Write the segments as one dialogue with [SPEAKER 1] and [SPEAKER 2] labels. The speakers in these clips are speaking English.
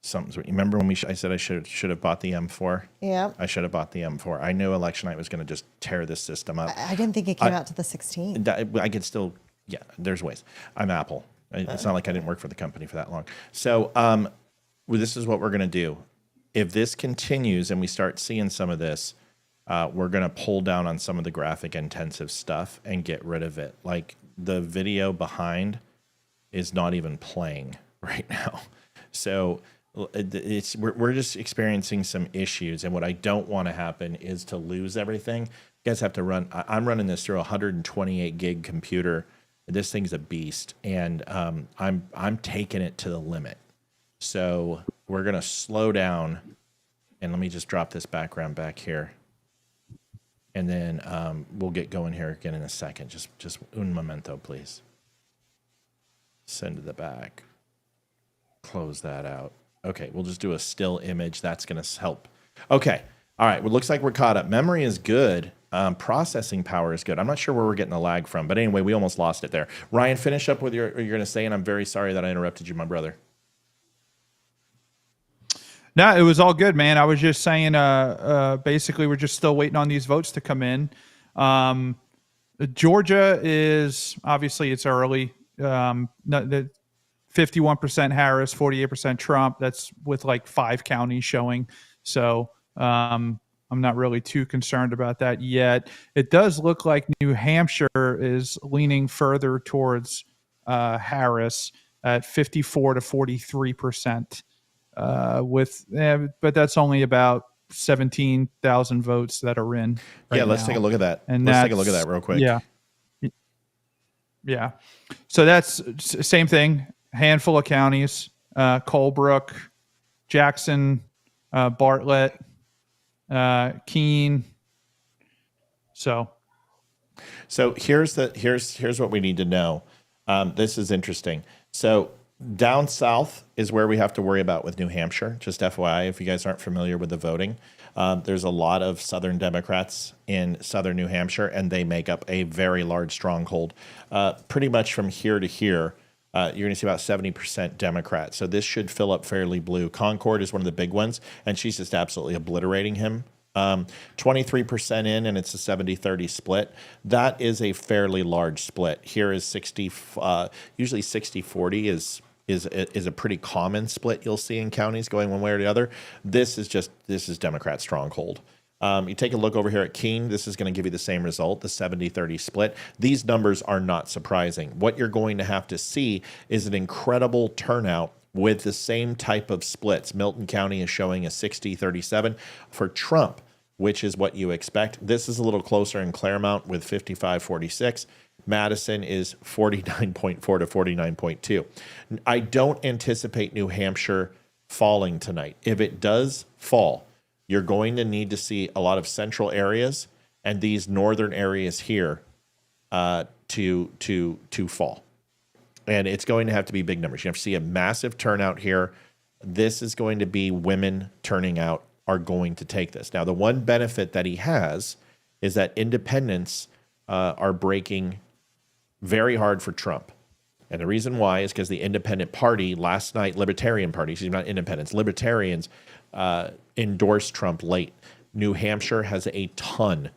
[SPEAKER 1] something's. Remember when I said I should have bought the M4?
[SPEAKER 2] Yeah.
[SPEAKER 1] I should have bought the M4. I knew election night was going to just tear this system up.
[SPEAKER 2] I didn't think it came out to the 16.
[SPEAKER 1] I could still, yeah, there's ways. I'm Apple. It's not like I didn't work for the company for that long. So well, this is what we're going to do. If this continues and we start seeing some of this, we're going to pull down on some of the graphic intensive stuff and get rid of it. Like the video behind is not even playing right now. So we're just experiencing some issues. And what I don't want to happen is to lose everything. You guys have to run. I'm running this through a 128 gig computer. This thing's a beast, and I'm taking it to the limit. So we're gonna slow down, and let me just drop this background back here, and then we'll get going here again in a second. Just un momento, please. Send to the back. Close that out. Okay, we'll just do a still image. That's gonna help. Okay, all right. Well, looks like we're caught up. Memory is good. Processing power is good. I'm not sure where we're getting the lag from, but anyway, we almost lost it there. Ryan, finish up with what you're going to say, and I'm very sorry that I interrupted you, my brother.
[SPEAKER 3] No, it was all good, man. I was just saying, basically, we're just still waiting on these votes to come in. Georgia is obviously it's early. The 51% Harris, 48% Trump. That's with like 5 counties showing. So I'm not really too concerned about that yet. It does look like New Hampshire is leaning further towards Harris at 54 to 43%. But that's only about 17,000 votes that are in.
[SPEAKER 1] Right, yeah, let's take a look at that. And let's take a look at that real quick.
[SPEAKER 3] Yeah. So that's same thing. Handful of counties: Colebrook, Jackson, Bartlett, Keene. So
[SPEAKER 1] here's what we need to know. This is interesting. So down south is where we have to worry about with New Hampshire. Just FYI, if you guys aren't familiar with the voting, there's a lot of Southern Democrats in Southern New Hampshire, and they make up a very large stronghold. Pretty much from here to here, you're going to see about 70% Democrat. So this should fill up fairly blue. Concord is one of the big ones, and she's just absolutely obliterating him. 23% in, and it's a 70-30 split. That is a fairly large split. Here is 60. Usually 60-40 is a pretty common split you'll see in counties going one way or the other. This is Democrat stronghold. You take a look over here at Keene. This is going to give you the same result, the 70-30 split. These numbers are not surprising. What you're going to have to see is an incredible turnout with the same type of splits. Milton County is showing a 60-37 for Trump, which is what you expect. This is a little closer in Claremont with 55-46. Madison is 49.4 to 49.2. I don't anticipate New Hampshire falling tonight. If it does fall, you're going to need to see a lot of central areas and these northern areas here to fall. And it's going to have to be big numbers. You have to see a massive turnout here. This is going to be women turning out are going to take this. Now, the one benefit that he has is that independents are breaking very hard for Trump. And the reason why is because the independent party last night, Libertarian Party, excuse me, not independents, Libertarians endorsed Trump late. New Hampshire has a ton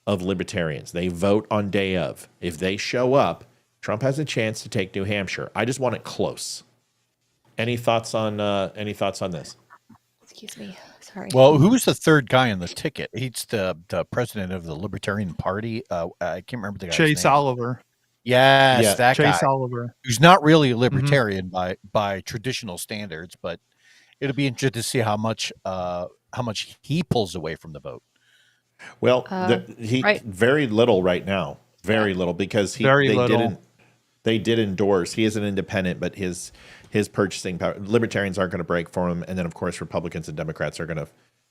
[SPEAKER 1] of Libertarians. They vote on day of. If they show up, Trump has a chance to take New Hampshire. I just want it close. Any thoughts on this?
[SPEAKER 4] Excuse me. Sorry.
[SPEAKER 5] Well, who's the third guy on the ticket? He's the president of the Libertarian Party. I can't remember the guy's name.
[SPEAKER 3] Chase Oliver.
[SPEAKER 5] Yes, that
[SPEAKER 3] Chase
[SPEAKER 5] guy.
[SPEAKER 3] Oliver.
[SPEAKER 5] Who's not really a libertarian by traditional standards, but it'll be interesting to see how much he pulls away from the vote.
[SPEAKER 1] Well, very little right now. Very little because they did endorse. He is an independent, but his purchasing power, libertarians aren't going to break for him, and then of course Republicans and Democrats are going to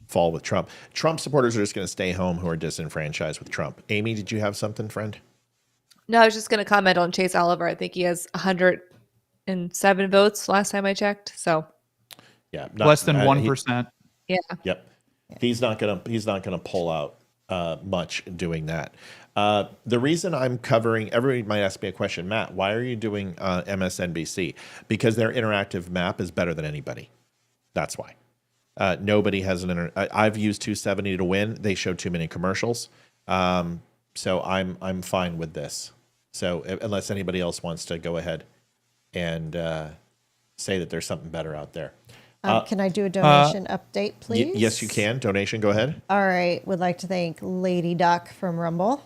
[SPEAKER 1] fall with Trump. Trump supporters are just going to stay home who are disenfranchised with Trump. Amy, did you have something, friend?
[SPEAKER 4] No, I was just going to comment on Chase Oliver. I think he has 107 votes last time I checked. So
[SPEAKER 1] yeah,
[SPEAKER 3] less than 1%.
[SPEAKER 4] Yeah.
[SPEAKER 1] Yep. He's not gonna pull out much doing that. The reason I'm covering, everybody might ask me a question, Matt, why are you doing MSNBC? Because their interactive map is better than anybody. That's why. Nobody has I've used 270 to win. They show too many commercials. So I'm fine with this. So unless anybody else wants to go ahead and say that there's something better out there.
[SPEAKER 2] Can I do a donation update, please?
[SPEAKER 1] Yes, you can. Donation, go ahead.
[SPEAKER 2] All right. Would like to thank Lady Duck from Rumble.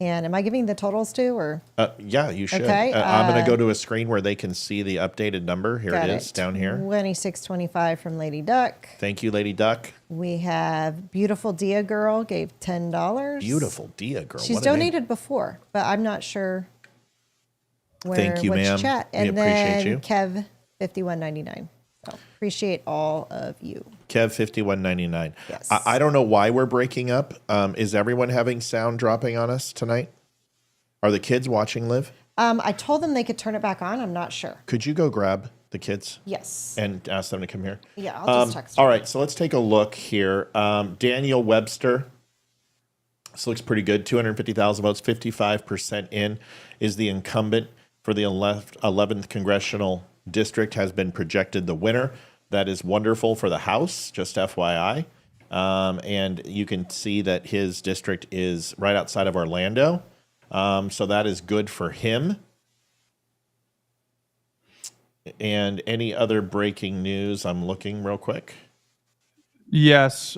[SPEAKER 2] And am I giving the totals too, or?
[SPEAKER 1] Yeah, you should.
[SPEAKER 2] Okay,
[SPEAKER 1] I'm going to go to a screen where they can see the updated number. Here
[SPEAKER 2] Got
[SPEAKER 1] it is, down here.
[SPEAKER 2] 2625 from Lady Duck.
[SPEAKER 1] Thank you, Lady Duck.
[SPEAKER 2] We have Beautiful Dia Girl gave $10.
[SPEAKER 1] Beautiful Dia Girl.
[SPEAKER 2] She's
[SPEAKER 1] What a name.
[SPEAKER 2] donated before, but I'm not sure where.
[SPEAKER 1] Thank you,
[SPEAKER 2] which
[SPEAKER 1] ma'am.
[SPEAKER 2] Chat.
[SPEAKER 1] We
[SPEAKER 2] And
[SPEAKER 1] appreciate
[SPEAKER 2] then
[SPEAKER 1] you.
[SPEAKER 2] Kev 51.99. So appreciate all of you.
[SPEAKER 1] Kev 51.99.
[SPEAKER 2] Yes.
[SPEAKER 1] I don't know why we're breaking up. Is everyone having sound dropping on us tonight? Are the kids watching live?
[SPEAKER 2] I told them they could turn it back on. I'm not sure.
[SPEAKER 1] Could you go grab the kids
[SPEAKER 2] Yes.
[SPEAKER 1] and ask them to come here?
[SPEAKER 2] Yeah, I'll just text
[SPEAKER 1] All
[SPEAKER 2] her.
[SPEAKER 1] right, so let's take a look here. Daniel Webster. This looks pretty good. 250,000 votes, 55% in, is the incumbent for the 11th congressional district, has been projected the winner. That is wonderful for the House, just FYI. And you can see that his district is right outside of Orlando. So that is good for him. And any other breaking news? I'm looking real quick.
[SPEAKER 3] Yes.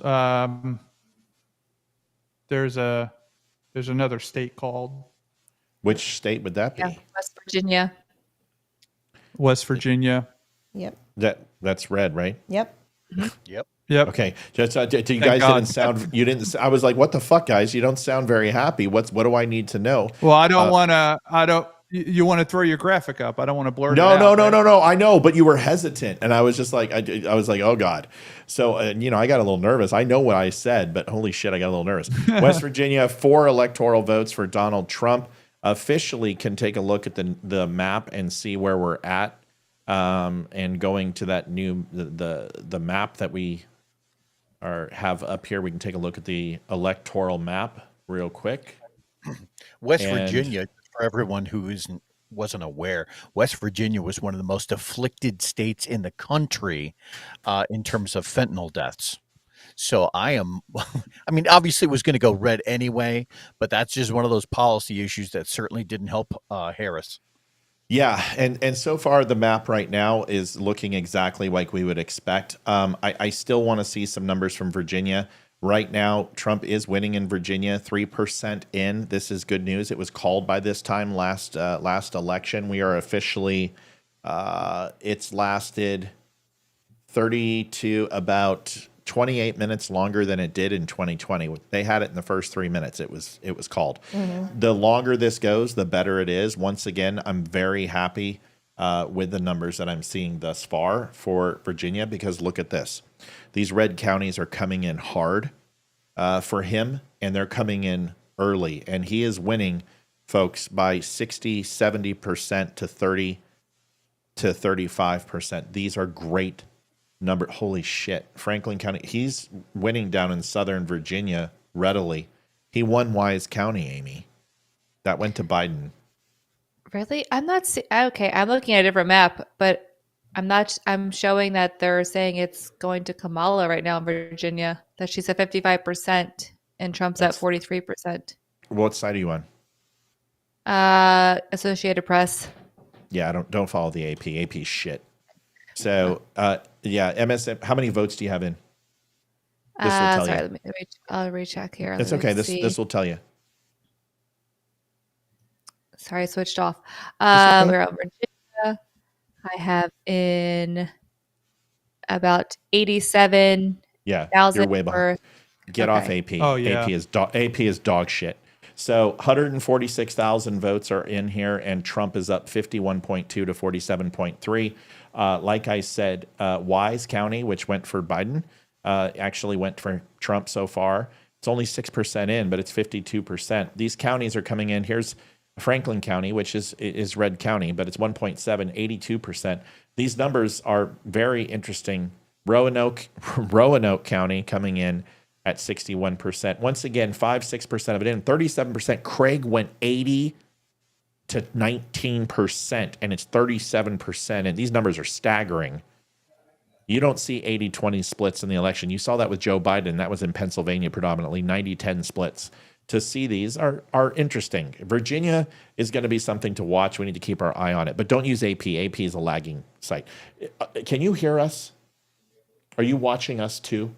[SPEAKER 3] There's another state called
[SPEAKER 1] Which state would that be?
[SPEAKER 4] Yeah, West Virginia.
[SPEAKER 3] West Virginia.
[SPEAKER 2] Yep.
[SPEAKER 1] That's red, right?
[SPEAKER 2] Yep.
[SPEAKER 5] Yep.
[SPEAKER 3] Yep.
[SPEAKER 1] Okay. Just you guys
[SPEAKER 3] God.
[SPEAKER 1] didn't sound. You didn't. I was like, "What the fuck, guys? You don't sound very happy. What do I need to know?"
[SPEAKER 3] Well, I don't want to. I don't. You want to throw your graphic up? I don't want to blur it
[SPEAKER 1] No,
[SPEAKER 3] out.
[SPEAKER 1] no, no,
[SPEAKER 3] right?
[SPEAKER 1] no, no. I know, but you were hesitant, and I was just like, I was like, "Oh God." So I got a little nervous. I know what I said, but holy shit, I got a little nervous. West Virginia, 4 electoral votes for Donald Trump. Officially, can take a look at the map and see where we're at. And going to that new the map that we have up here, we can take a look at the electoral map real quick.
[SPEAKER 5] West
[SPEAKER 1] And-
[SPEAKER 5] Virginia, for everyone who wasn't aware, West Virginia was one of the most afflicted states in the country in terms of fentanyl deaths. So I mean, obviously it was going to go red anyway, but that's just one of those policy issues that certainly didn't help Harris.
[SPEAKER 1] Yeah, and so far the map right now is looking exactly like we would expect. I still want to see some numbers from Virginia. Right now, Trump is winning in Virginia, 3% in. This is good news. It was called by this time last election. We are officially, it's lasted about 28 minutes longer than it did in 2020. They had it in the first 3 minutes. It was called. Mm-hmm. The longer this goes, the better it is. Once again, I'm very happy with the numbers that I'm seeing thus far for Virginia, because look at this. These red counties are coming in hard for him, and they're coming in early. And he is winning, folks, by 60, 70% to 30 to 35%. These are great number. Holy shit. Franklin County, he's winning down in Southern Virginia readily. He won Wise County, Amy. That went to Biden.
[SPEAKER 4] Really? I'm not okay. I'm looking at a different map, but I'm showing that they're saying it's going to Kamala right now in Virginia, that she's at 55% and Trump's at 43%.
[SPEAKER 1] What side are you on?
[SPEAKER 4] Associated Press.
[SPEAKER 1] Yeah, don't follow the AP. AP's shit. So, yeah, MSM, how many votes do you have in? This will tell
[SPEAKER 4] Sorry,
[SPEAKER 1] you.
[SPEAKER 4] I'll recheck here.
[SPEAKER 1] It's
[SPEAKER 4] Let me
[SPEAKER 1] okay.
[SPEAKER 4] see.
[SPEAKER 1] This will tell you.
[SPEAKER 4] Sorry, I switched off.
[SPEAKER 1] okay.
[SPEAKER 4] We're on Virginia. I have in about 87,000.
[SPEAKER 1] Yeah, you're way behind. Get off
[SPEAKER 4] Okay.
[SPEAKER 1] AP.
[SPEAKER 3] Oh, yeah.
[SPEAKER 1] AP is dog shit. So 146,000 votes are in here, and Trump is up 51.2 to 47.3. Like I said, Wise County, which went for Biden, actually went for Trump so far. It's only 6% in, but it's 52%. These counties are coming in. Here's Franklin County, which is red county, but it's 1.7, 82%. These numbers are very interesting. Roanoke County coming in at 61%. Once again, 5-6% of it in, 37%. Craig went 80 to 19%, and it's 37%. And these numbers are staggering. You don't see 80-20 splits in the election. You saw that with Joe Biden. That was in Pennsylvania predominantly, 90-10 splits. To see these are interesting. Virginia is going to be something to watch. We need to keep our eye on it. But don't use AP. AP is a lagging site. Can you hear us? Are you watching us too?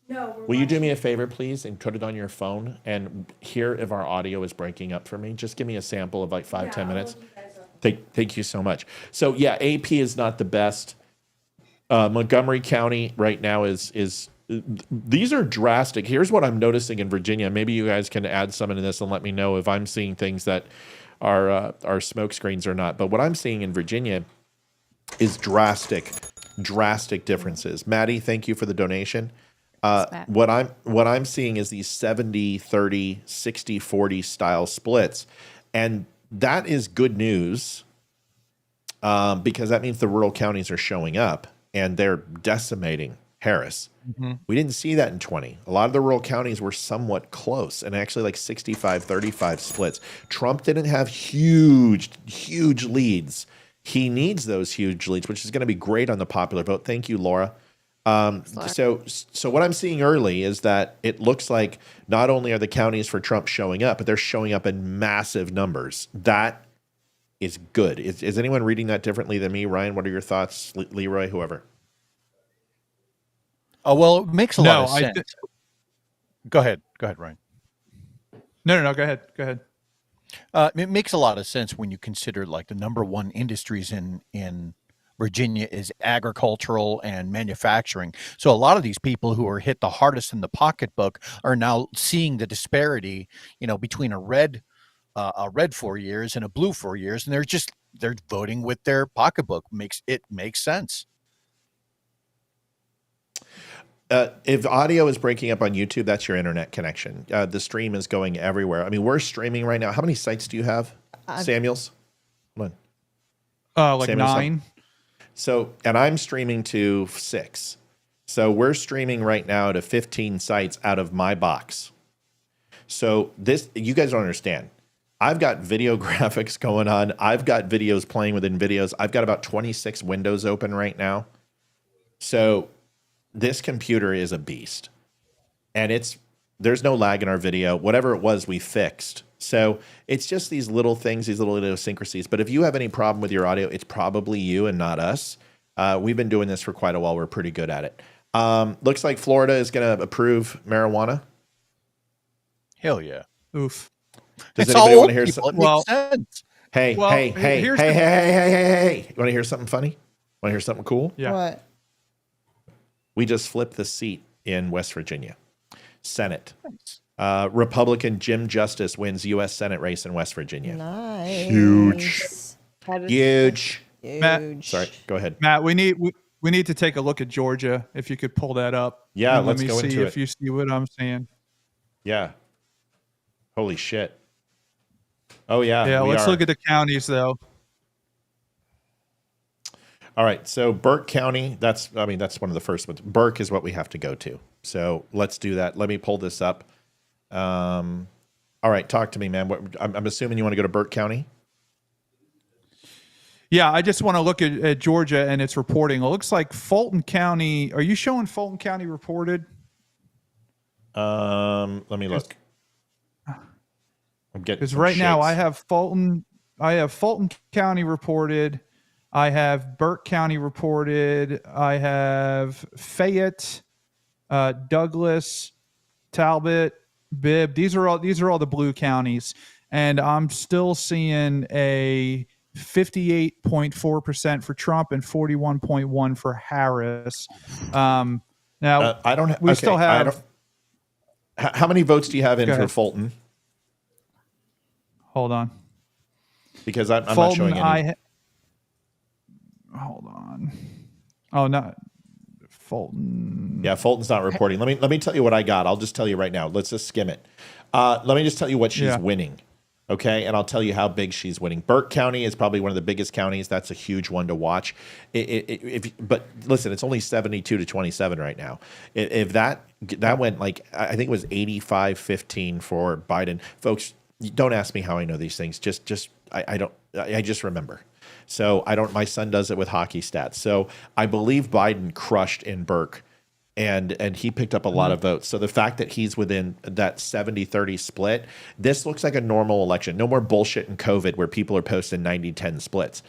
[SPEAKER 2] No.
[SPEAKER 1] Will you do me a favor, please, and put it on your phone and hear if our audio is breaking up for me? Just give me a sample of like 5-10 minutes. Thank you so much. So yeah, AP is not the best. Montgomery County right now is these are drastic. Here's what I'm noticing in Virginia. Maybe you guys can add some into this and let me know if I'm seeing things that are smoke screens or not. But what I'm seeing in Virginia is drastic differences. Maddie, thank you for the donation.
[SPEAKER 4] Matt.
[SPEAKER 1] What I'm seeing is these 70-30, 60-40 style splits, and that is good news because that means the rural counties are showing up and they're decimating Harris. We didn't see that in 20. A lot of the rural counties were somewhat close and actually like 65-35 splits. Trump didn't have huge leads. He needs those huge leads, which is going to be great on the popular vote. Thank you, Laura. So what I'm seeing early is that it looks like not only are the counties for Trump showing up, but they're showing up in massive numbers. That is good. Is anyone reading that differently than me? Ryan, what are your thoughts? Leroy, whoever.
[SPEAKER 5] Oh, well, it makes a lot of
[SPEAKER 3] I
[SPEAKER 5] sense.
[SPEAKER 3] thi-
[SPEAKER 5] Go ahead, Ryan.
[SPEAKER 3] No. Go ahead.
[SPEAKER 5] It makes a lot of sense when you consider like the number one industries in Virginia is agricultural and manufacturing. So a lot of these people who are hit the hardest in the pocketbook are now seeing the disparity, between a red 4 years and a blue 4 years, and they're voting with their pocketbook. Makes sense.
[SPEAKER 1] If audio is breaking up on YouTube, that's your internet connection. The stream is going everywhere. I mean, we're streaming right now. How many sites do you have, Samuels? Come on.
[SPEAKER 3] Like
[SPEAKER 1] Samuel's
[SPEAKER 3] 9.
[SPEAKER 1] So, and I'm streaming to 6. So we're streaming right now to 15 sites out of my box. So you guys don't understand. I've got video graphics going on. I've got videos playing within videos. I've got about 26 windows open right now. So this computer is a beast, and there's no lag in our video. Whatever it was, we fixed. So it's just these little things, these little idiosyncrasies. But if you have any problem with your audio, it's probably you and not us. We've been doing this for quite a while. We're pretty good at it. Looks like Florida is going to approve marijuana.
[SPEAKER 5] Hell yeah.
[SPEAKER 3] Oof.
[SPEAKER 1] Does
[SPEAKER 5] It's
[SPEAKER 1] anybody
[SPEAKER 5] all
[SPEAKER 1] want to hear
[SPEAKER 5] people.
[SPEAKER 1] something?
[SPEAKER 5] It
[SPEAKER 3] Well-
[SPEAKER 5] makes sense.
[SPEAKER 1] Hey,
[SPEAKER 3] Well,
[SPEAKER 1] hey.
[SPEAKER 3] here's
[SPEAKER 1] You want to hear something funny? Want to hear something cool?
[SPEAKER 3] Yeah.
[SPEAKER 2] What?
[SPEAKER 1] We just flipped the seat in West Virginia. Senate. Republican Jim Justice wins U.S. Senate race in West Virginia.
[SPEAKER 2] Nice.
[SPEAKER 1] Huge.
[SPEAKER 4] That is-
[SPEAKER 1] Huge.
[SPEAKER 3] Matt-
[SPEAKER 2] Huge.
[SPEAKER 1] Sorry, go ahead.
[SPEAKER 3] Matt, we need to take a look at Georgia. If you could pull that up.
[SPEAKER 1] Yeah,
[SPEAKER 3] And
[SPEAKER 1] let's
[SPEAKER 3] let me
[SPEAKER 1] go
[SPEAKER 3] see
[SPEAKER 1] into
[SPEAKER 3] if
[SPEAKER 1] it.
[SPEAKER 3] you see what I'm saying.
[SPEAKER 1] Yeah. Holy shit. Oh, yeah.
[SPEAKER 3] Yeah,
[SPEAKER 1] we
[SPEAKER 3] let's
[SPEAKER 1] are.
[SPEAKER 3] look at the counties though.
[SPEAKER 1] All right. So Burke County, that's one of the first ones. Burke is what we have to go to. So let's do that. Let me pull this up. All right. Talk to me, man. I'm assuming you want to go to Burke County?
[SPEAKER 3] Yeah, I just want to look at Georgia and its reporting. It looks like Fulton County. Are you showing Fulton County reported?
[SPEAKER 1] Let me look. I'm getting
[SPEAKER 3] Because
[SPEAKER 1] some
[SPEAKER 3] right now
[SPEAKER 1] shakes.
[SPEAKER 3] I have Fulton County reported. I have Burke County reported. I have Fayette, Douglas, Talbot, Bibb. These are all the blue counties, and I'm still seeing a 58.4% for Trump and 41.1% for Harris. Now
[SPEAKER 1] I don't.
[SPEAKER 3] we still have.
[SPEAKER 1] How many votes do you have in
[SPEAKER 3] Go
[SPEAKER 1] for
[SPEAKER 3] ahead.
[SPEAKER 1] Fulton?
[SPEAKER 3] Hold on.
[SPEAKER 1] Because I'm not
[SPEAKER 3] Fulton,
[SPEAKER 1] showing any.
[SPEAKER 3] Hold on. Oh, not Fulton.
[SPEAKER 1] Yeah, Fulton's not reporting. Let me tell you what I got. I'll just tell you right now. Let's just skim it. Let me just tell you what she's
[SPEAKER 3] Yeah.
[SPEAKER 1] winning. Okay, and I'll tell you how big she's winning. Burke County is probably one of the biggest counties. That's a huge one to watch. But listen, it's only 72-27 right now. If that went like, I think it was 85-15 for Biden. Folks, don't ask me how I know these things. I just remember. So my son does it with hockey stats. So I believe Biden crushed in Burke and he picked up a lot of votes. So the fact that he's within that 70-30 split, this looks like a normal election. No more bullshit in COVID where people are posting 90-10 splits.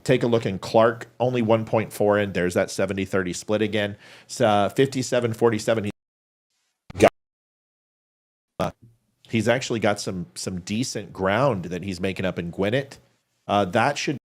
[SPEAKER 1] Take a look in Clark, only 1.4 in. There's that 70-30 split again. So 57-47. He's actually got some decent ground that he's making up in Gwinnett. That should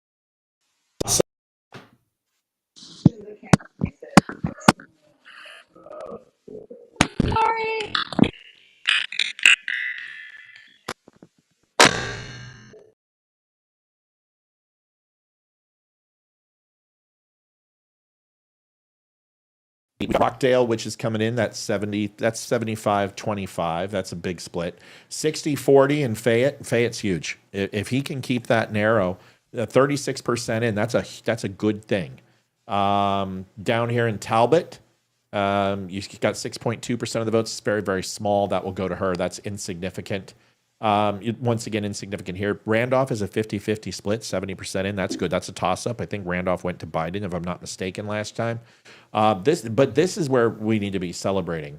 [SPEAKER 1] Rockdale, which is coming in, that's 75-25. That's a big split. 60-40 in Fayette. Fayette's huge. If he can keep that narrow, 36% in, that's a good thing. Down here in Talbot, you've got 6.2% of the votes. It's very, very small. That will go to her. That's insignificant. Once again, insignificant here. Randolph is a 50-50 split, 70% in. That's good. That's a toss-up. I think Randolph went to Biden, if I'm not mistaken, last time. This is where we need to be celebrating.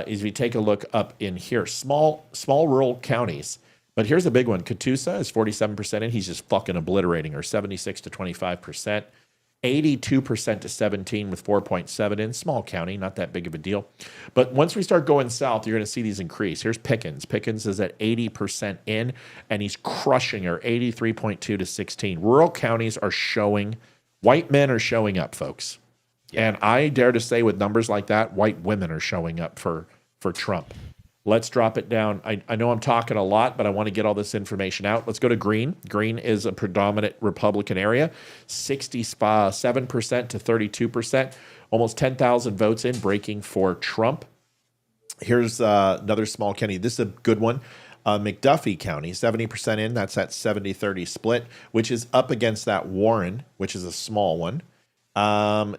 [SPEAKER 1] Is we take a look up in here, small rural counties. But here's a big one. Catoosa is 47% in. He's just fucking obliterating her, 76-25%. 82% to 17 with 4.7 in. Small county, not that big of a deal. But once we start going south, you're going to see these increase. Here's Pickens. Pickens is at 80% in, and he's crushing her, 83.2 to 16. Rural counties are showing, white men are showing up, folks. Yeah. And I dare to say with numbers like that, white women are showing up for Trump. Let's drop it down. I know I'm talking a lot, but I want to get all this information out. Let's go to Greene. Greene is a predominant Republican area, 67% to 32%, almost 10,000 votes in, breaking for Trump. Here's another small county. This is a good one. McDuffie County, 70% in. That's that 70-30 split, which is up against that Warren, which is a small one.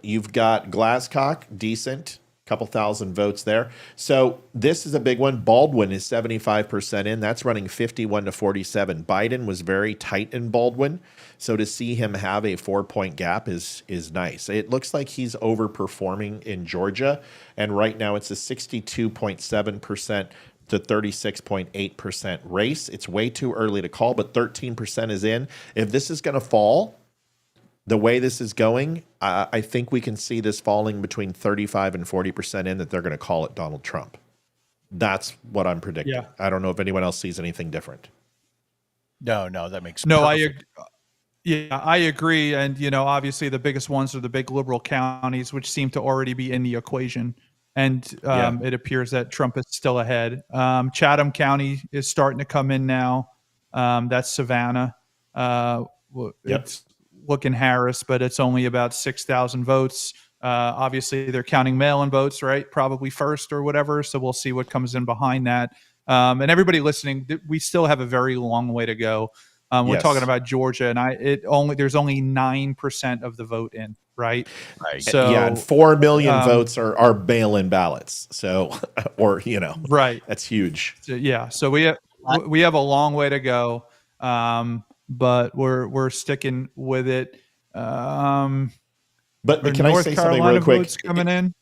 [SPEAKER 1] You've got Glasscock, decent. Couple thousand votes there. So this is a big one. Baldwin is 75% in. That's running 51 to 47. Biden was very tight in Baldwin. So to see him have a 4-point gap is nice. It looks like he's overperforming in Georgia. And right now it's a 62.7% to 36.8% race. It's way too early to call, but 13% is in. If this is going to fall, the way this is going, I think we can see this falling between 35 and 40% in, that they're going to call it Donald Trump. That's what I'm predicting. Yeah. I don't know if anyone else sees anything different.
[SPEAKER 5] No, that makes
[SPEAKER 3] I agree. And, obviously the biggest ones are the big liberal counties, which seem to already be in the equation. And it appears that Trump is still ahead. Chatham County is starting to come in now. That's Savannah. It's looking Harris, but it's only about 6,000 votes. Obviously, they're counting mail-in votes, right? Probably first or whatever. So we'll see what comes in behind that. And everybody listening, we still have a very long way to go. We're talking about Georgia, and there's only 9% of the vote in, right?
[SPEAKER 1] So and 4 million votes are mail-in ballots. So, right, that's huge.
[SPEAKER 3] So we have a long way to go. But we're sticking with it.
[SPEAKER 1] But can I say something real quick?
[SPEAKER 3] Coming in?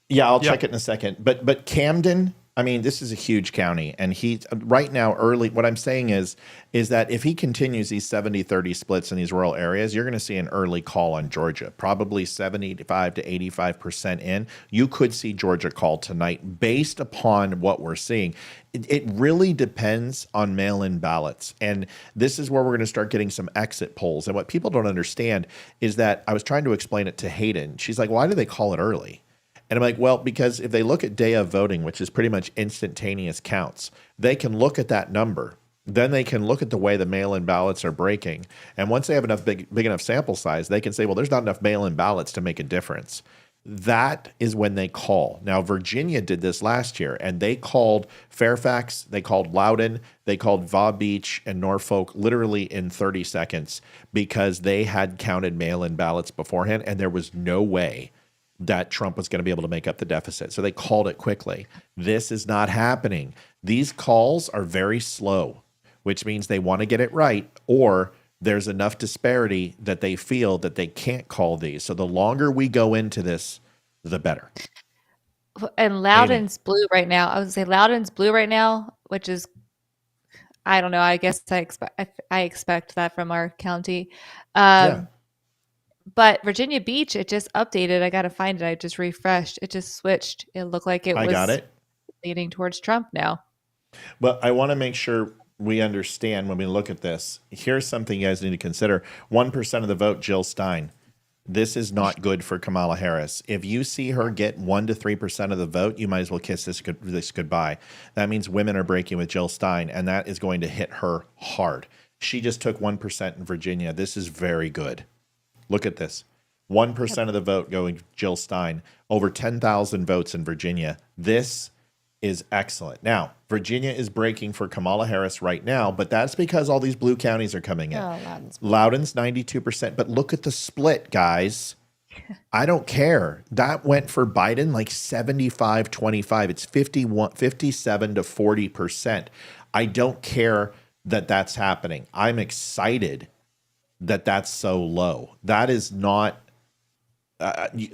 [SPEAKER 1] Yeah, I'll check it in a second. But Camden, I mean, this is a huge county, and he right now early. What I'm saying is that if he continues these 70-30 splits in these rural areas, you're going to see an early call on Georgia, probably 75 to 85% in. You could see Georgia call tonight based upon what we're seeing. It really depends on mail-in ballots, and this is where we're going to start getting some exit polls. And what people don't understand is that I was trying to explain it to Hayden. She's like, "Why do they call it early?" And I'm like, well, because if they look at day of voting, which is pretty much instantaneous counts, they can look at that number. Then they can look at the way the mail-in ballots are breaking. And once they have enough big enough sample size, they can say, well, there's not enough mail-in ballots to make a difference. That is when they call. Now, Virginia did this last year, and they called Fairfax, they called Loudoun, they called Vaugh Beach and Norfolk literally in 30 seconds because they had counted mail-in ballots beforehand, and there was no way that Trump was going to be able to make up the deficit. So they called it quickly. This is not happening. These calls are very slow, which means they want to get it right, or there's enough disparity that they feel that they can't call these. So the longer we go into this, the better.
[SPEAKER 4] And Loudon's blue right now. I would say Loudon's blue right now, which is, I don't know. I guess I expect that from our county.
[SPEAKER 1] Yeah.
[SPEAKER 4] But Virginia Beach, it just updated. I got to find it. I just refreshed. It just switched. It looked like it
[SPEAKER 1] I
[SPEAKER 4] was
[SPEAKER 1] got it.
[SPEAKER 4] leaning towards Trump now.
[SPEAKER 1] But I want to make sure we understand when we look at this. Here's something you guys need to consider. 1% of the vote, Jill Stein. This is not good for Kamala Harris. If you see her get 1 to 3% of the vote, you might as well kiss this goodbye. That means women are breaking with Jill Stein, and that is going to hit her hard. She just took 1% in Virginia. This is very good. Look at this. 1% of the vote going Jill Stein. Over 10,000 votes in Virginia. This is excellent. Now, Virginia is breaking for Kamala Harris right now, but that's because all these blue counties are coming in.
[SPEAKER 2] Oh, Loudon's.
[SPEAKER 1] Loudon's 92%, but look at the split, guys. I don't care. That went for Biden like 75-25. It's 57 to 40%. I don't care that that's happening. I'm excited that that's so low. That is not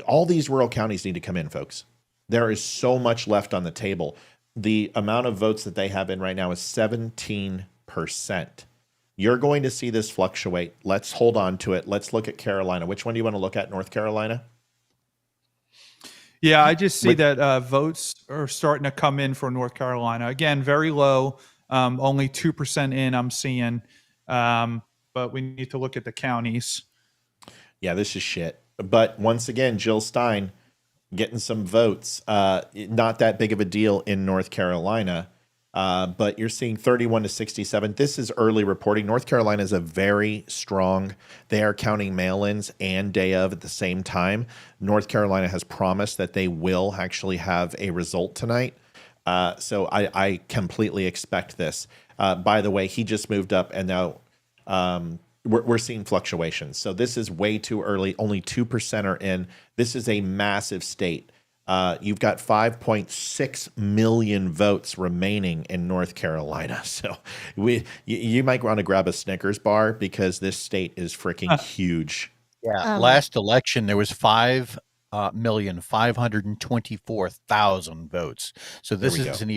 [SPEAKER 1] all these rural counties need to come in, folks. There is so much left on the table. The amount of votes that they have in right now is 17%. You're going to see this fluctuate. Let's hold on to it. Let's look at Carolina. Which one do you want to look at? North Carolina?
[SPEAKER 3] Yeah, I just see that votes are starting to come in for North Carolina. Again, very low, only 2% in I'm seeing. But we need to look at the counties.
[SPEAKER 1] Yeah, this is shit. But once again, Jill Stein getting some votes. Not that big of a deal in North Carolina. But you're seeing 31 to 67. This is early reporting. North Carolina is a very strong. They are counting mail-ins and day of at the same time. North Carolina has promised that they will actually have a result tonight. So I completely expect this. By the way, he just moved up, and now we're seeing fluctuations. So this is way too early. Only 2% are in. This is a massive state. You've got 5.6 million votes remaining in North Carolina. So you might want to grab a Snickers bar because this state is freaking huge.
[SPEAKER 5] Yeah. Last election, there was 5,524,000 votes. So this
[SPEAKER 1] There we go.
[SPEAKER 5] isn't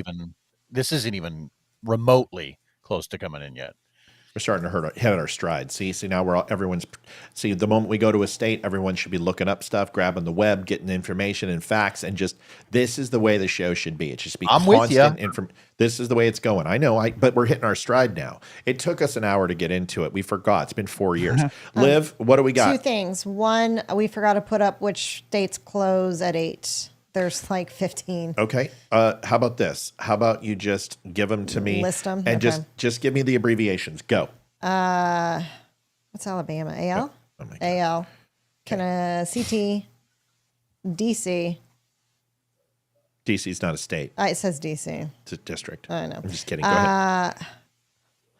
[SPEAKER 5] even remotely close to coming in yet.
[SPEAKER 1] We're starting to hit our stride. See now everyone's the moment we go to a state, everyone should be looking up stuff, grabbing the web, getting information and facts, and just this is the way the show should be. It should be
[SPEAKER 5] I'm with ya.
[SPEAKER 1] This is the way it's going. I know, but we're hitting our stride now. It took us an hour to get into it. We forgot. It's been 4 years. Liv, what do we got?
[SPEAKER 2] 2 things. One, we forgot to put up which states close at 8. There's like 15.
[SPEAKER 1] Okay. How about this? How about you just give them to me?
[SPEAKER 2] List 'em?
[SPEAKER 1] And
[SPEAKER 2] Okay.
[SPEAKER 1] just give me the abbreviations. Go.
[SPEAKER 2] What's Alabama? AL?
[SPEAKER 1] Oh my God.
[SPEAKER 2] AL. CT. DC.
[SPEAKER 1] DC's not a state.
[SPEAKER 2] It says DC.
[SPEAKER 1] It's a district.
[SPEAKER 2] I know.
[SPEAKER 1] I'm just kidding. Go ahead.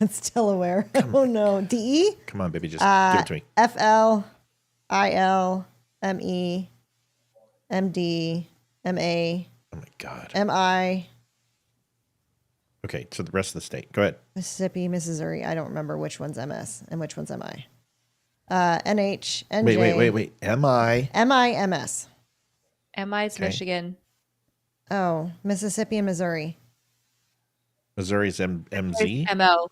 [SPEAKER 2] It's Delaware. Oh no. DE?
[SPEAKER 1] Come on, baby. Just give it to me.
[SPEAKER 2] FL. IL. ME. MD. MA.
[SPEAKER 1] Oh my God.
[SPEAKER 2] MI.
[SPEAKER 1] Okay. So the rest of the state. Go ahead.
[SPEAKER 2] Mississippi, Missouri. I don't remember which one's MS and which one's MI. NH. NJ.
[SPEAKER 1] Wait. MI.
[SPEAKER 2] MI. MS.
[SPEAKER 4] MI's
[SPEAKER 1] Okay.
[SPEAKER 4] Michigan.
[SPEAKER 2] Oh, Mississippi and Missouri.
[SPEAKER 1] Missouri's MZ.
[SPEAKER 4] MO.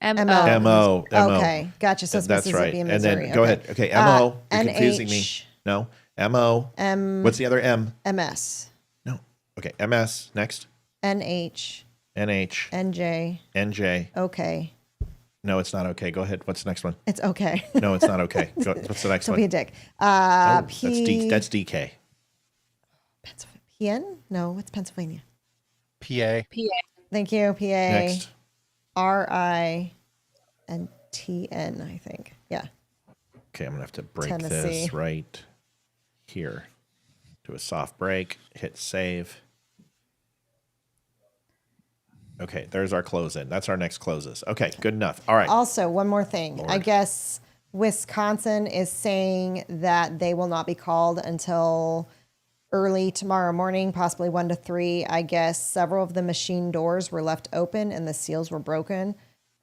[SPEAKER 2] MO.
[SPEAKER 1] MO.
[SPEAKER 2] Okay, gotcha. So it's
[SPEAKER 1] That's
[SPEAKER 2] Mississippi
[SPEAKER 1] right.
[SPEAKER 2] and
[SPEAKER 1] And
[SPEAKER 2] Missouri.
[SPEAKER 1] then go ahead. Okay. MO. You're confusing me.
[SPEAKER 2] NH.
[SPEAKER 1] No. MO. What's the other M?
[SPEAKER 2] MS.
[SPEAKER 1] No. Okay. MS. Next.
[SPEAKER 2] NH.
[SPEAKER 1] NH.
[SPEAKER 2] NJ.
[SPEAKER 1] NJ.
[SPEAKER 2] Okay.
[SPEAKER 1] No, it's not okay. Go ahead. What's the next one?
[SPEAKER 2] It's okay.
[SPEAKER 1] No, it's not okay. What's the next
[SPEAKER 2] Don't
[SPEAKER 1] one?
[SPEAKER 2] be a dick.
[SPEAKER 1] Oh,
[SPEAKER 2] P.
[SPEAKER 1] that's DK.
[SPEAKER 2] PN? No, what's Pennsylvania?
[SPEAKER 5] PA.
[SPEAKER 2] Thank you. PA.
[SPEAKER 1] Next.
[SPEAKER 2] RI and TN, I think. Yeah.
[SPEAKER 1] Okay, I'm gonna have to break
[SPEAKER 2] Tennessee.
[SPEAKER 1] this right here. Do a soft break. Hit save. Okay, there's our close in. That's our next closes. Okay, good enough. All right.
[SPEAKER 2] Also, one more thing. I
[SPEAKER 1] Lord.
[SPEAKER 2] guess Wisconsin is saying that they will not be called until early tomorrow morning, possibly 1 to 3. I guess several of the machine doors were left open and the seals were broken.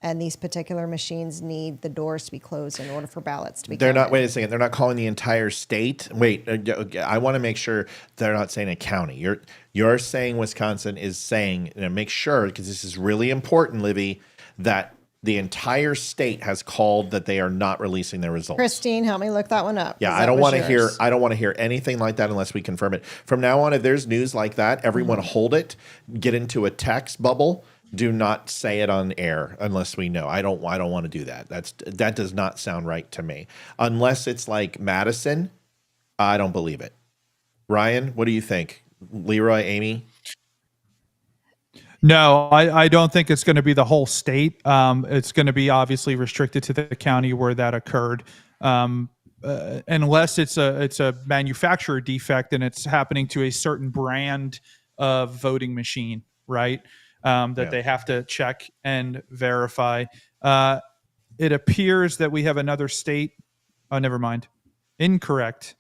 [SPEAKER 2] and these particular machines need the doors to be closed in order for ballots to be
[SPEAKER 1] They're not.
[SPEAKER 2] counted.
[SPEAKER 1] Wait a second. They're not calling the entire state. Wait. I want to make sure they're not saying a county. You're saying Wisconsin is saying. Make sure, because this is really important, Livy, that the entire state has called that they are not releasing their results.
[SPEAKER 2] Christine, help me look that one up.
[SPEAKER 1] Yeah,
[SPEAKER 2] 'cause
[SPEAKER 1] I
[SPEAKER 2] that
[SPEAKER 1] don't
[SPEAKER 2] was
[SPEAKER 1] want to hear.
[SPEAKER 2] yours.
[SPEAKER 1] I don't want to hear anything like that unless we confirm it. From now on, if there's news like that, everyone hold it. Get into a text bubble. Do not say it on air unless we know. I don't want to do that. That does not sound right to me. Unless it's like Madison, I don't believe it. Ryan, what do you think? Leroy, Amy?
[SPEAKER 3] No, I don't think it's going to be the whole state. It's going to be obviously restricted to the county where that occurred, unless it's a manufacturer defect and it's happening to a certain brand of voting machine, right? That they have to check and verify. It appears that we have another state. Oh, never mind. Incorrect.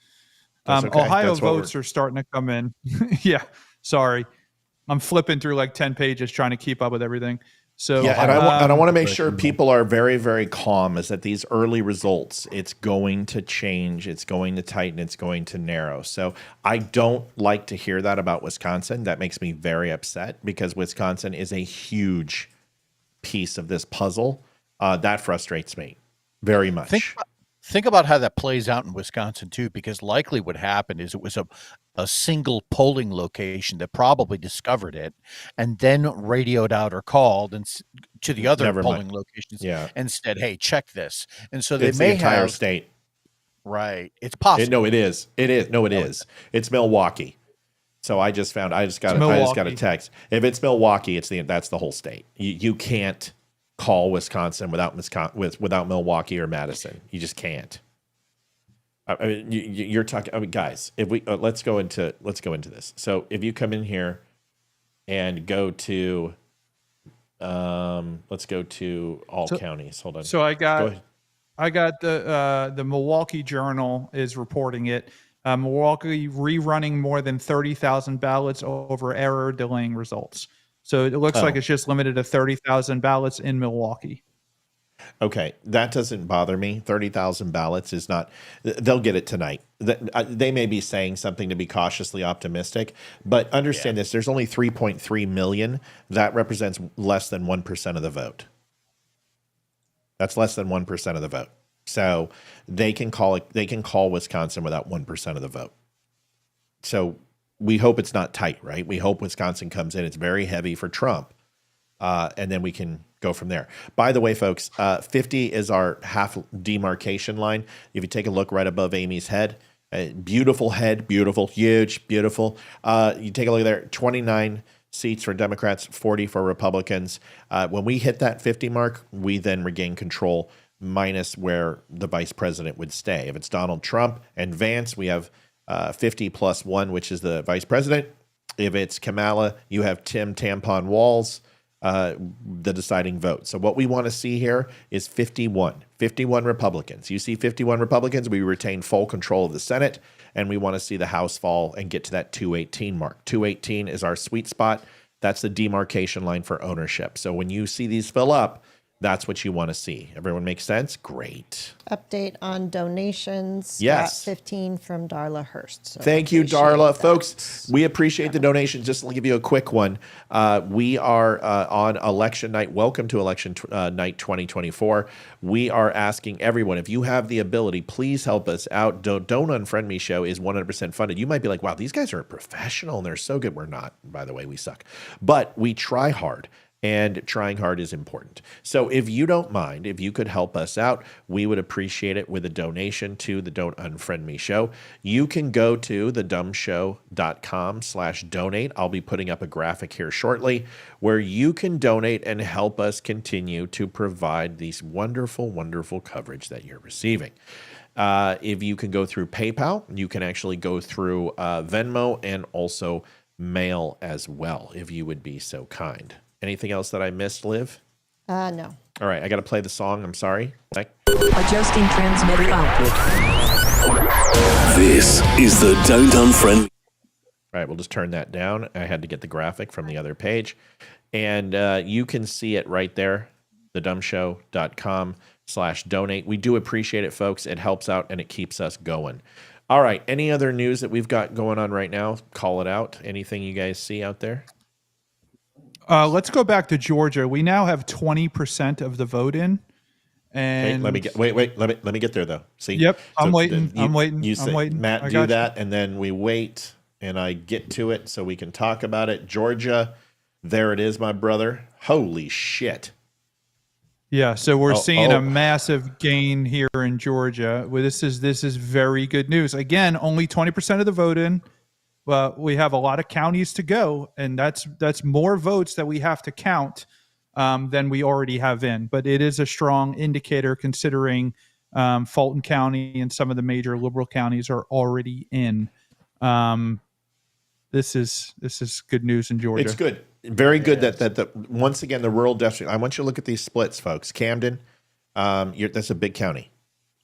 [SPEAKER 1] That's okay.
[SPEAKER 3] Ohio
[SPEAKER 1] That's what
[SPEAKER 3] votes are starting to come in. Yeah, sorry. I'm flipping through like 10 pages trying to keep up with everything. So
[SPEAKER 1] Yeah, and I want to make sure people are very, very calm. Is that these early results? It's going to change. It's going to tighten. It's going to narrow. So I don't like to hear that about Wisconsin. That makes me very upset because Wisconsin is a huge piece of this puzzle. That frustrates me very much.
[SPEAKER 5] Think about how that plays out in Wisconsin too, because likely what happened is it was a single polling location that probably discovered it and then radioed out or called to the other
[SPEAKER 1] Never
[SPEAKER 5] polling
[SPEAKER 1] mind.
[SPEAKER 5] locations
[SPEAKER 1] Yeah.
[SPEAKER 5] and said, "Hey, check this." And so they
[SPEAKER 1] It's
[SPEAKER 5] may
[SPEAKER 1] the entire
[SPEAKER 5] have
[SPEAKER 1] state.
[SPEAKER 5] right. It's possible.
[SPEAKER 1] No, it is. It is. No, it is. It's Milwaukee. So I just got a
[SPEAKER 3] Milwaukee.
[SPEAKER 1] text. If it's Milwaukee, that's the whole state. You can't call Wisconsin without Milwaukee or Madison. You just can't. I mean, you're talking. I mean, guys, if we let's go into this. So if you come in here and go to, let's go to all counties. Hold on.
[SPEAKER 3] So I
[SPEAKER 1] Go
[SPEAKER 3] got
[SPEAKER 1] ahead.
[SPEAKER 3] the Milwaukee Journal is reporting it. Milwaukee rerunning more than 30,000 ballots over error delaying results. So it looks like it's just limited to 30,000 ballots in Milwaukee.
[SPEAKER 1] Okay, that doesn't bother me. 30,000 ballots is not. They'll get it tonight. They may be saying something to be cautiously optimistic, but understand this: there's only 3.3 million. That represents less than 1% of the vote. That's less than 1% of the vote. So they can call it. They can call Wisconsin without 1% of the vote. So we hope it's not tight, right? We hope Wisconsin comes in. It's very heavy for Trump, and then we can go from there. By the way, folks, 50 is our half demarcation line. If you take a look right above Amy's head, beautiful head, beautiful, huge, beautiful. You take a look there, 29 seats for Democrats, 40 for Republicans. When we hit that 50 mark, we then regain control minus where the vice president would stay. If it's Donald Trump and Vance, we have 50 plus 1, which is the vice president. If it's Kamala, you have Tim Tampon Walls, the deciding vote. So what we want to see here is 51 Republicans. You see 51 Republicans, we retain full control of the Senate, and we want to see the House fall and get to that 218 mark. 218 is our sweet spot. That's the demarcation line for ownership. So when you see these fill up, that's what you want to see. Everyone makes sense? Great.
[SPEAKER 2] Update on donations.
[SPEAKER 1] Yes.
[SPEAKER 2] Got 15 from Darla Hurst. So
[SPEAKER 1] Thank you,
[SPEAKER 2] appreciate
[SPEAKER 1] Darla.
[SPEAKER 2] that.
[SPEAKER 1] Folks, we appreciate the donations. Just to give you a quick one, we are on election night. Welcome to election night 2024. We are asking everyone, if you have the ability, please help us out. Don't Unfriend Me show is 100% funded. You might be like, wow, these guys are professional and they're so good. We're not, by the way, we suck. But we try hard. And trying hard is important. So if you don't mind, if you could help us out, we would appreciate it with a donation to the Don't Unfriend Me show. You can go to thedumbshow.com/donate. I'll be putting up a graphic here shortly where you can donate and help us continue to provide these wonderful, wonderful coverage that you're receiving. If you can go through PayPal, you can actually go through Venmo and also mail as well, if you would be so kind. Anything else that I missed, Liv?
[SPEAKER 2] No.
[SPEAKER 1] All right, I got to play the song. I'm sorry.
[SPEAKER 6] Adjusting transmitter output.
[SPEAKER 7] This is the Don't Unfriend Me.
[SPEAKER 1] All right, we'll just turn that down. I had to get the graphic from the other page. And you can see it right there, thedumbshow.com/donate. We do appreciate it, folks. It helps out and it keeps us going. All right. Any other news that we've got going on right now? Call it out. Anything you guys see out there?
[SPEAKER 3] Let's go back to Georgia. We now have 20% of the vote in.
[SPEAKER 1] Okay,
[SPEAKER 3] And
[SPEAKER 1] let me get let me get there though. See,
[SPEAKER 3] Yep, I'm waiting.
[SPEAKER 1] You,
[SPEAKER 3] I'm waiting.
[SPEAKER 1] You
[SPEAKER 3] I'm
[SPEAKER 1] say,
[SPEAKER 3] waiting.
[SPEAKER 1] Matt,
[SPEAKER 3] I
[SPEAKER 1] do
[SPEAKER 3] got you.
[SPEAKER 1] that, and then we wait, and I get to it so we can talk about it. Georgia, there it is, my brother. Holy shit!
[SPEAKER 3] Yeah, so we're seeing
[SPEAKER 1] oh.
[SPEAKER 3] a massive gain here in Georgia. Well, this is very good news. Again, only 20% of the vote in. Well, we have a lot of counties to go, and that's more votes that we have to count than we already have in. But it is a strong indicator considering Fulton County and some of the major liberal counties are already in. This is good news in Georgia.
[SPEAKER 1] It's good, very good that once again the rural district. I want you to look at these splits, folks. Camden, that's a big county.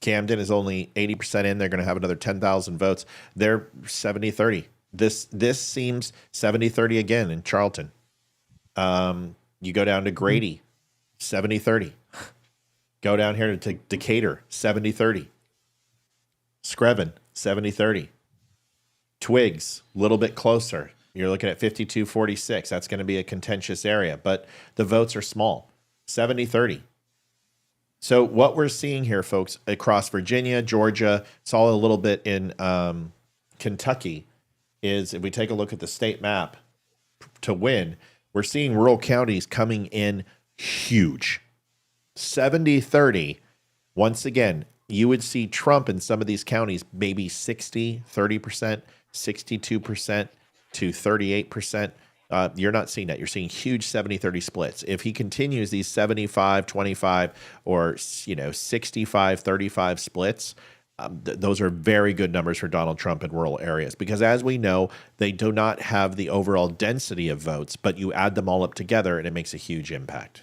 [SPEAKER 1] Camden is only 80% in. They're going to have another 10,000 votes. They're 70-30. This seems 70-30 again in Charlton. You go down to Grady, 70-30. Go down here to Decatur, 70-30. Screven, 70-30. Twigs, a little bit closer. You're looking at 52-46. That's going to be a contentious area, but the votes are small, 70-30. So what we're seeing here, folks, across Virginia, Georgia, saw a little bit in Kentucky, is if we take a look at the state map to win, we're seeing rural counties coming in huge. 70-30. Once again, you would see Trump in some of these counties, maybe 60, 30%, 62% to 38%. You're not seeing that. You're seeing huge 70-30 splits. If he continues these 75-25 or 65-35 splits, those are very good numbers for Donald Trump in rural areas because, as we know, they do not have the overall density of votes, but you add them all up together and it makes a huge impact.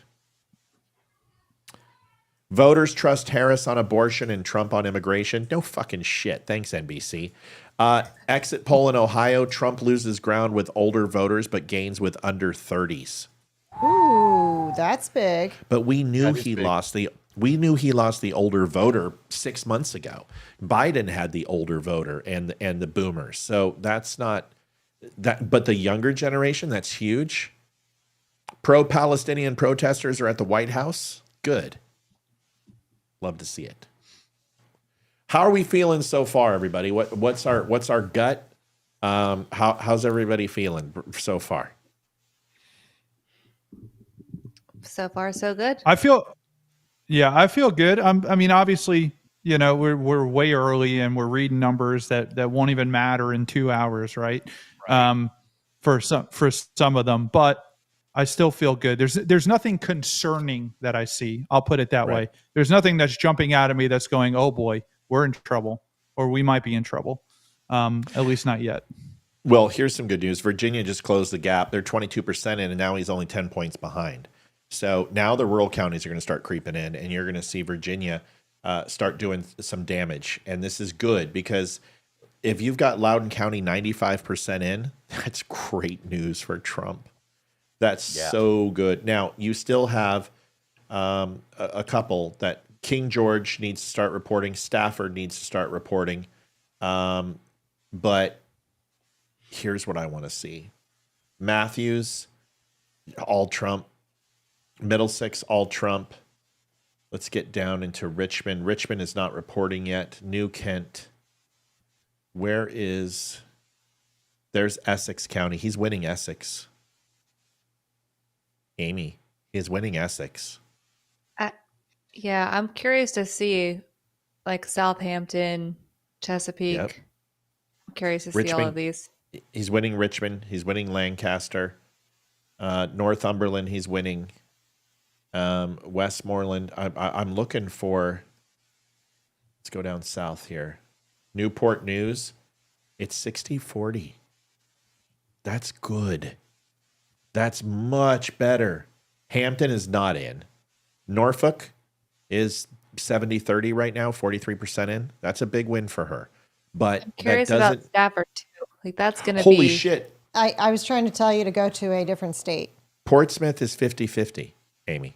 [SPEAKER 1] Voters trust Harris on abortion and Trump on immigration. No fucking shit. Thanks, NBC. Exit poll in Ohio. Trump loses ground with older voters, but gains with under 30s.
[SPEAKER 2] Ooh, that's big.
[SPEAKER 1] But we knew he lost the older voter 6 months ago. Biden had the older voter and the boomers. So that's not that. But the younger generation, that's huge. Pro-Palestinian protesters are at the White House. Good. Love to see it. How are we feeling so far, everybody? What's our gut? How's everybody feeling so far?
[SPEAKER 4] So far, so good.
[SPEAKER 3] I feel good. I mean, obviously, we're way early and we're reading numbers that won't even matter in 2 hours, right? For some of them, but I still feel good. There's nothing concerning that I see. I'll put it that way. There's nothing that's jumping out at me that's going, oh boy, we're in trouble, or we might be in trouble. At least not yet.
[SPEAKER 1] Well, here's some good news. Virginia just closed the gap. They're 22% in, and now he's only 10 points behind. So now the rural counties are going to start creeping in, and you're going to see Virginia start doing some damage. And this is good because if you've got Loudoun County 95% in, that's great news for Trump. That's so good. Now, you still have a couple that King George needs to start reporting. Stafford needs to start reporting. But here's what I want to see. Matthews, all Trump. Middlesex, all Trump. Let's get down into Richmond. Richmond is not reporting yet. New Kent. There's Essex County. He's winning Essex. Amy is winning Essex.
[SPEAKER 4] Yeah, I'm curious to see like Southampton, Chesapeake.
[SPEAKER 1] Yep.
[SPEAKER 4] I'm curious to see all of these.
[SPEAKER 1] He's winning Richmond. He's winning Lancaster. Northumberland, he's winning. Westmoreland. I'm looking for, let's go down south here. Newport News. It's 60-40. That's good. That's much better. Hampton is not in. Norfolk is 70-30 right now, 43% in. That's a big win for her. But
[SPEAKER 4] I'm curious
[SPEAKER 1] that
[SPEAKER 4] about
[SPEAKER 1] doesn't.
[SPEAKER 4] Stafford too. Like that's going to
[SPEAKER 1] Holy
[SPEAKER 4] be.
[SPEAKER 1] shit.
[SPEAKER 2] I was trying to tell you to go to a different state.
[SPEAKER 1] Portsmouth is 50-50, Amy.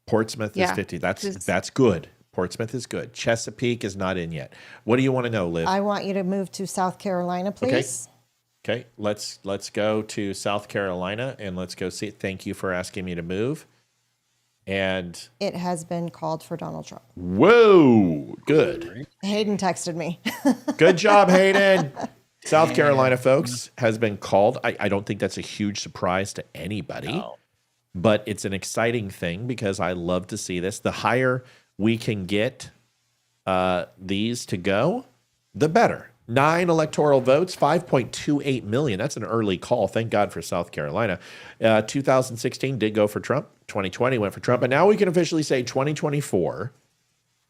[SPEAKER 1] Portsmouth is
[SPEAKER 4] Yeah.
[SPEAKER 1] 50.
[SPEAKER 4] This-
[SPEAKER 1] That's good. Portsmouth is good. Chesapeake is not in yet. What do you want to know, Liv?
[SPEAKER 2] I want you to move to South Carolina, please.
[SPEAKER 1] Okay, let's go to South Carolina and let's go see. Thank you for asking me to move. And
[SPEAKER 2] It has been called for Donald Trump.
[SPEAKER 1] whoa, good.
[SPEAKER 2] Hayden texted me.
[SPEAKER 1] Good job, Hayden. South Carolina, folks, has been called. I don't think that's a huge surprise to anybody, but it's an exciting thing because I love to see this. The higher we can get these to go, the better. 9 electoral votes, 5.28 million. That's an early call. Thank God for South Carolina. 2016 did go for Trump. 2020 went for Trump. And now we can officially say 2024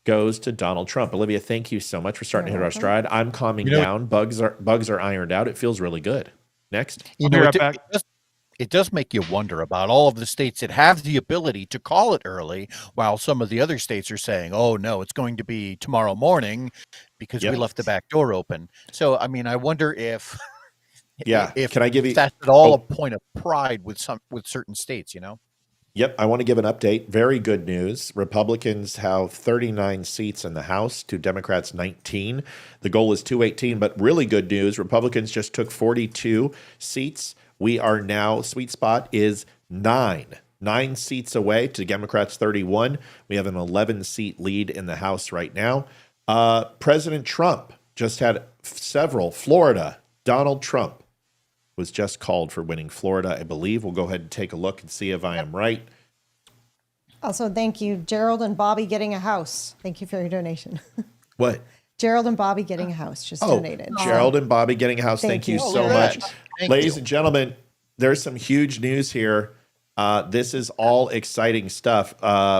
[SPEAKER 1] goes to Donald Trump. Olivia, thank you so much for starting to hit our stride. I'm calming down. Bugs are ironed out. It feels really good. Next.
[SPEAKER 3] I'll be right back.
[SPEAKER 5] It does make you wonder about all of the states that have the ability to call it early, while some of the other states are saying, "Oh no, it's going to be tomorrow morning because we
[SPEAKER 1] Yep.
[SPEAKER 5] left the back door open." So, I mean, I wonder if
[SPEAKER 1] Yeah.
[SPEAKER 5] if
[SPEAKER 1] Can I give you?
[SPEAKER 5] that's at all
[SPEAKER 1] Oh.
[SPEAKER 5] a point of pride with certain states, you know?
[SPEAKER 1] Yep, I want to give an update. Very good news. Republicans have 39 seats in the House to Democrats 19. The goal is 218, but really good news. Republicans just took 42 seats. We are now, sweet spot is 9 seats away to Democrats 31. We have an 11-seat lead in the House right now. President Trump just had several. Florida, Donald Trump was just called for winning Florida, I believe. We'll go ahead and take a look and see if I am right.
[SPEAKER 2] Also, thank you, Gerald and Bobby getting a house. Thank you for your donation.
[SPEAKER 1] What?
[SPEAKER 2] Gerald and Bobby getting a house just donated.
[SPEAKER 1] Gerald and Bobby getting a house. Thank you so
[SPEAKER 5] Look at
[SPEAKER 1] much.
[SPEAKER 5] that. Thank
[SPEAKER 1] Ladies
[SPEAKER 5] you.
[SPEAKER 1] and gentlemen, there's some huge news here. This is all exciting stuff.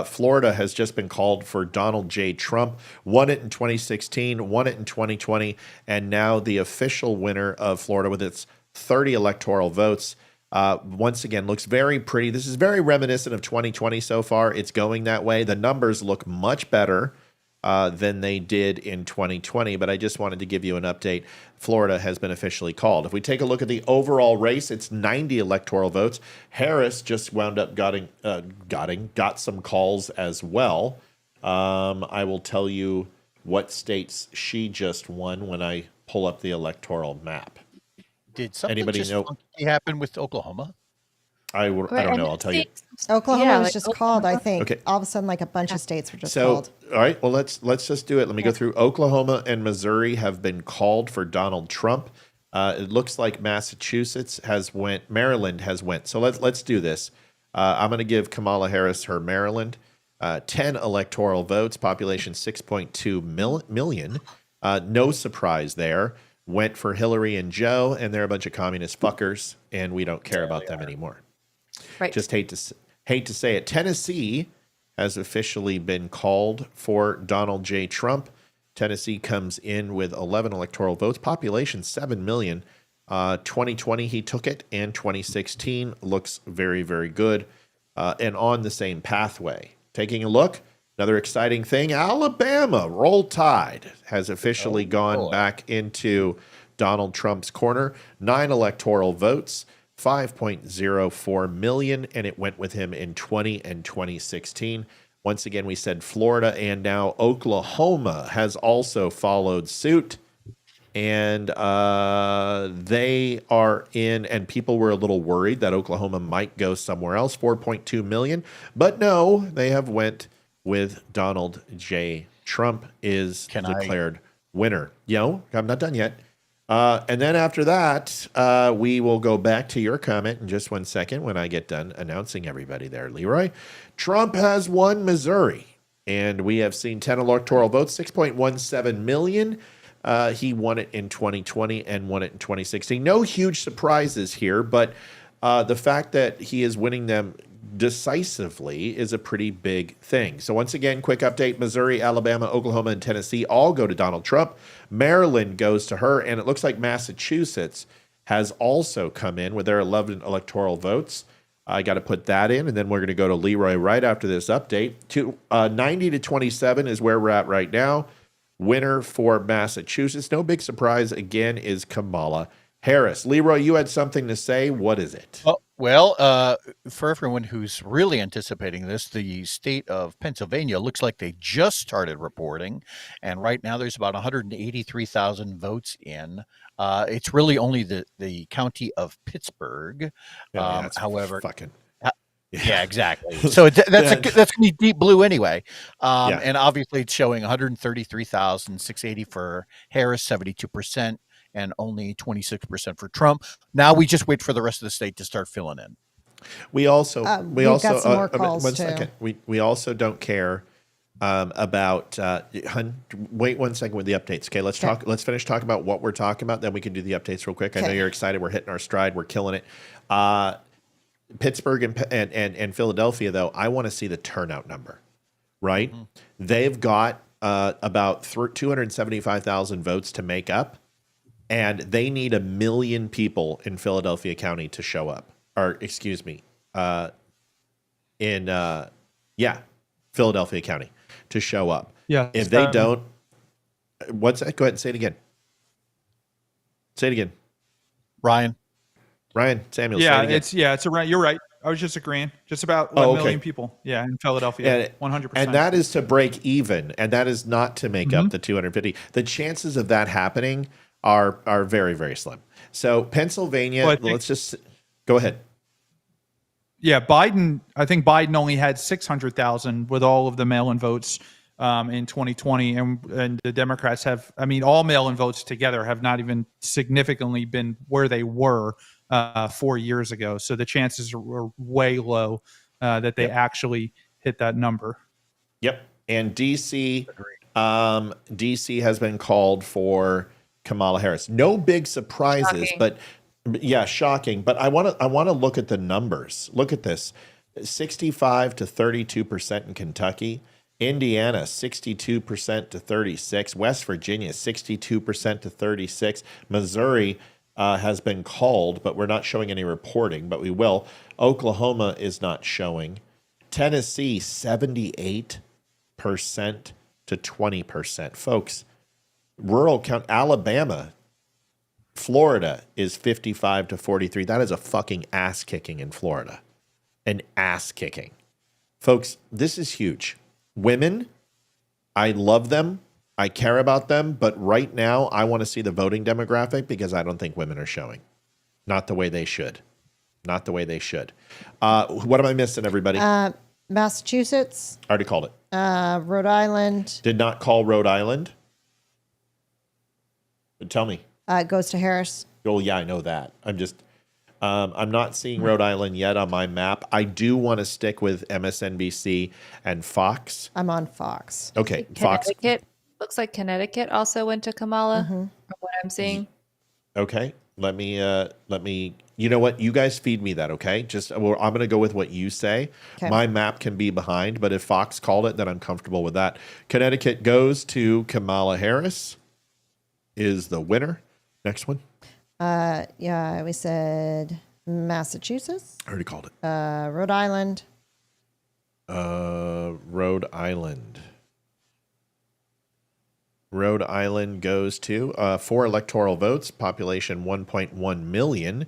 [SPEAKER 1] Florida has just been called for Donald J. Trump. Won it in 2016, won it in 2020, and now the official winner of Florida with its 30 electoral votes. Once again, looks very pretty. This is very reminiscent of 2020 so far. It's going that way. The numbers look much better than they did in 2020, but I just wanted to give you an update. Florida has been officially called. If we take a look at the overall race, it's 90 electoral votes. Harris just wound up got some calls as well. I will tell you what states she just won when I pull up the electoral map.
[SPEAKER 5] Did something
[SPEAKER 1] Anybody
[SPEAKER 5] just
[SPEAKER 1] know-
[SPEAKER 5] funky happen with Oklahoma?
[SPEAKER 1] I don't know. I'll tell you.
[SPEAKER 2] Oklahoma
[SPEAKER 4] Yeah,
[SPEAKER 2] was
[SPEAKER 4] like
[SPEAKER 2] just
[SPEAKER 4] Oklahoma.
[SPEAKER 2] called, I think.
[SPEAKER 1] Okay.
[SPEAKER 2] All of a sudden, like a bunch of states were just
[SPEAKER 1] So,
[SPEAKER 2] called.
[SPEAKER 1] all right, well, let's just do it. Let me go through. Oklahoma and Missouri have been called for Donald Trump. It looks like Massachusetts has went. Maryland has went. So let's do this. I'm going to give Kamala Harris her Maryland. 10 electoral votes, population 6.2 million. No surprise there. Went for Hillary and Joe, and they're a bunch of communist fuckers, and we don't care about them anymore.
[SPEAKER 4] Right.
[SPEAKER 1] Just hate to say it. Tennessee has officially been called for Donald J. Trump. Tennessee comes in with 11 electoral votes, population 7 million. 2020 he took it, and 2016 looks very, very good, and on the same pathway. Taking a look, another exciting thing: Alabama, Roll Tide, has officially gone back into Donald Trump's corner. 9 electoral votes. 5.04 million, and it went with him in 20 and 2016. Once again, we said Florida, and now Oklahoma has also followed suit, and they are in, and people were a little worried that Oklahoma might go somewhere else, 4.2 million, but no, they have went with Donald J. Trump is declared winner. I'm not done yet. And then after that, we will go back to your comment in just 1 second when I get done announcing everybody there, Leroy. Trump has won Missouri, and we have seen 10 electoral votes, 6.17 million. He won it in 2020 and won it in 2016. No huge surprises here, but the fact that he is winning them decisively is a pretty big thing. So once again, quick update: Missouri, Alabama, Oklahoma, and Tennessee all go to Donald Trump. Maryland goes to her, and it looks like Massachusetts has also come in with their 11 electoral votes. I got to put that in, and then we're going to go to Leroy right after this update. 90 to 27 is where we're at right now. Winner for Massachusetts, no big surprise again, is Kamala Harris. Leroy, you had something to say. What is it?
[SPEAKER 5] Oh, well, for everyone who's really anticipating this, the state of Pennsylvania looks like they just started reporting, and right now there's about 183,000 votes in. It's really only the county of Pittsburgh.
[SPEAKER 1] Yeah, that's
[SPEAKER 5] However,
[SPEAKER 1] fucking.
[SPEAKER 5] yeah, exactly. So that's
[SPEAKER 1] Yeah.
[SPEAKER 5] that's gonna be deep blue anyway.
[SPEAKER 1] Yeah.
[SPEAKER 5] And obviously it's showing 133,680 for Harris, 72%, and only 26% for Trump. Now we just wait for the rest of the state to start filling in.
[SPEAKER 1] We also
[SPEAKER 2] we've got some more calls,
[SPEAKER 1] one
[SPEAKER 2] too.
[SPEAKER 1] second. We also don't care about wait 1 second with the updates. Okay, let's finish talking about what we're talking about, then we can do the updates real quick. I know
[SPEAKER 2] Okay.
[SPEAKER 1] you're excited. We're hitting our stride. We're killing it. Pittsburgh and Philadelphia, though, I want to see the turnout number, right? They've got about 275,000 votes to make up, and they need 1 million people in Philadelphia County to show up. Or, excuse me, Philadelphia County to show up.
[SPEAKER 3] Yeah.
[SPEAKER 1] If they don't, what's that? Go ahead and say it again. Say it again.
[SPEAKER 5] Ryan.
[SPEAKER 1] Ryan Samuels.
[SPEAKER 3] Yeah,
[SPEAKER 1] say it again.
[SPEAKER 3] it's around. You're right. I was just agreeing. Just about
[SPEAKER 1] Oh,
[SPEAKER 3] 1
[SPEAKER 1] okay.
[SPEAKER 3] million people. Yeah, in Philadelphia. 100%.
[SPEAKER 1] And that is to break even, and that is not to make up the 250. The chances of that happening are very, very slim. So Pennsylvania,
[SPEAKER 3] Well, I think-
[SPEAKER 1] let's just go ahead.
[SPEAKER 3] Yeah, Biden. I think Biden only had 600,000 with all of the mail-in votes in 2020, and the Democrats have. I mean, all mail-in votes together have not even significantly been where they were 4 years ago. So the chances are way low that they actually hit that number.
[SPEAKER 1] Yep. And DC has been called for Kamala Harris. No big surprises,
[SPEAKER 4] Shocking.
[SPEAKER 1] but yeah, shocking. But I want to look at the numbers. Look at this: 65 to 32% in Kentucky, Indiana 62% to 36, West Virginia 62% to 36, Missouri has been called, but we're not showing any reporting, but we will. Oklahoma is not showing. Tennessee 78% to 20%. Folks, rural count Alabama, Florida is 55 to 43. That is a fucking ass kicking in Florida. An ass kicking. Folks, this is huge. Women, I love them. I care about them, but right now I want to see the voting demographic because I don't think women are showing. Not the way they should. Not the way they should. What am I missing, everybody?
[SPEAKER 2] Massachusetts,
[SPEAKER 1] Already called it.
[SPEAKER 2] Rhode Island,
[SPEAKER 1] Did not call Rhode Island. Tell me.
[SPEAKER 2] goes to Harris.
[SPEAKER 1] Oh, yeah, I know that. I'm not seeing Rhode Island yet on my map. I do want to stick with MSNBC and Fox.
[SPEAKER 2] I'm on Fox.
[SPEAKER 1] Okay, Fox.
[SPEAKER 4] Connecticut looks like Connecticut also went to Kamala. From what I'm seeing.
[SPEAKER 1] Okay, let me. You know what? You guys feed me that. Okay, I'm going to go with what you say.
[SPEAKER 2] Okay.
[SPEAKER 1] My map can be behind, but if Fox called it, then I'm comfortable with that. Connecticut goes to Kamala Harris. Is the winner. Next one.
[SPEAKER 2] Yeah, we said Massachusetts,
[SPEAKER 1] I already called it.
[SPEAKER 2] Rhode Island,
[SPEAKER 1] Rhode Island. Rhode Island goes to 4 electoral votes, population 1.1 million,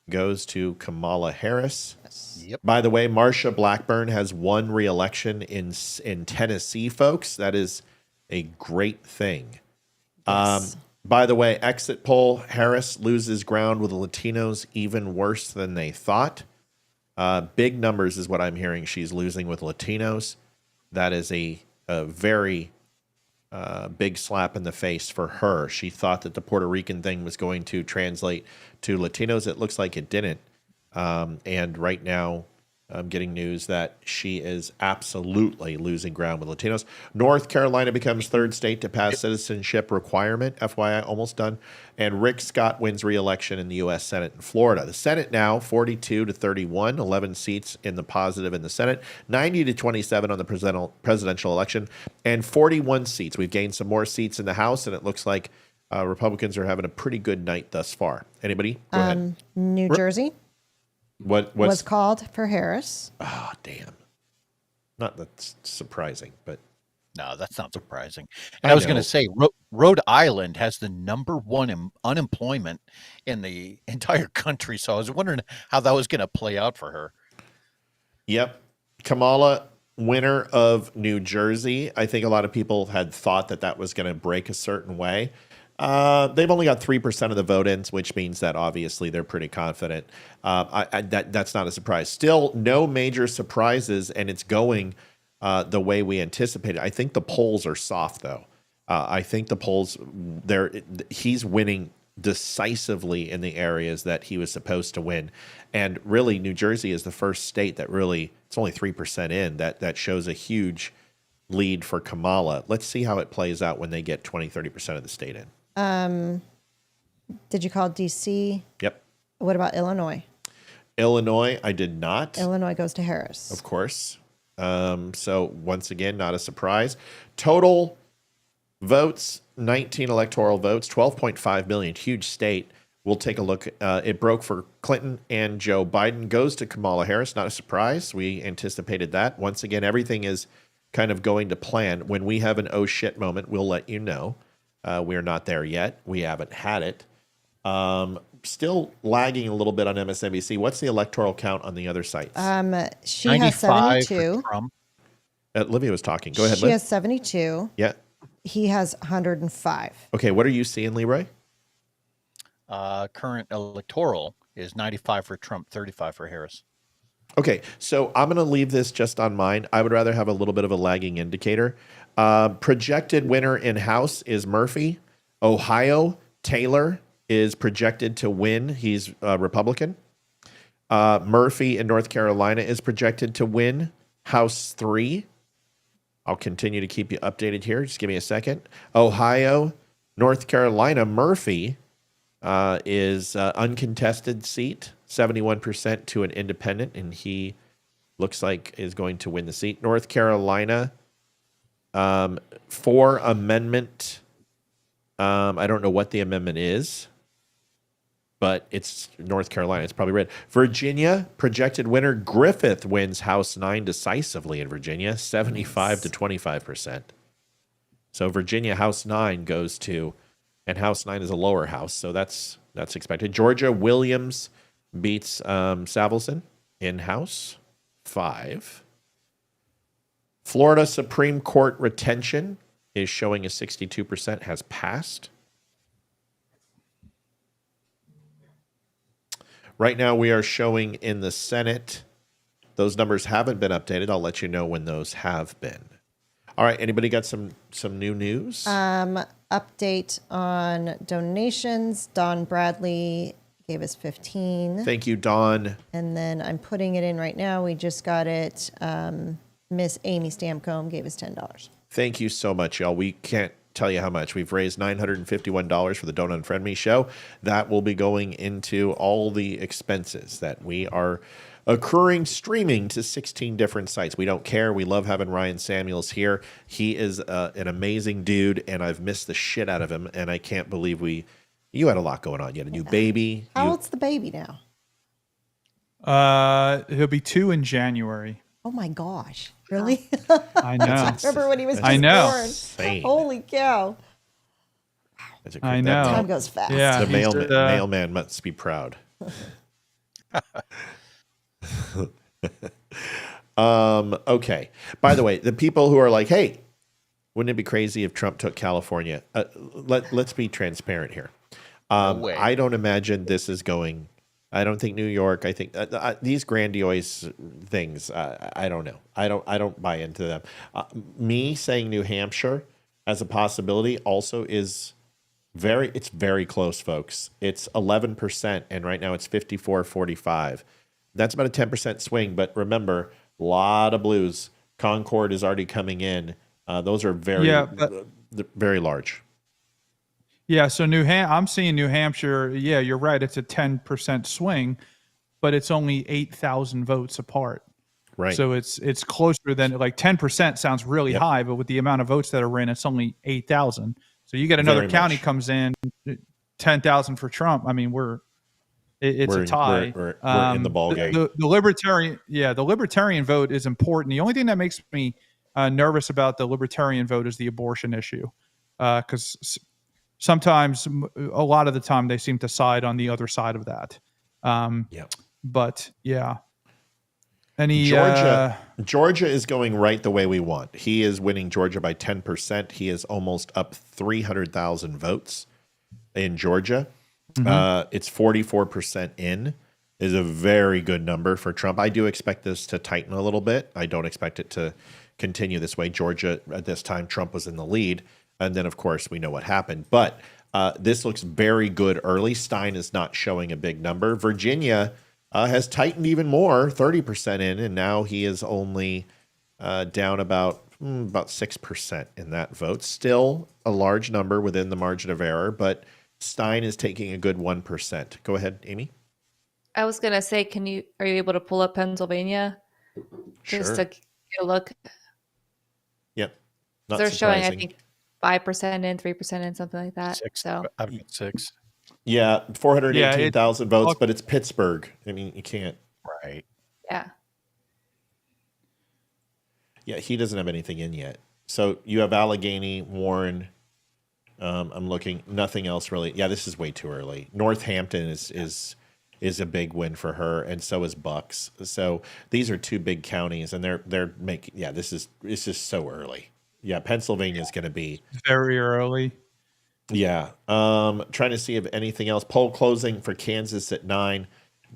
[SPEAKER 1] goes to Kamala Harris.
[SPEAKER 5] Yep.
[SPEAKER 1] By the way, Marsha Blackburn has won re-election in Tennessee, folks. That is a great thing.
[SPEAKER 2] Yes.
[SPEAKER 1] By the way, exit poll, Harris loses ground with the Latinos even worse than they thought. Big numbers is what I'm hearing she's losing with Latinos. That is a very big slap in the face for her. She thought that the Puerto Rican thing was going to translate to Latinos. It looks like it didn't. And right now, I'm getting news that she is absolutely losing ground with Latinos. North Carolina becomes 3rd state to pass citizenship requirement. FYI, almost done. And Rick Scott wins re-election in the U.S. Senate in Florida. The Senate now 42 to 31, 11 seats in the positive in the Senate, 90 to 27 on the presidential election, and 41 seats. We've gained some more seats in the House, and it looks like Republicans are having a pretty good night thus far. Anybody? Go ahead.
[SPEAKER 2] New Jersey
[SPEAKER 1] What's
[SPEAKER 2] was called for Harris.
[SPEAKER 1] Oh, damn. Not that's surprising, but
[SPEAKER 5] No, that's not surprising. And I was going
[SPEAKER 1] know.
[SPEAKER 5] to say, Rhode Island has the number one unemployment in the entire country. So I was wondering how that was going to play out for her.
[SPEAKER 1] Yep. Kamala, winner of New Jersey. I think a lot of people had thought that that was going to break a certain way. They've only got 3% of the vote-ins, which means that obviously they're pretty confident. That's not a surprise. Still, no major surprises, and it's going the way we anticipated. I think the polls are soft, though. I think the polls, he's winning decisively in the areas that he was supposed to win. And really, New Jersey is the first state that really, it's only 3% in, that shows a huge lead for Kamala. Let's see how it plays out when they get 20-30% of the state in.
[SPEAKER 2] Did you call DC?
[SPEAKER 1] Yep.
[SPEAKER 2] What about Illinois?
[SPEAKER 1] Illinois, I did not.
[SPEAKER 2] Illinois goes to Harris.
[SPEAKER 1] Of course. So once again, not a surprise. Total votes, 19 electoral votes, 12.5 million, huge state. We'll take a look. It broke for Clinton and Joe Biden. Goes to Kamala Harris. Not a surprise. We anticipated that. Once again, everything is kind of going to plan. When we have an oh shit moment, we'll let you know. We're not there yet. We haven't had it. Still lagging a little bit on MSNBC. What's the electoral count on the other sites?
[SPEAKER 2] She has
[SPEAKER 5] 95 for
[SPEAKER 2] 72.
[SPEAKER 5] Trump.
[SPEAKER 1] Olivia was talking. Go ahead,
[SPEAKER 2] She
[SPEAKER 1] Liv.
[SPEAKER 2] has 72.
[SPEAKER 1] Yeah.
[SPEAKER 2] He has 105.
[SPEAKER 1] Okay, what are you seeing, Leroy?
[SPEAKER 5] Current electoral is 95 for Trump, 35 for Harris.
[SPEAKER 1] Okay, so I'm going to leave this just on mine. I would rather have a little bit of a lagging indicator. Projected winner in House is Murphy. Ohio, Taylor is projected to win. He's Republican. Murphy in North Carolina is projected to win House 3. I'll continue to keep you updated here. Just give me a second. Ohio, North Carolina, Murphy is uncontested seat, 71% to an independent, and he looks like is going to win the seat. North Carolina, for amendment. I don't know what the amendment is, but it's North Carolina. It's probably red. Virginia, projected winner Griffith wins House 9 decisively in Virginia, 75 to 25%. So Virginia House 9 goes to, and House 9 is a lower house, so that's expected. Georgia, Williams beats Savelson in House 5. Florida Supreme Court retention is showing a 62% has passed. Right now we are showing in the Senate. Those numbers haven't been updated. I'll let you know when those have been. All right, anybody got some new news?
[SPEAKER 2] Update on donations. Don Bradley gave us 15.
[SPEAKER 1] Thank you, Dawn.
[SPEAKER 2] And then I'm putting it in right now. We just got it. Miss Amy Stamcombe gave us $10.
[SPEAKER 1] Thank you so much, y'all. We can't tell you how much. We've raised $951 for the Don't Unfriend Me show. That will be going into all the expenses that we are accruing streaming to 16 different sites. We don't care. We love having Ryan Samuels here. He is an amazing dude, and I've missed the shit out of him, and I can't believe you had a lot going on. You had a new baby.
[SPEAKER 2] How old's the baby now?
[SPEAKER 3] He'll be 2 in January.
[SPEAKER 2] Oh my gosh. Really?
[SPEAKER 3] I know.
[SPEAKER 2] Remember when he was just
[SPEAKER 3] I know.
[SPEAKER 2] born?
[SPEAKER 1] Insane.
[SPEAKER 2] Holy cow.
[SPEAKER 1] That's a
[SPEAKER 3] I
[SPEAKER 1] that-
[SPEAKER 3] know.
[SPEAKER 2] Time goes fast.
[SPEAKER 3] Yeah.
[SPEAKER 1] The
[SPEAKER 3] he's,
[SPEAKER 1] mailman must be proud. Okay. By the way, the people who are like, hey, wouldn't it be crazy if Trump took California? Let's be transparent here.
[SPEAKER 5] way.
[SPEAKER 1] I don't imagine this is going. I don't think New York. I think these grandiose things. I don't know. I don't buy into them. Me saying New Hampshire as a possibility also is it's very close, folks. It's 11%, and right now it's 54-45. That's about a 10% swing. But remember, a lot of blues. Concord is already coming in. Those are very large.
[SPEAKER 3] Yeah, so I'm seeing New Hampshire. Yeah, you're right. It's a 10% swing, but it's only 8,000 votes apart.
[SPEAKER 1] Right.
[SPEAKER 3] So it's closer than, like, 10% sounds really high, but with the amount of votes that are in, it's only 8,000. So you get another
[SPEAKER 1] Very
[SPEAKER 3] county
[SPEAKER 1] much.
[SPEAKER 3] comes in, 10,000 for Trump. I mean, it's a tie.
[SPEAKER 1] We're in the ball game.
[SPEAKER 3] The libertarian vote is important. The only thing that makes me nervous about the libertarian vote is the abortion issue, because sometimes, a lot of the time, they seem to side on the other side of that.
[SPEAKER 1] Yep.
[SPEAKER 3] But yeah, any
[SPEAKER 1] Georgia is going right the way we want. He is winning Georgia by 10%. He is almost up 300,000 votes in Georgia. It's 44% in. Is a very good number for Trump. I do expect this to tighten a little bit. I don't expect it to continue this way. Georgia, at this time, Trump was in the lead. And then, of course, we know what happened. But this looks very good early. Stein is not showing a big number. Virginia has tightened even more, 30% in, and now he is only down about 6% in that vote. Still a large number within the margin of error, but Stein is taking a good 1%. Go ahead, Amy.
[SPEAKER 4] I was gonna say, are you able to pull up Pennsylvania just
[SPEAKER 1] Sure.
[SPEAKER 4] to get a look?
[SPEAKER 1] Yep. Not
[SPEAKER 4] They're showing, I
[SPEAKER 1] surprising.
[SPEAKER 4] think, 5% in, 3% in, something like that.
[SPEAKER 5] 6.
[SPEAKER 4] So
[SPEAKER 5] I've got 6.
[SPEAKER 1] Yeah, 418,000 votes,
[SPEAKER 3] look-
[SPEAKER 1] but it's Pittsburgh. I mean, you can't.
[SPEAKER 5] Right.
[SPEAKER 4] yeah,
[SPEAKER 1] Yeah, he doesn't have anything in yet. So you have Allegheny, Warren. I'm looking. Nothing else really. Yeah, this is way too early. Northampton is a big win for her, and so is Bucks. So these are two big counties, and they're making. Yeah, it's just so early. Yeah, Pennsylvania is going to be.
[SPEAKER 3] very early.
[SPEAKER 1] Yeah. Trying to see if anything else. Poll closing for Kansas at 9,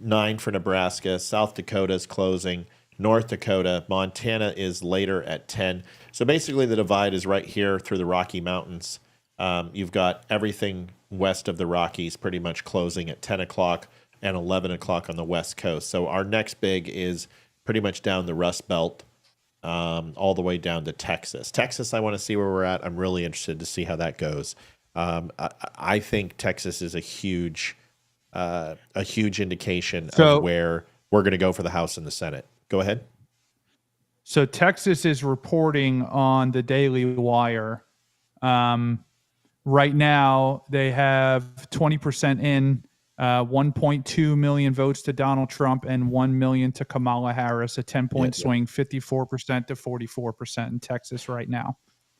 [SPEAKER 1] 9 for Nebraska. South Dakota is closing. North Dakota. Montana is later at 10. So basically the divide is right here through the Rocky Mountains. You've got everything west of the Rockies pretty much closing at 10 o'clock and 11 o'clock on the West Coast. So our next big is pretty much down the Rust Belt, all the way down to Texas. Texas, I want to see where we're at. I'm really interested to see how that goes. I think Texas is a huge indication
[SPEAKER 3] So-
[SPEAKER 1] of where we're going to go for the House and the Senate. Go ahead.
[SPEAKER 3] So Texas is reporting on the Daily Wire. Right now, they have 20% in, 1.2 million votes to Donald Trump and 1 million to Kamala Harris, a 10-point swing, 54% to 44% in Texas right now.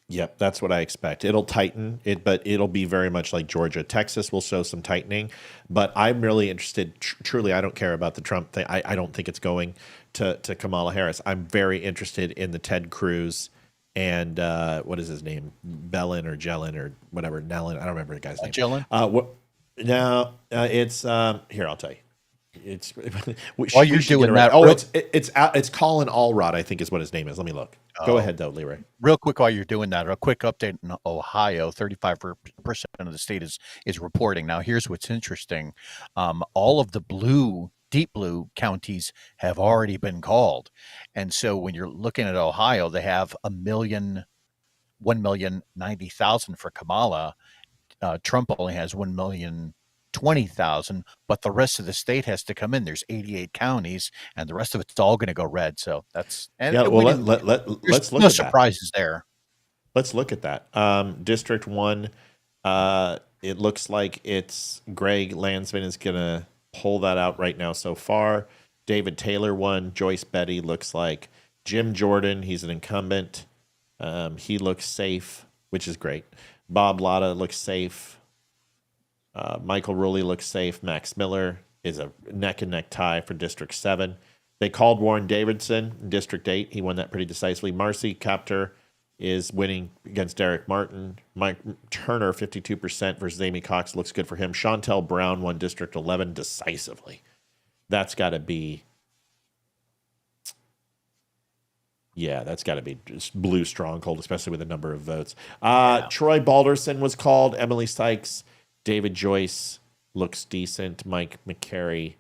[SPEAKER 1] Yep, that's what I expect. It'll tighten it, but it'll be very much like Georgia. Texas will show some tightening, but I'm really interested. Truly, I don't care about the Trump thing. I don't think it's going to Kamala Harris. I'm very interested in the Ted Cruz and what is his name, Bellin or Jellin or whatever, Nellin. I don't remember the guy's name.
[SPEAKER 5] Jellin?
[SPEAKER 1] No, it's here. I'll tell you. It's
[SPEAKER 5] While you're doing that,
[SPEAKER 1] Oh,
[SPEAKER 5] real-
[SPEAKER 1] it's Colin Allrod, I think is what his name is. Let me look. Go ahead though, Leroy.
[SPEAKER 5] Real quick, while you're doing that, a quick update in Ohio. 35% of the state is reporting. Now, here's what's interesting. All of the deep blue counties have already been called. And so when you're looking at Ohio, they have 1,090,000 for Kamala. Trump only has 1,020,000, but the rest of the state has to come in. There's 88 counties, and the rest of it's all going to go red. So that's
[SPEAKER 1] Yeah, well, let's look
[SPEAKER 5] no
[SPEAKER 1] at that.
[SPEAKER 5] surprises there.
[SPEAKER 1] Let's look at that. District 1, it looks like it's Greg Landsman is going to pull that out right now so far. David Taylor won. Joyce Betty looks like. Jim Jordan, he's an incumbent. He looks safe, which is great. Bob Latta looks safe. Michael Rulli looks safe. Max Miller is a neck-and-neck tie for District 7. They called Warren Davidson in District 8. He won that pretty decisively. Marcy Kaptur is winning against Derek Martin. Mike Turner, 52% versus Amy Cox. Looks good for him. Chantel Brown won District 11 decisively. That's got to be... Yeah, that's got to be just blue stronghold, especially with the number of votes. Troy Balderson was called. Emily Sykes. David Joyce looks decent. Mike Carey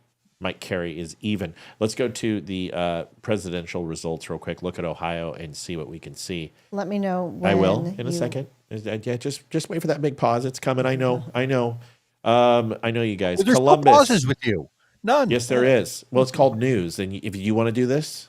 [SPEAKER 1] is even. Let's go to the presidential results real quick. Look at Ohio and see what we can see.
[SPEAKER 2] Let me know when
[SPEAKER 1] I will in a second. Yeah, just wait for that big pause. It's coming. I know. I know you guys.
[SPEAKER 5] There's
[SPEAKER 1] Columbus.
[SPEAKER 5] no pauses with you. None.
[SPEAKER 1] Yes, there is. Well, it's called news. And if you want to do this,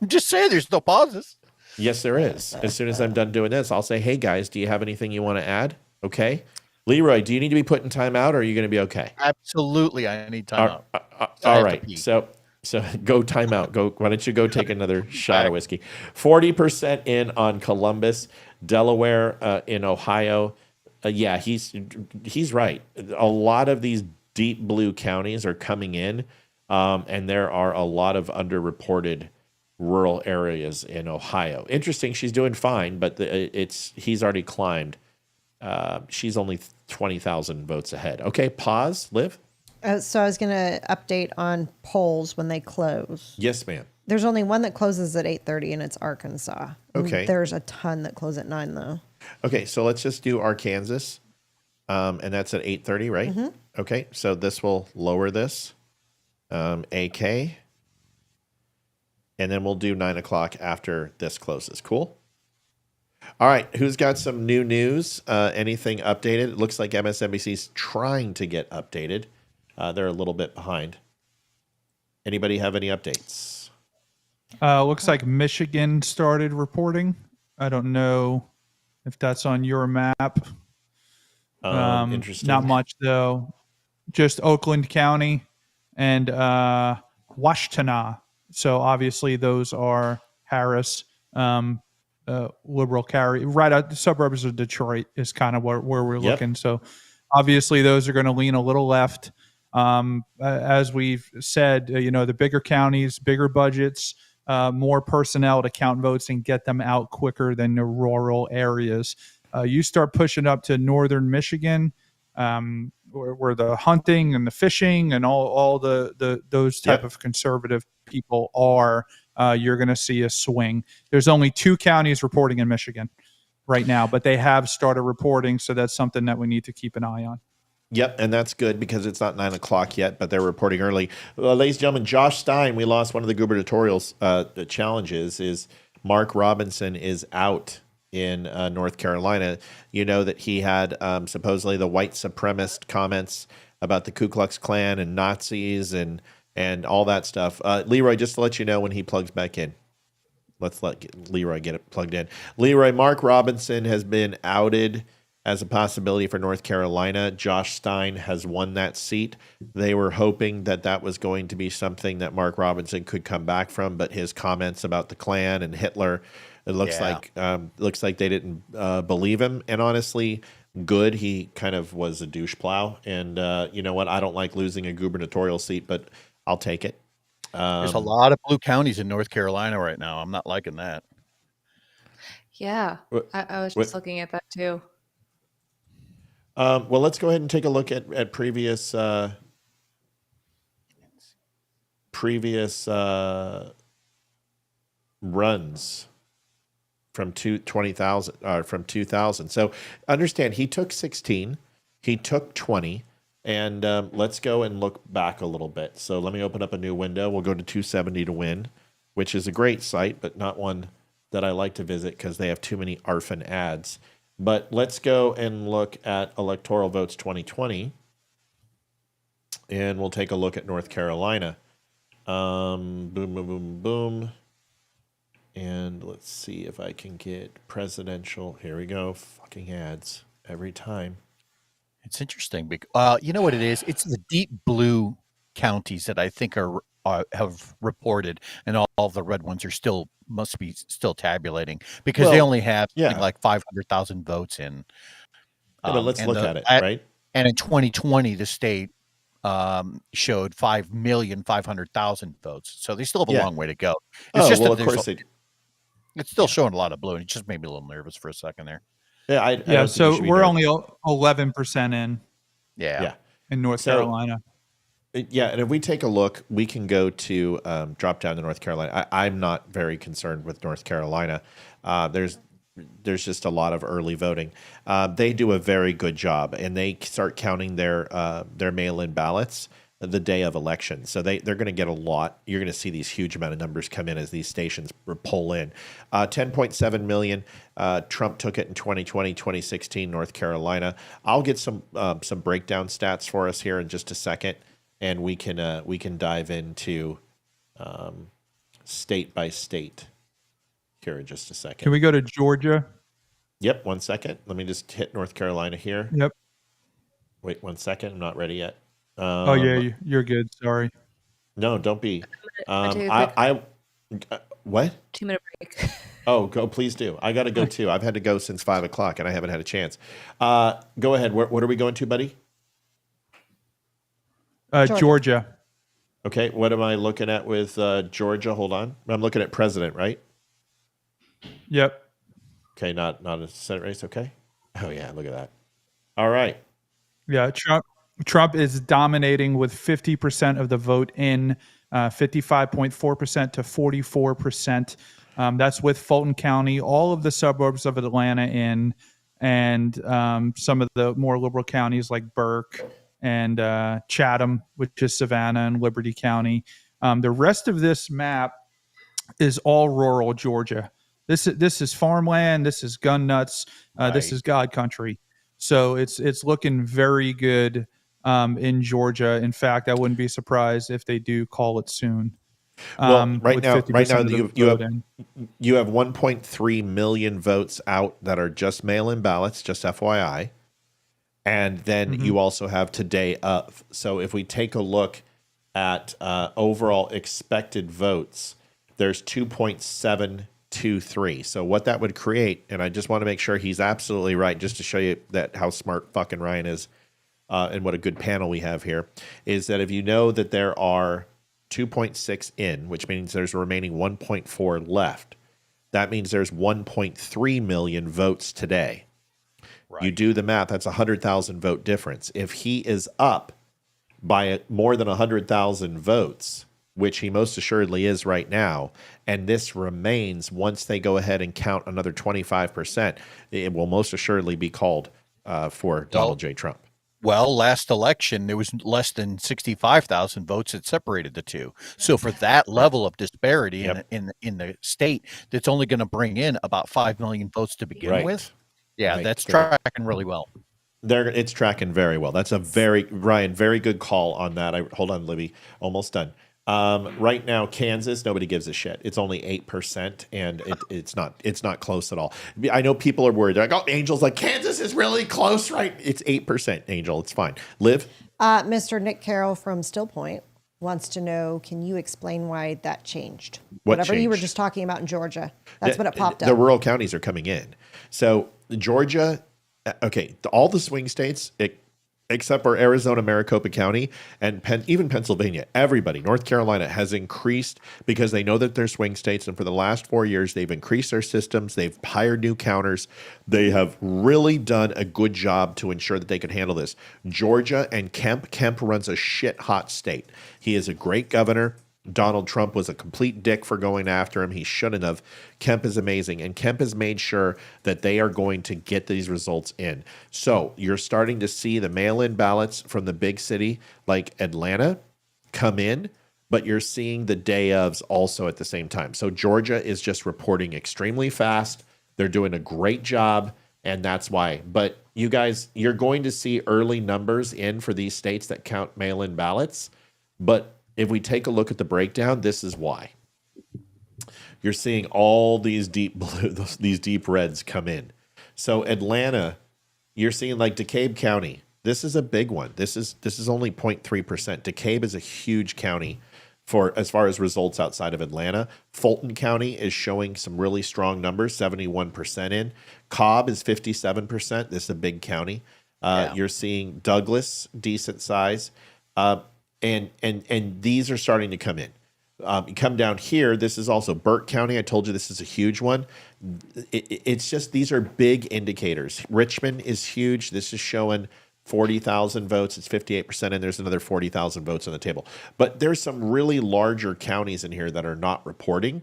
[SPEAKER 5] I'm just saying there's no pauses.
[SPEAKER 1] yes, there is. As soon as I'm done doing this, I'll say, hey, guys, do you have anything you want to add? Okay. Leroy, do you need to be put in timeout or are you going to be okay?
[SPEAKER 5] Absolutely. I need time out.
[SPEAKER 1] All right. So So go timeout. Go. Why don't you go take another shot of whiskey? 40% in on Columbus, Delaware, in Ohio. Yeah, he's right. A lot of these deep blue counties are coming in, and there are a lot of underreported rural areas in Ohio. Interesting. She's doing fine, but he's already climbed. She's only 20,000 votes ahead. Okay, pause. Liv.
[SPEAKER 2] So I was going to update on polls when they close.
[SPEAKER 1] Yes, ma'am.
[SPEAKER 2] There's only one that closes at 8:30, and it's Arkansas.
[SPEAKER 1] Okay.
[SPEAKER 2] There's a ton that close at 9, though.
[SPEAKER 1] Okay, so let's just do Arkansas, and that's at 8:30, right? Okay, so this will lower this, AK, and then we'll do 9 o'clock after this closes. Cool. All right, who's got some new news? Anything updated? It looks like MSNBC's trying to get updated. They're a little bit behind. Anybody have any updates?
[SPEAKER 3] Looks like Michigan started reporting. I don't know if that's on your map.
[SPEAKER 1] Interesting.
[SPEAKER 3] Not much though. Just Oakland County and Washtenaw. So obviously those are Harris, liberal carry. Right out the suburbs of Detroit is kind of where we're looking. So obviously those are going to lean a little left. As we've said, the bigger counties, bigger budgets, more personnel to count votes and get them out quicker than the rural areas. You start pushing up to northern Michigan, where the hunting and the fishing and all those type of conservative people are, you're going to see a swing. There's only 2 counties reporting in Michigan right now, but they have started reporting, so that's something that we need to keep an eye on.
[SPEAKER 1] Yep, and that's good because it's not 9 o'clock yet, but they're reporting early. Ladies and gentlemen, Josh Stein, we lost one of the gubernatorial challenges, is Mark Robinson is out in North Carolina. You know that he had supposedly the white supremacist comments about the Ku Klux Klan and Nazis and all that stuff. Leroy, just to let you know when he plugs back in. Let's let Leroy get it plugged in. Leroy, Mark Robinson has been outed as a possibility for North Carolina. Josh Stein has won that seat. They were hoping that was going to be something that Mark Robinson could come back from, but his comments about the Klan and Hitler, it looks like they didn't believe him. And honestly, good. He kind of was a douche plow. And you know what? I don't like losing a gubernatorial seat, but I'll take it.
[SPEAKER 5] There's a lot of blue counties in North Carolina right now. I'm not liking that.
[SPEAKER 4] Yeah, I was just looking at that too.
[SPEAKER 1] Well, let's go ahead and take a look at previous runs from 2000. So understand, he took 16, he took 20, and let's go and look back a little bit. So let me open up a new window. We'll go to 270 to win, which is a great site, but not one that I like to visit because they have too many ARFN ads. But let's go and look at electoral votes 2020, and we'll take a look at North Carolina. Boom, boom, boom, boom. And let's see if I can get presidential. Here we go. Fucking ads every time.
[SPEAKER 5] It's interesting because you know what it is? It's the deep blue counties that I think have reported, and all the red ones are must be still tabulating because they only have something like 500,000 votes in.
[SPEAKER 1] But let's look at it, right?
[SPEAKER 5] And in 2020, the state showed 5,500,000 votes, so they still have a long way to go. It's just
[SPEAKER 1] of course they do.
[SPEAKER 5] It's still showing a lot of blue, and it just made me a little nervous for a second there.
[SPEAKER 1] Yeah, I don't
[SPEAKER 3] so
[SPEAKER 1] think you should be
[SPEAKER 3] we're
[SPEAKER 1] nervous.
[SPEAKER 3] only 11% in
[SPEAKER 5] Yeah.
[SPEAKER 3] in North Carolina.
[SPEAKER 1] Yeah, and if we take a look, we can go to drop down to North Carolina. I'm not very concerned with North Carolina. There's just a lot of early voting. They do a very good job, and they start counting their mail-in ballots the day of election. So they're going to get a lot. You're going to see these huge amount of numbers come in as these stations pull in. 10.7 million. Trump took it in 2020, 2016, North Carolina. I'll get some breakdown stats for us here in just a second, and we can dive into state by state here in just a second.
[SPEAKER 3] Can we go to Georgia?
[SPEAKER 1] Yep, 1 second. Let me just hit North Carolina here.
[SPEAKER 3] Yep.
[SPEAKER 1] Wait 1 second. I'm not ready yet.
[SPEAKER 3] Yeah, you're good. Sorry.
[SPEAKER 1] No, don't be.
[SPEAKER 4] I'm gonna take a quick
[SPEAKER 1] What?
[SPEAKER 4] 2-minute break.
[SPEAKER 1] Oh, go, please do. I got to go too. I've had to go since 5 o'clock and I haven't had a chance. Go ahead. What are we going to, buddy?
[SPEAKER 3] Georgia.
[SPEAKER 1] Okay. What am I looking at with Georgia? Hold on. I'm looking at president, right?
[SPEAKER 3] Yep.
[SPEAKER 1] Okay. Not a Senate race. Okay. Oh yeah. Look at that. All right.
[SPEAKER 3] Yeah, Trump is dominating with 50% of the vote in, 55.4% to 44%. That's with Fulton County, all of the suburbs of Atlanta in, and some of the more liberal counties like Burke and Chatham, which is Savannah and Liberty County. The rest of this map is all rural Georgia. This is farmland. This is gun nuts. This is God country. So it's looking very good in Georgia. In fact, I wouldn't be surprised if they do call it soon.
[SPEAKER 1] Well, right
[SPEAKER 3] with
[SPEAKER 1] now
[SPEAKER 3] 50% of the vote in.
[SPEAKER 1] you have 1.3 million votes out that are just mail-in ballots, just FYI. And then you also have today of. So if we take a look at overall expected votes, there's 2.723. So what that would create, and I just want to make sure he's absolutely right, just to show you that how smart fucking Ryan is, and what a good panel we have here, is that if you know that there are 2.6 in, which means there's a remaining 1.4 left, that means there's 1.3 million votes today. Right. You do the math, that's 100,000 vote difference. If he is up by more than 100,000 votes, which he most assuredly is right now, and this remains once they go ahead and count another 25%, it will most assuredly be called for Donald J. Trump.
[SPEAKER 5] Well, last election, there was less than 65,000 votes that separated the two. So for that level of disparity in the state, that's only going to bring in about 5 million votes to begin with. Yeah, that's tracking really well.
[SPEAKER 1] It's tracking very well. That's a very good call on that. Hold on, Libby, almost done. Right now, Kansas, nobody gives a shit. It's only 8%, and it's not close at all. I know people are worried. They're like, oh, Angel's like, Kansas is really close, right? It's 8%, Angel. It's fine. Liv?
[SPEAKER 2] Mr. Nick Carroll from Still Point wants to know, can you explain why that changed? Whatever you were just talking about in Georgia. That's what it popped up.
[SPEAKER 1] The rural counties are coming in. So Georgia, okay, all the swing states, except for Arizona, Maricopa County, and even Pennsylvania, everybody, North Carolina has increased because they know that they're swing states. And for the last 4 years, they've increased their systems. They've hired new counters. They have really done a good job to ensure that they can handle this. Georgia and Kemp runs a shit hot state. He is a great governor. Donald Trump was a complete dick for going after him. He shouldn't have. Kemp is amazing, and Kemp has made sure that they are going to get these results in. So you're starting to see the mail-in ballots from the big city like Atlanta come in, but you're seeing the day ofs also at the same time. So Georgia is just reporting extremely fast. They're doing a great job, and that's why. But you guys, you're going to see early numbers in for these states that count mail-in ballots, but if we take a look at the breakdown, this is why. You're seeing all these deep blue, these deep reds come in. So Atlanta, you're seeing like DeKalb County. This is a big one. This is only 0.3%. DeKalb is a huge county for as far as results outside of Atlanta. Fulton County is showing some really strong numbers, 71% in. Cobb is 57%. This is a big county. You're seeing Douglas, decent size. And these are starting to come in. You come down here, this is also Burke County. I told you this is a huge one. It's just, these are big indicators. Richmond is huge. This is showing 40,000 votes. It's 58%, and there's another 40,000 votes on the table. But there's some really larger counties in here that are not reporting,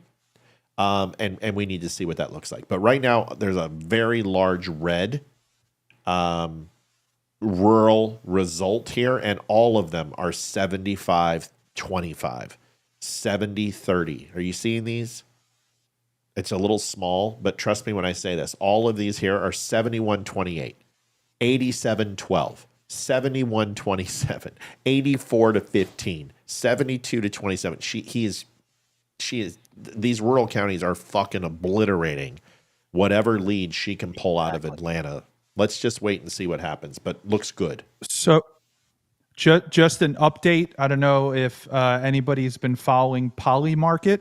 [SPEAKER 1] and we need to see what that looks like. But right now, there's a very large red rural result here, and all of them are 75-25, 70-30. Are you seeing these? It's a little small, but trust me when I say this. All of these here are 71-28, 87-12, 71-27, 84-15, 72-27. She is. These rural counties are fucking obliterating whatever lead she can pull out of Atlanta. Let's just wait and see what happens, but looks good.
[SPEAKER 3] So Just an update. I don't know if anybody's been following Polymarket,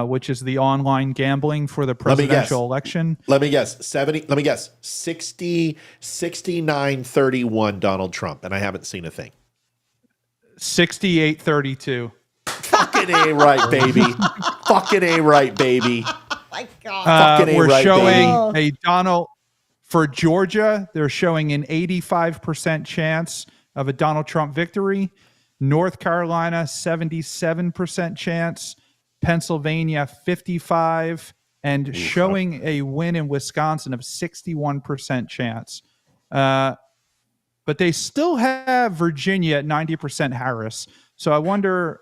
[SPEAKER 3] which is the online gambling for the presidential election.
[SPEAKER 1] Let me guess. 69-31 Donald Trump, and I haven't seen a thing.
[SPEAKER 3] 68-32.
[SPEAKER 1] Fucking A right, baby. Fucking A right, baby.
[SPEAKER 2] My God.
[SPEAKER 1] Fucking A
[SPEAKER 3] We're
[SPEAKER 1] right,
[SPEAKER 3] showing
[SPEAKER 1] baby.
[SPEAKER 3] a Donald for Georgia. They're showing an 85% chance of a Donald Trump victory. North Carolina, 77% chance. Pennsylvania, 55, and showing a win in Wisconsin of 61% chance. But they still have Virginia at 90% Harris. So I wonder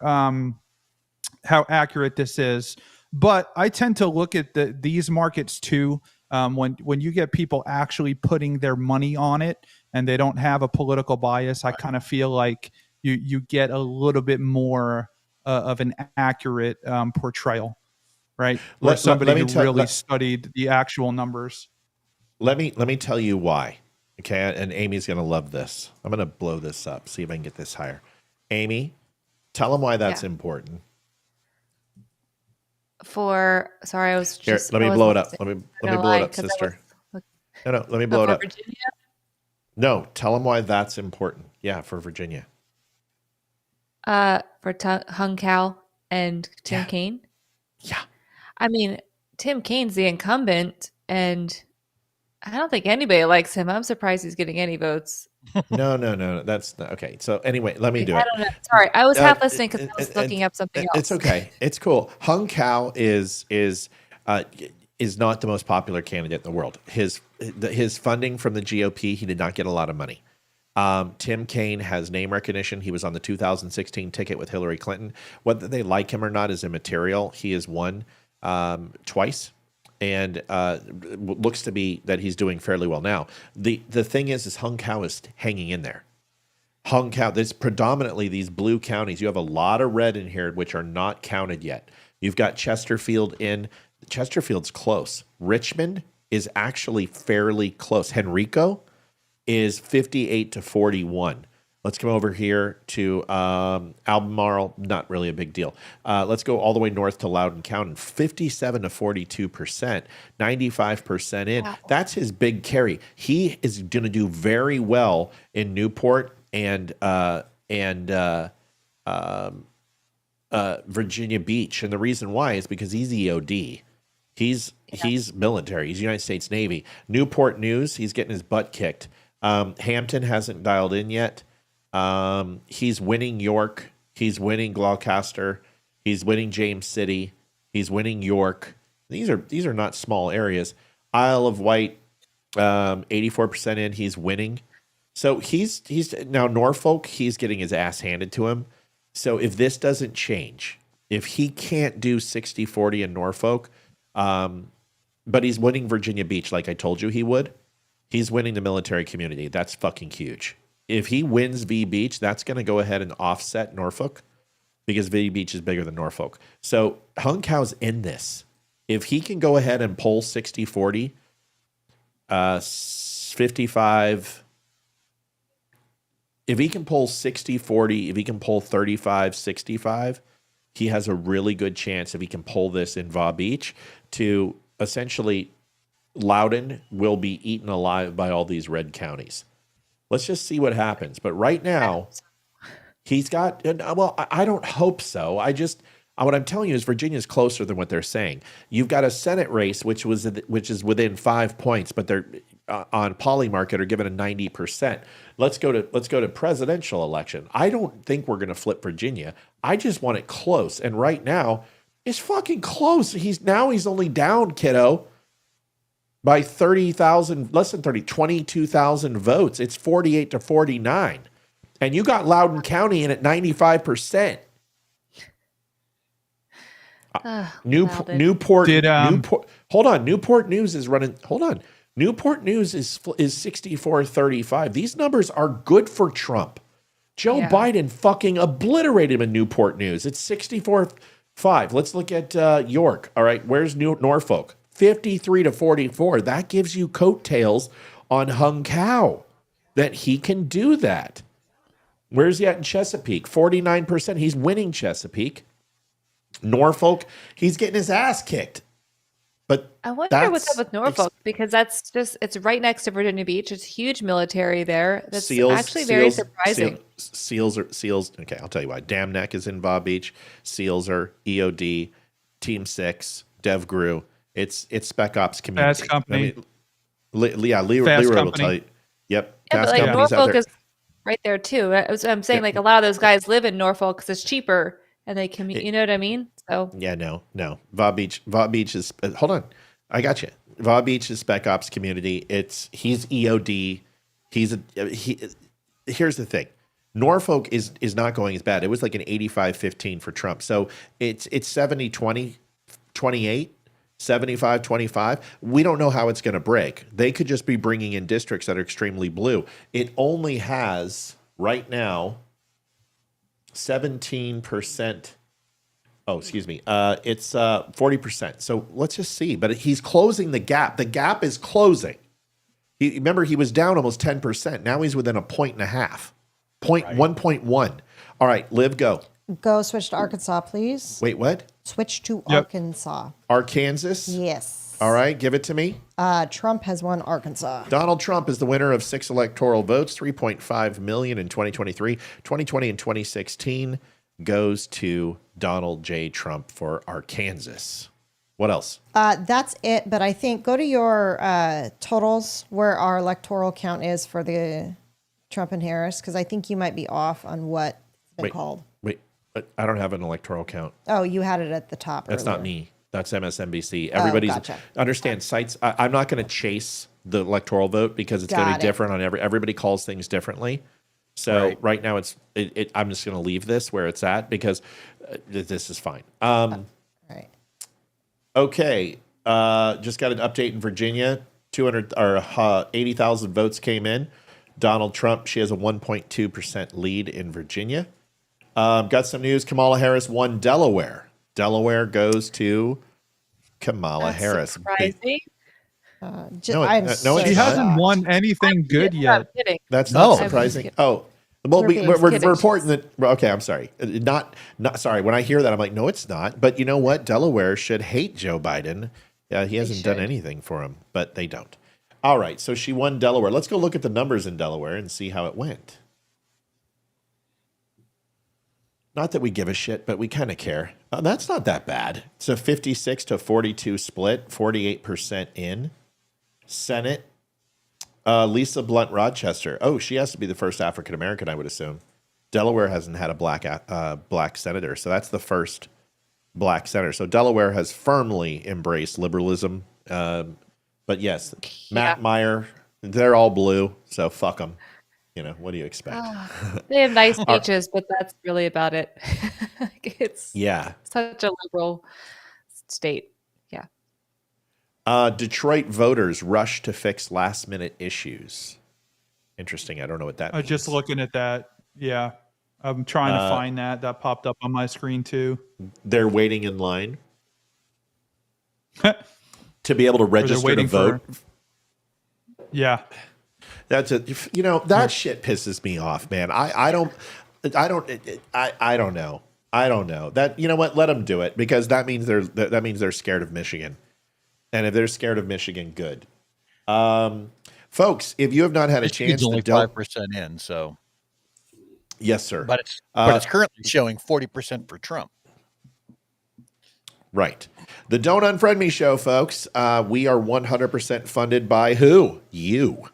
[SPEAKER 3] how accurate this is. But I tend to look at these markets too. When you get people actually putting their money on it and they don't have a political bias, I kind of feel like you get a little bit more of an accurate portrayal, right? Where somebody who really studied the actual numbers.
[SPEAKER 1] Let me tell you why. Okay, and Amy's gonna love this. I'm gonna blow this up. See if I can get this higher. Amy, tell them why that's important.
[SPEAKER 4] Sorry, I was just.
[SPEAKER 1] Here, let me blow it up. Let me blow it up, sister. No, let me blow it up.
[SPEAKER 4] Virginia?
[SPEAKER 1] No, tell them why that's important. Yeah, for Virginia.
[SPEAKER 4] For Hung Kao and Tim Kaine.
[SPEAKER 1] Yeah.
[SPEAKER 4] I mean, Tim Kaine's the incumbent, and I don't think anybody likes him. I'm surprised he's getting any votes.
[SPEAKER 1] No. That's not, okay. So anyway, let me do it.
[SPEAKER 4] I don't know. Sorry, I was half listening because I was looking up something else.
[SPEAKER 1] It's okay. It's cool. Hung Kao is not the most popular candidate in the world. His funding from the GOP, he did not get a lot of money. Tim Kaine has name recognition. He was on the 2016 ticket with Hillary Clinton. Whether they like him or not is immaterial. He has won twice, and looks to be that he's doing fairly well now. The thing is Hung Kao is hanging in there. Hung Kao, there's predominantly these blue counties. You have a lot of red in here, which are not counted yet. You've got Chesterfield in. Chesterfield's close. Richmond is actually fairly close. Henrico is 58-41. Let's come over here to Albemarle. Not really a big deal. Let's go all the way north to Loudoun County. 57-42%, 95% in. Wow. That's his big carry. He is going to do very well in Newport and Virginia Beach. And the reason why is because he's EOD. He's military. He's United States Navy. Newport News, he's getting his butt kicked. Hampton hasn't dialed in yet. He's winning York. He's winning Gloucester. He's winning James City. He's winning York. These are not small areas. Isle of Wight, 84% in. He's winning. So he's now Norfolk. He's getting his ass handed to him. So if this doesn't change, if he can't do 60-40 in Norfolk, but he's winning Virginia Beach like I told you he would. He's winning the military community. That's fucking huge. If he wins V Beach, that's going to go ahead and offset Norfolk because V Beach is bigger than Norfolk. So Hung Kao's in this. If he can go ahead and poll 60-40, 55, if he can pull 60-40, if he can pull 35-65, he has a really good chance if he can pull this in Va Beach to essentially Loudoun will be eaten alive by all these red counties. Let's just see what happens. But right now, he's got, well, I don't hope so. What I'm telling you is Virginia's closer than what they're saying. You've got a Senate race, which is within 5 points, but they're on Polymarket are given a 90%. Let's go to presidential election. I don't think we're going to flip Virginia. I just want it close. And right now, it's fucking close. He's only down, kiddo, by 30,000, less than 22,000 votes. It's 48-49. And you got Loudoun County in at 95%. Newport. Hold on. Newport News is running. Hold on. Newport News is 64-35. These numbers are good for Trump. Joe Biden fucking obliterated him in Newport News. It's 64-5. Let's look at York. All right. Where's Norfolk? 53-44. That gives you coattails on Hung Kao that he can do that. Where's he at in Chesapeake? 49%. He's winning Chesapeake. Norfolk, he's getting his ass kicked. But
[SPEAKER 4] I wonder what's up with Norfolk because it's right next to Virginia Beach. It's huge military there. That's actually very surprising.
[SPEAKER 1] SEALs. Okay, I'll tell you why. Dam Neck is in Bob Beach. SEALs are EOD, Team 6, DevGru. It's Spec Ops community.
[SPEAKER 3] Fast Company.
[SPEAKER 1] Leroy will tell you. Yep.
[SPEAKER 4] Yeah, but like Norfolk is right there too. I'm saying like a lot of those guys live in Norfolk because it's cheaper and they commute. You know what I mean? So
[SPEAKER 1] yeah, no. Bob Beach is. Hold on, I got you. Bob Beach is Spec Ops community. He's EOD. Here's the thing. Norfolk is not going as bad. It was like an 85-15 for Trump. So it's 70-20, 28. 75-25. We don't know how it's going to break. They could just be bringing in districts that are extremely blue. It only has right now 17%. Oh, excuse me. It's 40%. So let's just see. But he's closing the gap. The gap is closing. Remember, he was down almost 10%. Now he's within a point and a half. 1.1. All right, Liv, go.
[SPEAKER 2] Go switch to Arkansas, please.
[SPEAKER 1] Wait, what?
[SPEAKER 2] Switch to Arkansas.
[SPEAKER 1] Arkansas?
[SPEAKER 2] Yes.
[SPEAKER 1] All right, give it to me.
[SPEAKER 2] Trump has won Arkansas.
[SPEAKER 1] Donald Trump is the winner of 6 electoral votes, 3.5 million in 2023. 2020 and 2016 goes to Donald J. Trump for Arkansas. What else?
[SPEAKER 2] That's it, but I think go to your totals where our electoral count is for the Trump and Harris, because I think you might be off on what's been called.
[SPEAKER 1] Wait, I don't have an electoral count.
[SPEAKER 2] Oh, you had it at the top.
[SPEAKER 1] That's
[SPEAKER 2] earlier.
[SPEAKER 1] not me. That's MSNBC. Everybody's
[SPEAKER 2] gotcha.
[SPEAKER 1] Understand sites. I'm not going to chase the electoral vote because it's going to be different on everybody calls things differently. So right now I'm just going to leave this where it's at because this is fine.
[SPEAKER 2] Right.
[SPEAKER 1] Okay. Just got an update in Virginia. 80,000 votes came in. Donald Trump, she has a 1.2% lead in Virginia. Got some news. Kamala Harris won Delaware. Delaware goes to Kamala Harris.
[SPEAKER 4] Surprising.
[SPEAKER 3] She hasn't won anything good yet.
[SPEAKER 1] That's not surprising. Oh, well, we're reporting that. Okay, I'm sorry. Not sorry. When I hear that, I'm like, no, it's not. But you know what? Delaware should hate Joe Biden. He hasn't done anything for him, but they don't. All right, so she won Delaware. Let's go look at the numbers in Delaware and see how it went. Not that we give a shit, but we kind of care. That's not that bad. It's a 56-42 split, 48% in. Senate, Lisa Blunt Rochester. Oh, she has to be the first African American, I would assume. Delaware hasn't had a black senator, so that's the first black senator. So Delaware has firmly embraced liberalism. But yes, Matt Meyer, they're all blue, so fuck them. You know, what do you expect?
[SPEAKER 4] They have nice beaches, but that's really about it. It's such a liberal state. Yeah.
[SPEAKER 1] Detroit voters rush to fix last-minute issues. Interesting. I don't know what that means.
[SPEAKER 3] Just looking at that. Yeah. I'm trying to find that. That popped up on my screen too.
[SPEAKER 1] They're waiting in line to be able to register to vote.
[SPEAKER 3] Yeah.
[SPEAKER 1] That's that shit pisses me off, man. I don't know. That, you know what? Let them do it because that means they're scared of Michigan. And if they're scared of Michigan, good. Folks, if you have not had a chance,
[SPEAKER 5] it's only 5% in, so
[SPEAKER 1] yes, sir.
[SPEAKER 5] But it's currently showing 40% for Trump.
[SPEAKER 1] Right. The Don't Unfriend Me show, folks. We are 100% funded by who? You.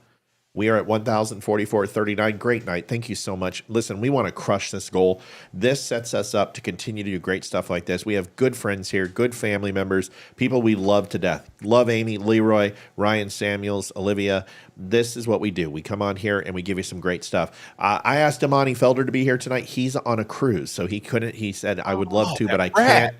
[SPEAKER 1] We are at 1,044.39. Great night. Thank you so much. Listen, we want to crush this goal. This sets us up to continue to do great stuff like this. We have good friends here, good family members, people we love to death. Love Amy, Leroy, Ryan Samuels, Olivia. This is what we do. We come on here and we give you some great stuff. I asked Imani Felder to be here tonight. He's on a cruise, so he couldn't. He said, I would love to, but I can't.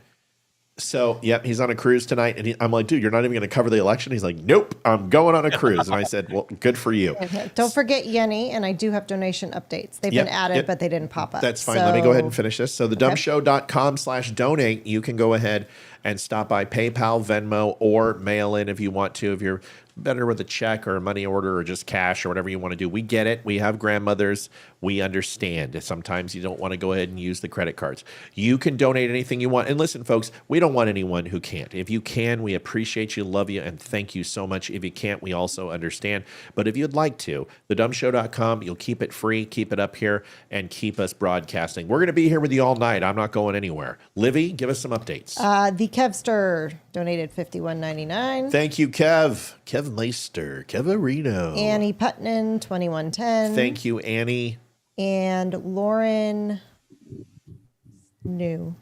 [SPEAKER 1] So, yep, he's on a cruise tonight. And I'm like, dude, you're not even going to cover the election? He's like, nope, I'm going on a cruise. And I said, well, good for you.
[SPEAKER 2] Don't forget Yenny, and I do have donation updates. They've been added, but they didn't pop up.
[SPEAKER 1] That's fine. Let me go ahead and finish this. So thedumbshow.com/donate, you can go ahead and stop by PayPal, Venmo, or mail in if you want to. If you're better with a check or a money order or just cash or whatever you want to do, we get it. We have grandmothers. We understand. Sometimes you don't want to go ahead and use the credit cards. You can donate anything you want. And listen, folks, we don't want anyone who can't. If you can, we appreciate you, love you, and thank you so much. If you can't, we also understand. But if you'd like to, thedumbshow.com, you'll keep it free, keep it up here, and keep us broadcasting. We're going to be here with you all night. I'm not going anywhere. Livy, give us some updates.
[SPEAKER 2] The Kevster donated $51.99.
[SPEAKER 1] Thank you, Kev. Kev Meister, Kevarino.
[SPEAKER 2] Annie Putnan, $21.10.
[SPEAKER 1] Thank you, Annie.
[SPEAKER 2] And Lauren Arnzen,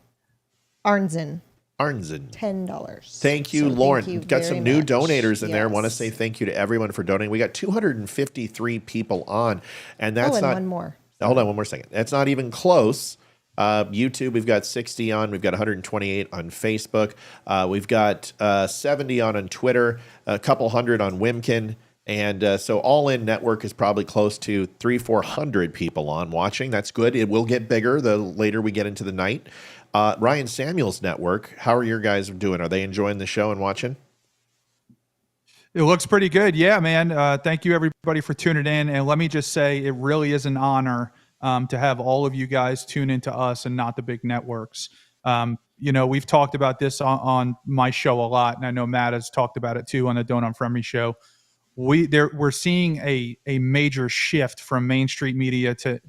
[SPEAKER 1] Arnzen.
[SPEAKER 2] $10.
[SPEAKER 1] Thank you,
[SPEAKER 2] So
[SPEAKER 1] Lauren.
[SPEAKER 2] thank you
[SPEAKER 1] Got some
[SPEAKER 2] very
[SPEAKER 1] new
[SPEAKER 2] much.
[SPEAKER 1] donators in there.
[SPEAKER 2] Yes.
[SPEAKER 1] Want to say thank you to everyone for donating. We got 253 people on, and that's
[SPEAKER 2] and
[SPEAKER 1] not
[SPEAKER 2] one more.
[SPEAKER 1] Hold on one more second. That's not even close. YouTube, we've got 60 on. We've got 128 on Facebook. We've got 70 on Twitter, a couple hundred on Wimkin. And so all in network is probably close to 300-400 people on watching. That's good. It will get bigger the later we get into the night. Ryan Samuels network, how are your guys doing? Are they enjoying the show and watching?
[SPEAKER 3] It looks pretty good. Yeah, man. Thank you, everybody, for tuning in. And let me just say, it really is an honor to have all of you guys tune into us and not the big networks. We've talked about this on my show a lot, and I know Matt has talked about it too on the Don't Unfriend Me show. We're seeing a major shift from Main Street media to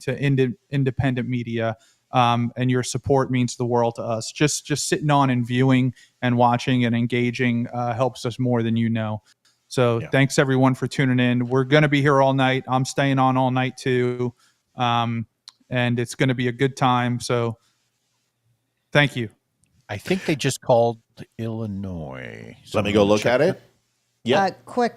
[SPEAKER 3] independent media, and your support means the world to us. Just sitting on and viewing and watching and engaging helps us more than you know. So Thanks everyone for tuning in. We're going to be here all night. I'm staying on all night too, and it's going to be a good time. So thank you.
[SPEAKER 5] I think they just called Illinois.
[SPEAKER 1] Let me go look at it. Yeah.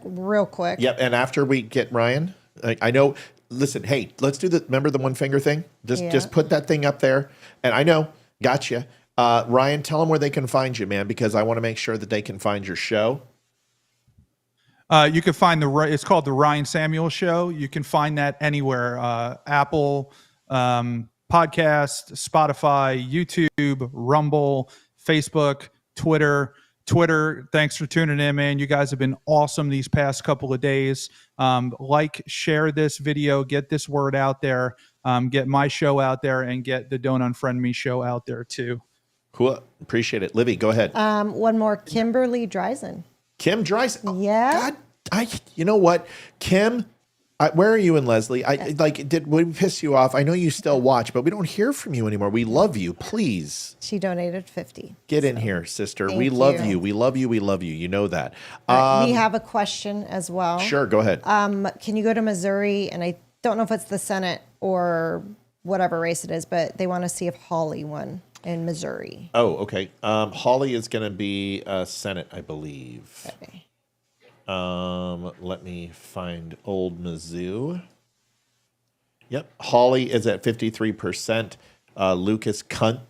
[SPEAKER 2] Real quick.
[SPEAKER 1] Yep. And after we get Ryan, I know. Listen, hey, let's do the. Remember the one finger thing? Just put that thing up there. And I know, gotcha. Ryan, tell them where they can find you, man, because I want to make sure that they can find your show.
[SPEAKER 3] You can find it's called the Ryan Samuels Show. You can find that anywhere: Apple, Podcast, Spotify, YouTube, Rumble, Facebook, Twitter. Thanks for tuning in, man. You guys have been awesome these past couple of days. Share this video, get this word out there, get my show out there, and get the Don't Unfriend Me show out there too.
[SPEAKER 1] Cool. Appreciate it. Livy, go ahead.
[SPEAKER 2] One more, Kimberly Dreisen.
[SPEAKER 1] Kim Dreisen. Oh,
[SPEAKER 2] Yeah.
[SPEAKER 1] God, you know what? Kim, where are you and Leslie? Did we piss you off? I know you still watch, but we don't hear from you anymore. We love you. Please.
[SPEAKER 2] She donated 50.
[SPEAKER 1] Get in here, sister.
[SPEAKER 2] Thank
[SPEAKER 1] We love
[SPEAKER 2] you.
[SPEAKER 1] you. We love you. We love you. You know that.
[SPEAKER 2] We have a question as well.
[SPEAKER 1] Sure, go ahead.
[SPEAKER 2] Can you go to Missouri? And I don't know if it's the Senate or whatever race it is, but they want to see if Hawley won in Missouri.
[SPEAKER 1] Oh, okay. Hawley is going to be Senate, I believe.
[SPEAKER 2] Okay.
[SPEAKER 1] Let me find old Mizzou. Yep. Hawley is at 53%. Lucas Kuntz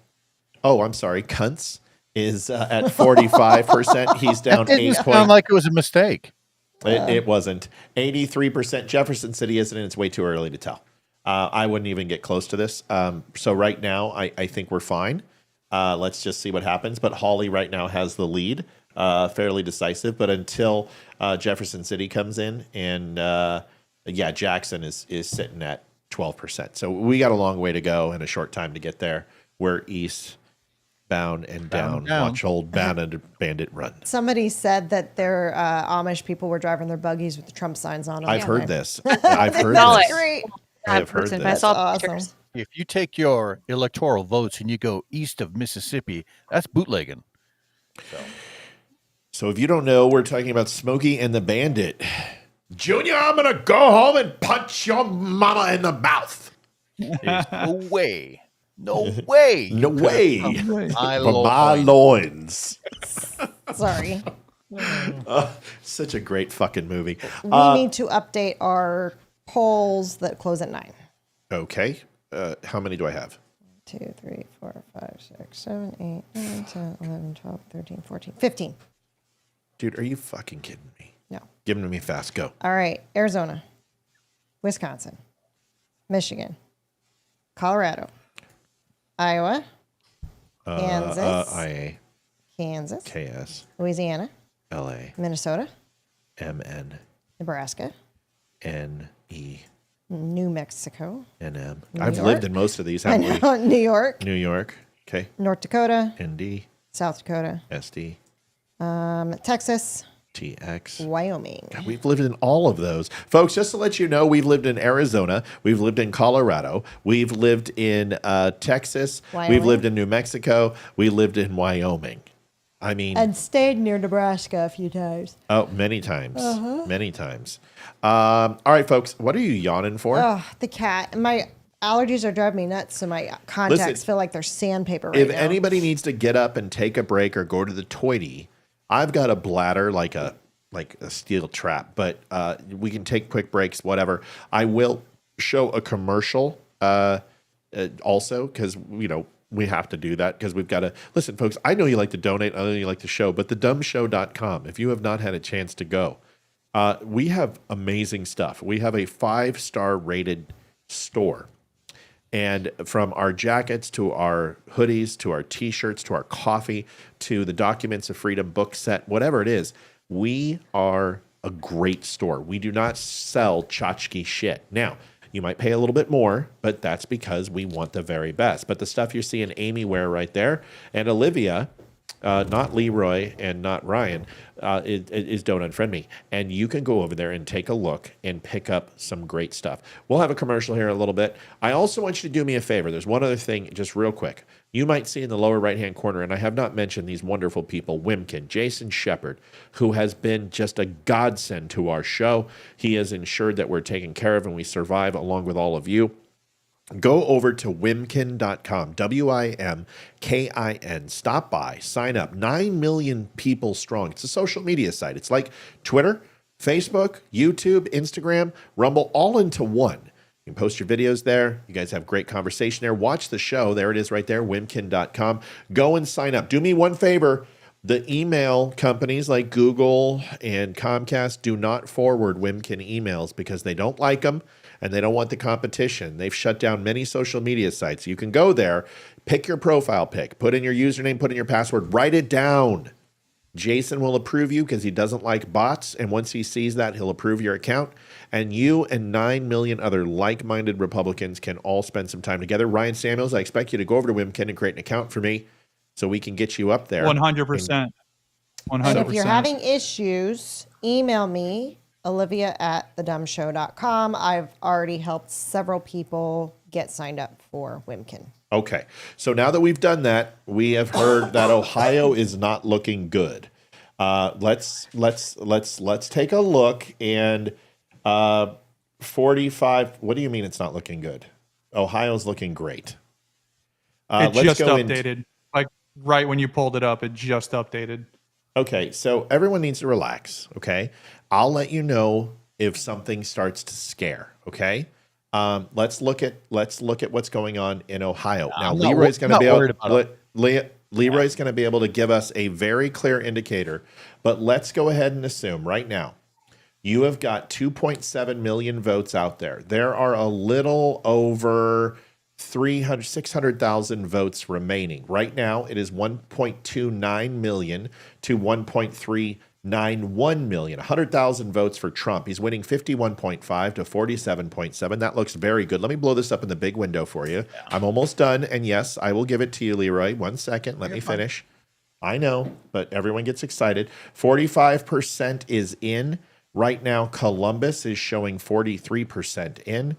[SPEAKER 1] is at 45%. He's down
[SPEAKER 5] That
[SPEAKER 1] 8
[SPEAKER 5] didn't
[SPEAKER 1] points.
[SPEAKER 5] sound like it was a mistake.
[SPEAKER 1] It wasn't. 83%. Jefferson City isn't, and it's way too early to tell. I wouldn't even get close to this. So right now, I think we're fine. Let's just see what happens. But Hawley right now has the lead, fairly decisive. But until Jefferson City comes in, and Jackson is sitting at 12%. So we got a long way to go and a short time to get there. We're eastbound and down. Watch old bandit run.
[SPEAKER 2] Somebody said that their Amish people were driving their buggies with the Trump signs on them.
[SPEAKER 1] I've heard this. I've heard
[SPEAKER 4] Saw
[SPEAKER 1] this.
[SPEAKER 4] it.
[SPEAKER 2] Great.
[SPEAKER 1] I have heard
[SPEAKER 4] I
[SPEAKER 1] this.
[SPEAKER 4] saw
[SPEAKER 2] That's
[SPEAKER 4] pictures.
[SPEAKER 2] awesome.
[SPEAKER 5] If you take your electoral votes and you go east of Mississippi, that's bootlegging.
[SPEAKER 1] So if you don't know, we're talking about Smokey and the Bandit. Junior, I'm going to go home and punch your mama in the mouth.
[SPEAKER 5] There's no way. No way.
[SPEAKER 1] No way.
[SPEAKER 5] My
[SPEAKER 1] For my
[SPEAKER 5] Lord.
[SPEAKER 1] loins.
[SPEAKER 2] Sorry.
[SPEAKER 1] Such a great fucking movie.
[SPEAKER 2] We need to update our polls that close at 9.
[SPEAKER 1] Okay. How many do I have?
[SPEAKER 2] 2, 3, 4, 5, 6, 7, 8, 9, 10, 11, 12, 13, 14, 15.
[SPEAKER 1] Dude, are you fucking kidding me?
[SPEAKER 2] No.
[SPEAKER 1] Give them to me fast. Go.
[SPEAKER 2] All right. Arizona, Wisconsin, Michigan, Colorado, Iowa, Kansas, Kansas,
[SPEAKER 1] KS,
[SPEAKER 2] Louisiana,
[SPEAKER 1] LA,
[SPEAKER 2] Minnesota,
[SPEAKER 1] MN,
[SPEAKER 2] Nebraska,
[SPEAKER 1] NE,
[SPEAKER 2] New Mexico,
[SPEAKER 1] NM.
[SPEAKER 2] New
[SPEAKER 1] I've
[SPEAKER 2] York.
[SPEAKER 1] lived in most of these,
[SPEAKER 2] I
[SPEAKER 1] haven't we?
[SPEAKER 2] know, New York,
[SPEAKER 1] New York, okay,
[SPEAKER 2] North Dakota,
[SPEAKER 1] ND,
[SPEAKER 2] South Dakota,
[SPEAKER 1] SD,
[SPEAKER 2] Texas,
[SPEAKER 1] TX.
[SPEAKER 2] Wyoming.
[SPEAKER 1] We've lived in all of those. Folks, just to let you know, we've lived in Arizona. We've lived in Colorado. We've lived in Texas. We've
[SPEAKER 2] Wyoming.
[SPEAKER 1] lived in New Mexico. We lived in Wyoming. I mean,
[SPEAKER 2] And stayed near Nebraska a few times.
[SPEAKER 1] oh, many times. Many times. All right, folks, what are you yawning for?
[SPEAKER 2] Oh, the cat. My allergies are driving me nuts, so my contacts
[SPEAKER 1] Listen,
[SPEAKER 2] feel like they're sandpaper right
[SPEAKER 1] if
[SPEAKER 2] now.
[SPEAKER 1] anybody needs to get up and take a break or go to the toilet, I've got a bladder like a steel trap, but we can take quick breaks, whatever. I will show a commercial also because, we have to do that because we've got to listen, folks. I know you like to donate. I know you like the show, but thedumbshow.com, if you have not had a chance to go, we have amazing stuff. We have a 5-star rated store. And from our jackets to our hoodies to our T-shirts to our coffee to the Documents of Freedom book set, whatever it is, we are a great store. We do not sell tchotchke shit. Now, you might pay a little bit more, but that's because we want the very best. But the stuff you're seeing Amy wear right there and Olivia, not Leroy and not Ryan, is Don't Unfriend Me. And you can go over there and take a look and pick up some great stuff. We'll have a commercial here in a little bit. I also want you to do me a favor. There's one other thing, just real quick. You might see in the lower right-hand corner, and I have not mentioned these wonderful people, Wimkin, Jason Shepard, who has been just a godsend to our show. He has ensured that we're taken care of and we survive along with all of you. Go over to wimkin.com, WIMKIN. Stop by, sign up. 9 million people strong. It's a social media site. It's like Twitter, Facebook, YouTube, Instagram, Rumble, all into one. You can post your videos there. You guys have great conversation there. Watch the show. There it is right there, wimkin.com. Go and sign up. Do me one favor. The email companies like Google and Comcast do not forward Wimkin emails because they don't like them and they don't want the competition. They've shut down many social media sites. You can go there, pick your profile pic, put in your username, put in your password, write it down. Jason will approve you because he doesn't like bots. And once he sees that, he'll approve your account. And you and 9 million other like-minded Republicans can all spend some time together. Ryan Samuels, I expect you to go over to Wimkin and create an account for me so we can get you up there.
[SPEAKER 3] 100%. 100%.
[SPEAKER 2] And if you're having issues, email me, olivia@thedumbshow.com. I've already helped several people get signed up for Wimkin.
[SPEAKER 1] Okay. So now that we've done that, we have heard that Ohio is not looking good. Let's take a look and 45. What do you mean it's not looking good? Ohio's looking great.
[SPEAKER 3] It just updated. Like right when you pulled it up, it just updated.
[SPEAKER 1] Okay, so everyone needs to relax, okay? I'll let you know if something starts to scare, okay? Let's look at what's going on in Ohio. Now, Leroy's going to be able Leroy's going to be able to give us a very clear indicator, but let's go ahead and assume right now you have got 2.7 million votes out there. There are a little over 600,000 votes remaining. Right now, it is 1.29 million to 1.391 million. 100,000 votes for Trump. He's winning 51.5 to 47.7. That looks very good. Let me blow this up in the big window for you. Yeah. I'm almost done. And yes, I will give it to you, Leroy. 1 second. Let me finish. I know, but everyone gets excited. 45% is in. Right now, Columbus is showing 43% in.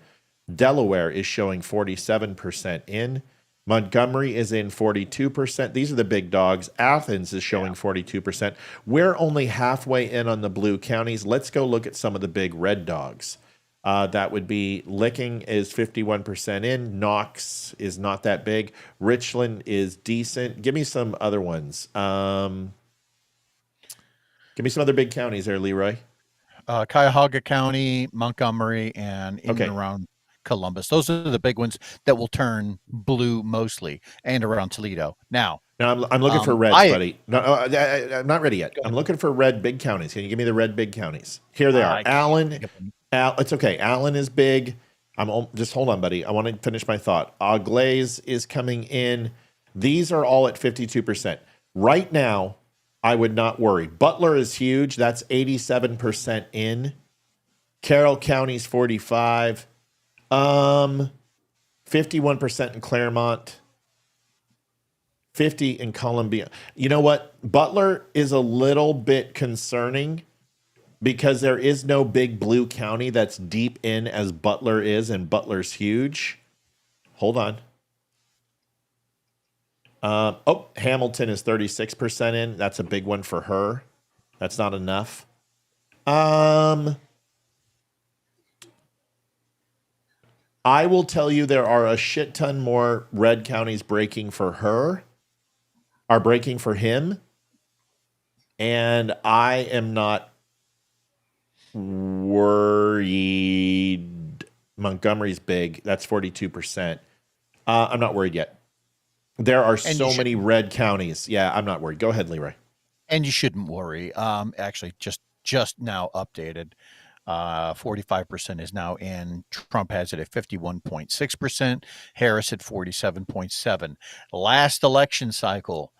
[SPEAKER 1] Delaware is showing 47% in. Montgomery is in 42%. These are the big dogs. Athens is showing 42%. We're only halfway in on the blue counties. Let's go look at some of the big red dogs. That would be Licking is 51% in. Knox is not that big. Richland is decent. Give me some other ones. Give me some other big counties there, Leroy.
[SPEAKER 5] Cuyahoga County, Montgomery, and in and around Columbus. Those are the big ones that will turn blue mostly, and around Toledo. Now
[SPEAKER 1] I'm looking for red, buddy. No, I'm not ready yet. I'm looking for red big counties. Can you give me the red big counties? Here they are. Allen. It's okay. Allen is big. Just hold on, buddy. I want to finish my thought. Glaze is coming in. These are all at 52%. Right now, I would not worry. Butler is huge. That's 87% in. Carroll County's 45. 51% in Claremont. 50 in Columbia. You know what? Butler is a little bit concerning because there is no big blue county that's deep in as Butler is, and Butler's huge. Hold on. Hamilton is 36% in. That's a big one for her. That's not enough. I will tell you there are a shit ton more red counties breaking for her, are breaking for him. And I am not worried. Montgomery's big. That's 42%. I'm not worried yet. There are so many red counties. Yeah, I'm not worried. Go ahead, Leroy.
[SPEAKER 5] And you shouldn't worry. Actually, just now updated. 45% is now in. Trump has it at 51.6%. Harris at 47.7%. Last election cycle,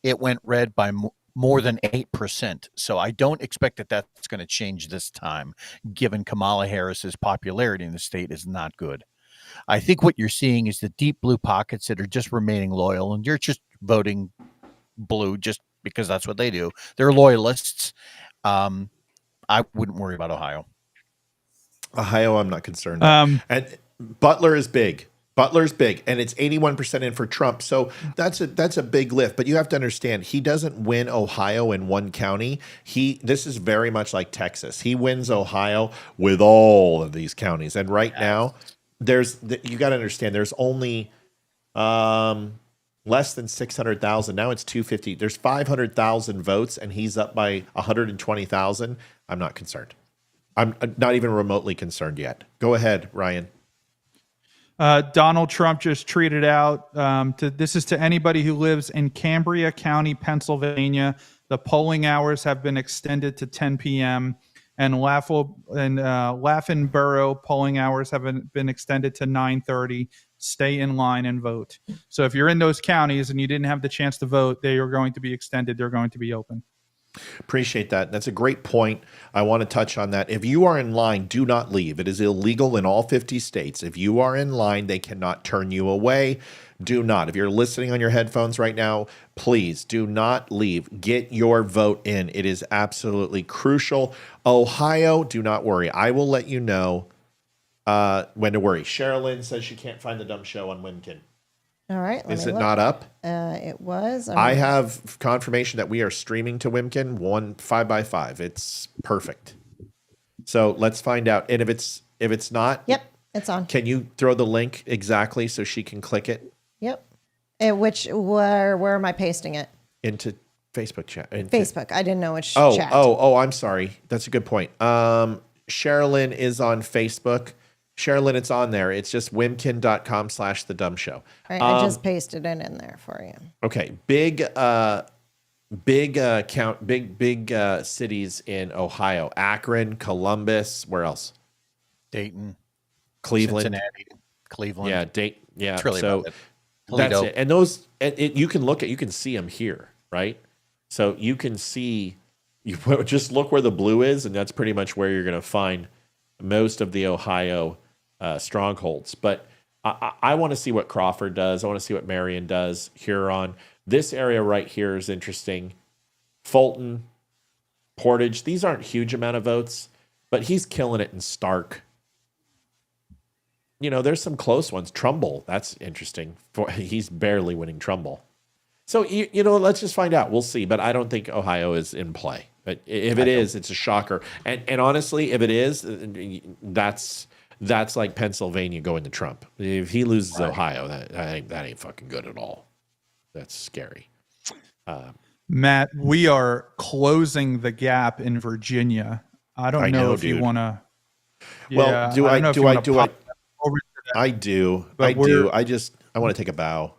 [SPEAKER 5] it went red by more than 8%. So I don't expect that that's going to change this time, given Kamala Harris's popularity in the state is not good. I think what you're seeing is the deep blue pockets that are just remaining loyal, and you're just voting blue just because that's what they do. They're loyalists. I wouldn't worry about Ohio.
[SPEAKER 1] Ohio, I'm not concerned. And Butler is big. Butler's big, and it's 81% in for Trump. So that's a big lift. But you have to understand, he doesn't win Ohio in one county. This is very much like Texas. He wins Ohio with all of these counties. And right now, you got to understand, there's only less than 600,000. Now it's 250. There's 500,000 votes, and he's up by 120,000. I'm not concerned. I'm not even remotely concerned yet. Go ahead, Ryan.
[SPEAKER 3] Donald Trump just tweeted out, this is to anybody who lives in Cambria County, Pennsylvania. The polling hours have been extended to 10 p.m. and Laughlin Borough polling hours have been extended to 9:30. Stay in line and vote. So if you're in those counties and you didn't have the chance to vote, they are going to be extended. They're going to be open.
[SPEAKER 1] Appreciate that. That's a great point. I want to touch on that. If you are in line, do not leave. It is illegal in all 50 states. If you are in line, they cannot turn you away. Do not. If you're listening on your headphones right now, please do not leave. Get your vote in. It is absolutely crucial. Ohio, do not worry. I will let you know when to worry. Sherilyn says she can't find the dumb show on Wimkin.
[SPEAKER 2] All right.
[SPEAKER 1] Is it not up?
[SPEAKER 2] It was.
[SPEAKER 1] I have confirmation that we are streaming to Wimkin 5x5. It's perfect. So let's find out. And if it's not,
[SPEAKER 2] yep, it's on.
[SPEAKER 1] Can you throw the link exactly so she can click it?
[SPEAKER 2] Yep. Where am I pasting it?
[SPEAKER 1] Into Facebook chat.
[SPEAKER 2] Facebook. I didn't know which chat.
[SPEAKER 1] Oh, I'm sorry. That's a good point. Sherilyn is on Facebook. Sherilyn, it's on there. It's just wimkin.com/thedumbshow.
[SPEAKER 2] All right, I just pasted it in there for you.
[SPEAKER 1] Okay. Big cities in Ohio. Akron, Columbus, where else?
[SPEAKER 5] Dayton,
[SPEAKER 1] Cleveland,
[SPEAKER 5] Cincinnati, Cleveland.
[SPEAKER 1] Yeah, Dayton. Yeah.
[SPEAKER 5] It's really
[SPEAKER 1] so
[SPEAKER 5] about it.
[SPEAKER 1] that's it. And those, you can see them here, right? So you can see, just look where the blue is, and that's pretty much where you're going to find most of the Ohio strongholds. But I want to see what Crawford does. I want to see what Marion does. Huron. This area right here is interesting. Fulton, Portage. These aren't huge amount of votes, but he's killing it in Stark. There's some close ones. Trumbull. That's interesting. He's barely winning Trumbull. So, let's just find out. We'll see. But I don't think Ohio is in play. But if it is, it's a shocker. And honestly, if it is, that's like Pennsylvania going to Trump. If he loses Ohio, that ain't fucking good at all. That's scary.
[SPEAKER 3] Matt, we are closing the gap in Virginia. I don't know if you want to.
[SPEAKER 1] Well, do I? I do. I do. I want to take a bow.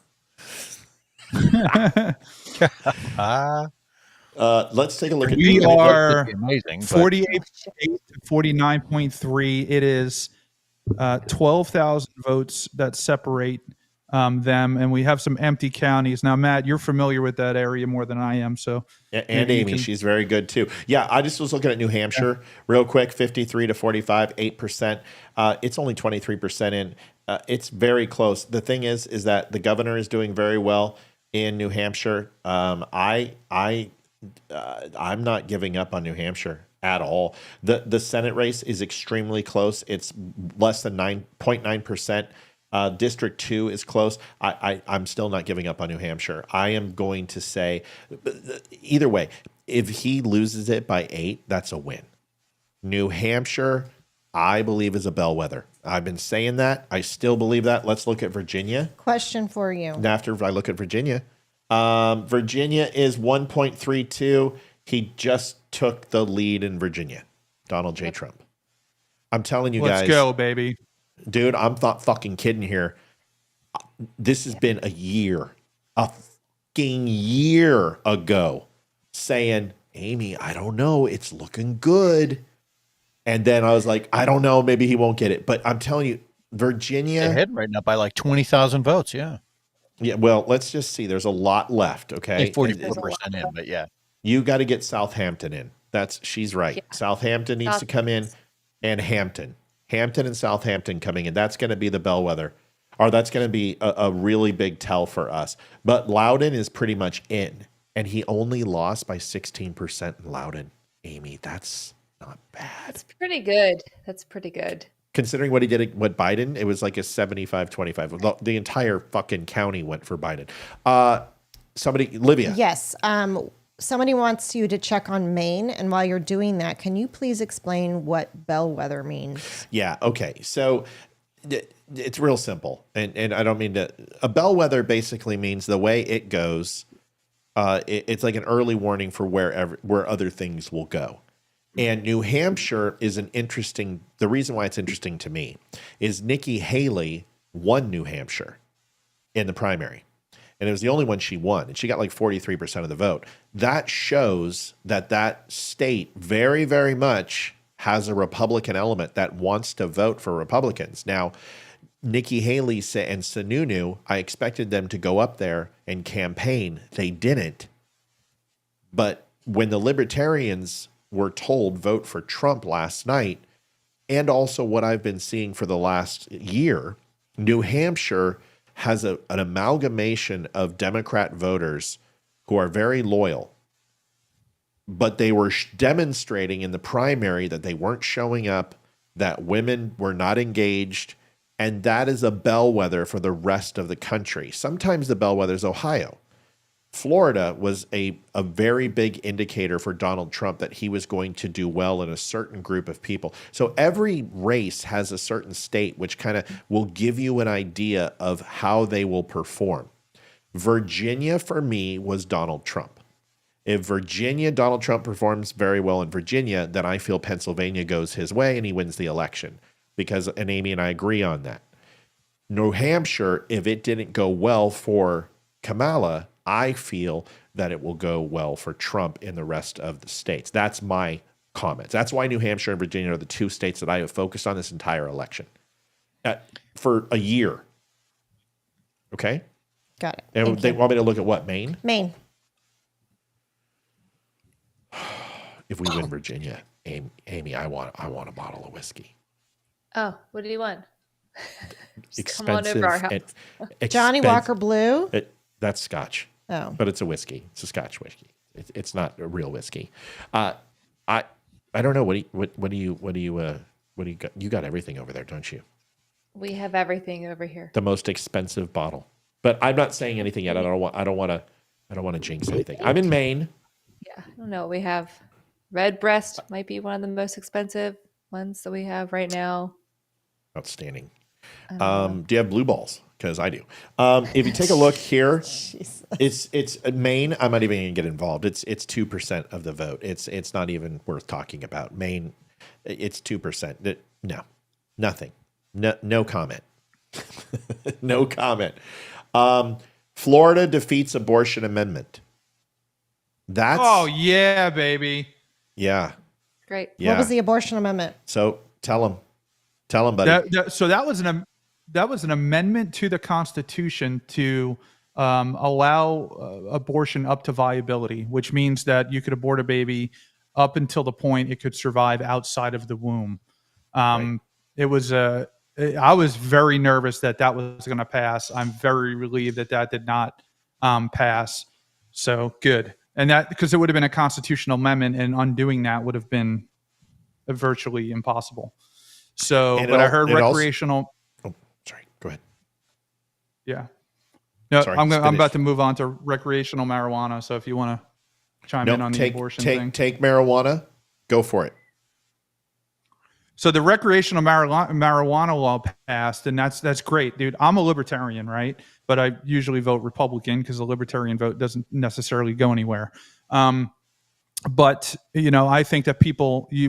[SPEAKER 1] Let's take a look at.
[SPEAKER 3] We are
[SPEAKER 5] amazing.
[SPEAKER 3] 48 to 49.3. It is 12,000 votes that separate them, and we have some empty counties. Now, Matt, you're familiar with that area more than I am, so
[SPEAKER 1] And
[SPEAKER 3] maybe you
[SPEAKER 1] Amy,
[SPEAKER 3] can-
[SPEAKER 1] she's very good too. Yeah, I just was looking at New Hampshire real quick, 53 to 45, 8%. It's only 23% in. It's very close. The thing is that the governor is doing very well in New Hampshire. I'm not giving up on New Hampshire at all. The Senate race is extremely close. It's less than 9.9%. District 2 is close. I'm still not giving up on New Hampshire. I am going to say, either way, if he loses it by 8, that's a win. New Hampshire, I believe, is a bellwether. I've been saying that. I still believe that. Let's look at Virginia.
[SPEAKER 2] Question for you.
[SPEAKER 1] And after I look at Virginia, Virginia is 1.32. He just took the lead in Virginia. Donald J. Trump. I'm telling you
[SPEAKER 3] let's
[SPEAKER 1] guys.
[SPEAKER 3] go, baby.
[SPEAKER 1] Dude, I'm not fucking kidding here. This has been a fucking year ago saying, Amy, I don't know. It's looking good. And then I was like, I don't know. Maybe he won't get it. But I'm telling you, Virginia.
[SPEAKER 5] Ahead right now by like 20,000 votes. Yeah.
[SPEAKER 1] Yeah, well, let's just see. There's a lot left. Okay.
[SPEAKER 5] 44% in, but yeah.
[SPEAKER 1] You got to get Southampton in. She's right.
[SPEAKER 4] Yeah.
[SPEAKER 1] Southampton needs to come in, and Hampton and Southampton coming in. That's going to be the bellwether, or that's going to be a really big tell for us. But Loudoun is pretty much in, and he only lost by 16% in Loudoun. Amy, that's not bad.
[SPEAKER 4] That's pretty good. That's pretty good.
[SPEAKER 1] Considering what he did, what Biden, it was like a 75-25. The entire fucking county went for Biden. Livia.
[SPEAKER 2] Yes. Somebody wants you to check on Maine, and while you're doing that, can you please explain what bellwether means?
[SPEAKER 1] Yeah. Okay. So it's real simple, and I don't mean to. A bellwether basically means the way it goes. It's like an early warning for where other things will go. And New Hampshire is an interesting. The reason why it's interesting to me is Nikki Haley won New Hampshire in the primary. And it was the only one she won. And she got like 43% of the vote. That shows that state very, very much has a Republican element that wants to vote for Republicans. Now, Nikki Haley and Sununu, I expected them to go up there and campaign. They didn't. But when the Libertarians were told vote for Trump last night, and also what I've been seeing for the last year, New Hampshire has an amalgamation of Democrat voters who are very loyal, but they were demonstrating in the primary that they weren't showing up, that women were not engaged, and that is a bellwether for the rest of the country. Sometimes the bellwether is Ohio. Florida was a very big indicator for Donald Trump that he was going to do well in a certain group of people. So every race has a certain state which kind of will give you an idea of how they will perform. Virginia, for me, was Donald Trump. If Donald Trump performs very well in Virginia, then I feel Pennsylvania goes his way and he wins the election. And Amy and I agree on that. New Hampshire, if it didn't go well for Kamala, I feel that it will go well for Trump in the rest of the states. That's my comments. That's why New Hampshire and Virginia are the two states that I have focused on this entire election for a year. Okay?
[SPEAKER 2] Got it.
[SPEAKER 1] And
[SPEAKER 2] Thank
[SPEAKER 1] they
[SPEAKER 2] you.
[SPEAKER 1] want me to look at what? Maine?
[SPEAKER 2] Maine.
[SPEAKER 1] If we win Virginia, Amy, I want a bottle of whiskey.
[SPEAKER 4] Oh, what do you want? Just
[SPEAKER 1] Expensive.
[SPEAKER 4] come on over our house.
[SPEAKER 2] Johnny Walker Blue.
[SPEAKER 1] That's Scotch.
[SPEAKER 2] Oh.
[SPEAKER 1] But it's a whiskey. It's a Scotch whiskey. It's not a real whiskey. I don't know. What do you got? You got everything over there, don't you?
[SPEAKER 4] We have everything over here.
[SPEAKER 1] The most expensive bottle. But I'm not saying anything yet. I don't want to jinx anything. I'm in Maine.
[SPEAKER 4] Yeah, I don't know. We have Redbreast might be one of the most expensive ones that we have right now.
[SPEAKER 1] Outstanding. Do you have blue balls? Because I do. If you take a look here, it's Maine. I'm not even going to get involved. It's 2% of the vote. It's not even worth talking about. Maine, it's 2%. No, nothing. No comment. No comment. Florida defeats abortion amendment.
[SPEAKER 3] Oh yeah, baby.
[SPEAKER 1] Yeah.
[SPEAKER 4] Great.
[SPEAKER 1] Yeah.
[SPEAKER 2] What was the abortion amendment?
[SPEAKER 1] So tell them, buddy.
[SPEAKER 3] So that was an amendment to the Constitution to allow abortion up to viability, which means that you could abort a baby up until the point it could survive outside of the womb. It was I was very nervous that was going to pass. I'm very relieved that did not pass. So good. And that, because it would have been a constitutional amendment, and undoing that would have been virtually impossible. So,
[SPEAKER 1] And
[SPEAKER 3] but
[SPEAKER 1] it
[SPEAKER 3] I
[SPEAKER 1] al-
[SPEAKER 3] heard
[SPEAKER 1] it also-
[SPEAKER 3] recreational.
[SPEAKER 1] Sorry, go ahead.
[SPEAKER 3] Yeah. No,
[SPEAKER 1] Sorry,
[SPEAKER 3] I'm
[SPEAKER 1] finish.
[SPEAKER 3] about to move on to recreational marijuana. So if you want to chime in on the abortion thing.
[SPEAKER 1] Take marijuana. Go for it.
[SPEAKER 3] So the recreational marijuana law passed, and that's great, dude. I'm a libertarian, right? But I usually vote Republican because the libertarian vote doesn't necessarily go anywhere. But I think that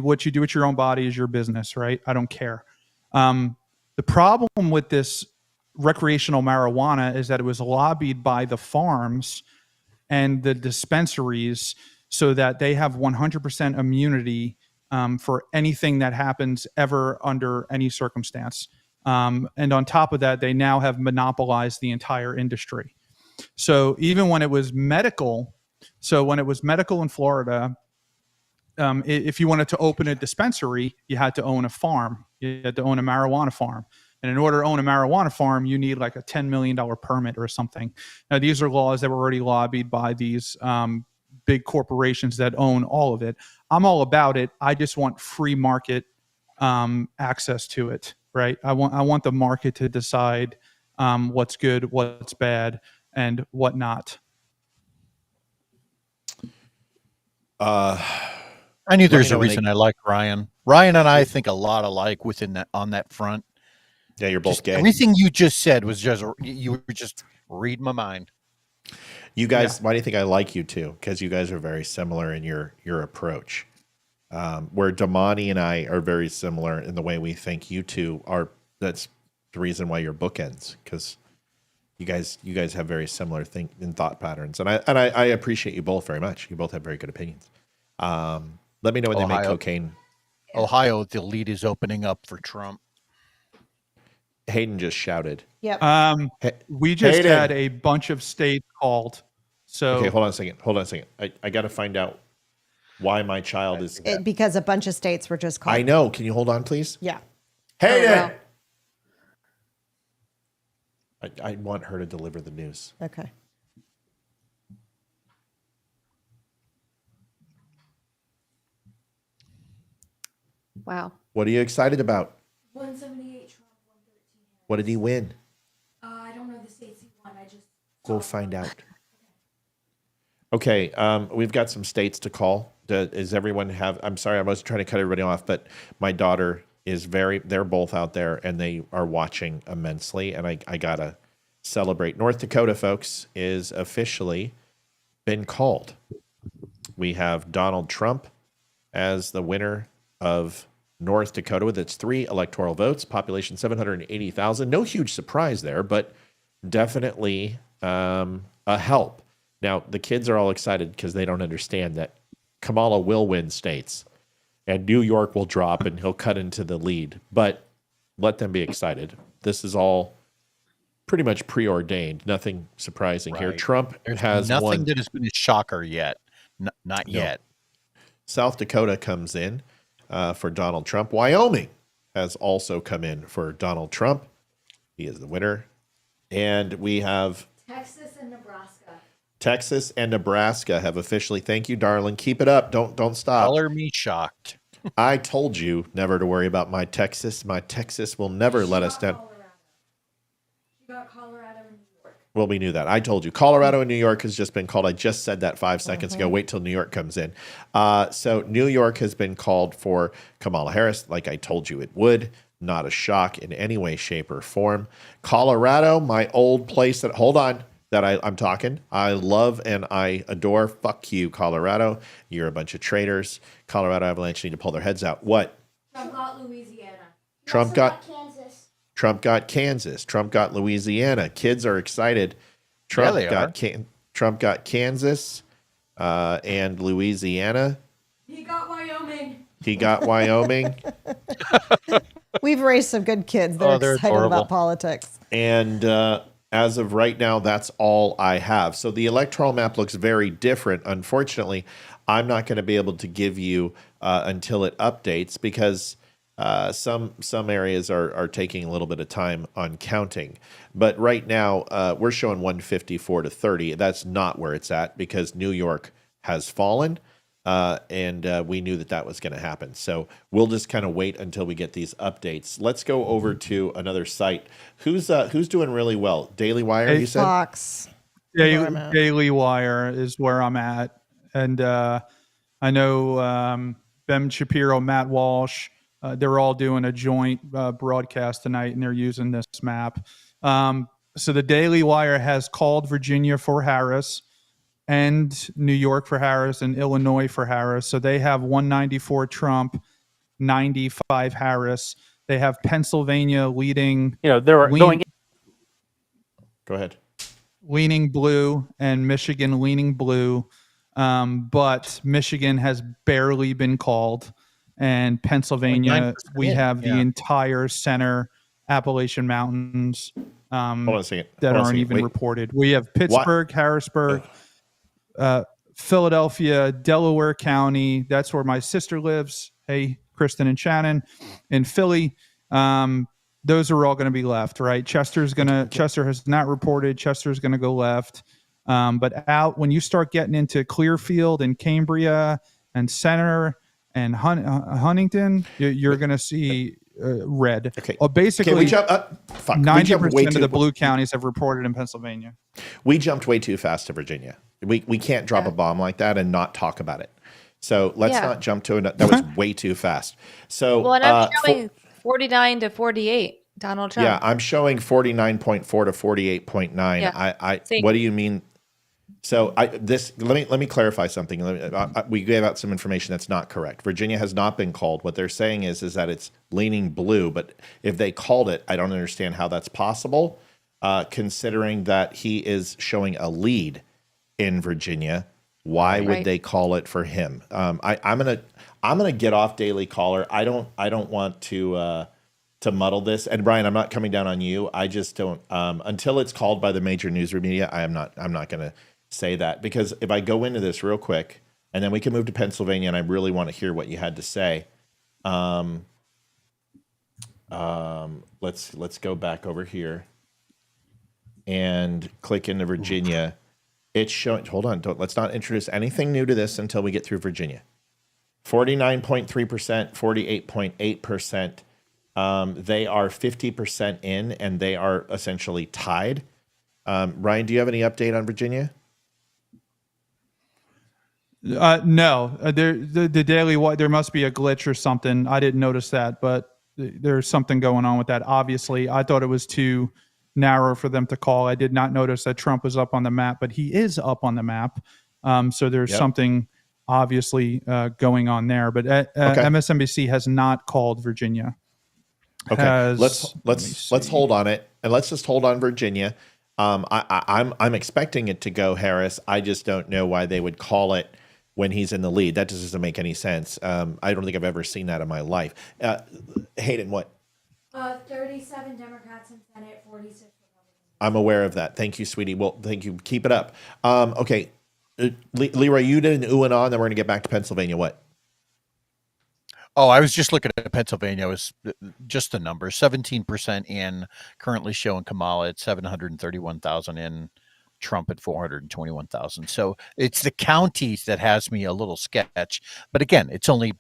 [SPEAKER 3] what you do with your own body is your business, right? I don't care. The problem with this recreational marijuana is that it was lobbied by the farms and the dispensaries so that they have 100% immunity for anything that happens ever under any circumstance. And on top of that, they now have monopolized the entire industry. So even when it was medical, in Florida, if you wanted to open a dispensary, you had to own a farm. You had to own a marijuana farm. And in order to own a marijuana farm, you need like a $10 million permit or something. Now, these are laws that were already lobbied by these big corporations that own all of it. I'm all about it. I just want free market access to it, right? I want the market to decide what's good, what's bad, and what not.
[SPEAKER 5] I knew there's a reason I like Ryan. Ryan and I think a lot alike on that front.
[SPEAKER 1] Yeah, you're both gay.
[SPEAKER 5] Everything you just said was you were just reading my mind.
[SPEAKER 1] You guys, why do you think I like you two? Because you guys are very similar in your approach. Where Damani and I are very similar in the way we think. You two are. That's the reason why your book ends, because you guys have very similar thought patterns, and I appreciate you both very much. You both have very good opinions. Let me know when they make cocaine.
[SPEAKER 5] Ohio, the lead is opening up for Trump.
[SPEAKER 1] Hayden just shouted.
[SPEAKER 2] Yep.
[SPEAKER 3] We just
[SPEAKER 1] Hayden.
[SPEAKER 3] had a bunch of states called. So
[SPEAKER 1] Okay, hold on a second. I got to find out why my child is.
[SPEAKER 2] Because a bunch of states were just called.
[SPEAKER 1] I know. Can you hold on, please?
[SPEAKER 2] Yeah.
[SPEAKER 1] Hayden. I want her to deliver the news.
[SPEAKER 2] Okay.
[SPEAKER 4] Wow.
[SPEAKER 1] What are you excited about?
[SPEAKER 8] 178 Trump, 113.
[SPEAKER 1] What did he win?
[SPEAKER 8] I don't know the states he won. I just
[SPEAKER 1] We'll find out. Okay, we've got some states to call. Does everyone have? I'm sorry, I was trying to cut everybody off, but my daughter is they're both out there and they are watching immensely, and I gotta celebrate. North Dakota, folks, is officially been called. We have Donald Trump as the winner of North Dakota with its 3 electoral votes, population 780,000. No huge surprise there, but definitely a help. Now, the kids are all excited because they don't understand that Kamala will win states and New York will drop and he'll cut into the lead. But let them be excited. This is all pretty much preordained. Nothing surprising here.
[SPEAKER 5] Right.
[SPEAKER 1] Trump has
[SPEAKER 5] nothing
[SPEAKER 1] won.
[SPEAKER 5] that has been a shocker yet. Not yet.
[SPEAKER 1] South Dakota comes in for Donald Trump. Wyoming has also come in for Donald Trump. He is the winner. And we have
[SPEAKER 8] Texas and Nebraska.
[SPEAKER 1] Texas and Nebraska have officially. Thank you, darling. Keep it up. Don't stop.
[SPEAKER 5] Color me shocked.
[SPEAKER 1] I told you never to worry about my Texas. My Texas will never let us down.
[SPEAKER 8] She got Colorado and New York.
[SPEAKER 1] Well, we knew that. I told you. Colorado and New York has just been called. I just said that 5 seconds ago. Wait till New York comes in. So New York has been called for Kamala Harris, like I told you it would. Not a shock in any way, shape, or form. Colorado, my old place that, hold on, that I'm talking. I love and I adore. Fuck you, Colorado. You're a bunch of traitors. Colorado Avalanche need to pull their heads out. What?
[SPEAKER 8] Trump got Louisiana.
[SPEAKER 1] Trump got
[SPEAKER 8] Kansas.
[SPEAKER 1] Trump got Kansas. Trump got Louisiana. Kids are excited. Trump
[SPEAKER 5] they
[SPEAKER 1] got Trump got Kansas and Louisiana.
[SPEAKER 8] He got Wyoming.
[SPEAKER 1] He got Wyoming.
[SPEAKER 2] We've raised some good kids. They're
[SPEAKER 5] Oh, they're
[SPEAKER 2] excited
[SPEAKER 5] adorable.
[SPEAKER 2] about politics.
[SPEAKER 1] And as of right now, that's all I have. So the electoral map looks very different. Unfortunately, I'm not going to be able to give you until it updates because some areas are taking a little bit of time on counting. But right now, we're showing 154 to 30. That's not where it's at because New York has fallen. And we knew that was going to happen. So we'll just kind of wait until we get these updates. Let's go over to another site. Who's doing really well? Daily Wire, you said?
[SPEAKER 2] Fox. Environment.
[SPEAKER 3] Daily Wire is where I'm at, and I know Ben Shapiro, Matt Walsh, they're all doing a joint broadcast tonight, and they're using this map. So the Daily Wire has called Virginia for Harris, and New York for Harris, and Illinois for Harris. So they have 194 Trump, 95 Harris. They have Pennsylvania leading.
[SPEAKER 9] They're going.
[SPEAKER 1] Go ahead.
[SPEAKER 3] Leaning blue, and Michigan leaning blue. But Michigan has barely been called, and Pennsylvania,
[SPEAKER 5] 9%.
[SPEAKER 3] we have the
[SPEAKER 5] Yeah.
[SPEAKER 3] entire center Appalachian Mountains
[SPEAKER 1] Hold on a second.
[SPEAKER 3] that
[SPEAKER 1] Hold on a
[SPEAKER 3] aren't
[SPEAKER 1] second.
[SPEAKER 3] even
[SPEAKER 1] Wait.
[SPEAKER 3] reported. We have Pittsburgh, Harrisburg, Philadelphia, Delaware County. That's where my sister lives. Hey, Kristen and Shannon. In Philly, those are all going to be left, right? Chester has not reported. Chester's going to go left. But out when you start getting into Clearfield and Cambria and Center and Huntington, you're going to see red.
[SPEAKER 1] Okay.
[SPEAKER 3] Well,
[SPEAKER 1] Okay,
[SPEAKER 3] basically,
[SPEAKER 1] we jumped fuck. We
[SPEAKER 3] 90%
[SPEAKER 1] jumped way
[SPEAKER 3] of
[SPEAKER 1] too-
[SPEAKER 3] the blue counties have reported in Pennsylvania.
[SPEAKER 1] We jumped way too fast to Virginia. We can't drop a bomb like that and not talk about it. So let's
[SPEAKER 4] Yeah.
[SPEAKER 1] not jump to it. That was way too fast. So
[SPEAKER 4] Well, and I'm showing 49 to 48. Donald Trump.
[SPEAKER 1] yeah, I'm showing 49.4 to 48.9.
[SPEAKER 4] Yeah. See.
[SPEAKER 1] What do you mean? So let me clarify something. We gave out some information that's not correct. Virginia has not been called. What they're saying is that it's leaning blue, but if they called it, I don't understand how that's possible, considering that he is showing a lead in Virginia. Why would
[SPEAKER 4] Right.
[SPEAKER 1] they call it for him? I'm gonna get off Daily Caller. I don't want to muddle this. And Brian, I'm not coming down on you. I just don't until it's called by the major news media. I'm not going to say that, because if I go into this real quick, and then we can move to Pennsylvania, and I really want to hear what you had to say. Let's go back over here and click into Virginia. It's showing. Hold on. Let's not introduce anything new to this until we get through Virginia. 49.3%, 48.8%. They are 50% in, and they are essentially tied. Ryan, do you have any update on Virginia?
[SPEAKER 3] No, the Daily there must be a glitch or something. I didn't notice that, but there's something going on with that. Obviously, I thought it was too narrow for them to call. I did not notice that Trump was up on the map, but he is up on the map. So there's
[SPEAKER 1] Yep.
[SPEAKER 3] something obviously going on there. But MSNBC has not called Virginia.
[SPEAKER 1] Okay,
[SPEAKER 3] let me
[SPEAKER 1] let's
[SPEAKER 3] see.
[SPEAKER 1] hold on it, and let's just hold on Virginia. I'm expecting it to go Harris. I just don't know why they would call it when he's in the lead. That just doesn't make any sense. I don't think I've ever seen that in my life. Hayden, what?
[SPEAKER 8] 37 Democrats in Senate, 46 Republicans.
[SPEAKER 1] I'm aware of that. Thank you, sweetie. Well, thank you. Keep it up. Okay, Leroy, you did an ooh and ah, and then we're gonna get back to Pennsylvania. What?
[SPEAKER 5] Oh, I was just looking at Pennsylvania. It was just the numbers: 17% in, currently showing Kamala at 731,000 in, Trump at 421,000. So it's the counties that has me a little sketch. But again, it's only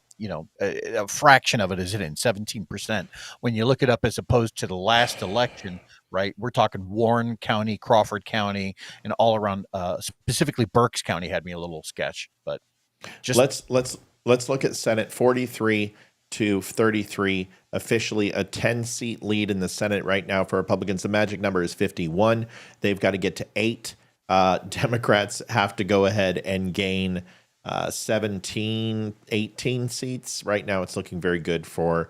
[SPEAKER 5] a fraction of it is in 17%. When you look it up as opposed to the last election, right? We're talking Warren County, Crawford County, and all around. Specifically, Berks County had me a little sketch. But just
[SPEAKER 1] Let's look at Senate. 43 to 33, officially a 10-seat lead in the Senate right now for Republicans. The magic number is 51. They've got to get to 8. Democrats have to go ahead and gain 17, 18 seats. Right now, it's looking very good for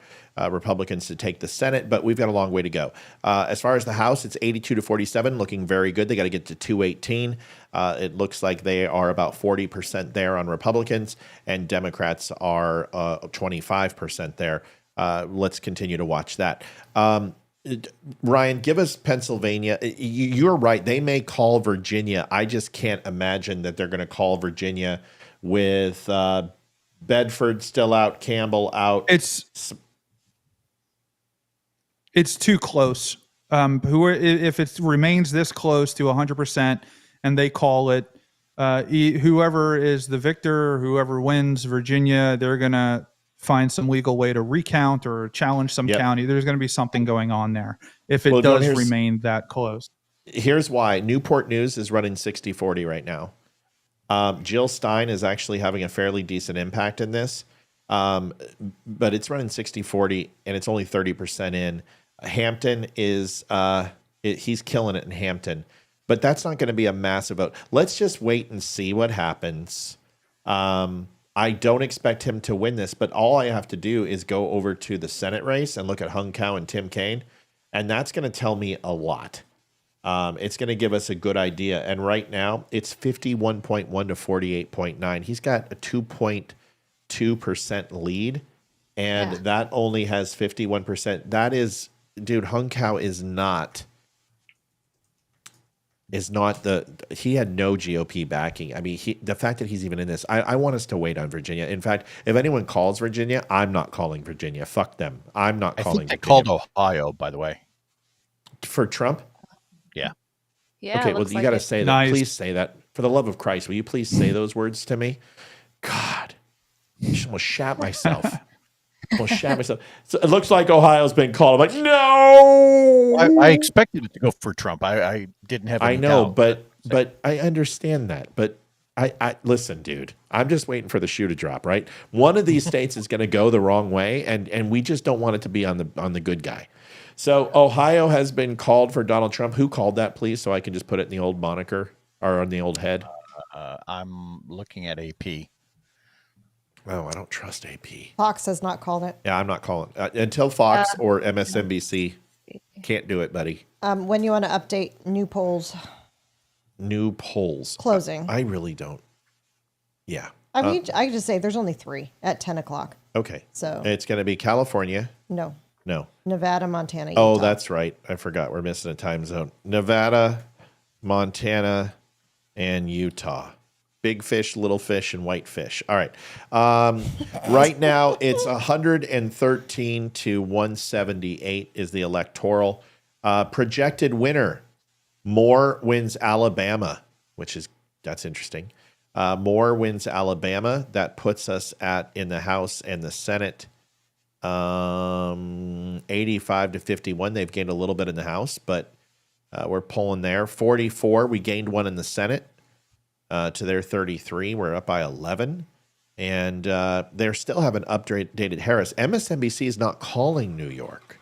[SPEAKER 1] Republicans to take the Senate, but we've got a long way to go. As far as the House, it's 82 to 47, looking very good. They got to get to 218. It looks like they are about 40% there on Republicans, and Democrats are 25% there let's continue to watch that. Ryan, give us Pennsylvania. You're right. They may call Virginia. I just can't imagine that they're going to call Virginia with Bedford still out, Campbell out.
[SPEAKER 3] It's too close. If it remains this close to 100% and they call it, whoever is the victor, whoever wins Virginia, they're going to find some legal way to recount or challenge some county. There's going to be something going on there if it does remain that close.
[SPEAKER 1] Here's why. Newport News is running 60-40 right now. Jill Stein is actually having a fairly decent impact in this, but it's running 60-40 and it's only 30% in. Hampton is he's killing it in Hampton, but that's not going to be a massive vote. Let's just wait and see what happens. I don't expect him to win this, but all I have to do is go over to the Senate race and look at Hung Cao and Tim Kaine, and that's going to tell me a lot. It's going to give us a good idea. And right now, it's 51.1 to 48.9. He's got a 2.2% lead, and that only has 51%. That is, dude, Hung Cao is not he had no GOP backing. I mean, the fact that he's even in this, I want us to wait on Virginia. In fact, if anyone calls Virginia, I'm not calling Virginia. Fuck them. I'm not calling
[SPEAKER 5] They
[SPEAKER 1] Virginia.
[SPEAKER 5] called Ohio, by the way.
[SPEAKER 1] For Trump?
[SPEAKER 5] Yeah.
[SPEAKER 4] Yeah.
[SPEAKER 1] Okay,
[SPEAKER 4] it
[SPEAKER 1] well,
[SPEAKER 4] looks
[SPEAKER 1] you
[SPEAKER 4] like
[SPEAKER 1] got to
[SPEAKER 4] it.
[SPEAKER 1] say that.
[SPEAKER 3] Nice.
[SPEAKER 1] Please say that. For the love of Christ, will you please say those words to me? God, I almost shat myself. So it looks like Ohio's been called. I'm like, no.
[SPEAKER 5] I expected it to go for Trump. I didn't have any
[SPEAKER 1] I know,
[SPEAKER 5] doubt.
[SPEAKER 1] but I understand that. But I listen, dude. I'm just waiting for the shoe to drop. Right, one of these states is going to go the wrong way, and we just don't want it to be on the good guy. So Ohio has been called for Donald Trump. Who called that, please? So I can just put it in the old moniker or on the old head.
[SPEAKER 5] I'm looking at AP.
[SPEAKER 1] Oh, I don't trust AP.
[SPEAKER 2] Fox has not called it.
[SPEAKER 1] Yeah, I'm not calling until Fox or MSNBC can't do it, buddy.
[SPEAKER 2] When you want to update new polls
[SPEAKER 1] New polls
[SPEAKER 2] closing.
[SPEAKER 1] I really don't. Yeah.
[SPEAKER 2] I mean, I could just say there's only 3 at 10 o'clock.
[SPEAKER 1] Okay.
[SPEAKER 2] So
[SPEAKER 1] It's going to be California.
[SPEAKER 2] no,
[SPEAKER 1] No.
[SPEAKER 2] Nevada, Montana.
[SPEAKER 1] Oh,
[SPEAKER 2] Utah.
[SPEAKER 1] that's right. I forgot. We're missing a time zone. Nevada, Montana, and Utah. Big fish, little fish, and white fish. All right. Right now, it's 113 to 178 is the electoral. Projected winner, Moore wins Alabama, that's interesting. Moore wins Alabama. That puts us in the House and the Senate 85 to 51. They've gained a little bit in the House, but we're pulling there. 44, we gained one in the Senate. To their 33. We're up by 11. And they still haven't updated Harris. MSNBC is not calling New York.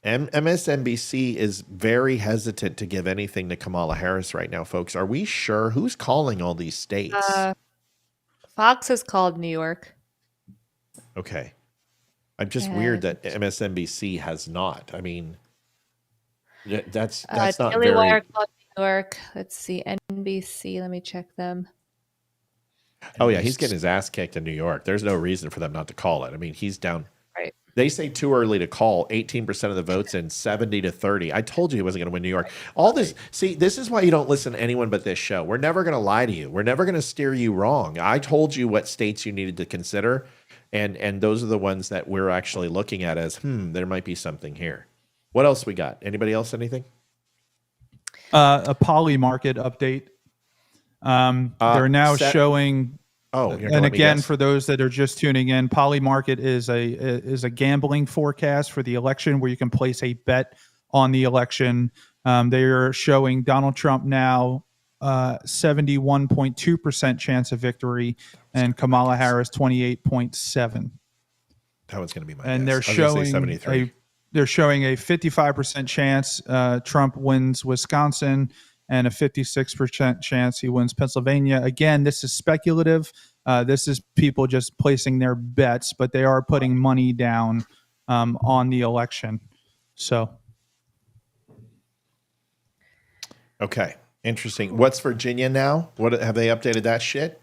[SPEAKER 1] MSNBC is very hesitant to give anything to Kamala Harris right now, folks. Are we sure? Who's calling all these states?
[SPEAKER 4] Fox has called New York.
[SPEAKER 1] Okay. I'm just weird that MSNBC has not. I mean, that's not
[SPEAKER 4] Daily
[SPEAKER 1] very...
[SPEAKER 4] Wire called New York. Let's see. NBC. Let me check them.
[SPEAKER 1] Oh, yeah. He's getting his ass kicked in New York. There's no reason for them not to call it. I mean, he's down.
[SPEAKER 4] Right.
[SPEAKER 1] They say too early to call. 18% of the votes in 70 to 30. I told you he wasn't going to win New York. All this. See, this is why you don't listen to anyone but this show. We're never going to lie to you. We're never going to steer you wrong. I told you what states you needed to consider. And those are the ones that we're actually looking at as, there might be something here. What else we got? Anybody else? Anything?
[SPEAKER 3] A poly market update. They're now showing.
[SPEAKER 1] Oh, you're
[SPEAKER 3] and
[SPEAKER 1] gonna
[SPEAKER 3] again,
[SPEAKER 1] guess?
[SPEAKER 3] for those that are just tuning in, poly market is a gambling forecast for the election where you can place a bet on the election. They are showing Donald Trump now 71.2% chance of victory, and Kamala Harris 28.7.
[SPEAKER 1] That one's going to be my
[SPEAKER 3] And
[SPEAKER 1] guess.
[SPEAKER 3] they're
[SPEAKER 1] I was gonna say
[SPEAKER 3] showing
[SPEAKER 1] 73.
[SPEAKER 3] they're showing a 55% chance Trump wins Wisconsin and a 56% chance he wins Pennsylvania. Again, this is speculative. This is people just placing their bets, but they are putting money down on the election. So,
[SPEAKER 1] Okay, interesting. What's Virginia now? What have they updated that shit?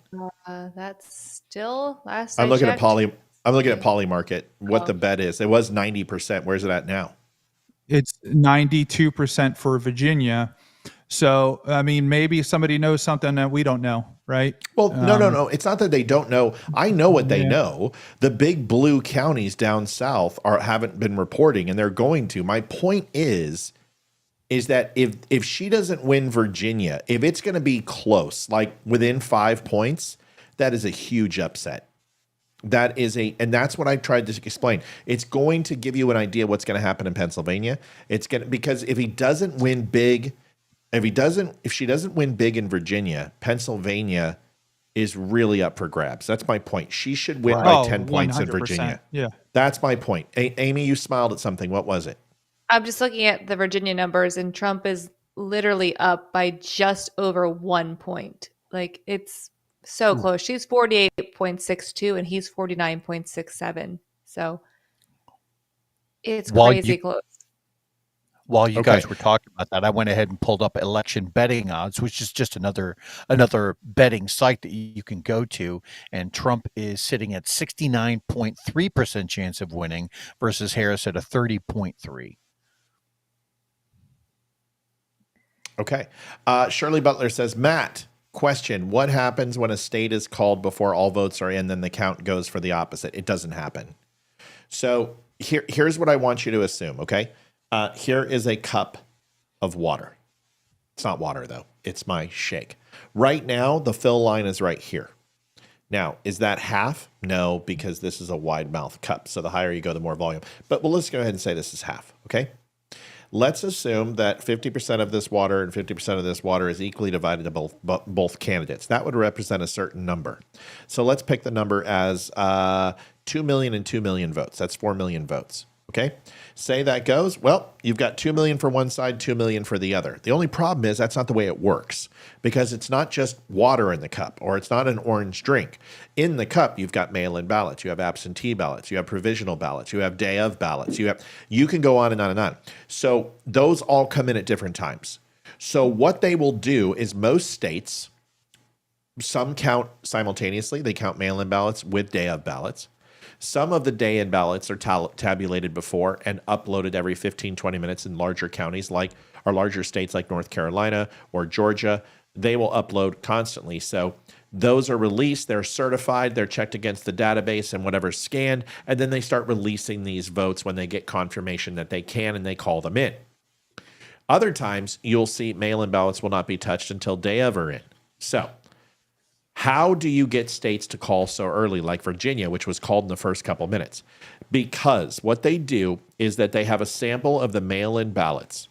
[SPEAKER 4] That's still last.
[SPEAKER 1] I'm
[SPEAKER 4] I
[SPEAKER 1] looking at
[SPEAKER 4] checked,
[SPEAKER 1] poly. I'm looking at Polymarket, what the bet is. It was 90%. Where's it at now?
[SPEAKER 3] It's 92% for Virginia. So, I mean, maybe somebody knows something that we don't know, right?
[SPEAKER 1] Well, no. It's not that they don't know. I know what they know. The big blue counties down south haven't been reporting, and they're going to. My point is that if she doesn't win Virginia, if it's going to be close, like within 5 points, that is a huge upset. And that's what I tried to explain. It's going to give you an idea what's going to happen in Pennsylvania. Because if he doesn't win big, if she doesn't win big in Virginia, Pennsylvania is really up for grabs. That's my point. She should win by 10 points in
[SPEAKER 3] 100%.
[SPEAKER 1] Virginia.
[SPEAKER 3] Yeah.
[SPEAKER 1] That's my point. Amy, you smiled at something. What was it?
[SPEAKER 4] I'm just looking at the Virginia numbers, and Trump is literally up by just over 1 point. Like, it's so close. She's 48.62 and he's 49.67. So it's crazy close.
[SPEAKER 5] While you guys were talking about that, I went ahead and pulled up election betting odds, which is just another betting site that you can go to. And Trump is sitting at 69.3% chance of winning versus Harris at a 30.3%.
[SPEAKER 1] Okay. Shirley Butler says, Matt, question. What happens when a state is called before all votes are in, then the count goes for the opposite? It doesn't happen. So here's what I want you to assume, okay? Here is a cup of water. It's not water, though. It's my shake. Right now, the fill line is right here. Now, is that half? No, because this is a wide mouth cup. So the higher you go, the more volume. But let's go ahead and say this is half, okay? Let's assume that 50% of this water and 50% of this water is equally divided to both candidates. That would represent a certain number. So let's pick the number as 2 million and 2 million votes. That's 4 million votes. Okay, say that goes, well, you've got 2 million for one side, 2 million for the other. The only problem is that's not the way it works, because it's not just water in the cup, or it's not an orange drink. In the cup, you've got mail-in ballots, you have absentee ballots, you have provisional ballots, you have day of ballots, you can go on and on and on. So those all come in at different times. So what they will do is most states, some count simultaneously, they count mail-in ballots with day of ballots. Some of the day-in ballots are tabulated before and uploaded every 15, 20 minutes in larger counties or larger states like North Carolina or Georgia. They will upload constantly. So those are released, they're certified, they're checked against the database and whatever's scanned, and then they start releasing these votes when they get confirmation that they can, and they call them in. Other times, you'll see mail-in ballots will not be touched until day of are in. So how do you get states to call so early, like Virginia, which was called in the first couple minutes? Because what they do is that they have a sample of the mail-in ballots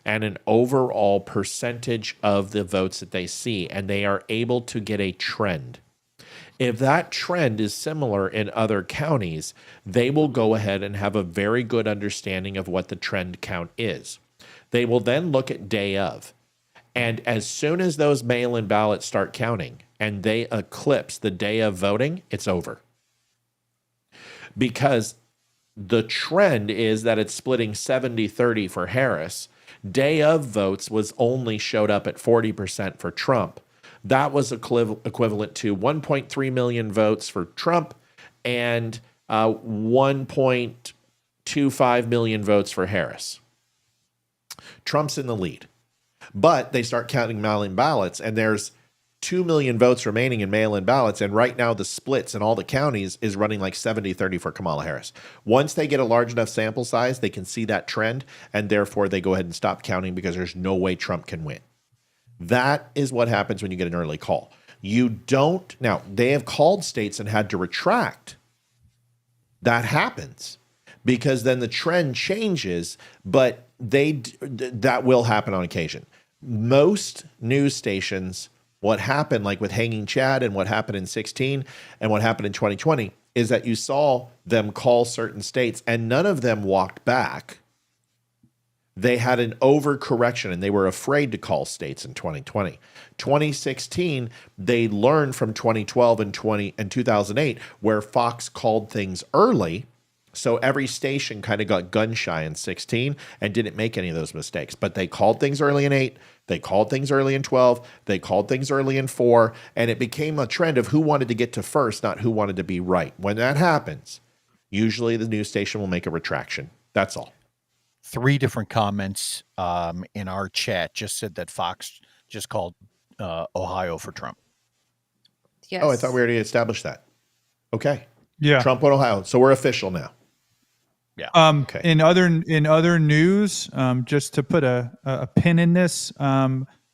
[SPEAKER 1] and an overall percentage of the votes that they see, and they are able to get a trend. If that trend is similar in other counties, they will go ahead and have a very good understanding of what the trend count is. They will then look at day of. And as soon as those mail-in ballots start counting and they eclipse the day of voting, it's over. Because the trend is that it's splitting 70-30 for Harris. Day of votes only showed up at 40% for Trump. That was equivalent to 1.3 million votes for Trump and 1.25 million votes for Harris. Trump's in the lead. But they start counting mail-in ballots, and there's 2 million votes remaining in mail-in ballots, and right now the splits in all the counties is running like 70-30 for Kamala Harris. Once they get a large enough sample size, they can see that trend, and therefore they go ahead and stop counting because there's no way Trump can win. That is what happens when you get an early call. Now, they have called states and had to retract. That happens because then the trend changes, but that will happen on occasion. Most news stations, what happened, like with Hanging Chad and what happened in 2016 and what happened in 2020, is that you saw them call certain states and none of them walked back. They had an overcorrection and they were afraid to call states in 2020. 2016, they learned from 2012 and 2008, where Fox called things early So every station kind of got gun shy in 16 and didn't make any of those mistakes. But they called things early in 8, they called things early in 12, they called things early in 4, and it became a trend of who wanted to get to first, not who wanted to be right. When that happens, usually the news station will make a retraction. That's all.
[SPEAKER 5] 3 different comments in our chat just said that Fox just called Ohio for Trump.
[SPEAKER 4] Yes.
[SPEAKER 1] Oh, I thought we already established that. Okay.
[SPEAKER 3] Yeah.
[SPEAKER 1] Trump won Ohio. So we're official now. Okay.
[SPEAKER 3] In other news, just to put a pin in this,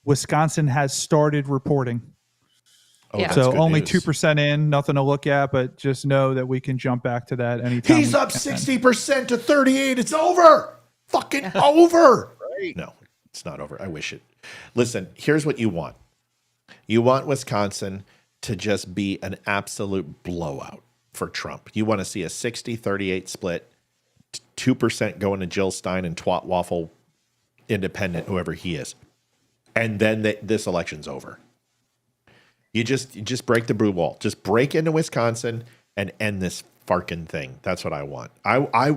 [SPEAKER 3] Wisconsin has started reporting.
[SPEAKER 1] Oh,
[SPEAKER 4] Yeah.
[SPEAKER 1] that's
[SPEAKER 3] So
[SPEAKER 1] good
[SPEAKER 3] only
[SPEAKER 1] news.
[SPEAKER 3] 2% in, nothing to look at, but just know that we can jump back to that anytime.
[SPEAKER 1] He's
[SPEAKER 3] we
[SPEAKER 1] up
[SPEAKER 3] can.
[SPEAKER 1] 60% to 38. It's over. Fucking over.
[SPEAKER 5] Right.
[SPEAKER 1] No, it's not over. I wish it. Listen, here's what you want. You want Wisconsin to just be an absolute blowout for Trump. You want to see a 60-38 split, 2% going to Jill Stein and Twat Waffle independent, whoever he is. And then this election's over. You just break the blue wall. Just break into Wisconsin and end this farkin' thing. That's what I want.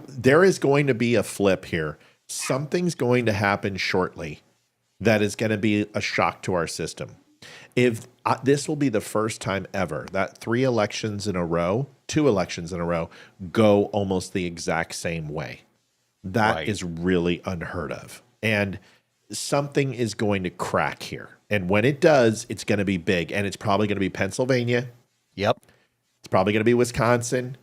[SPEAKER 1] There is going to be a flip here. Something's going to happen shortly that is going to be a shock to our system. If this will be the first time ever that 2 elections in a row go almost the exact same way. That is really unheard of. And something is going to crack here. And when it does, it's going to be big. And it's probably going to be Pennsylvania.
[SPEAKER 5] Yep.
[SPEAKER 1] It's probably going to be Wisconsin.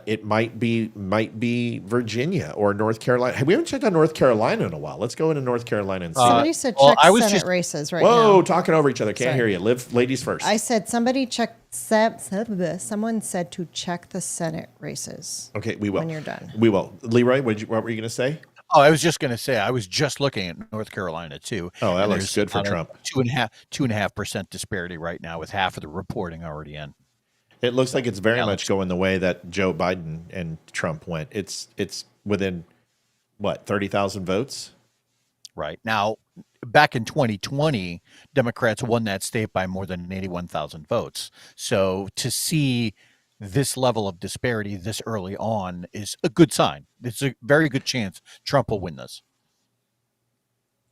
[SPEAKER 1] It might be Virginia or North Carolina. We haven't checked on North Carolina in a while. Let's go into North Carolina and see.
[SPEAKER 2] Somebody said
[SPEAKER 5] well,
[SPEAKER 2] check
[SPEAKER 5] I was
[SPEAKER 2] Senate
[SPEAKER 5] just-
[SPEAKER 2] races right
[SPEAKER 1] Whoa,
[SPEAKER 2] now.
[SPEAKER 1] talking over each other. Can't
[SPEAKER 2] Sorry.
[SPEAKER 1] hear you. Ladies first.
[SPEAKER 2] I said somebody check. Someone said to check the Senate races.
[SPEAKER 1] Okay, we will.
[SPEAKER 2] When you're done.
[SPEAKER 1] We will. Leroy, what were you going to say?
[SPEAKER 5] Oh, I was just going to say, I was just looking at North Carolina too.
[SPEAKER 1] Oh, that
[SPEAKER 5] and
[SPEAKER 1] looks
[SPEAKER 5] there's
[SPEAKER 1] good for
[SPEAKER 5] about a
[SPEAKER 1] Trump.
[SPEAKER 5] 2.5% disparity right now, with half of the reporting already in.
[SPEAKER 1] It looks like it's very
[SPEAKER 5] Yeah,
[SPEAKER 1] much going the way that Joe Biden and Trump went. It's within, what, 30,000 votes?
[SPEAKER 5] Right now, back in 2020, Democrats won that state by more than 81,000 votes. So to see this level of disparity this early on is a good sign. It's a very good chance Trump will win this.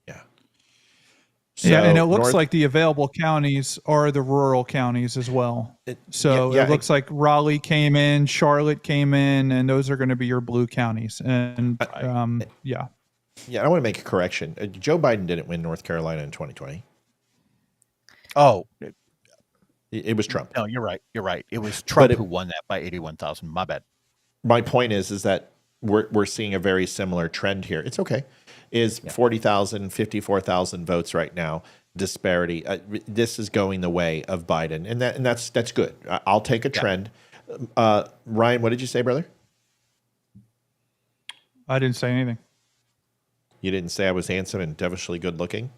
[SPEAKER 1] Yeah.
[SPEAKER 3] Yeah, and it
[SPEAKER 1] So
[SPEAKER 3] looks
[SPEAKER 1] North-
[SPEAKER 3] like the available counties are the rural counties as well. So
[SPEAKER 1] yeah,
[SPEAKER 3] it looks like Raleigh came in, Charlotte came in, and those are going to be your blue counties. And yeah.
[SPEAKER 1] Yeah, I want to make a correction. Joe Biden didn't win North Carolina in 2020.
[SPEAKER 5] Oh,
[SPEAKER 1] It was Trump.
[SPEAKER 5] no, you're right. You're right. It was Trump
[SPEAKER 1] it-
[SPEAKER 5] who won that by 81,000. My bad.
[SPEAKER 1] My point is that we're seeing a very similar trend here. It's okay. Is 40,000, 54,000 votes right now disparity. This is going the way of Biden, and that's good. I'll take a trend. Ryan, what did you say, brother?
[SPEAKER 3] I didn't say anything.
[SPEAKER 1] You didn't say I was handsome and devilishly good looking.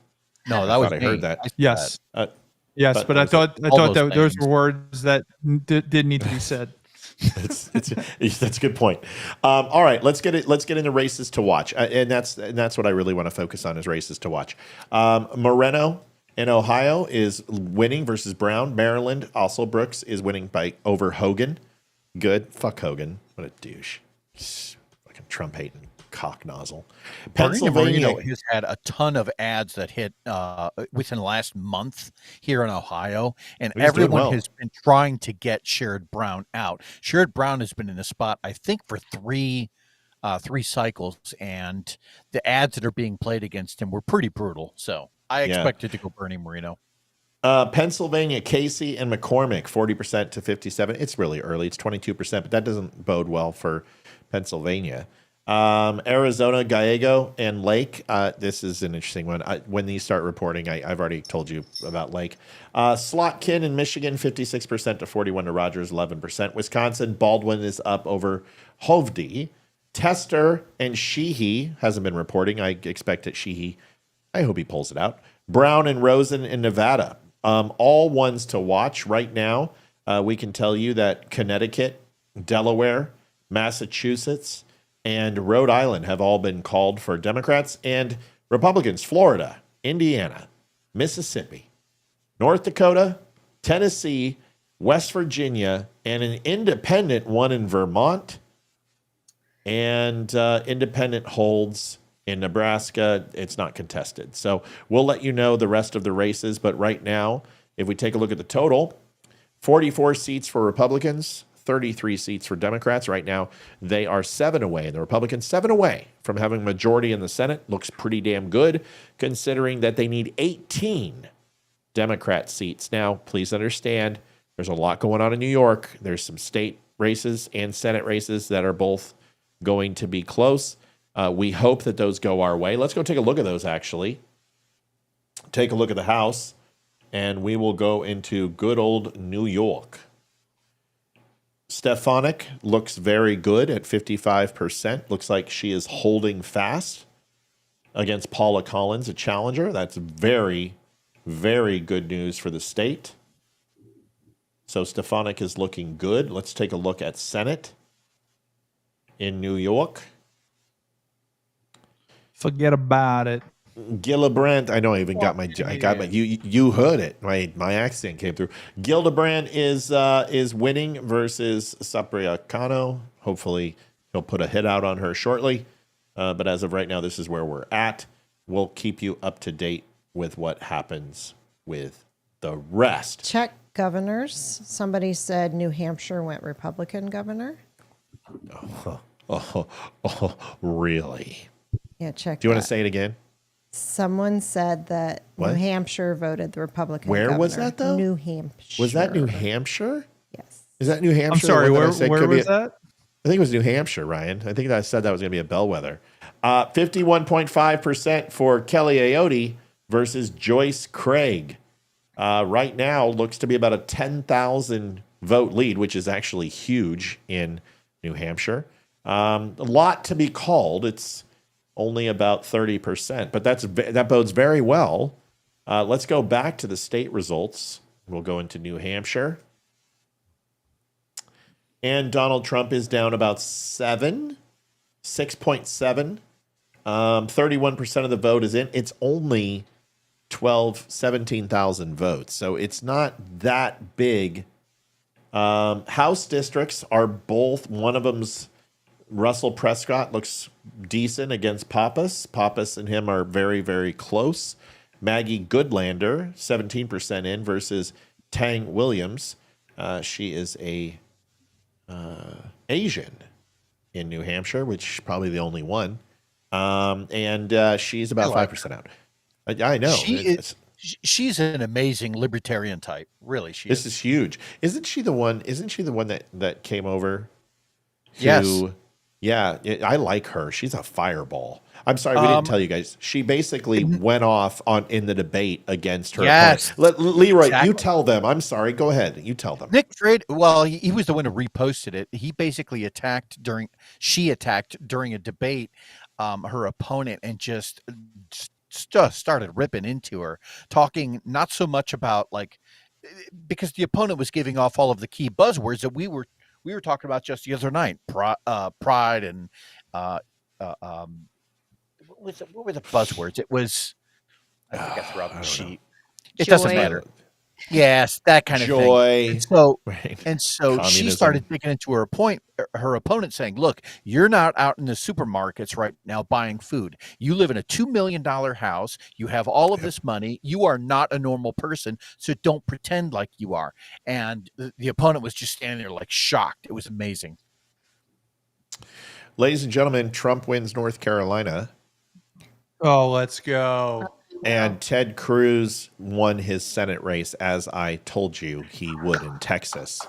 [SPEAKER 5] No, that
[SPEAKER 1] I
[SPEAKER 5] was
[SPEAKER 1] thought I
[SPEAKER 5] me.
[SPEAKER 1] heard that.
[SPEAKER 5] said
[SPEAKER 3] Yes.
[SPEAKER 1] But
[SPEAKER 3] But I
[SPEAKER 1] those-
[SPEAKER 3] thought
[SPEAKER 5] all
[SPEAKER 3] that
[SPEAKER 5] those
[SPEAKER 3] those
[SPEAKER 5] things.
[SPEAKER 3] were words that did need to be said.
[SPEAKER 1] That's a good point. All right, let's get into races to watch, and that's what I really want to focus on is races to watch. Moreno in Ohio is winning versus Brown. Maryland, also Brooks, is winning over Hogan. Good. Fuck Hogan. What a douche. Fucking Trump hating cock nozzle.
[SPEAKER 5] Bernie
[SPEAKER 1] Pennsylvania.
[SPEAKER 5] Moreno has had a ton of ads that hit within the last month here in Ohio, and
[SPEAKER 1] He's doing
[SPEAKER 5] everyone
[SPEAKER 1] well.
[SPEAKER 5] has been trying to get Sherrod Brown out. Sherrod Brown has been in the spot, I think, for three cycles, and the ads that are being played against him were pretty brutal. So I
[SPEAKER 1] Yeah.
[SPEAKER 5] expected to go Bernie Moreno.
[SPEAKER 1] Pennsylvania, Casey and McCormick, 40% to 57. It's really early. It's 22%, but that doesn't bode well for Pennsylvania. Arizona, Gallego and Lake. This is an interesting one. When these start reporting, I've already told you about Lake. Slotkin in Michigan, 56% to 41 to Rogers, 11%. Wisconsin, Baldwin is up over Hovde. Tester and Sheehy hasn't been reporting. I expect that Sheehy, I hope he pulls it out. Brown and Rosen in Nevada. All ones to watch right now. We can tell you that Connecticut, Delaware, Massachusetts, and Rhode Island have all been called for Democrats and Republicans. Florida, Indiana, Mississippi, North Dakota, Tennessee, West Virginia, and an independent one in Vermont and independent holds in Nebraska. It's not contested. So we'll let you know the rest of the races. But right now, if we take a look at the total, 44 seats for Republicans, 33 seats for Democrats. Right now, they are 7 away. The Republicans 7 away from having a majority in the Senate. Looks pretty damn good, considering that they need 18 Democrat seats. Now, please understand, there's a lot going on in New York. There's some state races and Senate races that are both going to be close. We hope that those go our way. Let's go take a look at those, actually. Take a look at the House, and we will go into good old New York. Stefanik looks very good at 55%. Looks like she is holding fast against Paula Collins, a challenger. That's very, very good news for the state. So Stefanik is looking good. Let's take a look at Senate in New York.
[SPEAKER 3] Forget about it.
[SPEAKER 1] Gillibrand, I know I even got my you heard it. My accent came through. Gillibrand is winning versus Sapriacano. Hopefully he'll put a hit out on her shortly. But as of right now, this is where we're at. We'll keep you up to date with what happens with the rest.
[SPEAKER 2] Check governors. Somebody said New Hampshire went Republican governor.
[SPEAKER 1] Oh, really?
[SPEAKER 2] Yeah, check.
[SPEAKER 1] Do you want to say it again?
[SPEAKER 2] Someone said that
[SPEAKER 1] What?
[SPEAKER 2] New Hampshire voted the Republican.
[SPEAKER 1] Where was
[SPEAKER 2] governor.
[SPEAKER 1] that, though?
[SPEAKER 2] New Hampshire.
[SPEAKER 1] Was that New Hampshire?
[SPEAKER 2] Yes.
[SPEAKER 1] Is that New Hampshire?
[SPEAKER 3] I'm sorry,
[SPEAKER 1] The one that
[SPEAKER 3] where
[SPEAKER 1] I said
[SPEAKER 3] was
[SPEAKER 1] could be
[SPEAKER 3] that?
[SPEAKER 1] I think it was New Hampshire, Ryan. I think I said that was going to be a bellwether. 51.5% for Kelly Ayotte versus Joyce Craig. Right now, looks to be about a 10,000 vote lead, which is actually huge in New Hampshire. A lot to be called. It's only about 30%, but that bodes very well. Let's go back to the state results. We'll go into New Hampshire. And Donald Trump is down about 6.7. 31% of the vote is in. It's only 17,000 votes. So it's not that big. House districts are both, one of them's Russell Prescott looks decent against Pappas. Pappas and him are very, very close. Maggie Goodlander, 17% in versus Tang Williams. She is a Asian in New Hampshire, which is probably the only one. And she's about 5% out. I know.
[SPEAKER 5] She's an amazing libertarian type. Really, she
[SPEAKER 1] This is huge. Isn't she the one that came over?
[SPEAKER 5] Yes.
[SPEAKER 1] Yeah, I like her. She's a fireball. I'm sorry, we didn't tell you guys. She basically went off in the debate against her.
[SPEAKER 5] Yes.
[SPEAKER 1] opponent. Leroy,
[SPEAKER 5] Exactly.
[SPEAKER 1] you tell them. I'm sorry. Go ahead. You tell them.
[SPEAKER 5] Nick Trade. Well, he was the one who reposted it. He basically she attacked during a debate, her opponent, and just started ripping into her, talking not so much about because the opponent was giving off all of the key buzzwords that we were talking about just the other night, pride and what were the buzzwords? It was, I think I threw out the sheet. It doesn't
[SPEAKER 4] Joy.
[SPEAKER 5] matter. Yes, that kind of
[SPEAKER 1] Joy.
[SPEAKER 5] thing. So
[SPEAKER 1] Right.
[SPEAKER 5] and so she
[SPEAKER 1] Communism.
[SPEAKER 5] started digging into her opponent, saying, "Look, you're not out in the supermarkets right now buying food. You live in a $2 million house. You have all of this money. You are not a normal person, so don't pretend like you are." And the opponent was just standing there shocked. It was amazing.
[SPEAKER 1] Ladies and gentlemen, Trump wins North Carolina,
[SPEAKER 3] Oh, let's go.
[SPEAKER 1] and Ted Cruz won his Senate race, as I told you he would in Texas.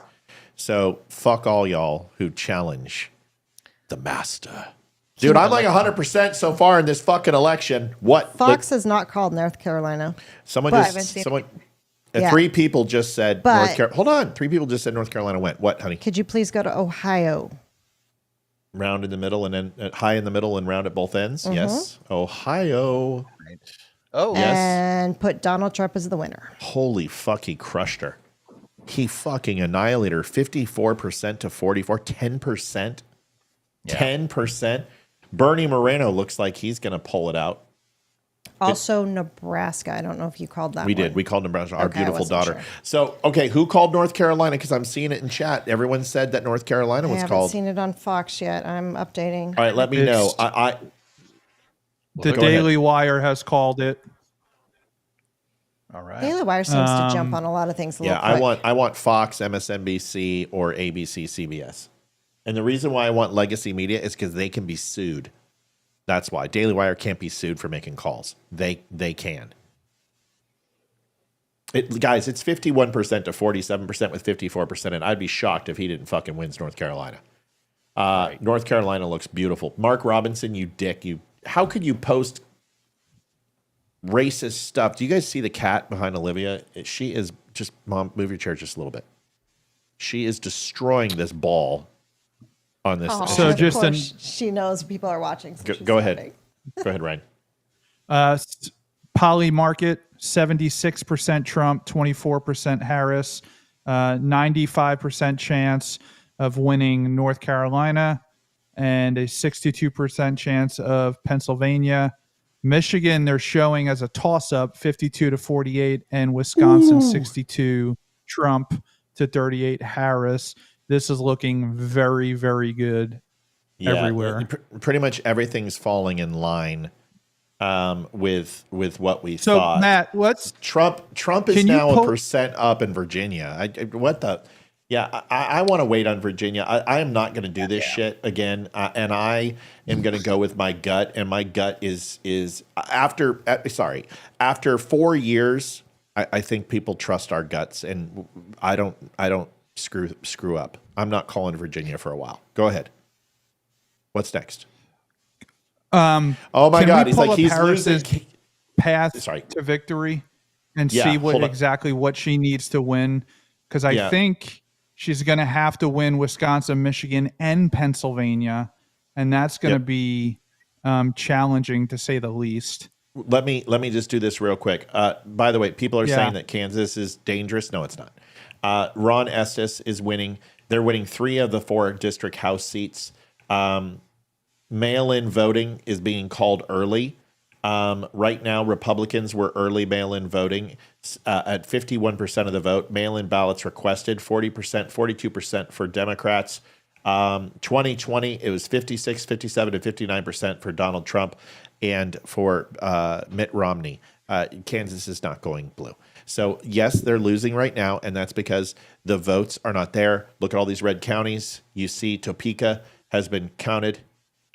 [SPEAKER 1] So fuck all y'all who challenge the master. Dude, I'm 100% so far in this fucking election. What?
[SPEAKER 2] Fox is not called North Carolina.
[SPEAKER 1] Someone
[SPEAKER 2] But-
[SPEAKER 1] just, someone,
[SPEAKER 2] Yeah.
[SPEAKER 1] 3 people just said
[SPEAKER 2] But-
[SPEAKER 1] North Carolina. Hold on. 3 people just said North Carolina went. What, honey?
[SPEAKER 2] Could you please go to Ohio?
[SPEAKER 1] Round in the middle and then high in the middle and round at both ends? Yes. Ohio.
[SPEAKER 5] Oh,
[SPEAKER 1] Yes.
[SPEAKER 2] And put Donald Trump as the winner.
[SPEAKER 1] Holy fuck, he crushed her. He fucking annihilated her. 54% to 44, 10%. 10%. Bernie Moreno looks like he's going to pull it out.
[SPEAKER 2] Also, Nebraska. I don't know if you called that
[SPEAKER 1] We
[SPEAKER 2] one.
[SPEAKER 1] did. We called Nebraska our
[SPEAKER 2] Okay, I
[SPEAKER 1] beautiful
[SPEAKER 2] wasn't
[SPEAKER 1] daughter.
[SPEAKER 2] sure.
[SPEAKER 1] So, okay, who called North Carolina? Because I'm seeing it in chat. Everyone said that North Carolina
[SPEAKER 2] I
[SPEAKER 1] was
[SPEAKER 2] haven't
[SPEAKER 1] called.
[SPEAKER 2] seen it on Fox yet. I'm updating.
[SPEAKER 1] All right, let me know.
[SPEAKER 3] It's- The
[SPEAKER 1] Go ahead.
[SPEAKER 3] Daily Wire has called it.
[SPEAKER 5] All right.
[SPEAKER 2] Daily Wire seems to jump on a lot of things a
[SPEAKER 1] Yeah,
[SPEAKER 2] little quick.
[SPEAKER 1] I want Fox, MSNBC, or ABC, CBS. And the reason why I want legacy media is because they can be sued. That's why Daily Wire can't be sued for making calls. They can. Guys, it's 51% to 47% with 54%, and I'd be shocked if he didn't fucking wins North Carolina. North Carolina looks beautiful. Mark Robinson, you dick. How could you post racist stuff? Do you guys see the cat behind Olivia? She is just, Mom, move your chair just a little bit. She is destroying this ball on this.
[SPEAKER 3] So
[SPEAKER 2] Of
[SPEAKER 3] just
[SPEAKER 2] course, she knows people are watching. So she's
[SPEAKER 1] Go ahead.
[SPEAKER 2] laughing.
[SPEAKER 1] Go ahead, Ryan.
[SPEAKER 3] Poly Market, 76% Trump, 24% Harris, 95% chance of winning North Carolina, and a 62% chance of Pennsylvania. Michigan, they're showing as a toss-up, 52 to 48, and Wisconsin, 62 Trump to 38 Harris. This is looking very, very good everywhere.
[SPEAKER 1] Pretty much everything's falling in line with what we
[SPEAKER 3] So,
[SPEAKER 1] thought.
[SPEAKER 3] Matt, let's
[SPEAKER 1] Trump is
[SPEAKER 3] Can you
[SPEAKER 1] now
[SPEAKER 3] pull-
[SPEAKER 1] 1% up in Virginia. What the? Yeah, I want to wait on Virginia. I am not going to do this shit again, and I am going to go with my gut. And my gut is after 4 years, I think people trust our guts, and I don't screw up. I'm not calling Virginia for a while. Go ahead. What's next? Oh my
[SPEAKER 3] Can
[SPEAKER 1] God,
[SPEAKER 3] we
[SPEAKER 1] he's
[SPEAKER 3] pull
[SPEAKER 1] like
[SPEAKER 3] up
[SPEAKER 1] he's
[SPEAKER 3] Harris's
[SPEAKER 1] losing.
[SPEAKER 3] path
[SPEAKER 1] Sorry.
[SPEAKER 3] to victory and
[SPEAKER 1] Yeah,
[SPEAKER 3] see
[SPEAKER 1] hold on.
[SPEAKER 3] exactly what she needs to win? Because I
[SPEAKER 1] Yeah.
[SPEAKER 3] think she's going to have to win Wisconsin, Michigan, and Pennsylvania, and that's going to
[SPEAKER 1] Yep.
[SPEAKER 3] be challenging to say the least.
[SPEAKER 1] Let me just do this real quick. By the way, people are
[SPEAKER 3] Yeah.
[SPEAKER 1] saying that Kansas is dangerous. No, it's not. Ron Estes is winning. They're winning 3 of the 4 district house seats. Mail-in voting is being called early. Right now, Republicans were early mail-in voting at 51% of the vote. Mail-in ballots requested, 40%, 42% for Democrats. 2020, it was 56, 57 to 59% for Donald Trump and for Mitt Romney. Kansas is not going blue. So, yes, they're losing right now, and that's because the votes are not there. Look at all these red counties. You see Topeka has been counted.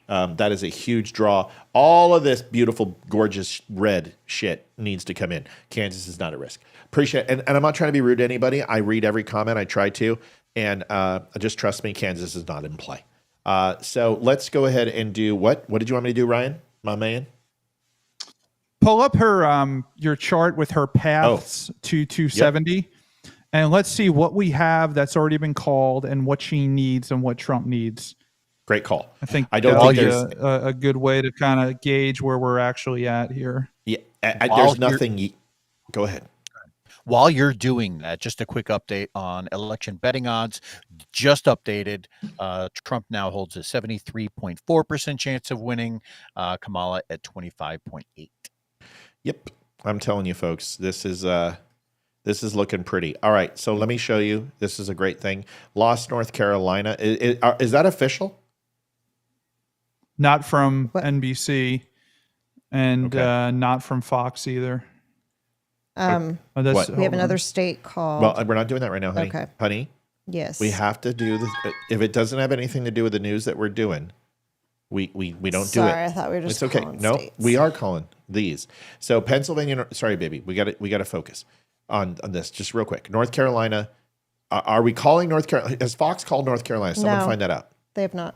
[SPEAKER 1] That is a huge draw. All of this beautiful, gorgeous red shit needs to come in. Kansas is not at risk. Appreciate it. And I'm not trying to be rude to anybody. I read every comment. I try to. And just trust me, Kansas is not in play. So let's go ahead and do what? What did you want me to do, Ryan? My man?
[SPEAKER 3] Pull up her your chart with her paths to 270, and let's see what we have that's already been called and what she needs and what Trump needs.
[SPEAKER 1] Great call.
[SPEAKER 3] I think
[SPEAKER 1] I don't
[SPEAKER 3] that'll
[SPEAKER 1] think
[SPEAKER 3] be
[SPEAKER 1] there's
[SPEAKER 3] a good way to kind of gauge where we're actually at here.
[SPEAKER 1] yeah,
[SPEAKER 5] While
[SPEAKER 1] there's
[SPEAKER 5] you're-
[SPEAKER 1] nothing. Go ahead.
[SPEAKER 5] While you're doing that, just a quick update on election betting odds. Just updated. Trump now holds a 73.4% chance of winning. Kamala at 25.8.
[SPEAKER 1] Yep. I'm telling you, folks, this is looking pretty. All right, so let me show you. This is a great thing. Lost North Carolina. Is that official?
[SPEAKER 3] Not from
[SPEAKER 2] What?
[SPEAKER 3] NBC and
[SPEAKER 1] Okay.
[SPEAKER 3] not from Fox either.
[SPEAKER 2] Um,
[SPEAKER 3] Oh, that's-
[SPEAKER 1] What?
[SPEAKER 2] we have
[SPEAKER 3] hold
[SPEAKER 2] another
[SPEAKER 3] on.
[SPEAKER 2] state called.
[SPEAKER 1] Well, we're not doing that right now, honey.
[SPEAKER 2] Okay.
[SPEAKER 1] Honey,
[SPEAKER 2] yes.
[SPEAKER 1] we have to do this. If it doesn't have anything to do with the news that we're doing, we don't do
[SPEAKER 2] Sorry,
[SPEAKER 1] it.
[SPEAKER 2] I thought we were just
[SPEAKER 1] It's okay.
[SPEAKER 2] calling
[SPEAKER 1] No,
[SPEAKER 2] states.
[SPEAKER 1] we are calling these. So Pennsylvania. Sorry, baby. We got to focus on this just real quick. North Carolina. Are we calling North Carolina? Has Fox called North Carolina? Someone
[SPEAKER 2] No.
[SPEAKER 1] find that out.
[SPEAKER 2] They have not.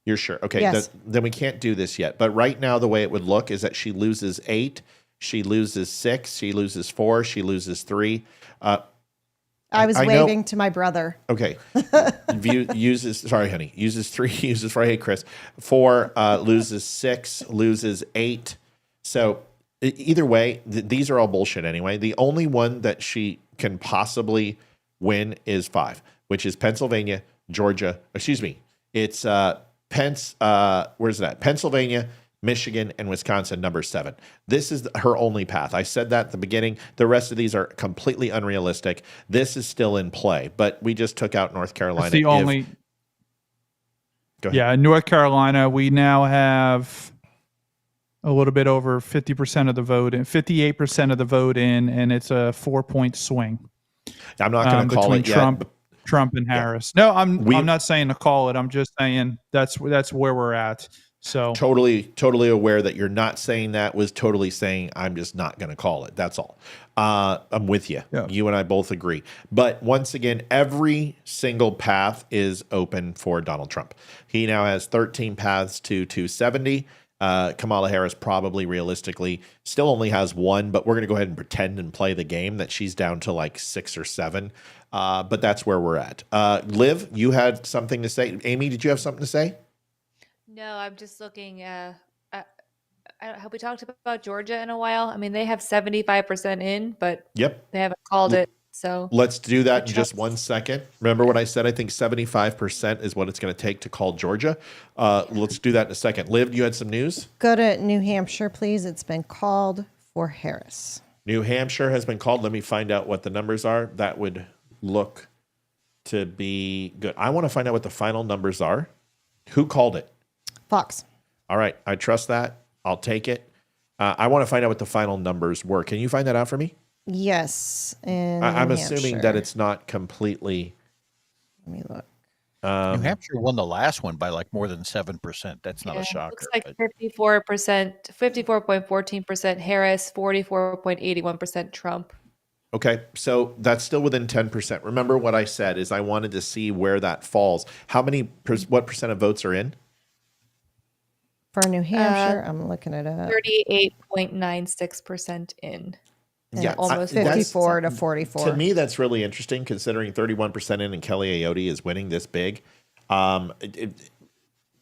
[SPEAKER 1] You're sure? Okay.
[SPEAKER 2] Yes.
[SPEAKER 1] Then we can't do this yet. But right now, the way it would look is that she loses 8, she loses 6, she loses 4, she loses 3.
[SPEAKER 2] I was
[SPEAKER 1] I know-
[SPEAKER 2] waving to my brother.
[SPEAKER 1] Okay. Uses 3, uses 4. Hey, Chris. 4, loses 6, loses 8. So either way, these are all bullshit anyway. The only one that she can possibly win is 5, which is Pennsylvania, Georgia. Excuse me. It's where's that? Pennsylvania, Michigan, and Wisconsin, number 7. This is her only path. I said that at the beginning. The rest of these are completely unrealistic. This is still in play, but we just took out North Carolina.
[SPEAKER 3] It's the only.
[SPEAKER 1] Go ahead.
[SPEAKER 3] Yeah, in North Carolina, we now have a little bit over 50% of the vote and 58% of the vote in, and it's a 4-point swing.
[SPEAKER 1] I'm not going to call
[SPEAKER 3] between
[SPEAKER 1] it yet.
[SPEAKER 3] Trump and Harris. No, I'm not saying to call it. I'm just saying that's where we're at. So
[SPEAKER 1] totally aware that you're not saying that, was totally saying I'm just not going to call it. That's all. I'm with you.
[SPEAKER 3] Yeah.
[SPEAKER 1] You and I both agree. But once again, every single path is open for Donald Trump. He now has 13 paths to 270. Kamala Harris probably realistically still only has 1, but we're going to go ahead and pretend and play the game that she's down to like 6 or 7. But that's where we're at. Liv, you had something to say. Amy, did you have something to say?
[SPEAKER 4] No, I'm just looking. Have we talked about Georgia in a while? I mean, they have 75% in, but
[SPEAKER 1] Yep.
[SPEAKER 4] they haven't called it. So
[SPEAKER 1] Let's do that in just 1 second. Remember what I said? I think 75% is what it's going to take to call Georgia. Let's do that in a second. Liv, you had some news?
[SPEAKER 2] Go to New Hampshire, please. It's been called for Harris.
[SPEAKER 1] New Hampshire has been called. Let me find out what the numbers are. That would look to be good. I want to find out what the final numbers are. Who called it?
[SPEAKER 2] Fox.
[SPEAKER 1] All right. I trust that. I'll take it. I want to find out what the final numbers were. Can you find that out for me?
[SPEAKER 2] Yes. And
[SPEAKER 1] I'm assuming that it's not completely.
[SPEAKER 2] Let me look.
[SPEAKER 5] New Hampshire won the last one by like more than 7%. That's not a shocker.
[SPEAKER 4] looks like
[SPEAKER 5] but-
[SPEAKER 4] 54%, 54.14% Harris, 44.81% Trump.
[SPEAKER 1] Okay, so that's still within 10%. Remember what I said is I wanted to see where that falls. What percent of votes are in?
[SPEAKER 2] For New Hampshire, I'm looking it up.
[SPEAKER 4] 38.96% in.
[SPEAKER 2] And
[SPEAKER 1] Yeah,
[SPEAKER 2] it's almost
[SPEAKER 1] that's-
[SPEAKER 2] 54 to 44.
[SPEAKER 1] To me, that's really interesting considering 31% in and Kelly Ayotte is winning this big.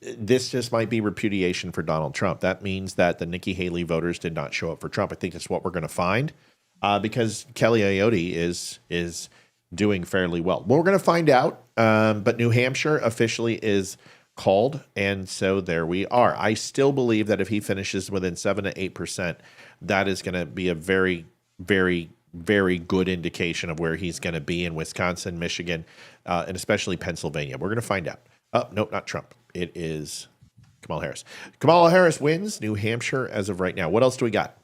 [SPEAKER 1] This just might be repudiation for Donald Trump. That means that the Nikki Haley voters did not show up for Trump. I think that's what we're going to find because Kelly Ayotte is doing fairly well. We're going to find out, but New Hampshire officially is called, and so there we are. I still believe that if he finishes within 7 to 8%, that is going to be a very, very, very good indication of where he's going to be in Wisconsin, Michigan, and especially Pennsylvania. We're going to find out. Oh, nope, not Trump. It is Kamala Harris. Kamala Harris wins New Hampshire as of right now. What else do we got?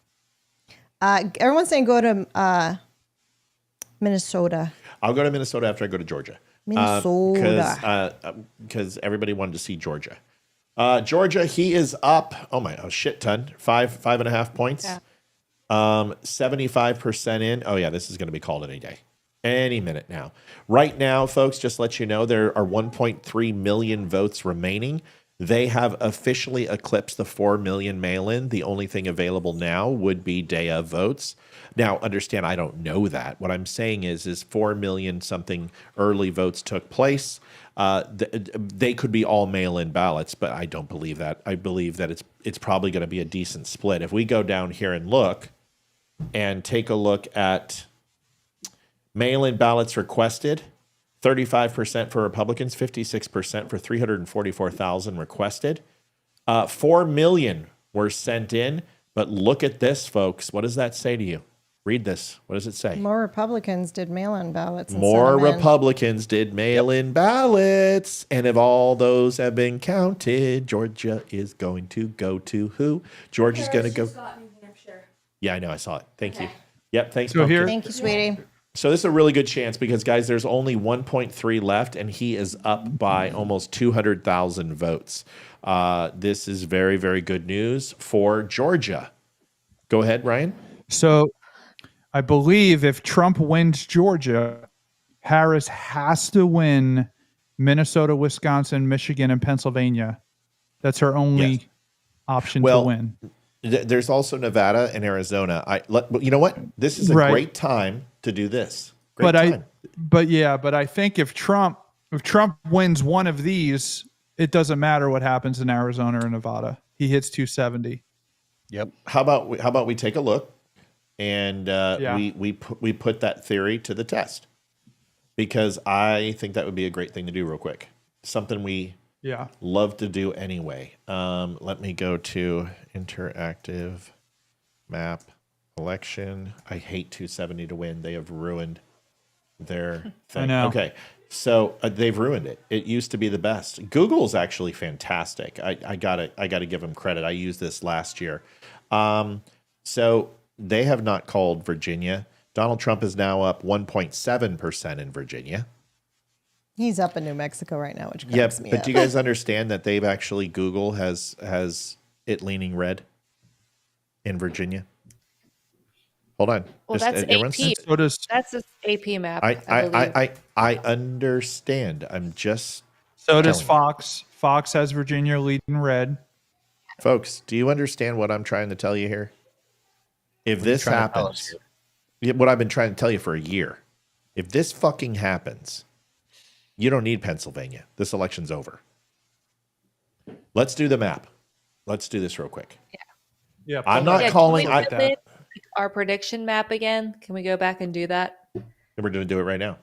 [SPEAKER 2] Everyone's saying go to Minnesota.
[SPEAKER 1] I'll go to Minnesota after I go to Georgia.
[SPEAKER 2] Minnesota.
[SPEAKER 1] Because everybody wanted to see Georgia. Georgia, he is up. A shit ton. 5.5 points.
[SPEAKER 4] Yeah.
[SPEAKER 1] 75% in. Oh yeah, this is going to be called any day, any minute now. Right now, folks, just let you know there are 1.3 million votes remaining. They have officially eclipsed the 4 million mail-in. The only thing available now would be day of votes. Now, understand, I don't know that. What I'm saying is 4 million something early votes took place. They could be all mail-in ballots, but I don't believe that. I believe that it's probably going to be a decent split. If we go down here and look and take a look at mail-in ballots requested, 35% for Republicans, 56% for 344,000 requested. 4 million were sent in, but look at this, folks. What does that say to you? Read this. What does it say?
[SPEAKER 2] More Republicans did mail-in ballots. and
[SPEAKER 1] More
[SPEAKER 2] sent 'em in.
[SPEAKER 1] Republicans did mail-in ballots, and if all those have been counted, Georgia is going to go to who? Georgia's going to go.
[SPEAKER 8] Just got New Hampshire.
[SPEAKER 1] Yeah, I know. I saw it. Thank you. Yep. Thanks.
[SPEAKER 3] So
[SPEAKER 1] Pumpkin.
[SPEAKER 3] here-
[SPEAKER 2] Thank you, sweetie.
[SPEAKER 1] So this is a really good chance because, guys, there's only 1.3 left, and he is up by almost 200,000 votes. This is very, very good news for Georgia. Go ahead, Ryan.
[SPEAKER 3] So I believe if Trump wins Georgia, Harris has to win Minnesota, Wisconsin, Michigan, and Pennsylvania. That's her only
[SPEAKER 1] Yes.
[SPEAKER 3] option
[SPEAKER 1] Well,
[SPEAKER 3] to win.
[SPEAKER 1] There's also Nevada and Arizona. You know what? This is a
[SPEAKER 3] Right.
[SPEAKER 1] great time to do this. Great
[SPEAKER 3] But
[SPEAKER 1] time.
[SPEAKER 3] but I think if Trump wins one of these, it doesn't matter what happens in Arizona or Nevada. He hits 270.
[SPEAKER 5] Yep.
[SPEAKER 1] How about we take a look and
[SPEAKER 3] Yeah.
[SPEAKER 1] we put that theory to the test, because I think that would be a great thing to do real quick. Something we
[SPEAKER 3] Yeah.
[SPEAKER 1] Love to do anyway. Let me go to interactive map election. I hate 270 to win. They have ruined their thing.
[SPEAKER 3] know.
[SPEAKER 1] Okay. So they've ruined it. It used to be the best. Google's actually fantastic. I gotta give them credit. I used this last year. So they have not called Virginia. Donald Trump is now up 1.7% in Virginia.
[SPEAKER 2] He's up in New Mexico right now, which
[SPEAKER 1] Yeah,
[SPEAKER 2] cracks me
[SPEAKER 1] but
[SPEAKER 2] up.
[SPEAKER 1] do you guys understand that they've actually Google has it leaning red in Virginia? Hold on.
[SPEAKER 4] Well, that's
[SPEAKER 1] everyone's-
[SPEAKER 4] AP.
[SPEAKER 3] So does
[SPEAKER 4] That's this AP map. I believe.
[SPEAKER 1] I understand. I'm just telling you.
[SPEAKER 3] Fox. Fox has Virginia leading red.
[SPEAKER 1] Folks, do you understand what I'm trying to tell you here? If
[SPEAKER 5] What are you
[SPEAKER 1] this
[SPEAKER 5] trying to tell us
[SPEAKER 1] happens, what I've been trying to tell you for a year, if this fucking happens, you don't need Pennsylvania. This election's over. Let's do the map. Let's do this real quick.
[SPEAKER 3] Yeah.
[SPEAKER 1] I'm not
[SPEAKER 4] Yeah,
[SPEAKER 1] calling.
[SPEAKER 4] Can we
[SPEAKER 1] I,
[SPEAKER 4] flip it, our prediction map again? Can we go back and do that?
[SPEAKER 1] we're going to do it right now.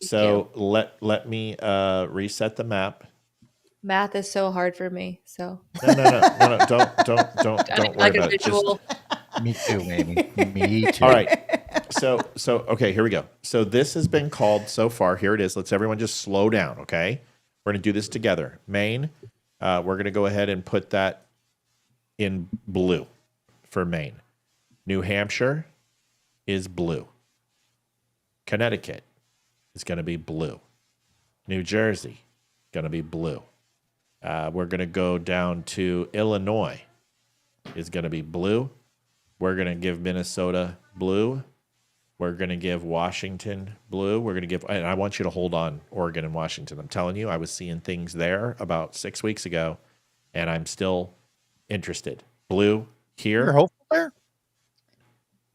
[SPEAKER 1] So let me reset the map.
[SPEAKER 4] Math is so hard for me. So
[SPEAKER 1] No, don't worry
[SPEAKER 4] like a
[SPEAKER 1] about it. Just-
[SPEAKER 4] visual.
[SPEAKER 5] Me too, Amy. Me too.
[SPEAKER 1] all right. So okay, here we go. So this has been called so far. Here it is. Let's everyone just slow down, okay? We're going to do this together. Maine, we're going to go ahead and put that in blue for Maine. New Hampshire is blue. Connecticut is going to be blue. New Jersey, going to be blue. We're going to go down to Illinois is going to be blue. We're going to give Minnesota blue. We're going to give Washington blue. We're going to give, and I want you to hold on Oregon and Washington. I'm telling you, I was seeing things there about 6 weeks ago, and I'm still interested. Blue
[SPEAKER 5] You're
[SPEAKER 1] here
[SPEAKER 5] hopeful there?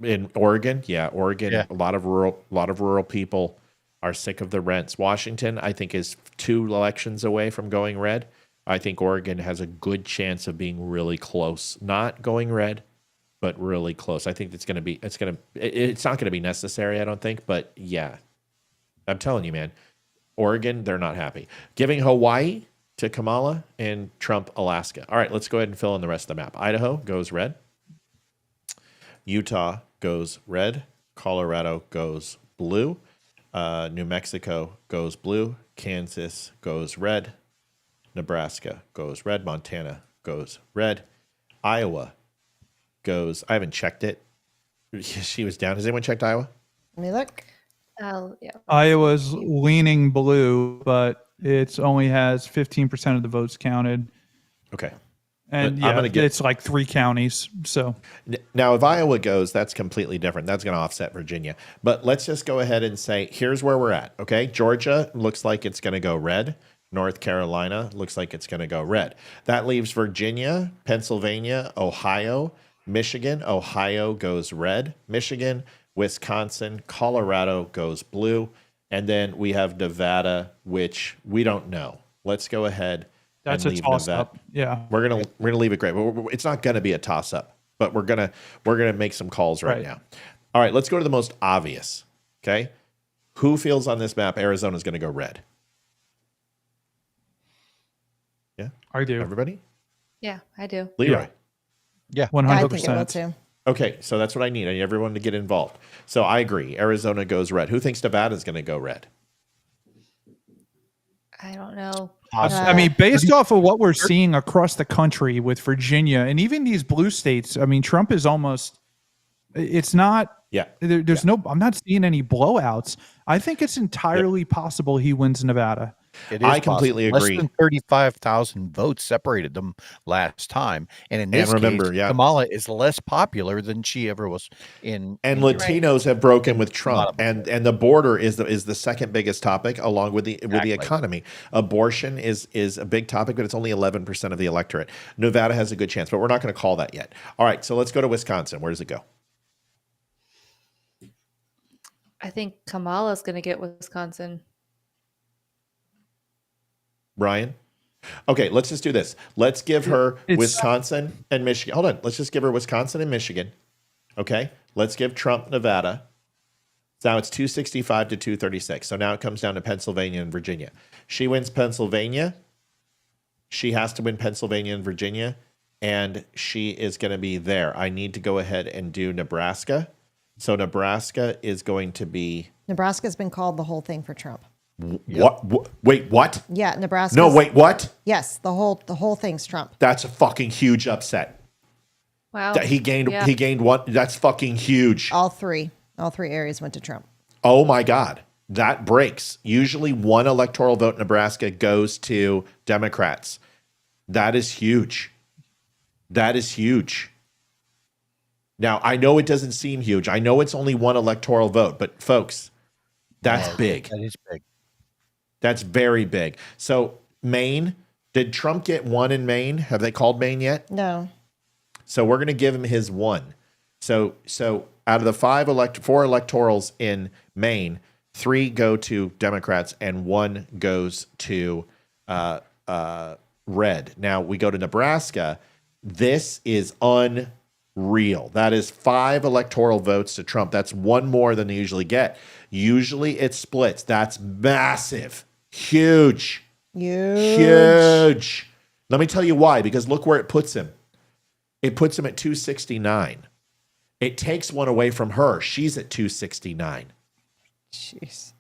[SPEAKER 1] in Oregon. Yeah, Oregon.
[SPEAKER 5] Yeah.
[SPEAKER 1] A lot of rural people are sick of the rents. Washington, I think, is 2 elections away from going red. I think Oregon has a good chance of being really close, not going red, but really close. I think it's not going to be necessary, I don't think, but yeah, I'm telling you, man, Oregon, they're not happy. Giving Hawaii to Kamala and Trump, Alaska. All right, let's go ahead and fill in the rest of the map. Idaho goes red. Utah goes red. Colorado goes blue. New Mexico goes blue. Kansas goes red. Nebraska goes red. Montana goes red. Iowa goes, I haven't checked it. She was down. Has anyone checked Iowa?
[SPEAKER 2] Let me look.
[SPEAKER 4] Oh, yeah.
[SPEAKER 3] Iowa's leaning blue, but it's only has 15% of the votes counted.
[SPEAKER 1] Okay.
[SPEAKER 3] And
[SPEAKER 1] But I'm gonna get-
[SPEAKER 3] it's like 3 counties. So
[SPEAKER 1] Now, if Iowa goes, that's completely different. That's going to offset Virginia. But let's just go ahead and say, here's where we're at. Okay. Georgia looks like it's going to go red. North Carolina looks like it's going to go red. That leaves Virginia, Pennsylvania, Ohio, Michigan. Ohio goes red. Michigan, Wisconsin, Colorado goes blue. And then we have Nevada, which we don't know. Let's go ahead
[SPEAKER 3] that's
[SPEAKER 1] and
[SPEAKER 3] a
[SPEAKER 1] leave
[SPEAKER 3] toss
[SPEAKER 1] Nevada.
[SPEAKER 3] up. Yeah.
[SPEAKER 1] We're gonna leave it great. It's not gonna be a toss up, but we're gonna make some calls right
[SPEAKER 3] Right.
[SPEAKER 1] now. All right, let's go to the most obvious. Okay, who feels on this map Arizona's gonna go red? Yeah,
[SPEAKER 3] I do.
[SPEAKER 1] everybody.
[SPEAKER 4] Yeah, I do.
[SPEAKER 1] Leroy.
[SPEAKER 3] Yeah.
[SPEAKER 2] Yeah, I think it will
[SPEAKER 3] 100%.
[SPEAKER 2] too.
[SPEAKER 1] Okay, so that's what I need. I need everyone to get involved. So I agree. Arizona goes red. Who thinks Nevada's gonna go red?
[SPEAKER 4] I don't know.
[SPEAKER 3] I mean, based off of what we're seeing across the country with Virginia and even these blue states, I mean, Trump is almost, it's not,
[SPEAKER 1] Yeah.
[SPEAKER 3] there's no, I'm not seeing any blowouts. I think it's entirely possible he wins Nevada.
[SPEAKER 5] It is
[SPEAKER 1] I completely
[SPEAKER 5] possible.
[SPEAKER 1] agree.
[SPEAKER 5] Less than 35,000 votes separated them last time. And in this
[SPEAKER 1] remember,
[SPEAKER 5] case,
[SPEAKER 1] yeah.
[SPEAKER 5] Kamala is less popular than she ever was in.
[SPEAKER 1] And
[SPEAKER 5] in-
[SPEAKER 1] Latinos have broken with Trump,
[SPEAKER 5] of them.
[SPEAKER 1] and the border is the second biggest topic, along with the
[SPEAKER 5] Exactly.
[SPEAKER 1] economy. Abortion is a big topic, but it's only 11% of the electorate. Nevada has a good chance, but we're not going to call that yet. All right, so let's go to Wisconsin. Where does it go?
[SPEAKER 4] I think Kamala's going to get Wisconsin.
[SPEAKER 1] Brian? Okay, let's just do this. Let's give her
[SPEAKER 3] It's-
[SPEAKER 1] Wisconsin and Michigan. Hold on, let's just give her Wisconsin and Michigan. Okay, let's give Trump Nevada. So now it's 265 to 236. So now it comes down to Pennsylvania and Virginia. She wins Pennsylvania. She has to win Pennsylvania and Virginia, and she is going to be there. I need to go ahead and do Nebraska. So Nebraska is going to be
[SPEAKER 2] Nebraska's been called the whole thing for Trump.
[SPEAKER 1] what? Wait, what?
[SPEAKER 2] Yeah, Nebraska.
[SPEAKER 1] No, wait, what?
[SPEAKER 2] Yes, the whole thing's Trump.
[SPEAKER 1] That's a fucking huge upset.
[SPEAKER 4] Wow.
[SPEAKER 1] That he gained one. That's fucking huge.
[SPEAKER 2] All three areas went to Trump.
[SPEAKER 1] Oh my God. That breaks. Usually one electoral vote in Nebraska goes to Democrats. That is huge. That is huge. Now, I know it doesn't seem huge. I know it's only one electoral vote, but folks, that's big.
[SPEAKER 5] That is big.
[SPEAKER 1] That's very big. So, Maine, did Trump get one in Maine? Have they called Maine yet?
[SPEAKER 2] No.
[SPEAKER 1] So we're going to give him his one. So out of the four electorals in Maine, 3 go to Democrats and 1 goes to red. Now we go to Nebraska. This is unreal. That is 5 electoral votes to Trump. That's 1 more than they usually get. Usually it splits. That's massive. Huge. Huge. Let me tell you why, because look where it puts him. It puts him at 269. It takes 1 away from her. She's at 269.
[SPEAKER 2] Jeez.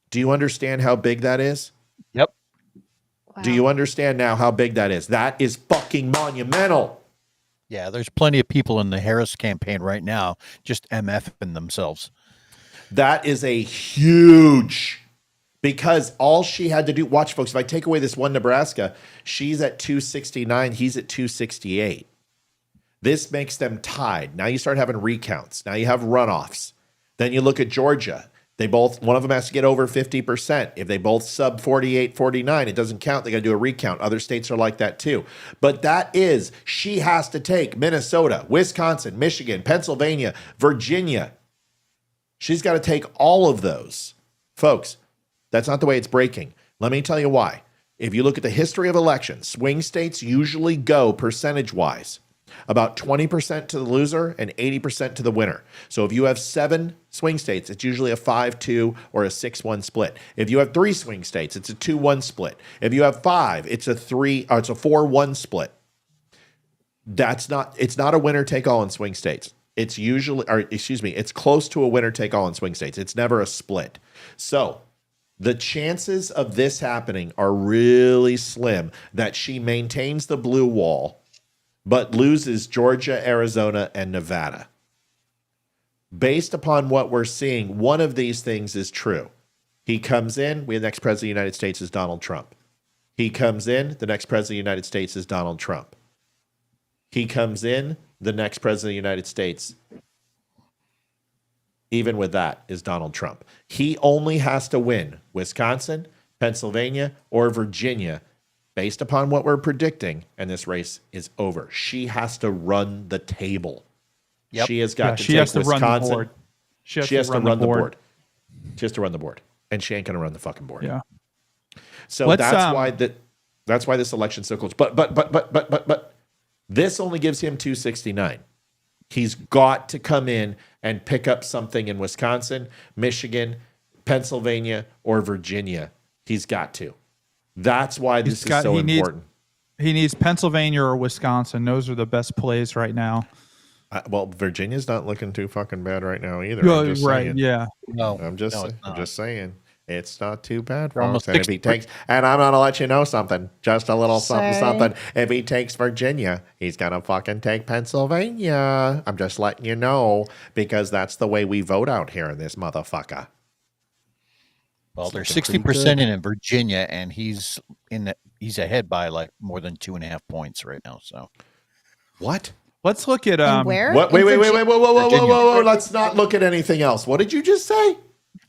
[SPEAKER 1] Do you understand how big that is?
[SPEAKER 5] Yep.
[SPEAKER 4] Wow.
[SPEAKER 1] Do you understand now how big that is? That is fucking monumental.
[SPEAKER 5] Yeah, there's plenty of people in the Harris campaign right now just MFing themselves.
[SPEAKER 1] That is a huge, because all she had to do, watch folks, if I take away this one Nebraska, she's at 269, he's at 268. This makes them tied. Now you start having recounts. Now you have runoffs. Then you look at Georgia. One of them has to get over 50%. If they both sub 48, 49, it doesn't count. They got to do a recount. Other states are like that too. But she has to take Minnesota, Wisconsin, Michigan, Pennsylvania, Virginia. She's got to take all of those. Folks, that's not the way it's breaking. Let me tell you why. If you look at the history of elections, swing states usually go percentage-wise about 20% to the loser and 80% to the winner. So if you have 7 swing states, it's usually a 5-2 or a 6-1 split. If you have 3 swing states, it's a 2-1 split. If you have 5, it's a 4-1 split. It's not a winner take all in swing states. It's close to a winner take all in swing states. It's never a split. So the chances of this happening are really slim that she maintains the blue wall but loses Georgia, Arizona, and Nevada. Based upon what we're seeing, one of these things is true. He comes in, the next president of the United States is Donald Trump. He comes in, the next president of the United States is Donald Trump. He comes in, the next president of the United States, even with that, is Donald Trump. He only has to win Wisconsin, Pennsylvania, or Virginia based upon what we're predicting, and this race is over. She has to run the table.
[SPEAKER 5] Yep.
[SPEAKER 1] She has got to
[SPEAKER 3] she
[SPEAKER 1] take
[SPEAKER 3] has to
[SPEAKER 1] Wisconsin.
[SPEAKER 3] run the board.
[SPEAKER 1] She has to run the board. She has to run the board, and she ain't going to run the fucking board.
[SPEAKER 3] Yeah.
[SPEAKER 1] So that's why this election's so close. But this only gives him 269. He's got to come in and pick up something in Wisconsin, Michigan, Pennsylvania, or Virginia. He's got to. That's why this is so important.
[SPEAKER 3] He needs Pennsylvania or Wisconsin. Those are the best plays right now.
[SPEAKER 1] Well, Virginia's not looking too fucking bad right now either.
[SPEAKER 3] Right, yeah.
[SPEAKER 5] No,
[SPEAKER 1] I'm just saying. It's not too bad for
[SPEAKER 5] almost
[SPEAKER 1] almost. And if he takes, and I'm gonna let you know something, just a little something,
[SPEAKER 2] Say.
[SPEAKER 1] something. If he takes Virginia, he's gonna fucking take Pennsylvania. I'm just letting you know, because that's the way we vote out here in this motherfucker.
[SPEAKER 5] Well, there's
[SPEAKER 1] looking pretty
[SPEAKER 5] 60% in Virginia, and he's ahead by like more than 2.5 points right now. So
[SPEAKER 1] What?
[SPEAKER 3] Let's look at
[SPEAKER 2] And where?
[SPEAKER 1] What?
[SPEAKER 2] In
[SPEAKER 1] Wait,
[SPEAKER 2] Virgi-
[SPEAKER 1] whoa. Let's not look at anything else. What did you just say?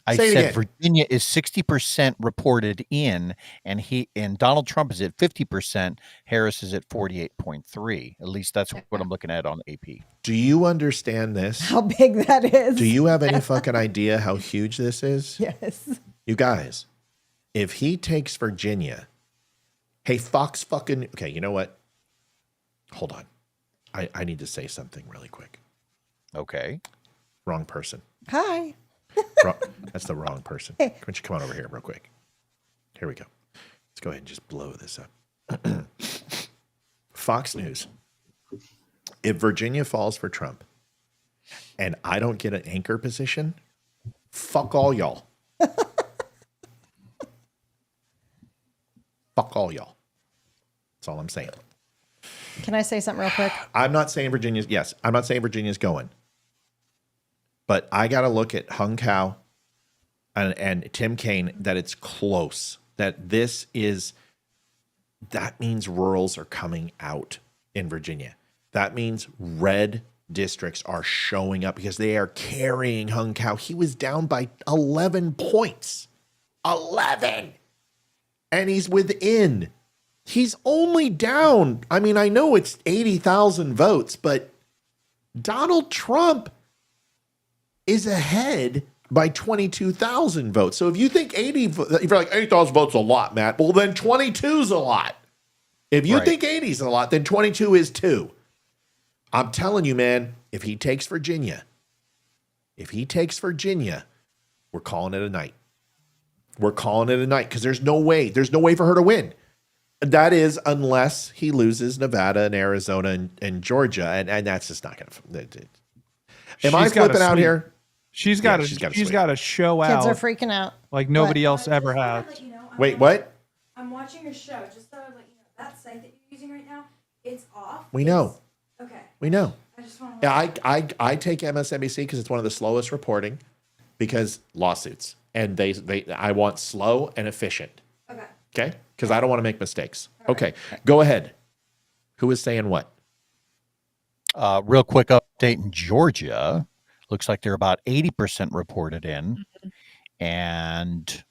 [SPEAKER 5] I
[SPEAKER 1] Say it
[SPEAKER 5] said
[SPEAKER 1] again.
[SPEAKER 5] Virginia is 60% reported in, and Donald Trump is at 50%. Harris is at 48.3. At least that's what I'm looking at on AP.
[SPEAKER 1] Do you understand this?
[SPEAKER 2] How big that is.
[SPEAKER 1] Do you have any fucking idea how huge this is?
[SPEAKER 2] Yes.
[SPEAKER 1] You guys, if he takes Virginia, hey, Fox fucking, okay, you know what? Hold on. I need to say something really quick.
[SPEAKER 5] Okay.
[SPEAKER 1] Wrong person.
[SPEAKER 2] Hi.
[SPEAKER 1] That's the wrong person. Why don't you come on over here real quick? Here we go. Let's go ahead and just blow this up. Fox News. If Virginia falls for Trump and I don't get an anchor position, fuck all y'all. Fuck all y'all. That's all I'm saying.
[SPEAKER 2] Can I say something real quick?
[SPEAKER 1] I'm not saying I'm not saying Virginia's going. But I got to look at Hung Kao and Tim Kaine that it's close. That means rurals are coming out in Virginia. That means red districts are showing up because they are carrying Hung Kao. He was down by 11 points. 11. And he's within. He's only down. I mean, I know it's 80,000 votes, but Donald Trump is ahead by 22,000 votes. So if you think if you're like 8,000 votes is a lot, Matt, well, then 22 is a lot. If you think 80 is a lot, then 22 is too. I'm telling you, man, if he takes Virginia, we're calling it a night. We're calling it a night because there's no way for her to win. That is, unless he loses Nevada and Arizona and Georgia, and that's just not going to. Am I flipping out here?
[SPEAKER 3] She's got to show
[SPEAKER 2] Kids
[SPEAKER 3] out
[SPEAKER 2] are freaking out.
[SPEAKER 3] like nobody else ever has.
[SPEAKER 1] Wait, what?
[SPEAKER 8] I'm watching your show. Just thought I'd let you know that site that you're using right now, it's off.
[SPEAKER 1] We know.
[SPEAKER 8] Okay.
[SPEAKER 1] We know.
[SPEAKER 8] I just want
[SPEAKER 1] Yeah, I take MSNBC because it's one of the slowest reporting because lawsuits. And I want slow and efficient.
[SPEAKER 8] Okay.
[SPEAKER 1] Okay? Because I don't want to make mistakes. Okay. Go ahead. Who is saying what?
[SPEAKER 5] Real quick update in Georgia. Looks like they're about 80% reported in. And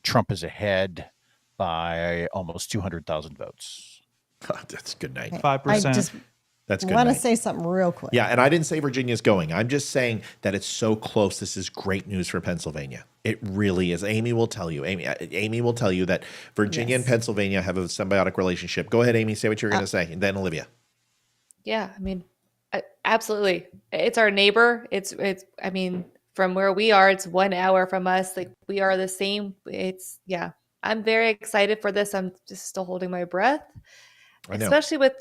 [SPEAKER 5] Trump is ahead by almost 200,000 votes.
[SPEAKER 1] That's a good night.
[SPEAKER 3] 5%.
[SPEAKER 2] I just
[SPEAKER 1] That's good
[SPEAKER 2] want to
[SPEAKER 1] night.
[SPEAKER 2] say something real quick.
[SPEAKER 1] Yeah, and I didn't say Virginia's going. I'm just saying that it's so close. This is great news for Pennsylvania. It really is. Amy will tell you. Amy will tell you that Virginia and Pennsylvania have a symbiotic relationship. Go ahead, Amy. Say what you're going to say, and then Olivia.
[SPEAKER 4] Yeah, I mean, absolutely. It's our neighbor. It's. I mean, from where we are, it's 1 hour from us. Like we are the same. Yeah. I'm very excited for this. I'm just still holding my breath,
[SPEAKER 1] I know.
[SPEAKER 4] especially with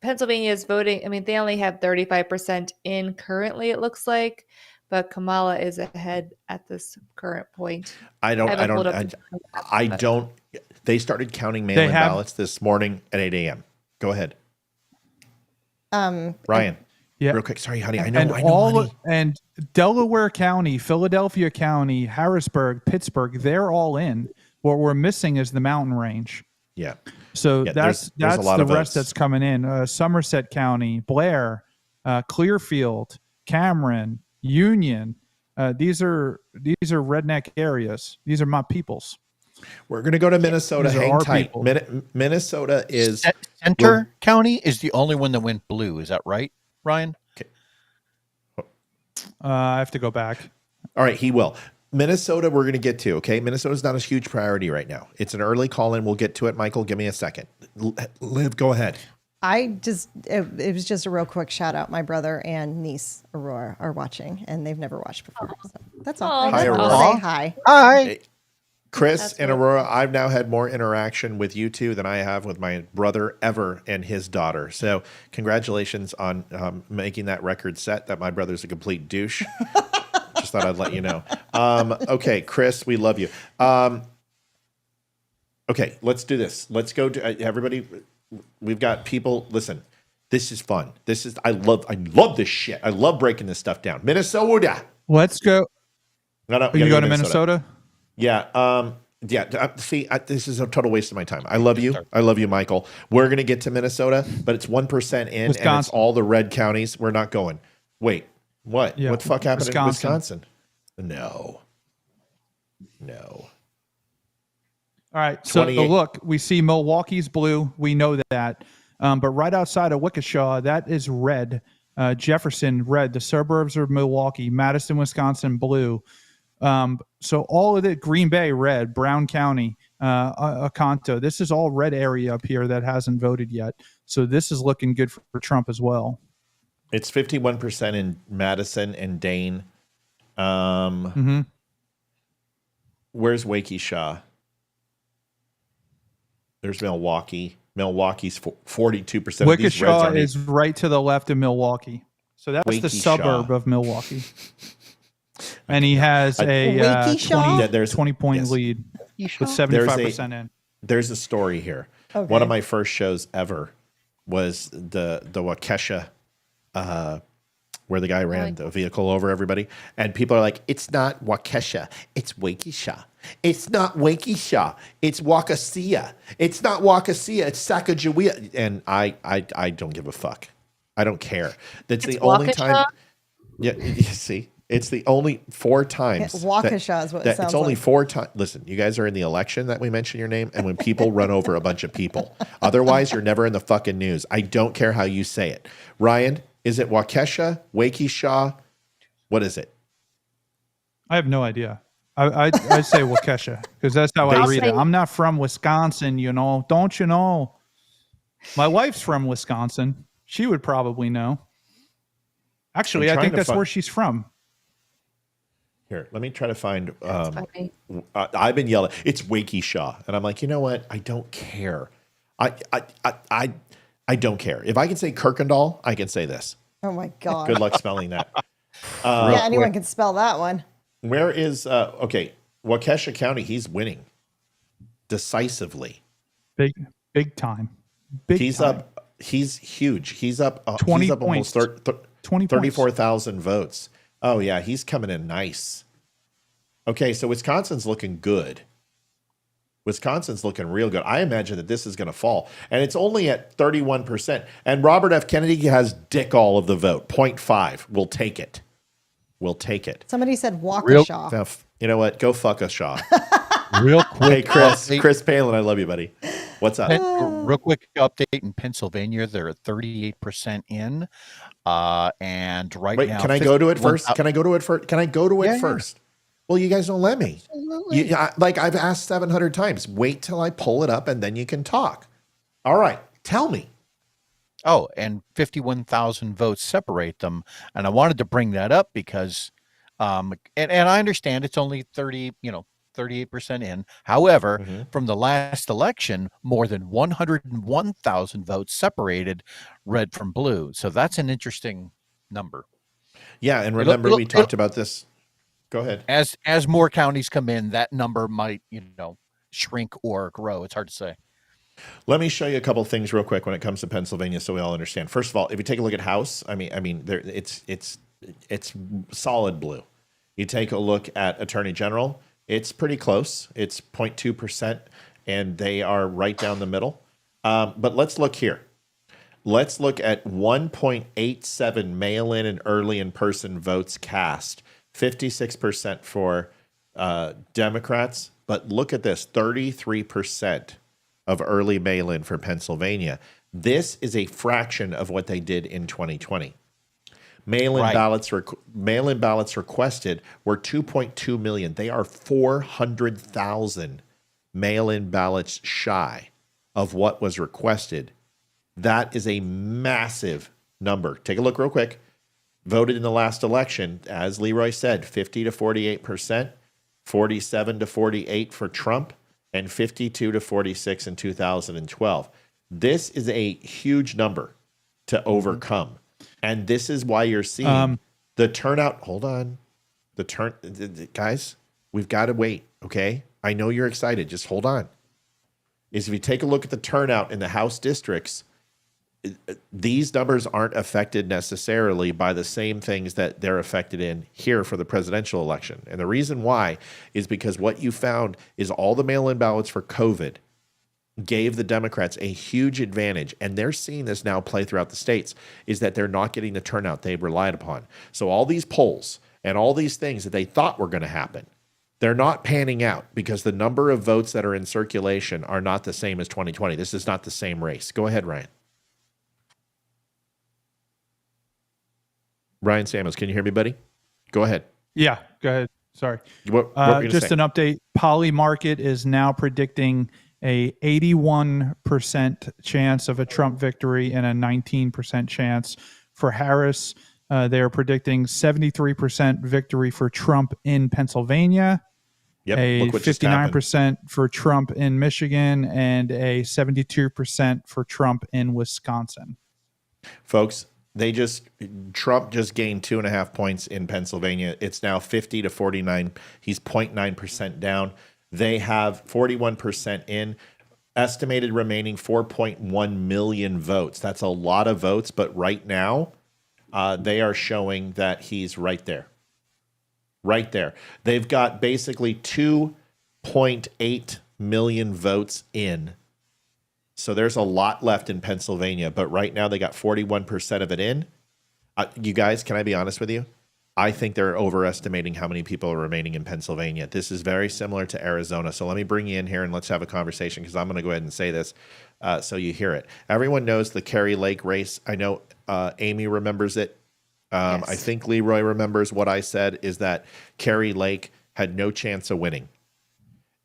[SPEAKER 4] Pennsylvania's voting. I mean, they only have 35% in currently. It looks like, but Kamala is ahead at this current point.
[SPEAKER 1] I don't. They started counting mail-in ballots this morning at 8 a.m. Go ahead. Ryan.
[SPEAKER 3] Yeah.
[SPEAKER 1] Real quick. Sorry, honey. I
[SPEAKER 3] And
[SPEAKER 1] know. Honey.
[SPEAKER 3] and Delaware County, Philadelphia County, Harrisburg, Pittsburgh, they're all in. What we're missing is the mountain range.
[SPEAKER 1] Yeah.
[SPEAKER 3] So
[SPEAKER 1] Yeah,
[SPEAKER 3] that's
[SPEAKER 1] there's a lot
[SPEAKER 3] the
[SPEAKER 1] of
[SPEAKER 3] rest
[SPEAKER 1] votes.
[SPEAKER 3] that's coming in. Somerset County, Blair, Clearfield, Cameron, Union. These are redneck areas. These are my peoples.
[SPEAKER 1] We're going to go to Minnesota.
[SPEAKER 3] These are
[SPEAKER 1] Hang
[SPEAKER 3] our
[SPEAKER 1] tight.
[SPEAKER 3] people.
[SPEAKER 1] Minnesota is
[SPEAKER 5] Center County is the only one that went blue. Is that right, Ryan?
[SPEAKER 3] I have to go back.
[SPEAKER 1] All right, he will. Minnesota, we're going to get to, okay? Minnesota's not a huge priority right now. It's an early call in. We'll get to it. Michael, give me a second. Liv, go ahead.
[SPEAKER 2] It was just a real quick shout out. My brother and niece Aurora are watching, and they've never watched before. So that's all.
[SPEAKER 4] Aw.
[SPEAKER 2] I just
[SPEAKER 1] Hi,
[SPEAKER 2] wanted to
[SPEAKER 1] Aurora.
[SPEAKER 2] say hi.
[SPEAKER 5] Hi.
[SPEAKER 1] Chris
[SPEAKER 4] That's
[SPEAKER 1] and
[SPEAKER 4] really
[SPEAKER 1] Aurora, I've now had more interaction with you two than I have with my brother ever and his daughter. So congratulations on making that record set that my brother's a complete douche. Just thought I'd let you know. Okay, Chris, we love you. Okay, let's do this. Let's go to everybody. We've got people. Listen, this is fun. I love this shit. I love breaking this stuff down. Minnesota.
[SPEAKER 3] Let's go.
[SPEAKER 1] No,
[SPEAKER 3] Are you going to Minnesota?
[SPEAKER 1] Yeah. This is a total waste of my time. I love you. I love you, Michael. We're going to get to Minnesota, but it's 1% in, and it's
[SPEAKER 3] Wisconsin.
[SPEAKER 1] all the red counties. We're not going. Wait, what?
[SPEAKER 3] Yeah,
[SPEAKER 1] What the fuck happened in
[SPEAKER 3] Wisconsin.
[SPEAKER 1] Wisconsin? No.
[SPEAKER 3] All right. So
[SPEAKER 1] 28.
[SPEAKER 3] look, we see Milwaukee's blue. We know that. But right outside of Waukesha, that is red. Jefferson, red. The suburbs of Milwaukee. Madison, Wisconsin, blue. So all of it, Green Bay, red. Brown County, Oconto. This is all red area up here that hasn't voted yet. So this is looking good for Trump as well.
[SPEAKER 1] It's 51% in Madison and Dane.
[SPEAKER 3] Mm-hmm.
[SPEAKER 1] Where's Waukesha? There's Milwaukee. Milwaukee's 42% of these reds
[SPEAKER 3] Waukesha
[SPEAKER 1] aren't
[SPEAKER 3] is right to the left of Milwaukee. So that's the
[SPEAKER 1] Waukesha.
[SPEAKER 3] suburb of Milwaukee. And he has a
[SPEAKER 2] Waukesha?
[SPEAKER 1] Yeah, there's-
[SPEAKER 3] 20-point
[SPEAKER 1] yes.
[SPEAKER 3] lead with
[SPEAKER 5] Yeesh.
[SPEAKER 3] 75% in.
[SPEAKER 1] There's a story here.
[SPEAKER 2] Okay.
[SPEAKER 1] One of my first shows ever was the Waukesha, where the guy ran the vehicle over everybody, and people are like, "It's not Waukesha, it's Waukesha. It's not Waukesha, it's Wakasia. It's not Wakasia, it's Sacagawea." And I don't give a fuck. I don't care. That's
[SPEAKER 4] It's
[SPEAKER 1] the only
[SPEAKER 4] Waukesha?
[SPEAKER 1] time. Yeah, you see. It's the only 4 times.
[SPEAKER 2] Waukesha is what it sounds
[SPEAKER 1] It's only
[SPEAKER 2] like.
[SPEAKER 1] 4 times. Listen, you guys are in the election that we mention your name, and when people run over a bunch of people. Otherwise, you're never in the fucking news. I don't care how you say it. Ryan, is it Waukesha, Waukesha? What is it?
[SPEAKER 3] I have no idea. I say Waukesha because that's how I
[SPEAKER 1] They
[SPEAKER 3] read
[SPEAKER 4] say-
[SPEAKER 3] it. I'm not from Wisconsin, Don't you know? My wife's from Wisconsin. She would probably know. Actually,
[SPEAKER 1] I'm
[SPEAKER 3] I
[SPEAKER 1] trying
[SPEAKER 3] think
[SPEAKER 1] to
[SPEAKER 3] that's
[SPEAKER 1] fi-
[SPEAKER 3] where she's from.
[SPEAKER 1] Here, let me try to find.
[SPEAKER 4] Funny.
[SPEAKER 1] I've been yelling. It's Waukesha, and I'm like, you know what? I don't care. I don't care. If I can say Kirkendall, I can say this.
[SPEAKER 2] Oh my God.
[SPEAKER 1] Good luck spelling that.
[SPEAKER 2] Yeah, anyone can spell that one.
[SPEAKER 1] Where is okay? Waukesha County. He's winning decisively.
[SPEAKER 3] Big time. Big
[SPEAKER 1] He's
[SPEAKER 3] time.
[SPEAKER 1] up. He's huge. He's up.
[SPEAKER 3] 20
[SPEAKER 1] he's up almost
[SPEAKER 3] points. 20 points.
[SPEAKER 1] 34,000 votes. Oh yeah, he's coming in nice. Okay, so Wisconsin's looking good. Wisconsin's looking real good. I imagine that this is going to fall, and it's only at 31%. And Robert F. Kennedy has dick all of the vote. 0.5. We'll take it. We'll take it.
[SPEAKER 2] Somebody said Waukesha.
[SPEAKER 1] Now, you know what? Go fuck a Shaw.
[SPEAKER 5] Real quick.
[SPEAKER 1] Hey, Chris.
[SPEAKER 5] update.
[SPEAKER 1] Chris Palin, I love you, buddy. What's up?
[SPEAKER 5] Real quick update in Pennsylvania. They're at 38% in. And right
[SPEAKER 1] Wait,
[SPEAKER 5] now.
[SPEAKER 1] can I go to it first?
[SPEAKER 5] 51,000
[SPEAKER 1] Can I go to it first? Can I go to it
[SPEAKER 5] Yeah, yeah.
[SPEAKER 1] first? Well, you guys don't let me. Like I've asked 700 times. Wait till I pull it up and then you can talk. All right. Tell me.
[SPEAKER 5] Oh, and 51,000 votes separate them. And I wanted to bring that up because, and I understand it's only 38% in. However, from the last election, more than 101,000 votes separated red from blue. So that's an interesting number.
[SPEAKER 1] Yeah. And remember, we talked about this. Go ahead.
[SPEAKER 5] As more counties come in, that number might, shrink or grow. It's hard to say.
[SPEAKER 1] Let me show you a couple things real quick when it comes to Pennsylvania, so we all understand. First of all, if you take a look at House, I mean, there it's solid blue. You take a look at Attorney General, it's pretty close. It's 0.2%, and they are right down the middle. But let's look here. Let's look at 1.87 mail-in and early in-person votes cast. 56% for Democrats, but look at this, 33% of early mail-in for Pennsylvania. This is a fraction of what they did in 2020. Mail-in
[SPEAKER 5] Right.
[SPEAKER 1] ballots requested were 2.2 million. They are 400,000 mail-in ballots shy of what was requested. That is a massive number. Take a look real quick. Voted in the last election, as Leroy said, 50 to 48%, 47 to 48 for Trump, and 52 to 46 in 2012. This is a huge number to overcome. And this is why you're seeing the turnout. Hold on. Guys, we've got to wait, okay? I know you're excited. Just hold on. If you take a look at the turnout in the House districts, these numbers aren't affected necessarily by the same things that they're affected in here for the presidential election. And the reason why is because what you found is all the mail-in ballots for COVID gave the Democrats a huge advantage. And they're seeing this now play throughout the states, is that they're not getting the turnout they relied upon. So all these polls and all these things that they thought were going to happen, they're not panning out because the number of votes that are in circulation are not the same as 2020. This is not the same race. Go ahead, Ryan. Ryan Samuels, can you hear me, buddy? Go ahead.
[SPEAKER 3] Yeah, go ahead. Sorry.
[SPEAKER 1] What were you gonna
[SPEAKER 3] Just
[SPEAKER 1] say?
[SPEAKER 3] an update. Polymarket is now predicting a 81% chance of a Trump victory and a 19% chance for Harris. They are predicting 73% victory for Trump in Pennsylvania
[SPEAKER 1] Yep.
[SPEAKER 3] a
[SPEAKER 1] Look what just happened.
[SPEAKER 3] 59% for Trump in Michigan, and a 72% for Trump in Wisconsin.
[SPEAKER 1] Folks, Trump just gained 2.5 points in Pennsylvania. It's now 50 to 49. He's 0.9% down. They have 41% in. Estimated remaining 4.1 million votes. That's a lot of votes, but right now, they are showing that he's right there. Right there. They've got basically 2.8 million votes in. So there's a lot left in Pennsylvania, but right now they got 41% of it in. You guys, can I be honest with you? I think they're overestimating how many people are remaining in Pennsylvania. This is very similar to Arizona. So let me bring you in here and let's have a conversation, because I'm going to go ahead and say this so you hear it. Everyone knows the Kerry Lake race. I know Amy remembers it.
[SPEAKER 2] Yes.
[SPEAKER 1] I think Leroy remembers what I said is that Kerry Lake had no chance of winning.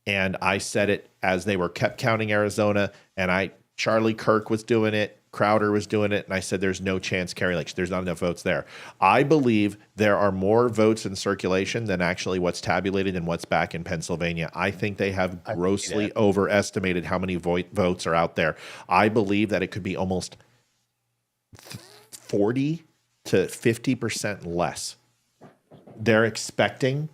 [SPEAKER 1] And I said it as they kept counting Arizona, and Charlie Kirk was doing it, Crowder was doing it, and I said there's no chance Kerry Lake, there's not enough votes there. I believe there are more votes in circulation than actually what's tabulated and what's back in Pennsylvania. I think they have grossly overestimated how many votes are out there. I believe that it could be almost 40 to 50% less. They're expecting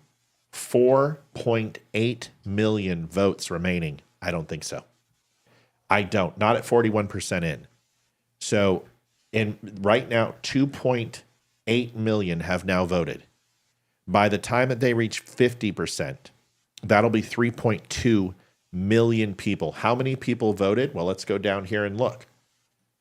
[SPEAKER 1] 4.8 million votes remaining. I don't think so. I don't. Not at 41% in. So right now, 2.8 million have now voted. By the time that they reach 50%, that'll be 3.2 million people. How many people voted? Well, let's go down here and look.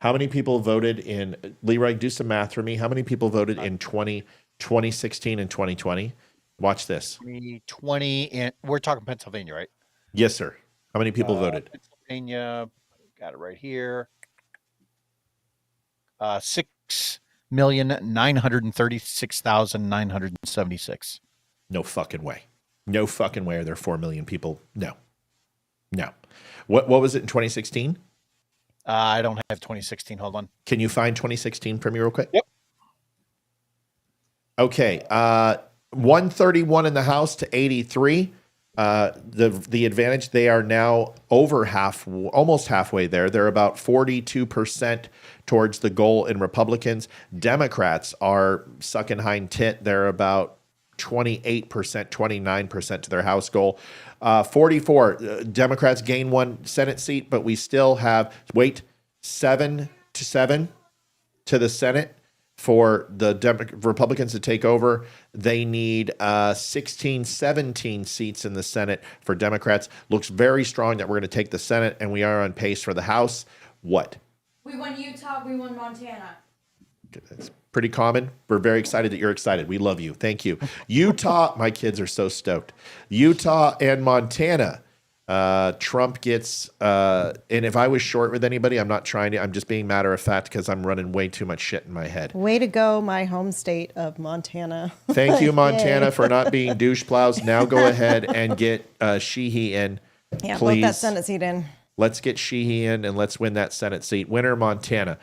[SPEAKER 1] How many people voted in, Leroy, do some math for me. How many people voted in 2016 and 2020? Watch this.
[SPEAKER 5] 2020, and we're talking Pennsylvania, right?
[SPEAKER 1] Yes, sir. How many people voted?
[SPEAKER 5] Pennsylvania, got it right here. 6,936,976.
[SPEAKER 1] No fucking way. No fucking way are there 4 million people. No. What was it in 2016?
[SPEAKER 5] I don't have 2016. Hold on.
[SPEAKER 1] Can you find 2016 for me real quick?
[SPEAKER 5] Yep.
[SPEAKER 1] Okay. 131 in the House to 83. The advantage, they are now over almost halfway there. They're about 42% towards the goal in Republicans. Democrats are sucking hind tit. They're about 28%, 29% to their House goal. 44, Democrats gain one Senate seat, but we still have, 7 to 7 to the Senate for the Republicans to take over. They need 16, 17 seats in the Senate for Democrats. Looks very strong that we're going to take the Senate, and we are on pace for the House. What?
[SPEAKER 8] We won Utah, we won Montana.
[SPEAKER 1] It's pretty common. We're very excited that you're excited. We love you. Thank you. Utah, my kids are so stoked. Utah and Montana. Trump gets, and if I was short with anybody, I'm not trying to, I'm just being matter of fact because I'm running way too much shit in my head.
[SPEAKER 2] Way to go, my home state of Montana.
[SPEAKER 1] Thank you, Montana,
[SPEAKER 2] Yay.
[SPEAKER 1] for not being douche plows. Now go ahead and get Sheehy in,
[SPEAKER 2] Yeah,
[SPEAKER 1] please.
[SPEAKER 2] vote that Senate seat in.
[SPEAKER 1] Let's get Sheehy in and let's win that Senate seat. Winner, Montana.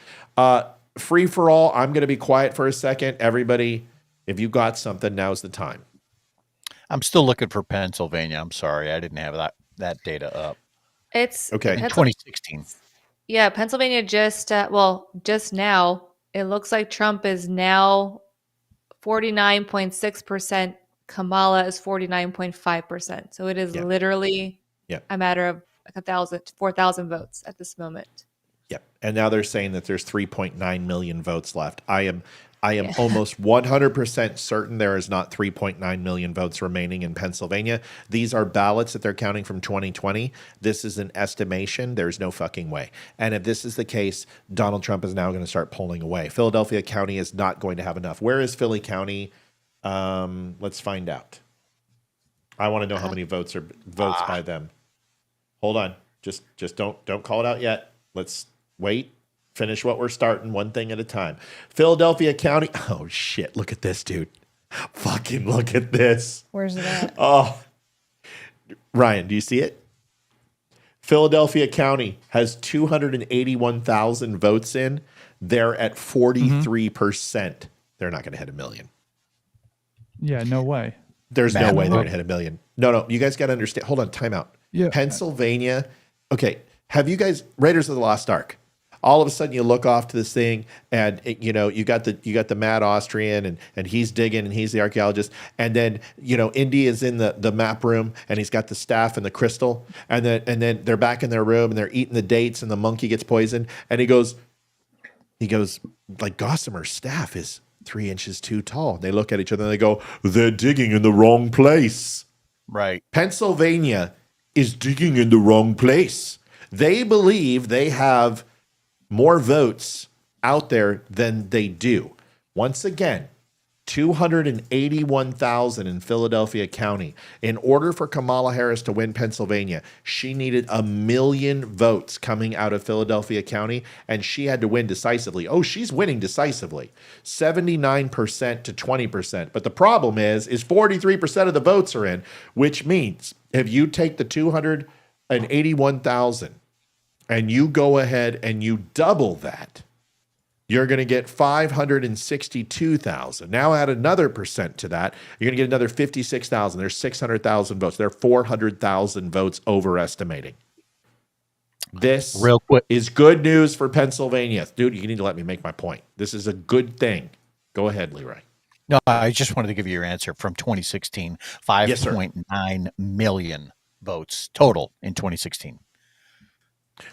[SPEAKER 1] Free for all. I'm going to be quiet for a second. Everybody, if you got something, now's the time.
[SPEAKER 5] I'm still looking for Pennsylvania. I'm sorry, I didn't have that data up.
[SPEAKER 4] It's
[SPEAKER 1] Okay.
[SPEAKER 5] In 2016.
[SPEAKER 4] Yeah, Pennsylvania just now it looks like Trump is now 49.6%. Kamala is 49.5%. So it is literally a matter of like 4,000 votes at this moment.
[SPEAKER 1] Yep. And now they're saying that there's 3.9 million votes left. I am almost 100% certain there is not 3.9 million votes remaining in Pennsylvania. These are ballots that they're counting from 2020. This is an estimation. There's no fucking way. And if this is the case, Donald Trump is now going to start pulling away. Philadelphia County is not going to have enough. Where is Philly County? Let's find out. I want to know how many votes by them. Hold on. Just don't call it out yet. Let's wait. Finish what we're starting, one thing at a time. Philadelphia County. Oh, shit. Look at this, dude. Fucking look at this.
[SPEAKER 2] Where's it at?
[SPEAKER 1] Oh. Ryan, do you see it? Philadelphia County has 281,000 votes in. They're at 43%. They're not going to hit 1 million.
[SPEAKER 3] Yeah, no way.
[SPEAKER 1] There's no
[SPEAKER 5] Matt,
[SPEAKER 1] way they're going to hit a million. No, you guys got to understand. Hold on, time out.
[SPEAKER 3] Yeah.
[SPEAKER 1] Pennsylvania. Okay, have you guys Raiders of the Lost Ark? All of a sudden, you look off to this thing, and you got the mad Austrian, and he's digging, and he's the archaeologist, and then Indy is in the map room, and he's got the staff and the crystal, and then they're back in their room, and they're eating the dates, and the monkey gets poisoned, and he goes like, Gossamer's staff is 3 inches too tall. They look at each other and they go, they're digging in the wrong place.
[SPEAKER 5] Right.
[SPEAKER 1] Pennsylvania is digging in the wrong place. They believe they have more votes out there than they do. Once again, 281,000 in Philadelphia County. In order for Kamala Harris to win Pennsylvania, she needed 1 million votes coming out of Philadelphia County, and she had to win decisively. Oh, she's winning decisively, 79% to 20%. But the problem is 43% of the votes are in, which means if you take the 281,000 and you go ahead and you double that, you're going to get 562,000. Now add another percent to that. You're going to get another 56,000. There's 600,000 votes. There are 400,000 votes overestimating. This
[SPEAKER 5] Real quick.
[SPEAKER 1] is good news for Pennsylvania. Dude, you need to let me make my point. This is a good thing. Go ahead, Leroy.
[SPEAKER 5] No, I just wanted to give you your answer from 2016. 5.9 million votes total in 2016.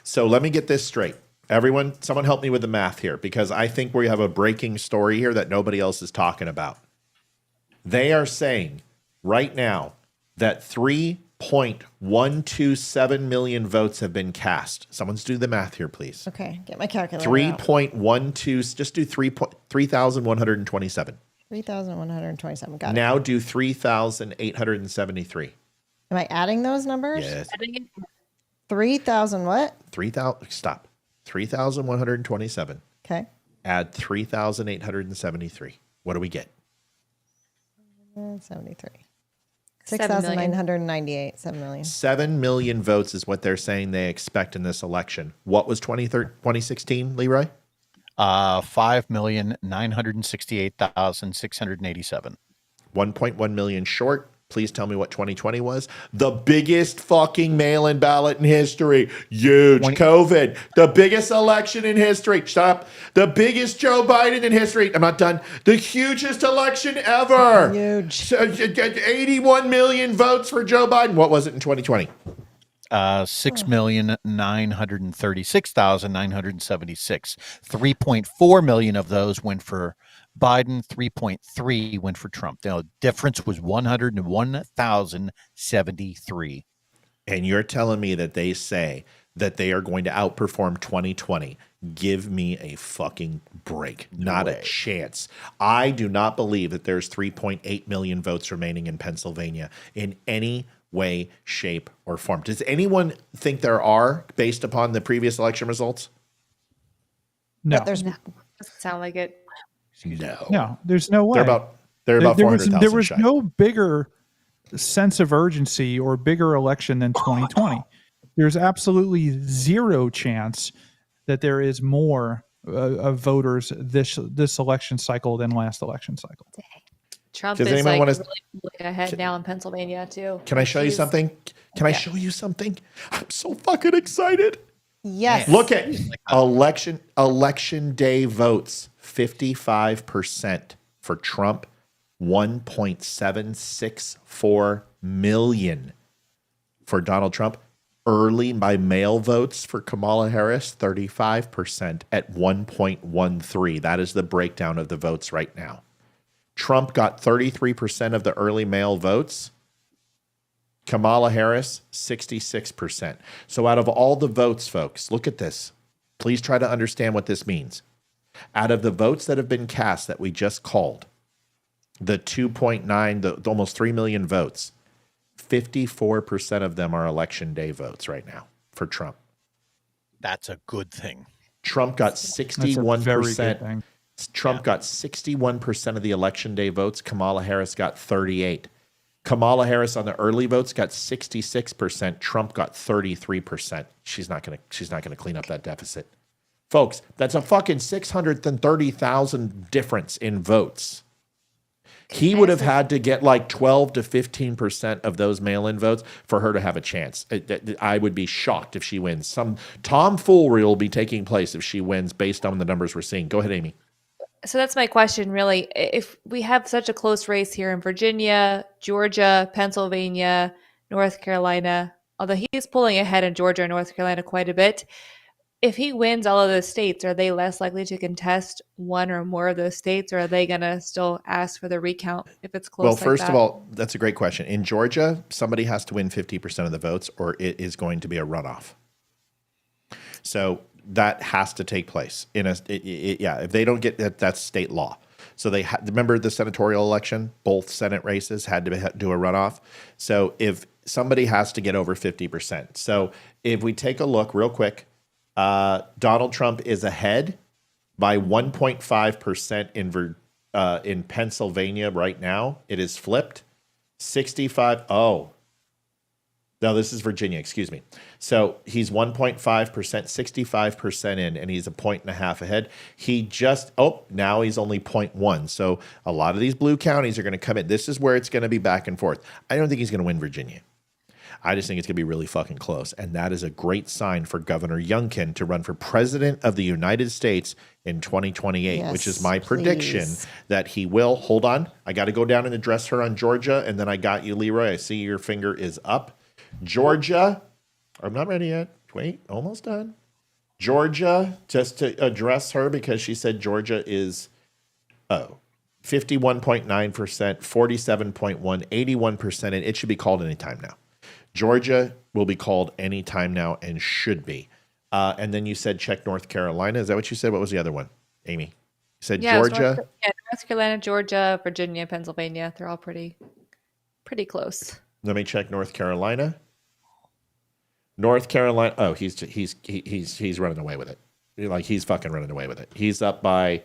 [SPEAKER 1] So let me get this straight. Everyone, someone help me with the math here, because I think we have a breaking story here that nobody else is talking about. They are saying right now that 3.127 million votes have been cast. Someone's do the math here, please.
[SPEAKER 2] Okay, get my calculator.
[SPEAKER 1] 3.12, just do 3,127.
[SPEAKER 2] 3,127. Got it.
[SPEAKER 1] Now do 3,873.
[SPEAKER 2] Am I adding those numbers?
[SPEAKER 1] Yes.
[SPEAKER 2] 3,000 what?
[SPEAKER 1] 3,000, stop. 3,127.
[SPEAKER 2] Okay.
[SPEAKER 1] Add 3,873. What do we get?
[SPEAKER 2] 73.
[SPEAKER 4] 7 million.
[SPEAKER 2] 6,998. 7 million.
[SPEAKER 1] 7 million votes is what they're saying they expect in this election. What was 2016, Leroy?
[SPEAKER 5] 5,968,687.
[SPEAKER 1] 1.1 million short. Please tell me what 2020 was. The biggest fucking mail-in ballot in history. Huge. COVID. The biggest election in history. Stop. The biggest Joe Biden in history. I'm not done. The hugest election ever.
[SPEAKER 2] Huge.
[SPEAKER 1] So, 81 million votes for Joe Biden. What was it in 2020?
[SPEAKER 5] 6,936,976. 3.4 million of those went for Biden, 3.3 went for Trump. The difference was 101,073.
[SPEAKER 1] And you're telling me that they say that they are going to outperform 2020. Give me a fucking break. Not a chance. I do not believe that there's 3.8 million votes remaining in Pennsylvania in any way, shape, or form. Does anyone think there are, based upon the previous election results?
[SPEAKER 3] No,
[SPEAKER 2] But there's
[SPEAKER 4] Doesn't sound like it.
[SPEAKER 3] no, there's no way.
[SPEAKER 1] They're about
[SPEAKER 3] there was
[SPEAKER 1] 400,000 shy.
[SPEAKER 3] no bigger sense of urgency or bigger election than 2020. There's absolutely zero chance that there is more of voters this election cycle than last election cycle.
[SPEAKER 4] Trump
[SPEAKER 1] Does
[SPEAKER 4] is
[SPEAKER 1] anyone
[SPEAKER 4] like
[SPEAKER 1] wanna-
[SPEAKER 4] really pulling ahead now in Pennsylvania too.
[SPEAKER 1] Can I show you
[SPEAKER 4] He's-
[SPEAKER 1] something? Can I show you something? I'm so fucking excited.
[SPEAKER 2] yes.
[SPEAKER 1] Look at election day votes, 55% for Trump, 1.764 million for Donald Trump. Early by mail votes for Kamala Harris, 35% at 1.13. That is the breakdown of the votes right now. Trump got 33% of the early mail votes. Kamala Harris, 66%. So out of all the votes, folks, look at this. Please try to understand what this means. Out of the votes that have been cast that we just called, the 2.9, the almost 3 million votes, 54% of them are election day votes right now for Trump.
[SPEAKER 5] That's a good thing.
[SPEAKER 1] Trump got
[SPEAKER 3] That's a very good
[SPEAKER 1] 61%.
[SPEAKER 3] thing.
[SPEAKER 1] Trump got 61% of the election day votes. Kamala Harris got 38%. Kamala Harris on the early votes got 66%. Trump got 33%. She's not gonna clean up that deficit. Folks, that's a fucking 630,000 difference in votes. He would have had to get like 12 to 15% of those mail-in votes for her to have a chance. I would be shocked if she wins. Some tomfoolery will be taking place if she wins based on the numbers we're seeing. Go ahead, Amy.
[SPEAKER 4] So that's my question, really. If we have such a close race here in Virginia, Georgia, Pennsylvania, North Carolina, although he's pulling ahead in Georgia and North Carolina quite a bit, if he wins all of those states, are they less likely to contest one or more of those states, or are they going to still ask for the recount if it's close?
[SPEAKER 1] Well,
[SPEAKER 4] like
[SPEAKER 1] first
[SPEAKER 4] that?
[SPEAKER 1] of all, that's a great question. In Georgia, somebody has to win 50% of the votes, or it is going to be a runoff. So that has to take place yeah. If they don't get that, that's state law. So they remember the senatorial election. Both Senate races had to do a runoff. So if somebody has to get over 50%. So if we take a look real quick, Donald Trump is ahead by 1.5% in Pennsylvania right now. It is flipped. 65. Oh, no, this is Virginia. Excuse me. So he's 1.5%, 65% in, and he's a 1.5 ahead. Now he's only 0.1. So a lot of these blue counties are going to come in. This is where it's going to be back and forth. I don't think he's going to win Virginia. I just think it's going to be really fucking close. And that is a great sign for Governor Youngkin to run for president of the United States in 2028,
[SPEAKER 2] Yes,
[SPEAKER 1] which is my prediction
[SPEAKER 2] please.
[SPEAKER 1] that he will. Hold on. I got to go down and address her on Georgia. And then I got you, Leroy. I see your finger is up. Georgia. I'm not ready yet. Wait, almost done. Georgia, just to address her because she said Georgia is 51.9%, 47.1%, 81%, and it should be called anytime now. Georgia will be called anytime now and should be. And then you said check North Carolina. Is that what you said? What was the other one, Amy? You said
[SPEAKER 4] Yeah, it was
[SPEAKER 1] Georgia.
[SPEAKER 4] North Carolina, Georgia, Virginia, Pennsylvania. They're all pretty close.
[SPEAKER 1] Let me check North Carolina. North Carolina. Oh, he's running away with it. Like he's fucking running away with it. He's up by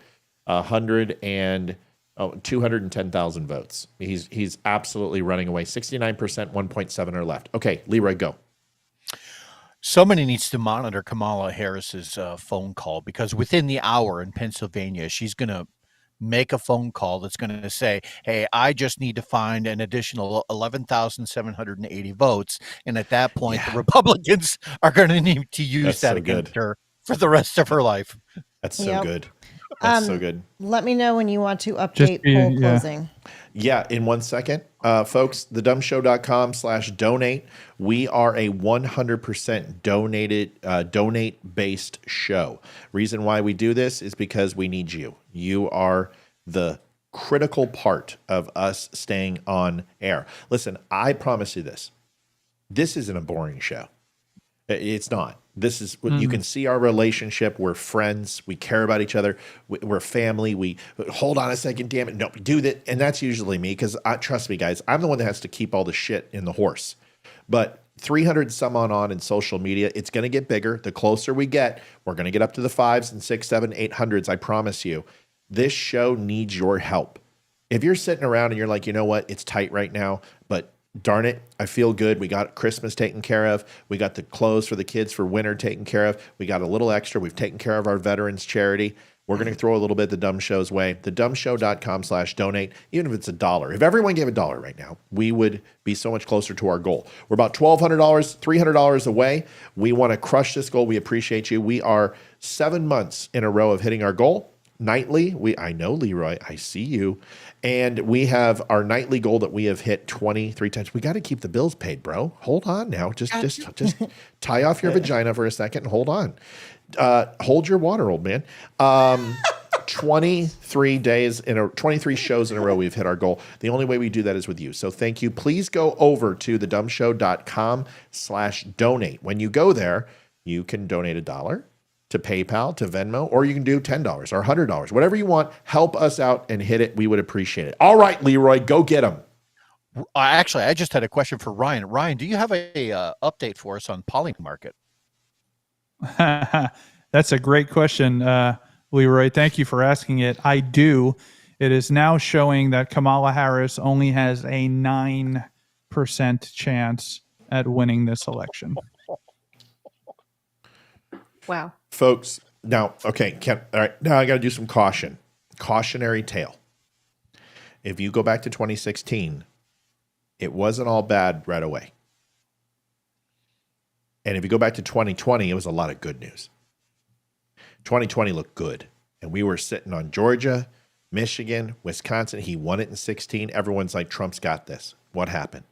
[SPEAKER 1] 210,000 votes. He's absolutely running away. 69%, 1.7 are left. Okay, Leroy, go.
[SPEAKER 5] Somebody needs to monitor Kamala Harris's phone call, because within the hour in Pennsylvania, she's going to make a phone call that's going to say, hey, I just need to find an additional 11,780 votes. And at that point, the Republicans are going to need to use
[SPEAKER 1] That's
[SPEAKER 5] that
[SPEAKER 1] so
[SPEAKER 5] against
[SPEAKER 1] good.
[SPEAKER 5] her for the rest of her life.
[SPEAKER 1] That's so
[SPEAKER 2] Yep.
[SPEAKER 1] good. That's so good.
[SPEAKER 2] Let me know when you want to update poll closing.
[SPEAKER 1] Yeah, in 1 second. Folks, thedumbshow.com/donate. We are a 100% donate-based show. Reason why we do this is because we need you. You are the critical part of us staying on air. Listen, I promise you this. This isn't a boring show. It's not. This is you can see our relationship. We're friends. We care about each other. We're family. We hold on a second, damn it. No, do that. And that's usually me because trust me, guys, I'm the one that has to keep all the shit in the horse. But 300 some on in social media, it's going to get bigger. The closer we get, we're going to get up to the 5s and 6, 7, 800s. I promise you. This show needs your help. If you're sitting around and you're like, you know what, it's tight right now, but darn it, I feel good. We got Christmas taken care of. We got the clothes for the kids for winter taken care of. We got a little extra. We've taken care of our veterans charity. We're going to throw a little bit the Dumb Show's way. Thedumbshow.com/donate, even if it's $1. If everyone gave $1 right now, we would be so much closer to our goal. We're about $1,200, $300 away. We want to crush this goal. We appreciate you. We are 7 months in a row of hitting our goal. Nightly, I know, Leroy, I see you. And we have our nightly goal that we have hit 23 times. We got to keep the bills paid, bro. Hold on now. Just tie off your vagina for a second and hold on. Hold your water, old man. 23 shows in a row we've hit our goal. The only way we do that is with you. So thank you. Please go over to thedumbshow.com/donate. When you go there, you can donate $1 to PayPal, to Venmo, or you can do $10 or $100, whatever you want. Help us out and hit it. We would appreciate it. All right, Leroy, go get them.
[SPEAKER 5] Actually, I just had a question for Ryan. Ryan, do you have a update for us on Polymarket?
[SPEAKER 3] That's a great question, Leroy. Thank you for asking it. I do. It is now showing that Kamala Harris only has a 9% chance at winning this election.
[SPEAKER 4] Wow.
[SPEAKER 1] Folks, now, okay, all right, now I got to do some cautionary tale. If you go back to 2016, it wasn't all bad right away. And if you go back to 2020, it was a lot of good news. 2020 looked good. And we were sitting on Georgia, Michigan, Wisconsin. He won it in 16. Everyone's like, Trump's got this. What happened?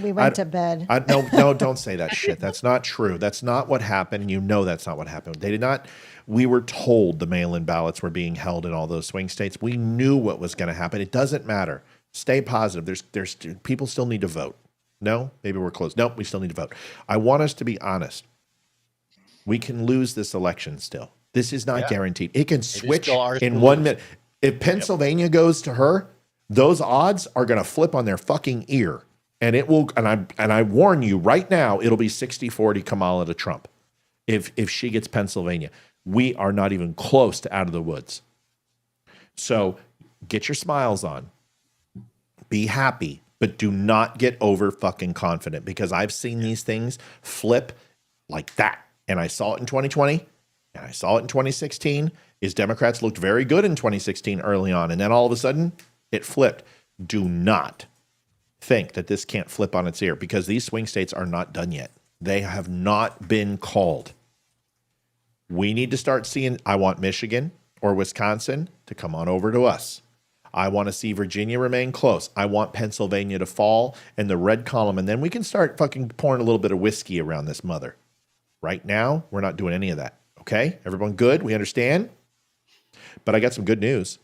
[SPEAKER 2] We went to bed.
[SPEAKER 1] No, don't say that shit. That's not true. That's not what happened. You know that's not what happened. They did not. We were told the mail-in ballots were being held in all those swing states. We knew what was going to happen. It doesn't matter. Stay positive. There's people still need to vote. No, maybe we're close. Nope, we still need to vote. I want us to be honest. We can lose this election still. This is not guaranteed. It can switch
[SPEAKER 5] still ours
[SPEAKER 1] in
[SPEAKER 5] to
[SPEAKER 1] 1
[SPEAKER 5] lose.
[SPEAKER 1] minute. If Pennsylvania goes to her, those odds are going to flip on their fucking ear. And it will, and I warn you right now, it'll be 60-40 Kamala to Trump. If she gets Pennsylvania, we are not even close to out of the woods. So get your smiles on. Be happy, but do not get over fucking confident, because I've seen these things flip like that. And I saw it in 2020 and I saw it in 2016. Is Democrats looked very good in 2016 early on. And then all of a sudden it flipped. Do not think that this can't flip on its ear, because these swing states are not done yet. They have not been called. We need to start seeing, I want Michigan or Wisconsin to come on over to us. I want to see Virginia remain close. I want Pennsylvania to fall in the red column, and then we can start fucking pouring a little bit of whiskey around this mother. Right now, we're not doing any of that. Okay? Everyone good? We understand? But I got some good news.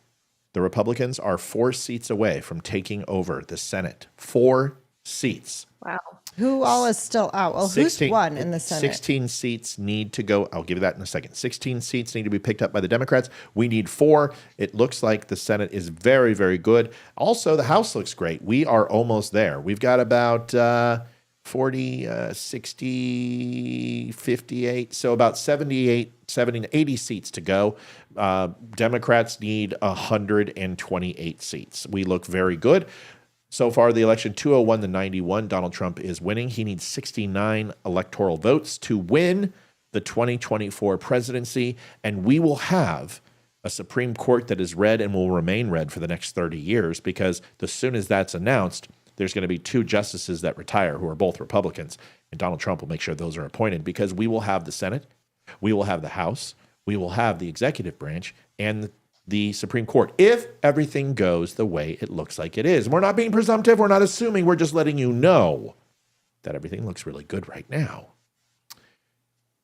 [SPEAKER 1] The Republicans are 4 seats away from taking over the Senate. 4 seats.
[SPEAKER 4] Wow.
[SPEAKER 2] Who all is still out? Well, who's won in the Senate?
[SPEAKER 1] 16 seats need to go. I'll give you that in a second. 16 seats need to be picked up by the Democrats. We need 4. It looks like the Senate is very, very good. Also, the House looks great. We are almost there. We've got about 40, 60, 58. So about 78, 70, 80 seats to go. Democrats need 128 seats. We look very good. So far, the election 201 to 91, Donald Trump is winning. He needs 69 electoral votes to win the 2024 presidency. And we will have a Supreme Court that is red and will remain red for the next 30 years, because as soon as that's announced, there's going to be 2 justices that retire who are both Republicans. And Donald Trump will make sure those are appointed, because we will have the Senate, we will have the House, we will have the executive branch, and the Supreme Court, if everything goes the way it looks like it is. We're not being presumptive. We're not assuming. We're just letting you know that everything looks really good right now.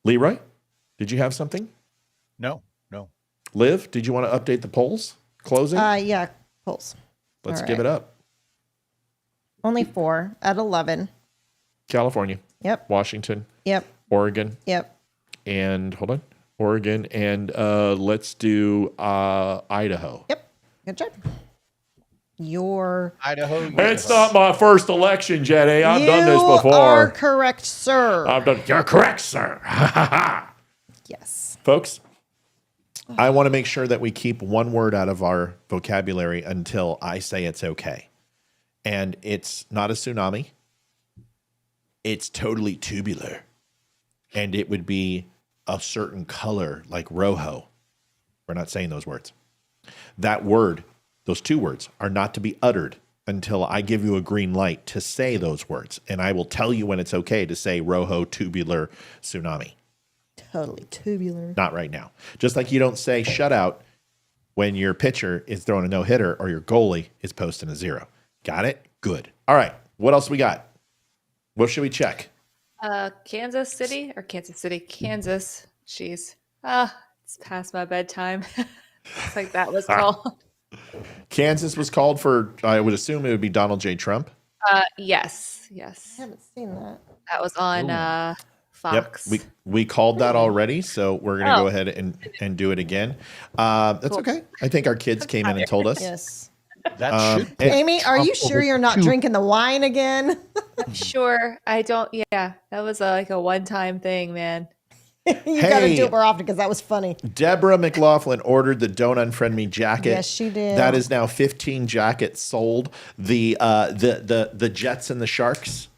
[SPEAKER 1] Leroy, did you have something?
[SPEAKER 5] No.
[SPEAKER 1] Liv, did you want to update the polls? Closing?
[SPEAKER 2] Yeah, polls.
[SPEAKER 1] Let's
[SPEAKER 2] all
[SPEAKER 1] give
[SPEAKER 2] right.
[SPEAKER 1] it up.
[SPEAKER 2] Only 4 at 11.
[SPEAKER 1] California,
[SPEAKER 2] Yep.
[SPEAKER 1] Washington,
[SPEAKER 2] Yep.
[SPEAKER 1] Oregon,
[SPEAKER 2] Yep.
[SPEAKER 1] and hold on. Oregon, and let's do Idaho.
[SPEAKER 2] Yep. Good job. Your
[SPEAKER 5] Idaho.
[SPEAKER 1] It's not my first election, Jenny. I've done this
[SPEAKER 2] You are
[SPEAKER 1] before.
[SPEAKER 2] correct, sir.
[SPEAKER 1] You're correct, sir.
[SPEAKER 2] Yes.
[SPEAKER 1] Folks, I want to make sure that we keep one word out of our vocabulary until I say it's okay. And it's not a tsunami. It's totally tubular. And it would be a certain color like rojo. We're not saying those words. That word, those 2 words, are not to be uttered until I give you a green light to say those words. And I will tell you when it's okay to say rojo, tubular, tsunami.
[SPEAKER 2] Totally tubular.
[SPEAKER 1] Not right now. Just like you don't say shutout when your pitcher is throwing a no-hitter or your goalie is posting a 0. Got it? Good. All right. What else we got? What should we check?
[SPEAKER 4] Kansas. Jeez. It's past my bedtime. It's like that was called.
[SPEAKER 1] Kansas was called for, I would assume it would be Donald J. Trump.
[SPEAKER 4] Yes.
[SPEAKER 2] I haven't seen that.
[SPEAKER 4] That was on Fox.
[SPEAKER 1] Yep. We called that already, so we're going to go ahead and do it again. That's
[SPEAKER 4] Cool.
[SPEAKER 1] okay. I think our kids came in and told us.
[SPEAKER 2] Yes.
[SPEAKER 5] That should
[SPEAKER 2] Amy, are you sure you're not
[SPEAKER 5] two-
[SPEAKER 2] drinking the wine again?
[SPEAKER 4] Sure. I don't. Yeah. That was like a one-time thing, man.
[SPEAKER 2] You got to
[SPEAKER 1] Hey.
[SPEAKER 2] do it more often, because that was funny.
[SPEAKER 1] Deborah McLaughlin ordered the Don't Unfriend Me jacket.
[SPEAKER 2] Yes, she did.
[SPEAKER 1] That is now 15 jackets sold. The Jets and the Sharks.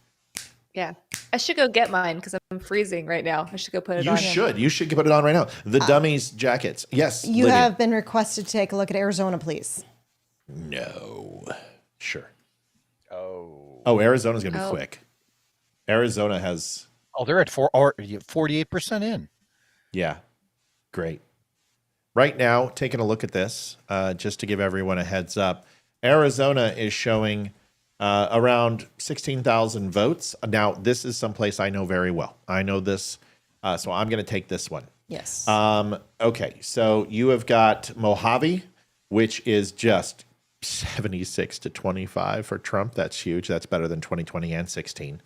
[SPEAKER 4] Yeah. I should go get mine because I'm freezing right now. I should go put it on.
[SPEAKER 1] You should put it on right now. The dummies jackets. Yes.
[SPEAKER 2] You
[SPEAKER 1] Lydia.
[SPEAKER 2] have been requested to take a look at Arizona, please.
[SPEAKER 1] No. Sure.
[SPEAKER 5] Oh,
[SPEAKER 1] Arizona's going to be
[SPEAKER 4] Oh.
[SPEAKER 1] quick. Arizona has,
[SPEAKER 5] they're at 48% in.
[SPEAKER 1] yeah, great. Right now, taking a look at this, just to give everyone a heads up, Arizona is showing around 16,000 votes. Now, this is someplace I know very well. I know this, so I'm going to take this one.
[SPEAKER 2] Yes.
[SPEAKER 1] Okay, so you have got Mojave, which is just 76 to 25 for Trump. That's huge. That's better than 2020 and 16.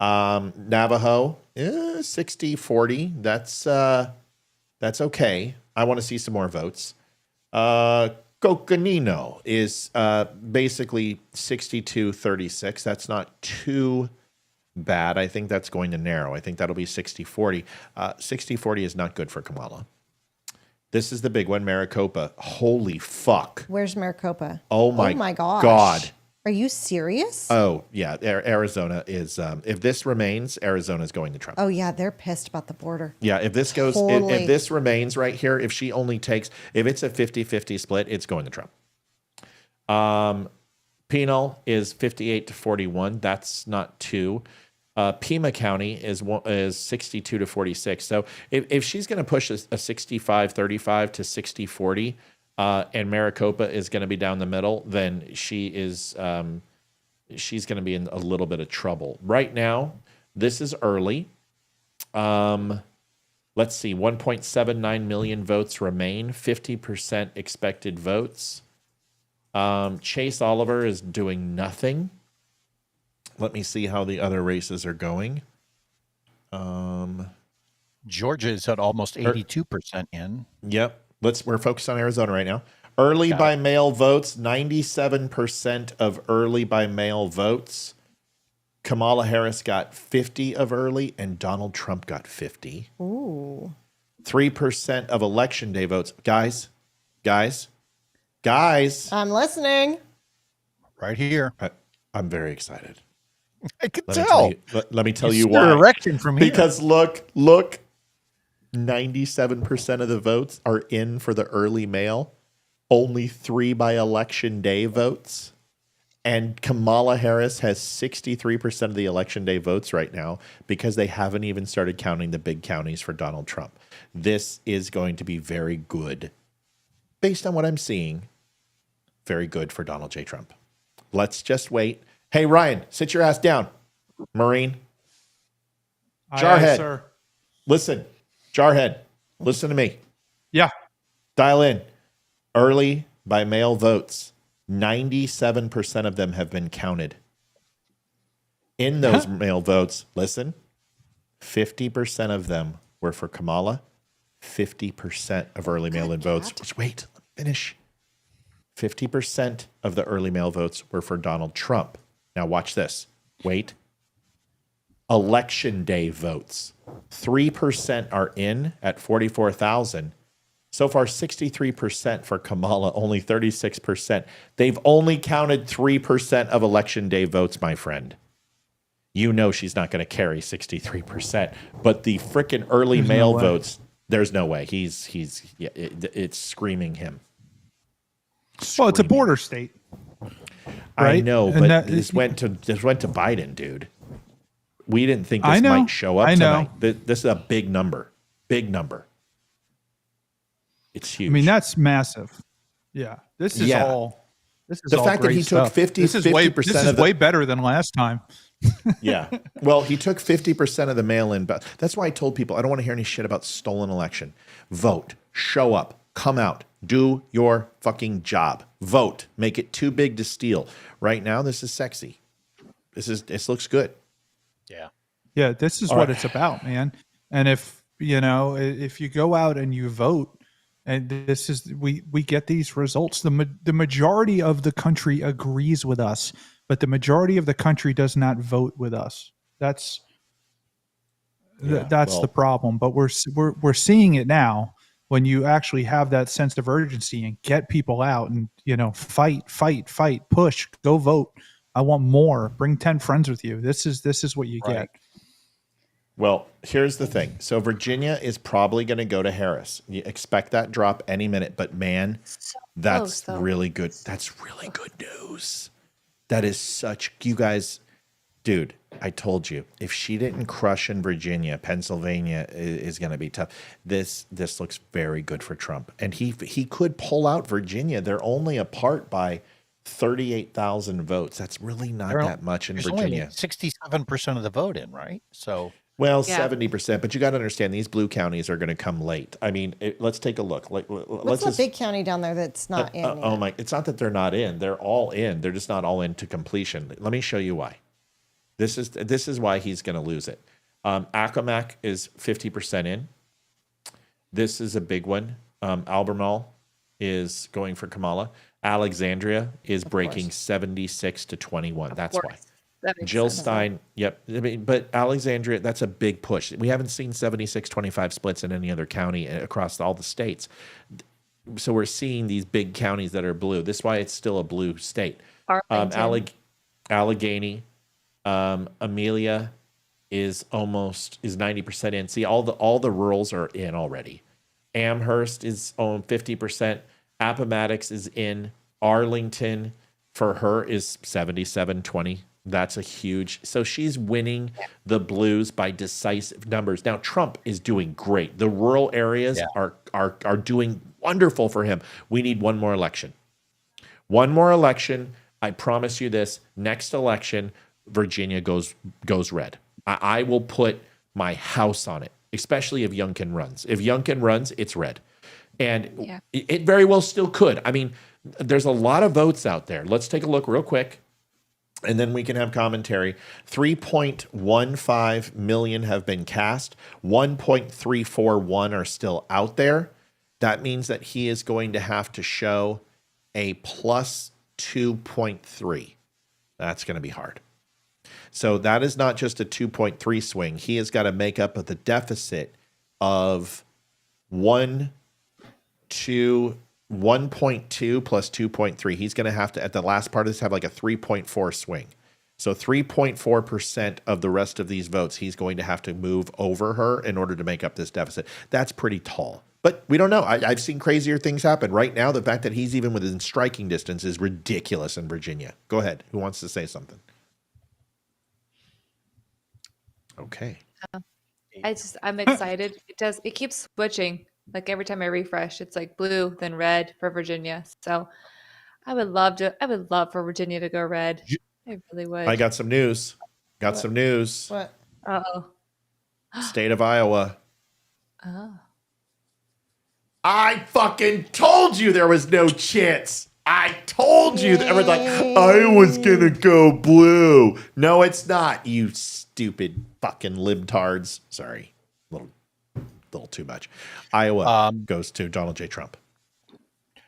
[SPEAKER 1] Navajo, 60-40. That's okay. I want to see some more votes. Coconino is basically 62-36. That's not too bad. I think that's going to narrow. I think that'll be 60-40. 60-40 is not good for Kamala. This is the big one, Maricopa. Holy fuck.
[SPEAKER 2] Where's Maricopa?
[SPEAKER 1] Oh my
[SPEAKER 2] gosh.
[SPEAKER 1] God.
[SPEAKER 2] Are you serious?
[SPEAKER 1] Oh, yeah. Arizona is, if this remains, Arizona is going to Trump.
[SPEAKER 2] Oh yeah, they're pissed about the border.
[SPEAKER 1] Yeah, if this goes,
[SPEAKER 2] Totally.
[SPEAKER 1] if this remains right here, if she only takes, if it's a 50-50 split, it's going to Trump. Penal is 58-41. That's not too. Pima County is 62-46. So if she's going to push a 65-35 to 60-40, and Maricopa is going to be down the middle, then she's going to be in a little bit of trouble. Right now, this is early. Let's see, 1.79 million votes remain, 50% expected votes. Chase Oliver is doing nothing. Let me see how the other races are going.
[SPEAKER 5] Georgia is at almost 82% in.
[SPEAKER 1] Yep. We're focused on Arizona right now. Early
[SPEAKER 5] Got
[SPEAKER 1] by mail votes, 97% of early by mail votes. Kamala Harris got 50 of early and Donald Trump got 50.
[SPEAKER 2] Ooh.
[SPEAKER 1] 3% of election day votes. Guys.
[SPEAKER 2] I'm listening.
[SPEAKER 5] Right here.
[SPEAKER 1] I'm very excited.
[SPEAKER 5] I could
[SPEAKER 1] Let me
[SPEAKER 5] tell.
[SPEAKER 1] let me tell you
[SPEAKER 5] See the
[SPEAKER 1] why.
[SPEAKER 5] erection from here.
[SPEAKER 1] Because look, 97% of the votes are in for the early mail. Only 3 by election day votes. And Kamala Harris has 63% of the election day votes right now because they haven't even started counting the big counties for Donald Trump. This is going to be very good. Based on what I'm seeing, very good for Donald J. Trump. Let's just wait. Hey, Ryan, sit your ass down. Marine.
[SPEAKER 3] Aye,
[SPEAKER 1] Jarhead.
[SPEAKER 3] aye, sir.
[SPEAKER 1] Listen, Jarhead, listen to me.
[SPEAKER 3] Yeah.
[SPEAKER 1] Dial in. Early by mail votes. 97% of them have been counted. In those mail votes, listen, 50% of them were for Kamala. 50% of early mail-in votes. Just wait, finish. 50% of the early mail votes were for Donald Trump. Now watch this. Wait. Election day votes. 3% are in at 44,000. So far, 63% for Kamala, only 36%. They've only counted 3% of election day votes, my friend. You know she's not going to carry 63%. But the frickin' early mail votes, there's no way. It's screaming him.
[SPEAKER 3] Well, it's a border state.
[SPEAKER 1] I
[SPEAKER 3] right?
[SPEAKER 1] know,
[SPEAKER 3] And
[SPEAKER 1] but
[SPEAKER 3] that-
[SPEAKER 1] this went to Biden, dude. We didn't think
[SPEAKER 3] I
[SPEAKER 1] this
[SPEAKER 3] know.
[SPEAKER 1] might show up
[SPEAKER 3] I know.
[SPEAKER 1] tonight. This is a big number. Big number. It's huge.
[SPEAKER 3] I mean, that's massive. Yeah. This is
[SPEAKER 1] Yeah.
[SPEAKER 3] all. This is
[SPEAKER 1] The
[SPEAKER 3] all
[SPEAKER 1] fact that
[SPEAKER 3] great
[SPEAKER 1] he took
[SPEAKER 3] stuff.
[SPEAKER 1] 50
[SPEAKER 3] This is way,
[SPEAKER 1] 50%
[SPEAKER 3] this is
[SPEAKER 1] of the-
[SPEAKER 3] way better than last time.
[SPEAKER 1] Yeah. Well, he took 50% of the mail-in, but that's why I told people I don't want to hear any shit about stolen election. Vote. Show up. Come out. Do your fucking job. Vote. Make it too big to steal. Right now, this is sexy. This looks good.
[SPEAKER 5] Yeah.
[SPEAKER 3] Yeah, this is
[SPEAKER 1] All
[SPEAKER 3] what
[SPEAKER 1] right.
[SPEAKER 3] it's about, man. And if you go out and you vote, and this is we get these results, the majority of the country agrees with us, but the majority of the country does not vote with us. That's
[SPEAKER 1] well-
[SPEAKER 3] the problem. But we're seeing it now when you actually have that sense of urgency and get people out and fight, push, go vote. I want more. Bring 10 friends with you. This is what you
[SPEAKER 5] Right.
[SPEAKER 3] get.
[SPEAKER 1] Well, here's the thing. So Virginia is probably going to go to Harris. You expect that drop any minute, but man, that's
[SPEAKER 4] close, though.
[SPEAKER 1] really good. That's really good news. That is such, you guys, dude, I told you, if she didn't crush in Virginia, Pennsylvania is going to be tough. This looks very good for Trump. And he could pull out Virginia. They're only apart by 38,000 votes. That's really not that much in Virginia.
[SPEAKER 5] 67% of the vote in, right? So
[SPEAKER 1] Well,
[SPEAKER 4] Yeah.
[SPEAKER 1] 70%, but you got to understand these blue counties are going to come late. I mean, let's take a look. Like,
[SPEAKER 2] What's
[SPEAKER 1] let's
[SPEAKER 2] the
[SPEAKER 1] just,
[SPEAKER 2] big county down there that's not in?
[SPEAKER 1] oh
[SPEAKER 2] yet?
[SPEAKER 1] my, it's not that they're not in. They're all in. They're just not all in to completion. Let me show you why. This is why he's going to lose it. Accomack is 50% in. This is a big one. Albemarle is going for Kamala. Alexandria is breaking 76 to 21. That's why.
[SPEAKER 4] That makes
[SPEAKER 1] Jill
[SPEAKER 4] sense.
[SPEAKER 1] Stein, yep. I mean, but Alexandria, that's a big push. We haven't seen 76-25 splits in any other county across all the states. So we're seeing these big counties that are blue. This is why it's still a blue state.
[SPEAKER 4] Arlington.
[SPEAKER 1] Allegheny, Amelia is 90% in. See, all the rurals are in already. Amherst is 50%. Appomattox is in. Arlington for her is 77-20. That's a huge. So she's winning the blues by decisive numbers. Now Trump is doing great. The rural areas are doing wonderful for him. We need one more election. One more election. I promise you this. Next election, Virginia goes red. I will put my house on it, especially if Youngkin runs. If Youngkin runs, it's red. And it very well still could. I mean, there's a lot of votes out there. Let's take a look real quick, and then we can have commentary. 3.15 million have been cast. 1.341 are still out there. That means that he is going to have to show a plus 2.3. That's going to be hard. So that is not just a 2.3 swing. He has got to make up of the deficit of 1.2 plus 2.3. He's going to have to, at the last part of this, have like a 3.4 swing. So 3.4% of the rest of these votes, he's going to have to move over her in order to make up this deficit. That's pretty tall. But we don't know. I've seen crazier things happen. Right now, the fact that he's even within striking distance is ridiculous in Virginia. Go ahead. Who wants to say something? Okay.
[SPEAKER 4] I'm excited. It keeps switching. Like every time I refresh, it's like blue, then red for Virginia. So I would love for Virginia to go red. I really would.
[SPEAKER 1] I got some news. Some news.
[SPEAKER 2] What?
[SPEAKER 4] Uh-oh.
[SPEAKER 1] State of Iowa.
[SPEAKER 4] Oh.
[SPEAKER 1] I fucking told you there was no chance. I told you. Everyone's like, I was going to go blue. No, it's not, you stupid fucking libtards. Sorry. Little too much. Iowa goes to Donald J. Trump.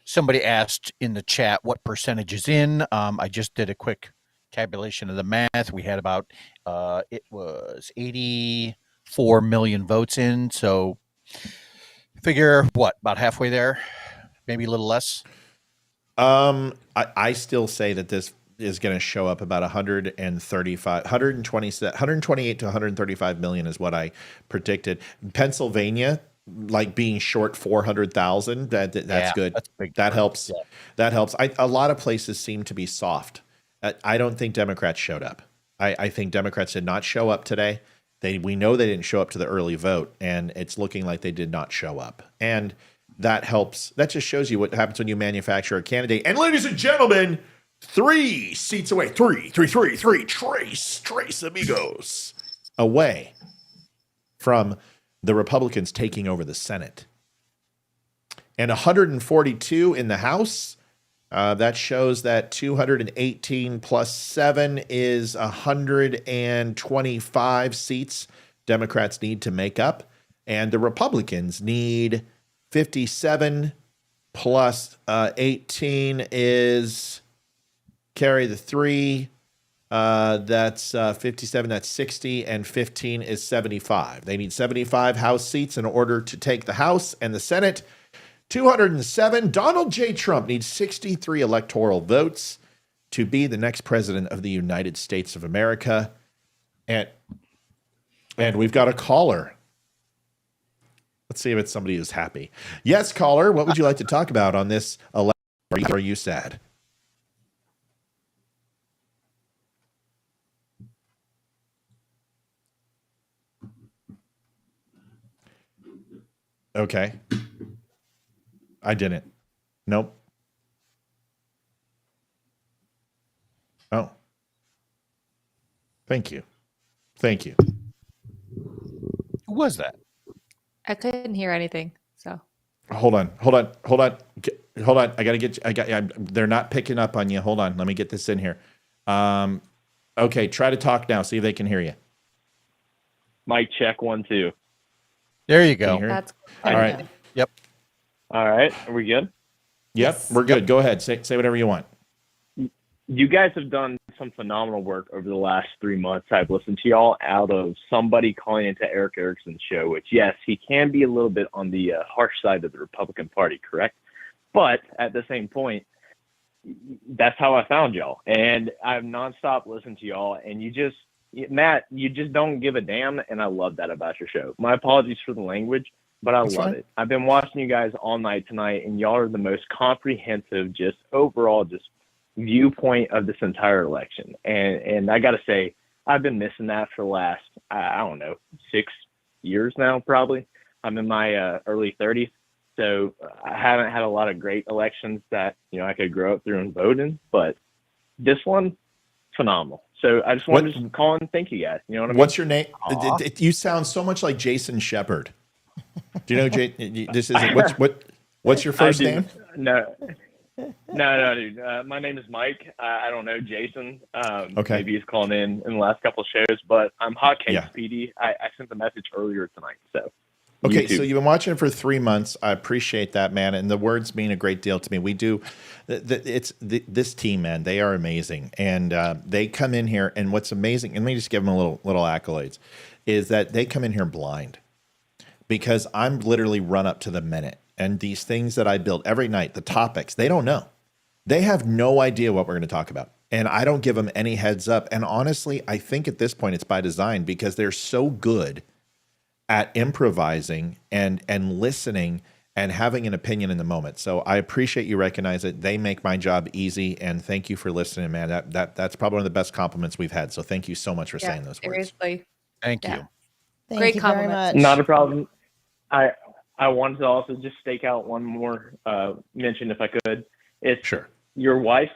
[SPEAKER 5] somebody asked in the chat what percentage is in. I just did a quick tabulation of the math. We had about, it was 84 million votes in. So figure what, about halfway there, maybe a little less.
[SPEAKER 1] I still say that this is going to show up about 128 to 135 million is what I predicted. Pennsylvania, like being short 400,000, that's good.
[SPEAKER 5] That's big.
[SPEAKER 1] That helps.
[SPEAKER 5] Yeah.
[SPEAKER 1] That helps. A lot of places seem to be soft. I don't think Democrats showed up. I think Democrats did not show up today. We know they didn't show up to the early vote, and it's looking like they did not show up. And that helps. That just shows you what happens when you manufacture a candidate. And ladies and gentlemen, 3 seats away, three, Trace amigos away from the Republicans taking over the Senate. And 142 in the House. That shows that 218 plus 7 is 125 seats Democrats need to make up. And the Republicans need 57 plus 18 is carry the 3. That's 57, that's 60, and 15 is 75. They need 75 House seats in order to take the House and the Senate. 207. Donald J. Trump needs 63 electoral votes to be the next president of the United States of America. And And we've got a caller. Let's see if it's somebody who's happy. Yes, caller. What would you like to talk about on this election? Are you sad? Okay. I didn't. Nope. Oh. Thank you. Thank you.
[SPEAKER 5] Who was that?
[SPEAKER 4] I couldn't hear anything. So
[SPEAKER 1] Hold on. I gotta get. They're not picking up on you. Hold on. Let me get this in here. Okay. Try to talk now. See if they can hear you.
[SPEAKER 9] Mic check 1 2.
[SPEAKER 5] There you
[SPEAKER 1] Can
[SPEAKER 5] go.
[SPEAKER 1] you hear?
[SPEAKER 4] that's
[SPEAKER 1] All right.
[SPEAKER 5] Yep.
[SPEAKER 9] All right, are we good?
[SPEAKER 1] Yep. We're good. Go ahead. Say whatever you want.
[SPEAKER 9] You guys have done some phenomenal work over the last 3 months. I've listened to y'all out of somebody calling into Eric Erickson's show, which, yes, he can be a little bit on the harsh side of the Republican Party, correct? But at the same point, that's how I found y'all. And I've nonstop listened to y'all. And Matt, you just don't give a damn. And I love that about your show. My apologies for the language, but I love it. I've been watching you guys all night tonight, and y'all are the most comprehensive, just overall, just viewpoint of this entire election. And I got to say, I've been missing that for the last, I don't know, 6 years now, probably. I'm in my early 30s. So I haven't had a lot of great elections that, I could grow up through and vote in, but this one, phenomenal. So I just wanted to call and thank you guys. You know what I mean?
[SPEAKER 1] What's your name? You sound so much like Jason Shepard. Do you know this is what's your first name?
[SPEAKER 9] No, dude. My name is Mike. I don't know Jason.
[SPEAKER 1] Okay.
[SPEAKER 9] Maybe he's calling in the last couple of shows, but I'm Hot Cakes
[SPEAKER 1] Yeah.
[SPEAKER 9] PD. I sent the message earlier tonight. So.
[SPEAKER 1] Okay,
[SPEAKER 9] YouTube.
[SPEAKER 1] so you've been watching it for 3 months. I appreciate that, man, and the words mean a great deal to me. We do. This team, man. They are amazing, and they come in here. And what's amazing, and let me just give them a little accolades, is that they come in here blind, because I'm literally run up to the minute, and these things that I build every night, the topics, they don't know. They have no idea what we're going to talk about, and I don't give them any heads up. And honestly, I think at this point it's by design, because they're so good at improvising and listening and having an opinion in the moment. So I appreciate you recognize it. They make my job easy, and thank you for listening, man. That's probably one of the best compliments we've had. So thank you so much for saying those words.
[SPEAKER 4] seriously.
[SPEAKER 5] Thank
[SPEAKER 4] Yeah.
[SPEAKER 5] you.
[SPEAKER 2] Thank
[SPEAKER 4] Great
[SPEAKER 2] you very
[SPEAKER 4] compliment.
[SPEAKER 2] much.
[SPEAKER 9] Not a problem. I wanted to also just stake out one more mention, if I could. It's
[SPEAKER 1] Sure.
[SPEAKER 9] your wife.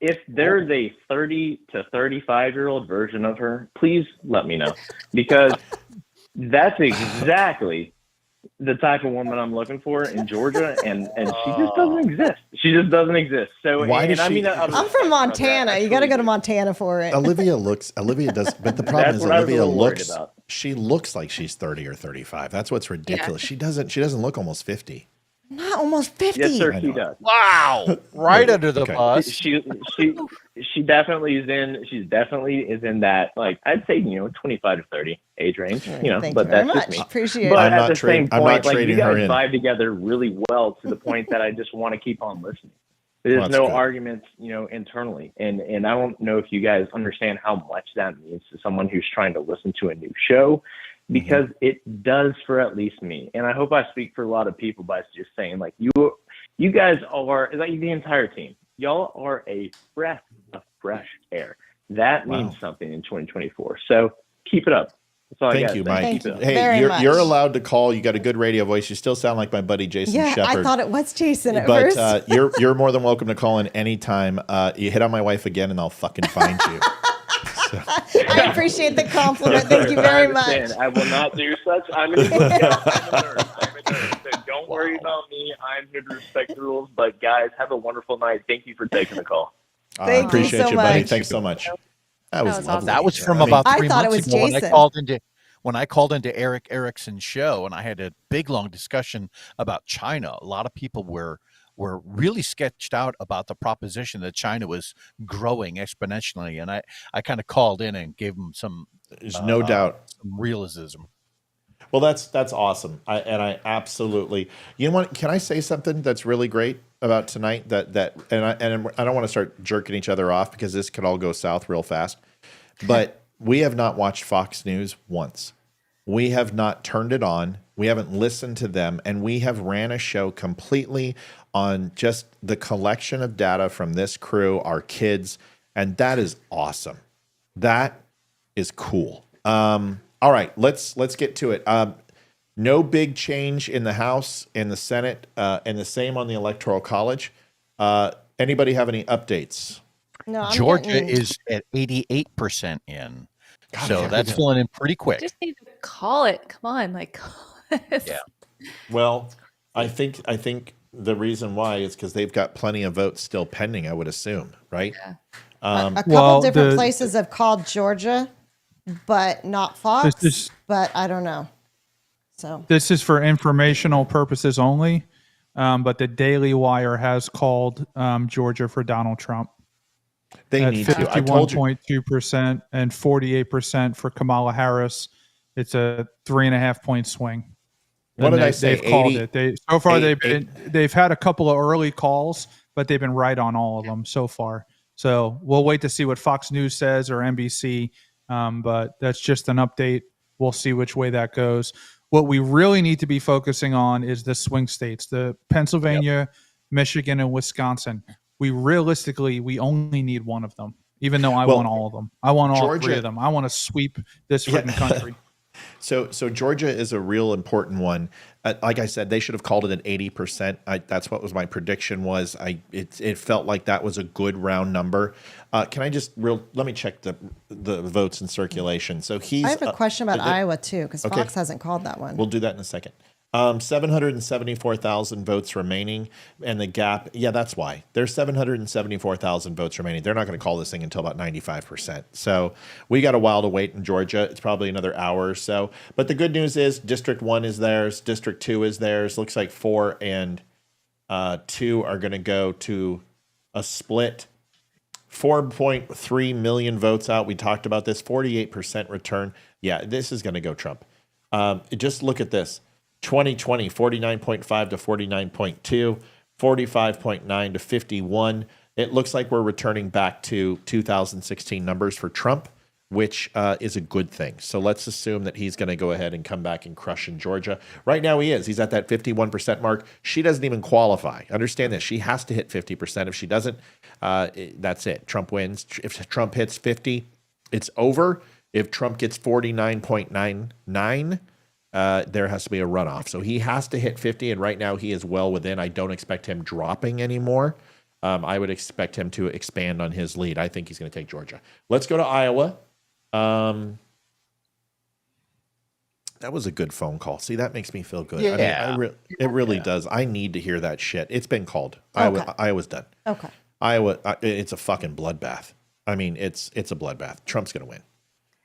[SPEAKER 9] If there's a 30 to 35-year-old version of her, please let me know, because that's exactly the type of woman I'm looking for in Georgia, and she just doesn't exist. She just doesn't exist. So
[SPEAKER 1] Why does
[SPEAKER 9] I mean,
[SPEAKER 1] she-
[SPEAKER 2] I'm from Montana. You got to go to Montana for it.
[SPEAKER 1] Olivia does, but the problem
[SPEAKER 9] That's
[SPEAKER 1] is
[SPEAKER 9] what I was a
[SPEAKER 1] Olivia
[SPEAKER 9] little worried
[SPEAKER 1] looks,
[SPEAKER 9] about.
[SPEAKER 1] she looks like she's 30 or 35. That's what's ridiculous. She doesn't look almost 50.
[SPEAKER 2] Not almost 50.
[SPEAKER 9] Yes, sir,
[SPEAKER 1] I
[SPEAKER 9] she
[SPEAKER 1] know.
[SPEAKER 9] does.
[SPEAKER 5] Wow. Right under the
[SPEAKER 1] Okay.
[SPEAKER 5] bus.
[SPEAKER 9] She definitely is in. She's definitely is in that, like, I'd say 25 to 30 age range.
[SPEAKER 2] Thank
[SPEAKER 9] But
[SPEAKER 2] you very
[SPEAKER 9] that's
[SPEAKER 2] much.
[SPEAKER 9] just me.
[SPEAKER 2] Appreciate
[SPEAKER 9] But
[SPEAKER 1] I'm
[SPEAKER 2] it.
[SPEAKER 1] not
[SPEAKER 9] at the
[SPEAKER 1] trading-
[SPEAKER 9] same
[SPEAKER 1] I'm not
[SPEAKER 9] point, like, you
[SPEAKER 1] trading her
[SPEAKER 9] guys
[SPEAKER 1] in.
[SPEAKER 9] vibe together really well to the point that I just want to keep on listening. There's
[SPEAKER 1] That's
[SPEAKER 9] no
[SPEAKER 1] good.
[SPEAKER 9] arguments, internally, and I don't know if you guys understand how much that means to someone who's trying to listen to a new show, because it does for at least me. And I hope I speak for a lot of people by just saying, like, you guys are, like, the entire team. Y'all are a breath of fresh air. That means something in 2024. So keep it up. That's all I
[SPEAKER 1] Thank
[SPEAKER 9] got.
[SPEAKER 1] you,
[SPEAKER 9] Say.
[SPEAKER 1] Mike.
[SPEAKER 2] Thank you
[SPEAKER 1] Hey,
[SPEAKER 2] very much.
[SPEAKER 1] you're allowed to call. You got a good radio voice. You still sound like my buddy Jason
[SPEAKER 2] Yeah,
[SPEAKER 1] Shepard.
[SPEAKER 2] I thought it was Jason at
[SPEAKER 1] But
[SPEAKER 2] first.
[SPEAKER 1] you're more than welcome to call in anytime. You hit on my wife again, and I'll fucking find you.
[SPEAKER 2] I appreciate the compliment. Thank you
[SPEAKER 9] I
[SPEAKER 2] very
[SPEAKER 9] understand.
[SPEAKER 2] much.
[SPEAKER 9] I will not do such. I'm a nerd. So don't worry about me. I'm here to respect the rules. But guys, have a wonderful night. Thank you for taking the call.
[SPEAKER 1] I
[SPEAKER 2] Thank you
[SPEAKER 1] appreciate
[SPEAKER 2] so
[SPEAKER 1] you, buddy.
[SPEAKER 2] much.
[SPEAKER 1] Thanks so much. That was
[SPEAKER 4] was
[SPEAKER 1] lovely.
[SPEAKER 5] That was from
[SPEAKER 1] I mean,
[SPEAKER 5] about
[SPEAKER 2] I
[SPEAKER 5] 3
[SPEAKER 2] thought it
[SPEAKER 5] months
[SPEAKER 2] was
[SPEAKER 5] ago
[SPEAKER 2] Jason.
[SPEAKER 5] when I called into Eric Erickson's show, and I had a big long discussion about China. A lot of people were really sketched out about the proposition that China was growing exponentially, and I kind of called in and gave them some
[SPEAKER 1] There's no doubt.
[SPEAKER 5] some realism.
[SPEAKER 1] Well, that's awesome. I absolutely. You know what? Can I say something that's really great about tonight? And I don't want to start jerking each other off, because this could all go south real fast. But we have not watched Fox News once. We have not turned it on. We haven't listened to them. And we have ran a show completely on just the collection of data from this crew, our kids. And that is awesome. That is cool. All right, let's get to it. No big change in the House, in the Senate, and the same on the Electoral College. Anybody have any updates?
[SPEAKER 2] No, I'm
[SPEAKER 5] Georgia
[SPEAKER 2] getting-
[SPEAKER 5] is at 88% in.
[SPEAKER 1] God,
[SPEAKER 5] So
[SPEAKER 1] yeah,
[SPEAKER 5] that's
[SPEAKER 1] we
[SPEAKER 5] filling in pretty quick.
[SPEAKER 4] Just need to call it. Come on, like call this.
[SPEAKER 5] Yeah.
[SPEAKER 1] Well, I think the reason why is because they've got plenty of votes still pending, I would assume, right?
[SPEAKER 2] a couple
[SPEAKER 3] Well,
[SPEAKER 2] different
[SPEAKER 3] the-
[SPEAKER 2] places have called Georgia, but not Fox.
[SPEAKER 3] This is-
[SPEAKER 2] but I don't know. So
[SPEAKER 3] This is for informational purposes only, but the Daily Wire has called Georgia for Donald Trump
[SPEAKER 1] They
[SPEAKER 3] at
[SPEAKER 1] need to. I told you.
[SPEAKER 3] 51.2% and 48% for Kamala Harris. It's a 3.5 point swing.
[SPEAKER 1] What
[SPEAKER 3] And
[SPEAKER 1] did I say?
[SPEAKER 3] They've called
[SPEAKER 1] 80
[SPEAKER 3] it. So far,
[SPEAKER 1] eight-
[SPEAKER 3] they've had a couple of early calls, but they've been right on all of them so far. So we'll wait to see what Fox News says or NBC. But that's just an update. We'll see which way that goes. What we really need to be focusing on is the swing states, the Pennsylvania, Michigan, and Wisconsin. We only need one of them, even though I
[SPEAKER 1] Well,
[SPEAKER 3] want all of them. I want all
[SPEAKER 1] Georgia-
[SPEAKER 3] three of them. I want to sweep this freaking country.
[SPEAKER 1] So Georgia is a real important one. Like I said, they should have called it at 80%. That's what was my prediction was. It felt like that was a good round number. Can I just let me check the votes in circulation. So he's.
[SPEAKER 2] I have a question about Iowa too, because
[SPEAKER 1] okay.
[SPEAKER 2] Fox hasn't called that one.
[SPEAKER 1] We'll do that in a second. 774,000 votes remaining, and the gap. Yeah, that's why there's 774,000 votes remaining. They're not going to call this thing until about 95%. So we got a while to wait in Georgia. It's probably another hour or so. But the good news is District 1 is theirs. District 2 is theirs. Looks like 4 and 2 are going to go to a split. 4.3 million votes out. We talked about this. 48% return. Yeah, this is going to go Trump. Just look at this. 2020, 49.5 to 49.2, 45.9 to 51. It looks like we're returning back to 2016 numbers for Trump, which is a good thing. So let's assume that he's going to go ahead and come back and crush in Georgia. Right now he is. He's at that 51% mark. She doesn't even qualify. Understand this. She has to hit 50%. If she doesn't, that's it. Trump wins. If Trump hits 50, it's over. If Trump gets 49.99, there has to be a runoff. So he has to hit 50, and right now he is well within. I don't expect him dropping anymore. I would expect him to expand on his lead. I think he's going to take Georgia. Let's go to Iowa. That was a good phone call. See, that makes me feel good.
[SPEAKER 5] Yeah.
[SPEAKER 1] I mean, it really does. I need to hear that shit. It's been called.
[SPEAKER 2] Okay.
[SPEAKER 1] Iowa's done.
[SPEAKER 2] Okay.
[SPEAKER 1] Iowa, it's a fucking bloodbath. I mean, it's a bloodbath. Trump's going to win.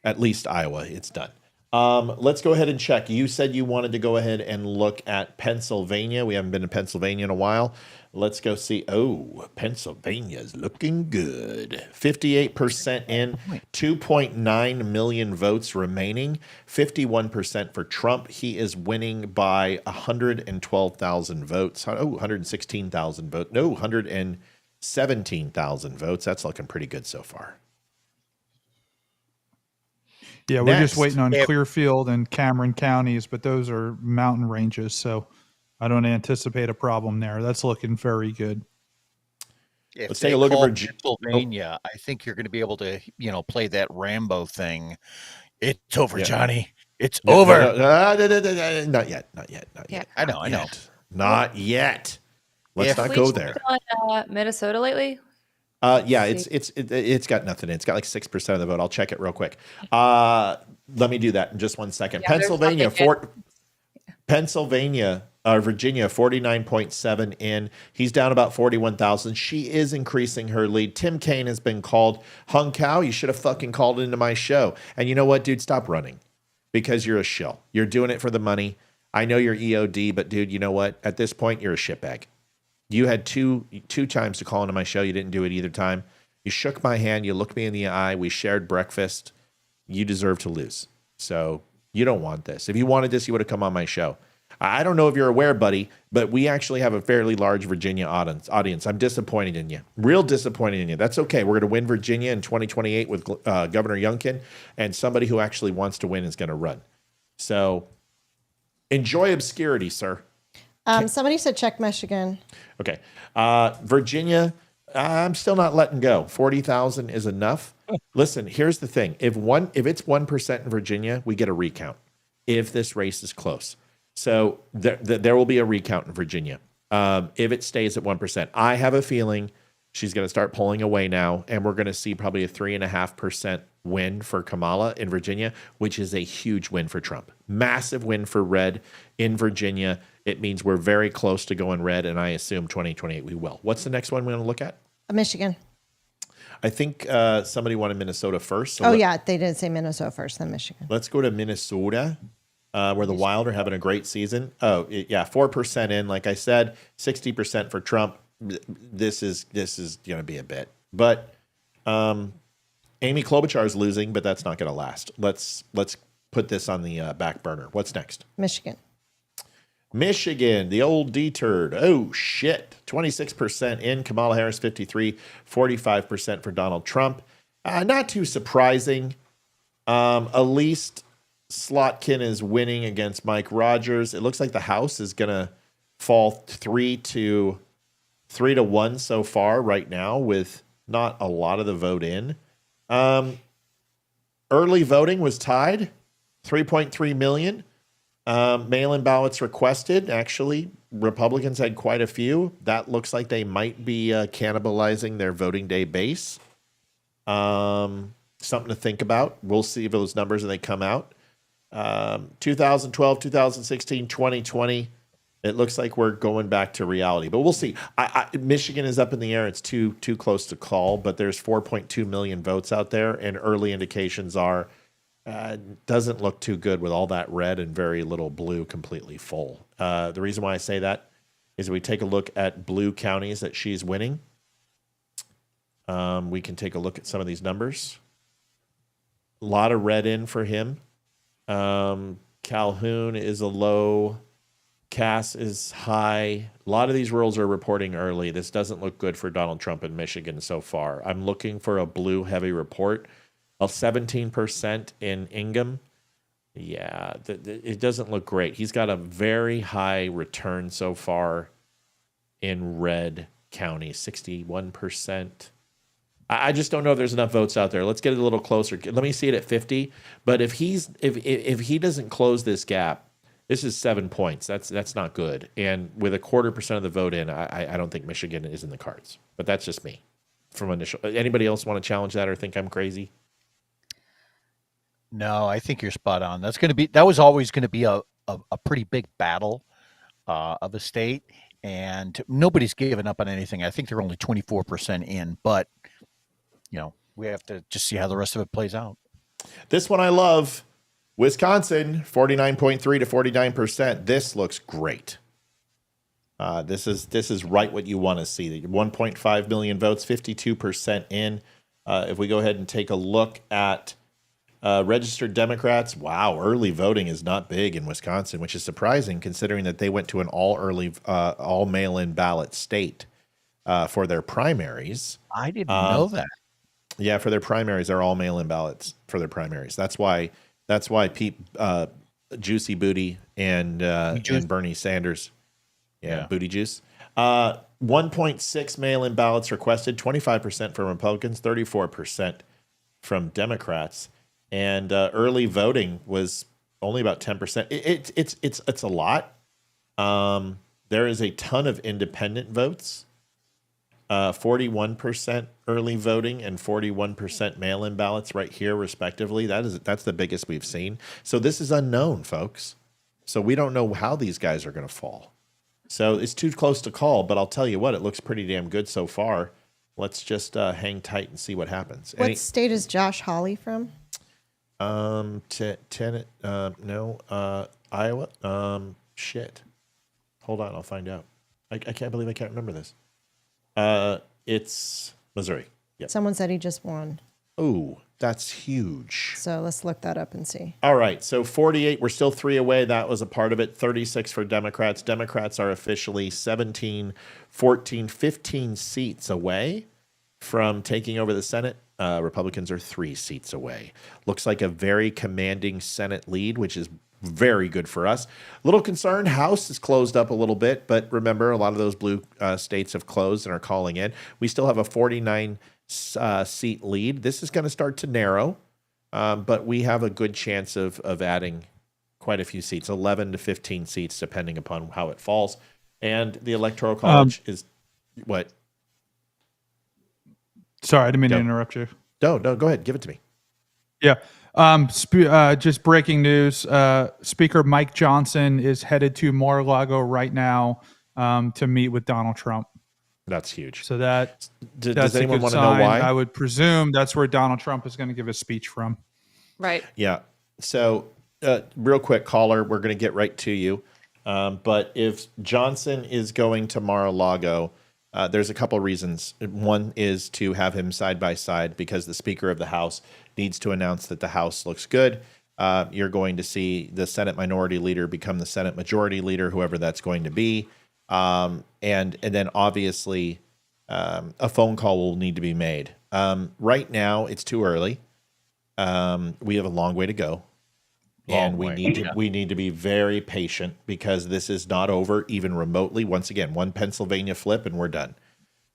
[SPEAKER 1] At least Iowa, it's done. Let's go ahead and check. You said you wanted to go ahead and look at Pennsylvania. We haven't been to Pennsylvania in a while. Let's go see. Oh, Pennsylvania's looking good. 58% in, 2.9 million votes remaining, 51% for Trump. He is winning by 112,000 votes. Oh, 116,000 votes. No, 117,000 votes. That's looking pretty good so far.
[SPEAKER 3] Yeah, we're just
[SPEAKER 1] Next.
[SPEAKER 3] waiting on
[SPEAKER 5] Yeah.
[SPEAKER 3] Clearfield and Cameron counties, but those are mountain ranges, so I don't anticipate a problem there. That's looking very good.
[SPEAKER 5] If
[SPEAKER 1] Let's
[SPEAKER 5] they
[SPEAKER 1] take a look at
[SPEAKER 5] call
[SPEAKER 1] Pennsylvania.
[SPEAKER 5] I think you're going to be able to, play that Rambo thing. It's over,
[SPEAKER 1] Yeah.
[SPEAKER 5] Johnny. It's
[SPEAKER 1] No,
[SPEAKER 5] over.
[SPEAKER 1] not yet. Not yet.
[SPEAKER 4] Yeah.
[SPEAKER 5] I know.
[SPEAKER 1] Not yet. Let's
[SPEAKER 5] If
[SPEAKER 1] not
[SPEAKER 4] We
[SPEAKER 1] go
[SPEAKER 4] checked
[SPEAKER 1] there.
[SPEAKER 4] on Minnesota lately.
[SPEAKER 1] Yeah, it's got nothing. It's got like 6% of the vote. I'll check it real quick. Let me do that in just 1 second.
[SPEAKER 4] Yeah, there's
[SPEAKER 1] Pennsylvania,
[SPEAKER 4] nothing
[SPEAKER 1] Virginia, 49.7 in. He's down about 41,000. She is increasing her lead. Tim Kaine has been called. Hung Cow, you should have fucking called into my show. And you know what, dude? Stop running because you're a shill. You're doing it for the money. I know you're EOD, but dude, you know what? At this point, you're a shitbag. You had two times to call into my show. You didn't do it either time. You shook my hand. You looked me in the eye. We shared breakfast. You deserve to lose. So you don't want this. If you wanted this, you would have come on my show. I don't know if you're aware, buddy, but we actually have a fairly large Virginia audience. I'm disappointed in you. Real disappointed in you. That's okay. We're going to win Virginia in 2028 with Governor Youngkin, and somebody who actually wants to win is going to run. So enjoy obscurity, sir.
[SPEAKER 2] Somebody said check Michigan.
[SPEAKER 1] Okay. Virginia, I'm still not letting go. 40,000 is enough. Listen, here's the thing. If it's 1% in Virginia, we get a recount if this race is close. So there will be a recount in Virginia. If it stays at 1%, I have a feeling she's going to start pulling away now, and we're going to see probably a 3.5% win for Kamala in Virginia, which is a huge win for Trump. Massive win for red in Virginia. It means we're very close to going red, and I assume 2028 we will. What's the next one we're going to look at?
[SPEAKER 2] Michigan.
[SPEAKER 1] I think somebody wanted Minnesota first. So
[SPEAKER 2] Yeah, they did say Minnesota first, then Michigan.
[SPEAKER 1] let's go to Minnesota, where the Wild are having a great season. 4% in, like I said, 60% for Trump. This is going to be a bit, but Amy Klobuchar is losing, but that's not going to last. Let's put this on the back burner. What's next? Michigan, the old D-turd. Oh, shit. 26% in. Kamala Harris, 53. 45% for Donald Trump. Not too surprising. Elise Slotkin is winning against Mike Rogers. It looks like the House is going to fall 3-1 so far right now, with not a lot of the vote in. Early voting was tied, 3.3 million. Mail-in ballots requested. Actually, Republicans had quite a few. That looks like they might be cannibalizing their voting day base. Something to think about. We'll see if those numbers when they come out. 2012, 2016, 2020. It looks like we're going back to reality, but we'll see. Michigan is up in the air. It's too close to call, but there's 4.2 million votes out there, and early indications are doesn't look too good with all that red and very little blue completely full. The reason why I say that is we take a look at blue counties that she's winning. We can take a look at some of these numbers. A lot of red in for him. Calhoun is a low. Cass is high. A lot of these rules are reporting early. This doesn't look good for Donald Trump in Michigan so far. I'm looking for a blue heavy report. 17% in Ingham. Yeah, it doesn't look great. He's got a very high return so far in red county, 61%. I just don't know if there's enough votes out there. Let's get it a little closer. Let me see it at 50. But if he doesn't close this gap, this is 7 points. That's not good. And with 0.25% of the vote in, I don't think Michigan is in the cards. But that's just me from initial. Anybody else want to challenge that or think I'm crazy?
[SPEAKER 5] No, I think you're spot on. That was always going to be a pretty big battle of a state, and nobody's given up on anything. I think they're only 24% in, but we have to just see how the rest of it plays out.
[SPEAKER 1] This one I love. Wisconsin, 49.3 to 49%. This looks great. This is right what you want to see. 1.5 million votes, 52% in. If we go ahead and take a look at registered Democrats, wow, early voting is not big in Wisconsin, which is surprising considering that they went to an all mail-in ballot state for their primaries.
[SPEAKER 5] I didn't know that.
[SPEAKER 1] Yeah, for their primaries, they're all mail-in ballots for their primaries. That's why Pete Juicy Booty and Bernie Sanders, Booty Juice. 1.6 mail-in ballots requested, 25% from Republicans, 34% from Democrats. And early voting was only about 10%. It's a lot. There is a ton of independent votes. 41% early voting and 41% mail-in ballots right here, respectively. That's the biggest we've seen. So this is unknown, folks. So we don't know how these guys are going to fall. So it's too close to call. But I'll tell you what, it looks pretty damn good so far. Let's just hang tight and see what happens.
[SPEAKER 2] What state is Josh Hawley from?
[SPEAKER 1] Iowa. Shit. Hold on, I'll find out. I can't believe I can't remember this. It's Missouri. Yep.
[SPEAKER 2] Someone said he just won.
[SPEAKER 1] Ooh, That's huge.
[SPEAKER 2] So let's look that up and see.
[SPEAKER 1] All right. So 48, we're still 3 away. That was a part of it. 36 for Democrats. Democrats are officially 17, 14, 15 seats away from taking over the Senate. Republicans are 3 seats away. Looks like a very commanding Senate lead, which is very good for us. Little concerned, House is closed up a little bit, but remember, a lot of those blue states have closed and are calling in. We still have a 49 seat lead. This is going to start to narrow, but we have a good chance of adding quite a few seats, 11 to 15 seats, depending upon how it falls. And the Electoral College is what?
[SPEAKER 3] Sorry, I didn't mean to
[SPEAKER 1] Go.
[SPEAKER 3] interrupt you.
[SPEAKER 1] No, go ahead. Give it to me.
[SPEAKER 3] Yeah. Just breaking news. Speaker Mike Johnson is headed to Mar-a-Lago right now to meet with Donald Trump.
[SPEAKER 1] That's huge.
[SPEAKER 3] So that's
[SPEAKER 1] Does
[SPEAKER 3] a
[SPEAKER 1] anyone
[SPEAKER 3] good
[SPEAKER 1] want to know
[SPEAKER 3] sign.
[SPEAKER 1] why?
[SPEAKER 3] I would presume that's where Donald Trump is going to give a speech from.
[SPEAKER 4] Right.
[SPEAKER 1] Yeah. So, real quick, caller, we're going to get right to you. But if Johnson is going to Mar-a-Lago, there's a couple of reasons. One is to have him side by side because the Speaker of the House needs to announce that the House looks good. You're going to see the Senate Minority Leader become the Senate Majority Leader, whoever that's going to be. And then obviously a phone call will need to be made. Right now, it's too early. We have a long way to go. And we need to be very patient because this is not over even remotely. Once again, one Pennsylvania flip and we're done.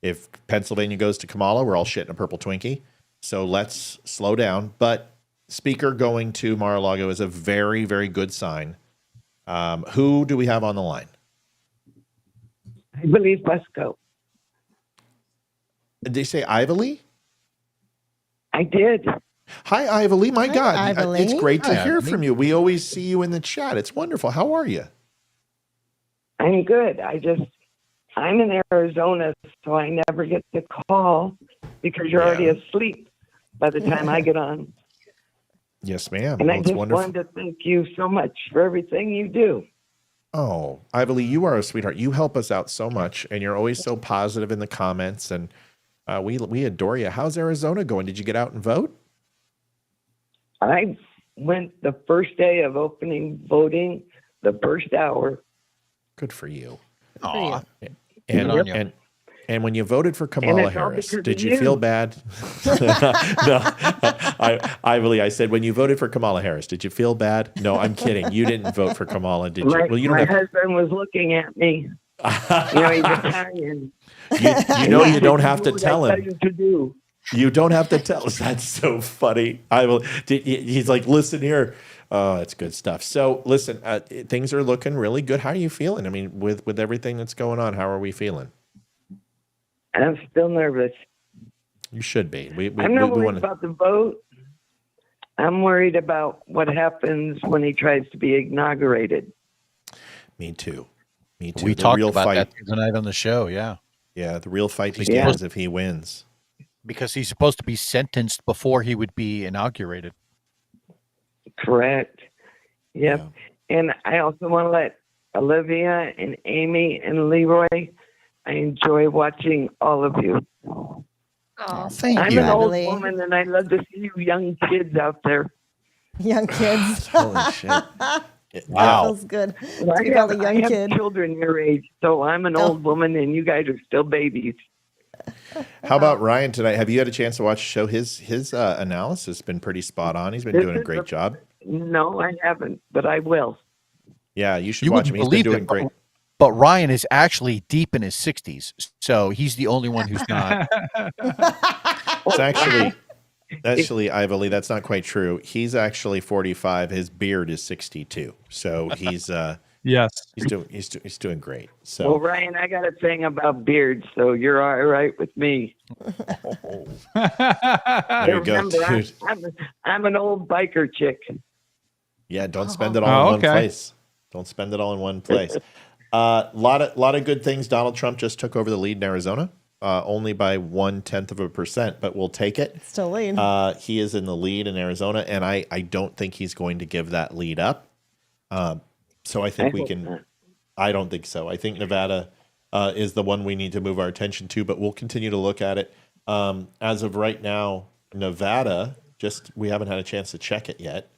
[SPEAKER 1] If Pennsylvania goes to Kamala, we're all shit in a purple Twinkie. So let's slow down. But Speaker going to Mar-a-Lago is a very, very good sign. Who do we have on the line?
[SPEAKER 10] I believe Wesco.
[SPEAKER 1] Did they say Ivoly?
[SPEAKER 10] I did.
[SPEAKER 1] Hi, Ivoly. My
[SPEAKER 2] Hi,
[SPEAKER 1] God.
[SPEAKER 2] Ivoly.
[SPEAKER 1] It's great to
[SPEAKER 5] Hi,
[SPEAKER 1] hear
[SPEAKER 5] Ivoly.
[SPEAKER 1] from you. We always see you in the chat. It's wonderful. How are you?
[SPEAKER 10] I'm good. I'm in Arizona, so I never get the call because you're already
[SPEAKER 1] Yeah.
[SPEAKER 10] asleep by the time I get on.
[SPEAKER 1] Yes, ma'am.
[SPEAKER 10] And
[SPEAKER 1] Well,
[SPEAKER 10] I
[SPEAKER 1] it's
[SPEAKER 10] just
[SPEAKER 1] wonderful.
[SPEAKER 10] wanted to thank you so much for everything you do.
[SPEAKER 1] Oh, Ivoly, you are a sweetheart. You help us out so much, and you're always so positive in the comments, and we adore you. How's Arizona going? Did you get out and vote?
[SPEAKER 10] I went the first day of opening voting, the first hour.
[SPEAKER 1] Good for you.
[SPEAKER 5] Aw.
[SPEAKER 1] And
[SPEAKER 5] Good on you.
[SPEAKER 1] and when you voted for Kamala
[SPEAKER 10] it's all
[SPEAKER 1] Harris,
[SPEAKER 10] because
[SPEAKER 1] did
[SPEAKER 10] of
[SPEAKER 1] you
[SPEAKER 10] you.
[SPEAKER 1] feel bad? No, Ivoly, I said when you voted for Kamala Harris, did you feel bad? No, I'm kidding. You didn't vote for Kamala, did you?
[SPEAKER 10] My,
[SPEAKER 1] Well, you
[SPEAKER 10] my
[SPEAKER 1] don't have.
[SPEAKER 10] husband was looking at me. You know, he's Italian.
[SPEAKER 1] You know you don't have to
[SPEAKER 10] Do what
[SPEAKER 1] tell
[SPEAKER 10] I
[SPEAKER 1] him.
[SPEAKER 10] tell you to do.
[SPEAKER 1] You don't have to tell us. That's so funny. He's like, listen here. Oh, it's good stuff. So listen, things are looking really good. How are you feeling? I mean, with everything that's going on, how are we feeling?
[SPEAKER 10] I'm still nervous.
[SPEAKER 1] You should be.
[SPEAKER 10] I'm not worried
[SPEAKER 1] want to.
[SPEAKER 10] about the vote. I'm worried about what happens when he tries to be inaugurated.
[SPEAKER 1] Me too. Me too.
[SPEAKER 5] We
[SPEAKER 1] The
[SPEAKER 5] talked
[SPEAKER 1] real
[SPEAKER 5] about
[SPEAKER 1] fight.
[SPEAKER 5] that tonight on the show, yeah.
[SPEAKER 1] Yeah, the real fight
[SPEAKER 5] Yeah.
[SPEAKER 1] begins if he wins.
[SPEAKER 5] Because he's supposed to be sentenced before he would be inaugurated.
[SPEAKER 10] Correct. Yep. And I also want to let Olivia and Amy and Leroy, I enjoy watching all of you.
[SPEAKER 4] Oh,
[SPEAKER 5] Thank
[SPEAKER 10] I'm
[SPEAKER 5] you.
[SPEAKER 10] an old
[SPEAKER 2] Emily.
[SPEAKER 10] woman and I love to see you young kids out there.
[SPEAKER 2] Young kids.
[SPEAKER 1] Holy shit.
[SPEAKER 2] That
[SPEAKER 1] Wow.
[SPEAKER 2] feels good.
[SPEAKER 10] Well,
[SPEAKER 2] To be called a young
[SPEAKER 10] I have
[SPEAKER 2] kid.
[SPEAKER 10] children your age, so I'm an old woman and you guys are still babies.
[SPEAKER 1] How about Ryan tonight? Have you had a chance to watch the show? His analysis has been pretty spot on. He's been
[SPEAKER 10] This
[SPEAKER 1] doing a
[SPEAKER 10] is
[SPEAKER 1] great
[SPEAKER 10] a-
[SPEAKER 1] job.
[SPEAKER 10] No, I haven't, but I will.
[SPEAKER 1] Yeah, you should
[SPEAKER 5] You
[SPEAKER 1] watch
[SPEAKER 5] wouldn't
[SPEAKER 1] him. He's been
[SPEAKER 5] believe
[SPEAKER 1] doing
[SPEAKER 5] it,
[SPEAKER 1] great.
[SPEAKER 5] but Ryan is actually deep in his 60s, so he's the only one who's not.
[SPEAKER 1] It's actually, Ivoly, that's not quite true. He's actually 45. His beard is 62. So he's
[SPEAKER 3] Yes.
[SPEAKER 1] he's doing great. So
[SPEAKER 10] Well, Ryan, I got a thing about beards, so you're all right with me.
[SPEAKER 1] there you go,
[SPEAKER 10] Remember,
[SPEAKER 1] dude.
[SPEAKER 10] I'm an old biker chick.
[SPEAKER 1] Yeah, don't spend it all in one
[SPEAKER 3] okay.
[SPEAKER 1] place. Don't spend it all in one place. Lot of good things. Donald Trump just took over the lead in Arizona, only by 0.1%, but we'll take it.
[SPEAKER 2] Still lean.
[SPEAKER 1] He is in the lead in Arizona, and I don't think he's going to give that lead up. So I think we
[SPEAKER 10] hope
[SPEAKER 1] can.
[SPEAKER 10] not.
[SPEAKER 1] I don't think so. I think Nevada is the one we need to move our attention to, but we'll continue to look at it. As of right now, Nevada Just we haven't had a chance to check it yet.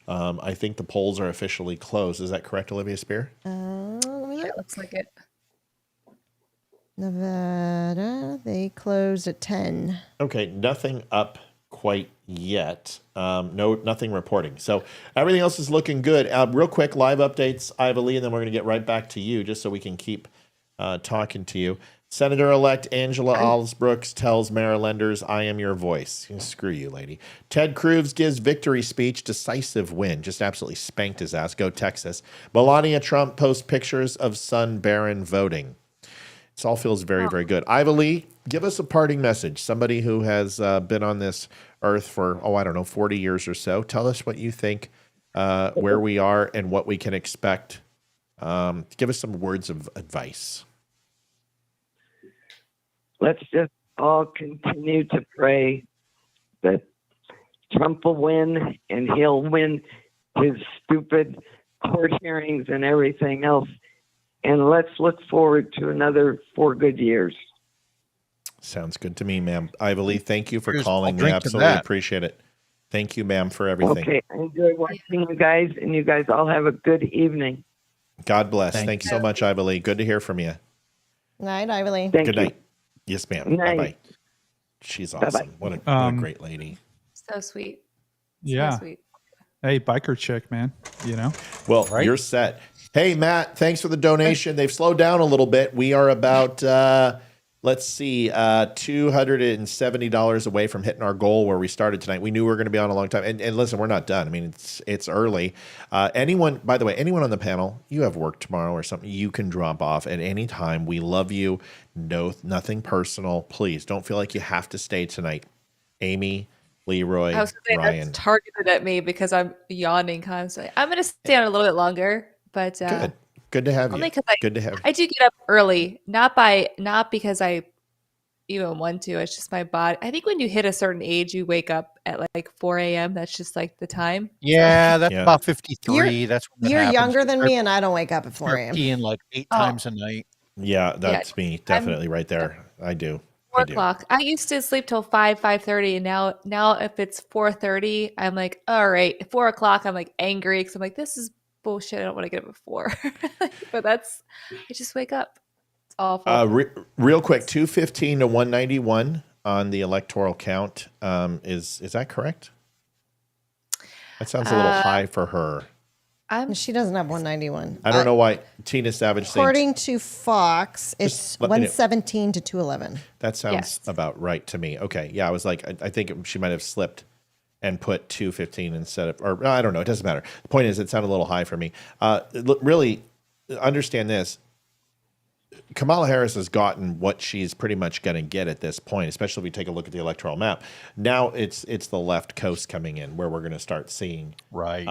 [SPEAKER 1] I think the polls are officially closed. Is that correct, Olivia Spear?
[SPEAKER 2] Let me look.
[SPEAKER 4] It looks like it.
[SPEAKER 2] Nevada, they closed at 10.
[SPEAKER 1] Okay, nothing up quite yet. Nothing reporting. So everything else is looking good. Real quick, live updates, Iva Lee, and then we're going to get right back to you just so we can keep talking to you. Senator-elect Angela Alsbrooks tells Marylanders, I am your voice. Screw you, lady. Ted Cruz gives victory speech, decisive win. Just absolutely spanked his ass. Go Texas. Melania Trump posts pictures of son Barron voting. This all feels very, very good. Iva Lee, give us a parting message. Somebody who has been on this earth for, 40 years or so. Tell us what you think, where we are, and what we can expect. Give us some words of advice.
[SPEAKER 10] Let's just all continue to pray that Trump will win and he'll win his stupid court hearings and everything else. And let's look forward to another 4 good years.
[SPEAKER 1] Sounds good to me, ma'am. Iva Lee, thank you for
[SPEAKER 5] Cheers.
[SPEAKER 1] calling.
[SPEAKER 5] I'll
[SPEAKER 1] We
[SPEAKER 5] drink to
[SPEAKER 1] absolutely
[SPEAKER 5] that.
[SPEAKER 1] appreciate it. Thank you, ma'am, for everything.
[SPEAKER 10] Okay, I enjoy watching you guys, and you guys all have a good evening.
[SPEAKER 1] God bless.
[SPEAKER 5] Thank
[SPEAKER 1] Thank you so much, Iva Lee. Good to hear from you.
[SPEAKER 2] Night, Ivy Lee.
[SPEAKER 10] Thank
[SPEAKER 1] Good
[SPEAKER 10] you.
[SPEAKER 1] night. Yes, ma'am.
[SPEAKER 10] Night.
[SPEAKER 1] Bye-bye. She's
[SPEAKER 10] Bye-bye.
[SPEAKER 1] awesome. What a great lady.
[SPEAKER 4] So sweet.
[SPEAKER 3] Yeah.
[SPEAKER 4] So sweet.
[SPEAKER 3] Hey, biker chick, man. You know?
[SPEAKER 1] Well,
[SPEAKER 5] Right?
[SPEAKER 1] you're set. Hey, Matt, thanks for the donation. They've slowed down a little bit. We are about, $270 away from hitting our goal where we started tonight. We knew we were going to be on a long time. And listen, we're not done. I mean, it's early. Anyone on the panel, you have work tomorrow or something, you can drop off at any time. We love you. No, nothing personal. Please don't feel like you have to stay tonight. Amy, Leroy,
[SPEAKER 4] I was going to say
[SPEAKER 1] Ryan.
[SPEAKER 4] that's targeted at me because I'm yawning constantly. I'm going to stay on a little bit longer, but
[SPEAKER 1] Good to have you.
[SPEAKER 4] only because
[SPEAKER 1] Good to have you.
[SPEAKER 4] I do get up early, not because I even want to. It's just my body. I think when you hit a certain age, you wake up at like 4 a.m. That's just like the time.
[SPEAKER 5] Yeah, that's
[SPEAKER 1] Yeah.
[SPEAKER 5] about 53. That's when that
[SPEAKER 2] You're
[SPEAKER 5] happens.
[SPEAKER 2] younger than
[SPEAKER 5] Start-
[SPEAKER 2] me, and I don't wake up at 4
[SPEAKER 5] start
[SPEAKER 2] a.m.
[SPEAKER 5] peeing like 8
[SPEAKER 4] Oh.
[SPEAKER 5] times a night.
[SPEAKER 1] Yeah, that's me. Definitely right there. I do.
[SPEAKER 4] 4
[SPEAKER 1] I do.
[SPEAKER 4] o'clock. I used to sleep till 5:30, and now if it's 4:30, I'm like, all right. At 4 o'clock, I'm like angry because I'm like, this is bullshit. I don't want to get up at 4. But I just wake up. It's awful.
[SPEAKER 1] Real quick, 215 to 191 on the electoral count. Is that correct? That sounds a little high for her.
[SPEAKER 2] She doesn't have 191.
[SPEAKER 1] I don't know why Tina Savage thinks
[SPEAKER 2] According to Fox, it's
[SPEAKER 1] let me know.
[SPEAKER 2] 117 to 211.
[SPEAKER 1] that sounds
[SPEAKER 4] Yes.
[SPEAKER 1] about right to me. Okay, yeah, I was like, I think she might have slipped and put 215 instead of, or I don't know. It doesn't matter. The point is, it sounded a little high for me. Really, understand this. Kamala Harris has gotten what she's pretty much going to get at this point, especially if we take a look at the electoral map. Now it's the left coast coming in where we're going to start seeing.
[SPEAKER 5] Right.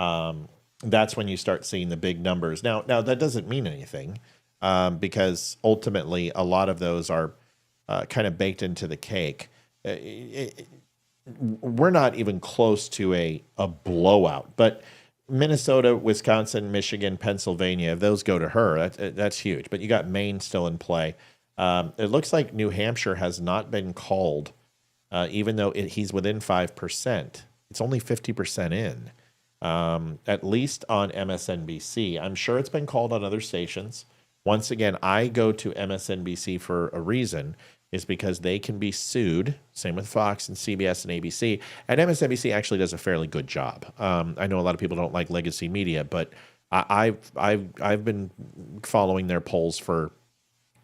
[SPEAKER 1] That's when you start seeing the big numbers. Now that doesn't mean anything because ultimately a lot of those are kind of baked into the cake. We're not even close to a blowout, but Minnesota, Wisconsin, Michigan, Pennsylvania, if those go to her, that's huge. But you got Maine still in play. It looks like New Hampshire has not been called, even though he's within 5%. It's only 50% in, at least on MSNBC. I'm sure it's been called on other stations. Once again, I go to MSNBC for a reason. Is because they can be sued. Same with Fox and CBS and ABC. And MSNBC actually does a fairly good job. I know a lot of people don't like legacy media, but I've been following their polls for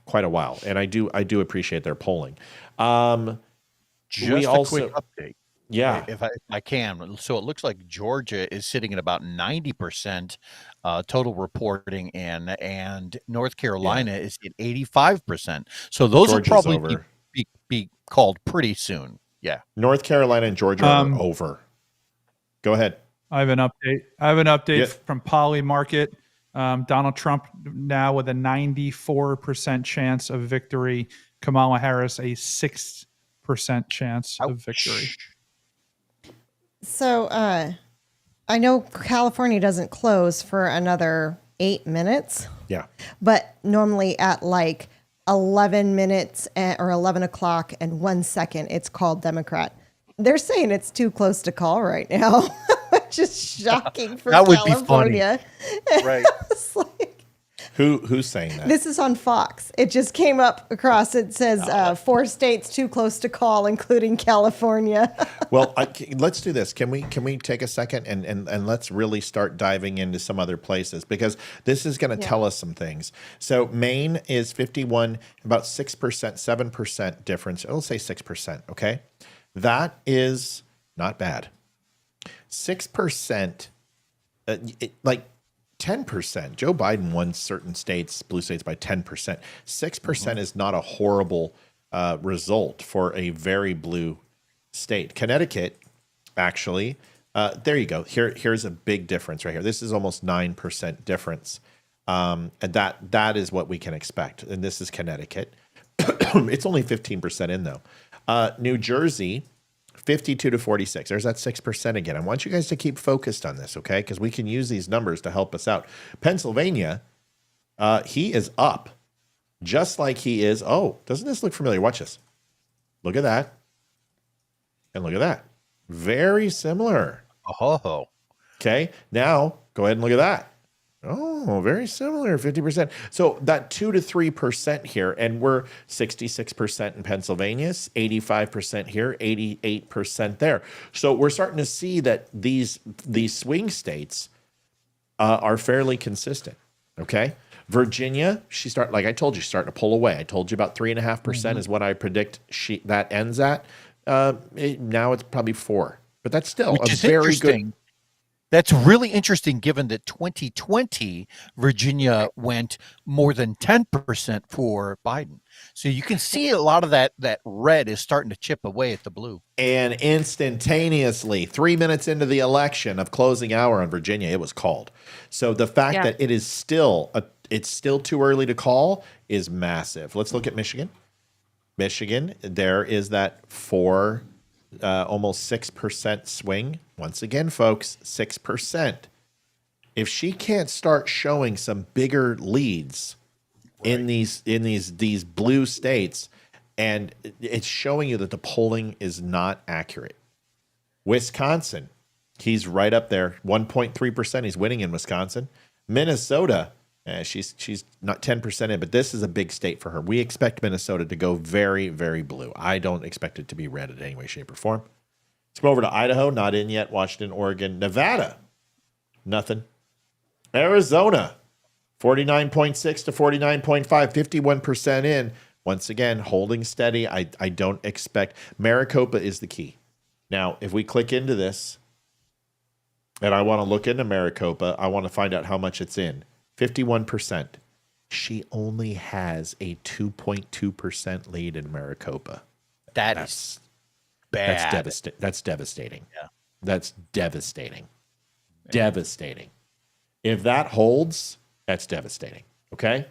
[SPEAKER 1] quite a while, and I do appreciate their polling.
[SPEAKER 5] Just a quick update.
[SPEAKER 1] Yeah.
[SPEAKER 5] If I can. So it looks like Georgia is sitting at about 90% total reporting in, and North Carolina is at 85%. So those
[SPEAKER 1] Georgia's
[SPEAKER 5] will probably
[SPEAKER 1] over.
[SPEAKER 5] be called pretty soon. Yeah.
[SPEAKER 1] North Carolina and Georgia are over. Go ahead.
[SPEAKER 3] I have an update
[SPEAKER 1] Yeah.
[SPEAKER 3] from Poly Market. Donald Trump now with a 94% chance of victory. Kamala Harris a 6% chance of victory.
[SPEAKER 2] So I know California doesn't close for another 8 minutes,
[SPEAKER 1] Yeah.
[SPEAKER 2] but normally at like 11 minutes or 11 o'clock and 1 second, it's called Democrat. They're saying it's too close to call right now, which is shocking for
[SPEAKER 5] That would be funny.
[SPEAKER 2] California.
[SPEAKER 5] Right.
[SPEAKER 2] It's like,
[SPEAKER 1] Who's saying that?
[SPEAKER 2] this is on Fox. It just came up across. It says 4 states too close to call, including California.
[SPEAKER 1] Well, let's do this. Can we take a second and let's really start diving into some other places, because this is going to tell us some things. So Maine is 51, about 6%, 7% difference. It'll say 6%. Okay, that is not bad. 6%, like 10%. Joe Biden won certain states, blue states, by 10%. 6% is not a horrible result for a very blue state. Connecticut, actually, there you go. Here's a big difference right here. This is almost 9% difference. And that is what we can expect. And this is Connecticut. It's only 15% in, though. New Jersey, 52 to 46. There's that 6% again. I want you guys to keep focused on this, okay? Because we can use these numbers to help us out. Pennsylvania, he is up, just like he is. Oh, doesn't this look familiar? Watch this. Look at that. And look at that. Very similar.
[SPEAKER 5] Oh,
[SPEAKER 1] Okay. Now go ahead and look at that. Oh, very similar, 50%. So that 2 to 3% here, and we're 66% in Pennsylvania, 85% here, 88% there. So we're starting to see that these swing states are fairly consistent. Okay. Virginia, like I told you, she's starting to pull away. I told you about 3.5% is what I predict that ends at. Now it's probably 4%, but that's still
[SPEAKER 5] which
[SPEAKER 1] a
[SPEAKER 5] is
[SPEAKER 1] very
[SPEAKER 5] interesting.
[SPEAKER 1] good.
[SPEAKER 5] That's really interesting, given that 2020 Virginia went more than 10% for Biden. So you can see a lot of that red is starting to chip away at the blue.
[SPEAKER 1] And instantaneously, 3 minutes into the election of closing hour on Virginia, it was called. So the fact that it is still it's still too early to call is massive. Let's look at Michigan. Michigan, there is that almost 6% swing. Once again, folks, 6%. If she can't start showing some bigger leads in these blue states, and it's showing you that the polling is not accurate. Wisconsin, he's right up there, 1.3%. He's winning in Wisconsin. Minnesota, she's not 10% in, but this is a big state for her. We expect Minnesota to go very, very blue. I don't expect it to be red in any way, shape, or form. Let's go over to Idaho, not in yet. Washington, Oregon, Nevada, nothing. Arizona, 49.6 to 49.5, 51% in. Once again, holding steady. I don't expect. Maricopa is the key. Now, if we click into this, and I want to look into Maricopa, I want to find out how much it's in. 51%. She only has a 2.2% lead in Maricopa.
[SPEAKER 5] That's bad.
[SPEAKER 1] That's devastating.
[SPEAKER 5] Yeah.
[SPEAKER 1] That's devastating. Devastating. If that holds, that's devastating. Okay.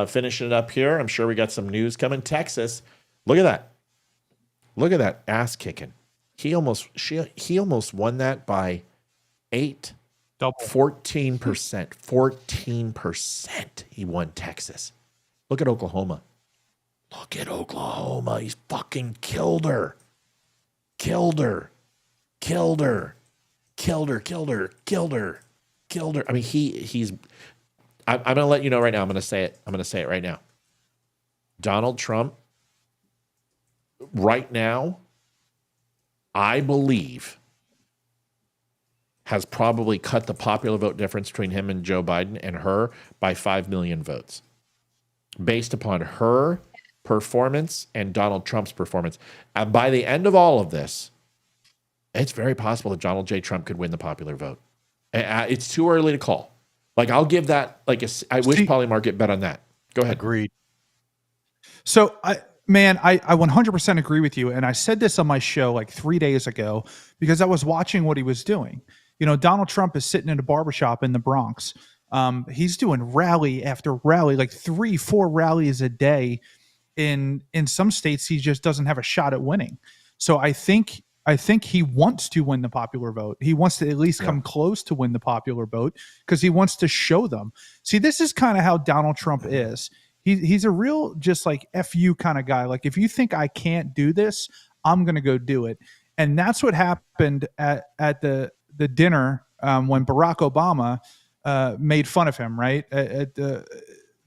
[SPEAKER 1] Finishing it up here. I'm sure we got some news coming. Texas. Look at that. Look at that ass kicking. He almost won that by 8.
[SPEAKER 3] Double.
[SPEAKER 1] 14%. 14%. He won Texas. Look at Oklahoma. Look at Oklahoma. He's fucking killed her. Killed her. Killed her. Killed her. Killed her. Killed her. Killed her. I mean, he's. I'm going to let you know right now. I'm going to say it. I'm going to say it right now. Donald Trump, right now, I believe, has probably cut the popular vote difference between him and Joe Biden and her by 5 million votes, based upon her performance and Donald Trump's performance. And by the end of all of this, it's very possible that Donald J. Trump could win the popular vote. It's too early to call. Like, I'll give that, I wish Polymarket bet on that. Go ahead.
[SPEAKER 5] Agreed.
[SPEAKER 3] So I 100% agree with you. And I said this on my show like 3 days ago because I was watching what he was doing. You know, Donald Trump is sitting in a barbershop in the Bronx. He's doing rally after rally, like 3-4 rallies a day. In some states, he just doesn't have a shot at winning. So I think he wants to win the popular vote. He wants to at least come close to win the popular vote because he wants to show them. See, this is kind of how Donald Trump is. He's a real just like F you kind of guy. Like, if you think I can't do this, I'm going to go do it. And that's what happened at the dinner when Barack Obama made fun of him, right?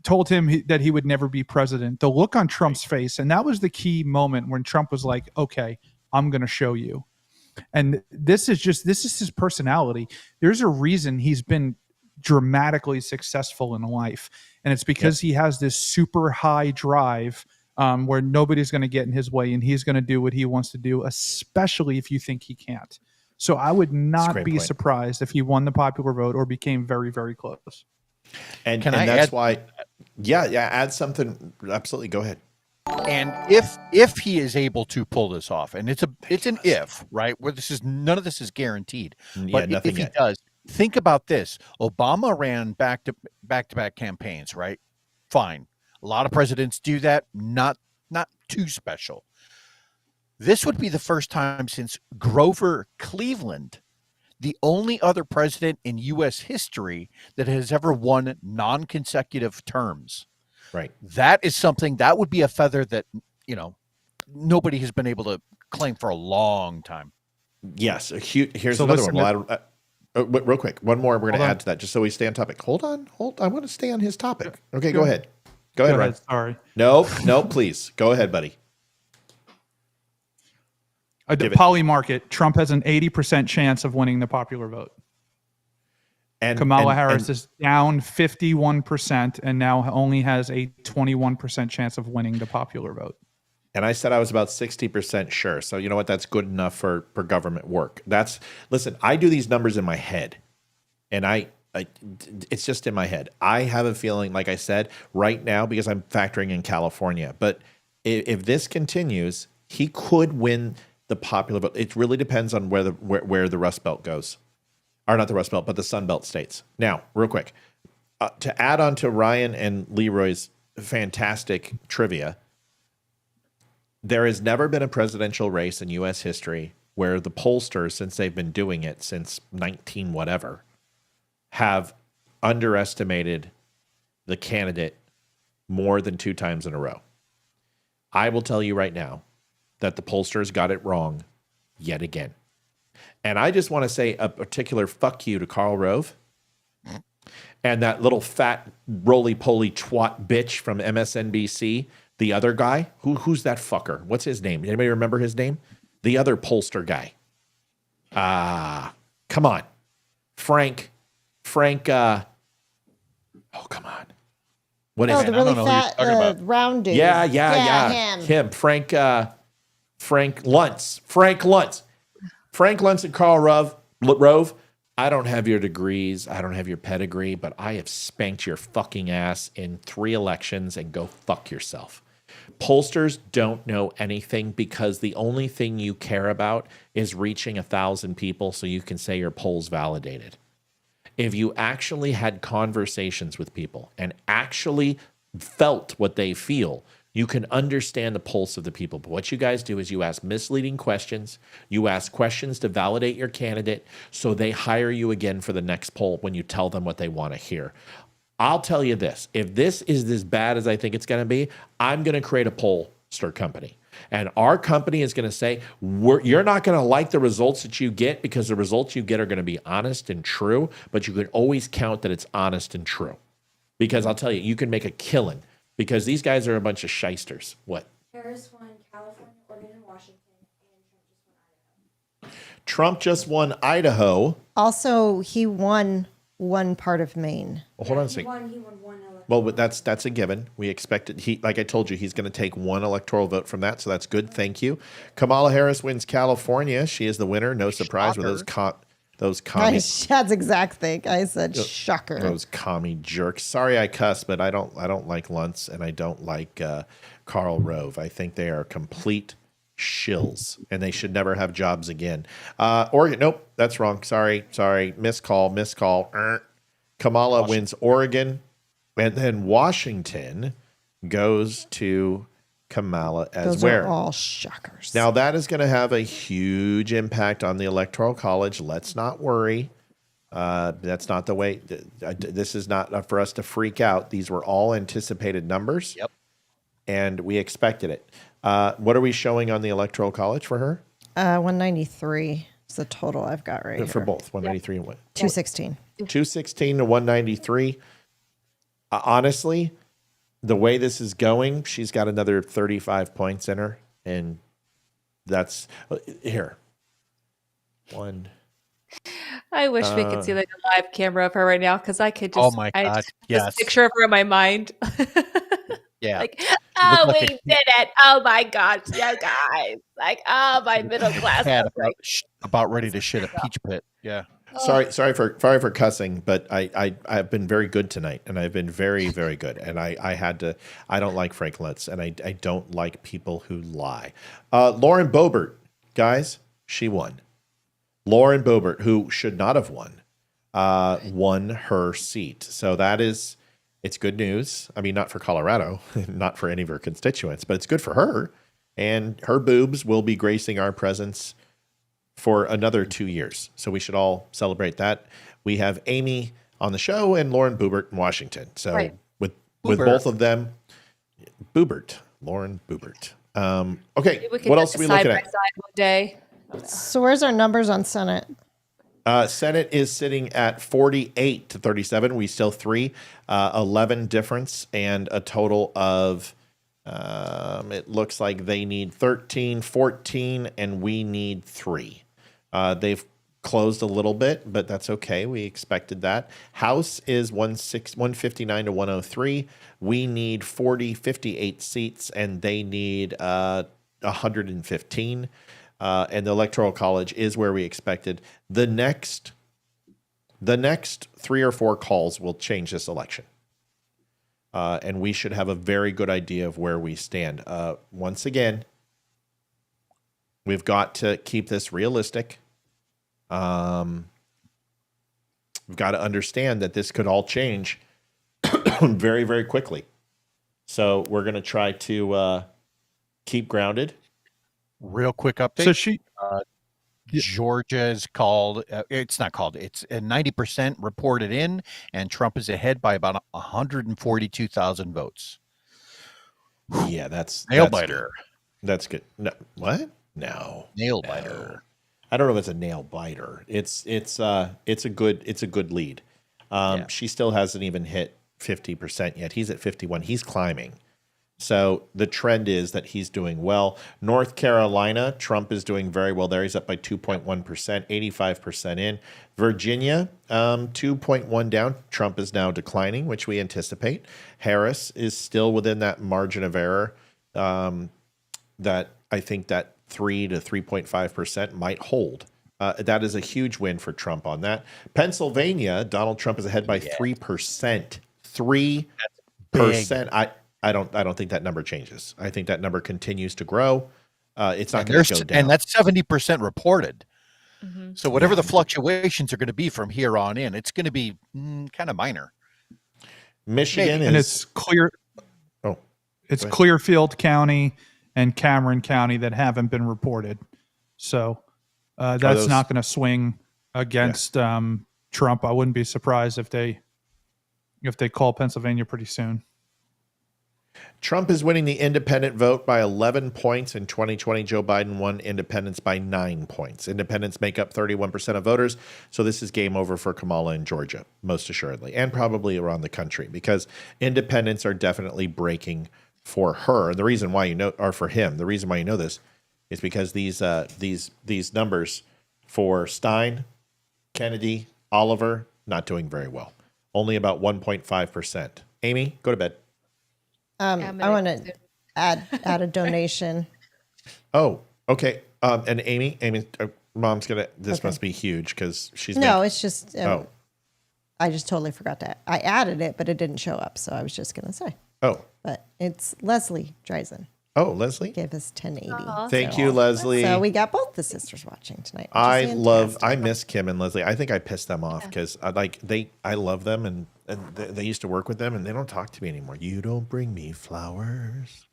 [SPEAKER 3] Told him that he would never be president. The look on Trump's face, and that was the key moment when Trump was like, okay, I'm going to show you. And this is his personality. There's a reason he's been dramatically successful in life. And it's because he has this super high drive where nobody's going to get in his way and he's going to do what he wants to do, especially if you think he can't. So I would not be surprised if he won the popular vote or became very, very close.
[SPEAKER 1] And that's why, add something. Absolutely. Go ahead.
[SPEAKER 5] And if he is able to pull this off, and it's an if, right? Where none of this is guaranteed. But if he does, think about this. Obama ran back to back campaigns, right? Fine. A lot of presidents do that. Not too special. This would be the first time since Grover Cleveland, the only other president in U.S. history that has ever won non-consecutive terms.
[SPEAKER 1] Right.
[SPEAKER 5] That is something that would be a feather that, nobody has been able to claim for a long time.
[SPEAKER 1] Yes. Here's another one. Real quick. One more we're going to add to that just so we stay on topic. Hold on. I want to stay on his topic. Okay, go ahead. Go ahead, Ryan.
[SPEAKER 3] Sorry.
[SPEAKER 1] No, please. Go ahead, buddy.
[SPEAKER 3] Poly market, Trump has an 80% chance of winning the popular vote. And Kamala Harris is down 51% and now only has a 21% chance of winning the popular vote.
[SPEAKER 1] And I said I was about 60% sure. So you know what? That's good enough for government work. Listen, I do these numbers in my head. And it's just in my head. I have a feeling, like I said, right now, because I'm factoring in California. But if this continues, he could win the popular vote. It really depends on where the Rust Belt goes. Or not the Rust Belt, but the Sun Belt states. Now, real quick, to add on to Ryan and Leroy's fantastic trivia, there has never been a presidential race in U.S. history where the pollsters, since they've been doing it since 19 whatever, have underestimated the candidate more than 2 times in a row. I will tell you right now that the pollsters got it wrong yet again. And I just want to say a particular fuck you to Karl Rove and that little fat roly-poly twat bitch from MSNBC, the other guy. Who's that fucker? What's his name? Anybody remember his name? The other pollster guy. Come on. Frank, oh, come on. What is it?
[SPEAKER 2] The really fat round dude.
[SPEAKER 1] Yeah. Him. Frank Luntz. Frank Luntz and Karl Rove, I don't have your degrees. I don't have your pedigree, but I have spanked your fucking ass in 3 elections and go fuck yourself. Pollsters don't know anything because the only thing you care about is reaching 1,000 people so you can say your poll's validated. If you actually had conversations with people and actually felt what they feel, you can understand the pulse of the people. But what you guys do is you ask misleading questions. You ask questions to validate your candidate so they hire you again for the next poll when you tell them what they want to hear. I'll tell you this. If this is as bad as I think it's going to be, I'm going to create a pollster company. And our company is going to say, you're not going to like the results that you get because the results you get are going to be honest and true, but you can always count that it's honest and true. Because I'll tell you, you can make a killing. Because these guys are a bunch of shysters. What?
[SPEAKER 8] Harris won California, Oregon, and Washington, and
[SPEAKER 1] Trump just won Idaho.
[SPEAKER 2] Also, he won one part of Maine.
[SPEAKER 1] Well, hold on a second.
[SPEAKER 8] He won one election.
[SPEAKER 1] Well, but that's a given. We expected like I told you, he's going to take 1 electoral vote from that, so that's good. Thank you. Kamala Harris wins California. She is the winner. No surprise with those commie.
[SPEAKER 2] That's exact thing. I said shocker.
[SPEAKER 1] Those commie jerks. Sorry, I cuss, but I don't like Luntz and I don't like Karl Rove. I think they are complete shills and they should never have jobs again. Oregon. Nope, that's wrong. Sorry. Missed call. Kamala wins Oregon, and then Washington goes to Kamala as
[SPEAKER 2] Those are all shockers.
[SPEAKER 1] Now, that is going to have a huge impact on the Electoral College. Let's not worry. That's not the way. This is not for us to freak out. These were all anticipated numbers.
[SPEAKER 5] Yep.
[SPEAKER 1] And we expected it. What are we showing on the Electoral College for her?
[SPEAKER 2] 193 is the total I've got right
[SPEAKER 1] For
[SPEAKER 2] here.
[SPEAKER 1] both 193 and what?
[SPEAKER 2] 216.
[SPEAKER 1] 216 to 193. Honestly, the way this is going, she's got another 35 points in her, and that's here. One.
[SPEAKER 4] I wish we could see like a live camera of her right now because I could just.
[SPEAKER 5] Oh my
[SPEAKER 4] I
[SPEAKER 5] God,
[SPEAKER 4] just
[SPEAKER 5] yes.
[SPEAKER 4] picture of her in my mind.
[SPEAKER 5] Yeah.
[SPEAKER 4] Like, oh,
[SPEAKER 5] like
[SPEAKER 4] we
[SPEAKER 5] a
[SPEAKER 4] did it! Oh my gosh, you guys! Like, oh, my middle class.
[SPEAKER 5] Cat
[SPEAKER 4] was like,
[SPEAKER 5] about ready to shit a peach pit. Yeah.
[SPEAKER 1] Sorry for cussing, but I've been very good tonight, and I've been very, very good. And I had to. I don't like Frank Lutz, and I don't like people who lie. Lauren Boebert, guys, she won. Lauren Boebert, who should not have won her seat. So it's good news. I mean, not for Colorado, not for any of her constituents, but it's good for her. And her boobs will be gracing our presence for another 2 years. So we should all celebrate that. We have Amy on the show and Lauren Boebert in Washington. So
[SPEAKER 4] Right.
[SPEAKER 1] with
[SPEAKER 5] Boebert.
[SPEAKER 1] both of them, Lauren Boebert. Okay,
[SPEAKER 4] Maybe we could
[SPEAKER 1] what
[SPEAKER 4] do
[SPEAKER 1] else are we
[SPEAKER 4] side
[SPEAKER 1] looking
[SPEAKER 4] by
[SPEAKER 1] at?
[SPEAKER 4] side one day.
[SPEAKER 2] So where's our numbers on Senate?
[SPEAKER 1] Senate is sitting at 48 to 37. We still 11 difference, and a total of, it looks like they need 13, 14, and we need 3. They've closed a little bit, but that's okay. We expected that. House is 159 to 103. We need 58 seats, and they need 115. And the Electoral College is where we expected. The next 3 or 4 calls will change this election. And we should have a very good idea of where we stand. Once again, we've got to keep this realistic. We've got to understand that this could all change very, very quickly. So we're going to try to keep grounded.
[SPEAKER 5] Real quick update.
[SPEAKER 3] So she,
[SPEAKER 5] Georgia's called. It's not called. It's 90% reported in, and Trump is ahead by about 142,000 votes.
[SPEAKER 1] Yeah, that's
[SPEAKER 5] Nail
[SPEAKER 1] that's
[SPEAKER 5] biter.
[SPEAKER 1] good. That's good. No, what? No.
[SPEAKER 5] Nail biter.
[SPEAKER 1] I don't know if it's a nail biter. It's a good lead.
[SPEAKER 5] Yeah.
[SPEAKER 1] She still hasn't even hit 50% yet. He's at 51. He's climbing. So the trend is that he's doing well. North Carolina, Trump is doing very well there. He's up by 2.1%, 85% in. Virginia, 2.1 down. Trump is now declining, which we anticipate. Harris is still within that margin of error that I think that 3 to 3.5% might hold. That is a huge win for Trump on that. Pennsylvania, Donald Trump is ahead by 3%. 3%. I don't think that number changes. I think that number continues to grow. It's not going to go down.
[SPEAKER 5] And that's 70% reported.
[SPEAKER 4] Mm-hmm.
[SPEAKER 5] So whatever the fluctuations are going to be from here on in, it's going to be kind of minor.
[SPEAKER 1] Michigan
[SPEAKER 3] and
[SPEAKER 1] is
[SPEAKER 3] it's clear.
[SPEAKER 1] Oh,
[SPEAKER 3] It's
[SPEAKER 1] go ahead.
[SPEAKER 3] Clearfield County and Cameron County that haven't been reported. So that's
[SPEAKER 1] those-
[SPEAKER 3] not going to swing against Trump. I wouldn't be surprised if they call Pennsylvania pretty soon.
[SPEAKER 1] Trump is winning the independent vote by 11 points in 2020. Joe Biden won independents by 9 points. Independents make up 31% of voters. So this is game over for Kamala in Georgia, most assuredly, and probably around the country, because independents are definitely breaking for her. And the reason why or for him, the reason why you know this is because these numbers for Stein, Kennedy, Oliver, not doing very well. Only about 1.5%. Amy, go to bed.
[SPEAKER 2] I want to add a donation.
[SPEAKER 1] Oh, okay. And Amy, mom's gonna. This
[SPEAKER 2] Okay.
[SPEAKER 1] must be huge because she's
[SPEAKER 2] It's just
[SPEAKER 1] Oh.
[SPEAKER 2] I just totally forgot to. I added it, but it didn't show up, so I was just gonna say.
[SPEAKER 1] Oh,
[SPEAKER 2] But it's Leslie Dreisen
[SPEAKER 1] Leslie.
[SPEAKER 2] gave us 1080.
[SPEAKER 4] Aw.
[SPEAKER 1] Thank you, Leslie.
[SPEAKER 2] So we got both the sisters watching tonight. which is
[SPEAKER 1] I
[SPEAKER 2] fantastic.
[SPEAKER 1] miss Kim and Leslie. I think I pissed them off because I love them and they used to work with them and they don't talk to me anymore. You don't bring me flowers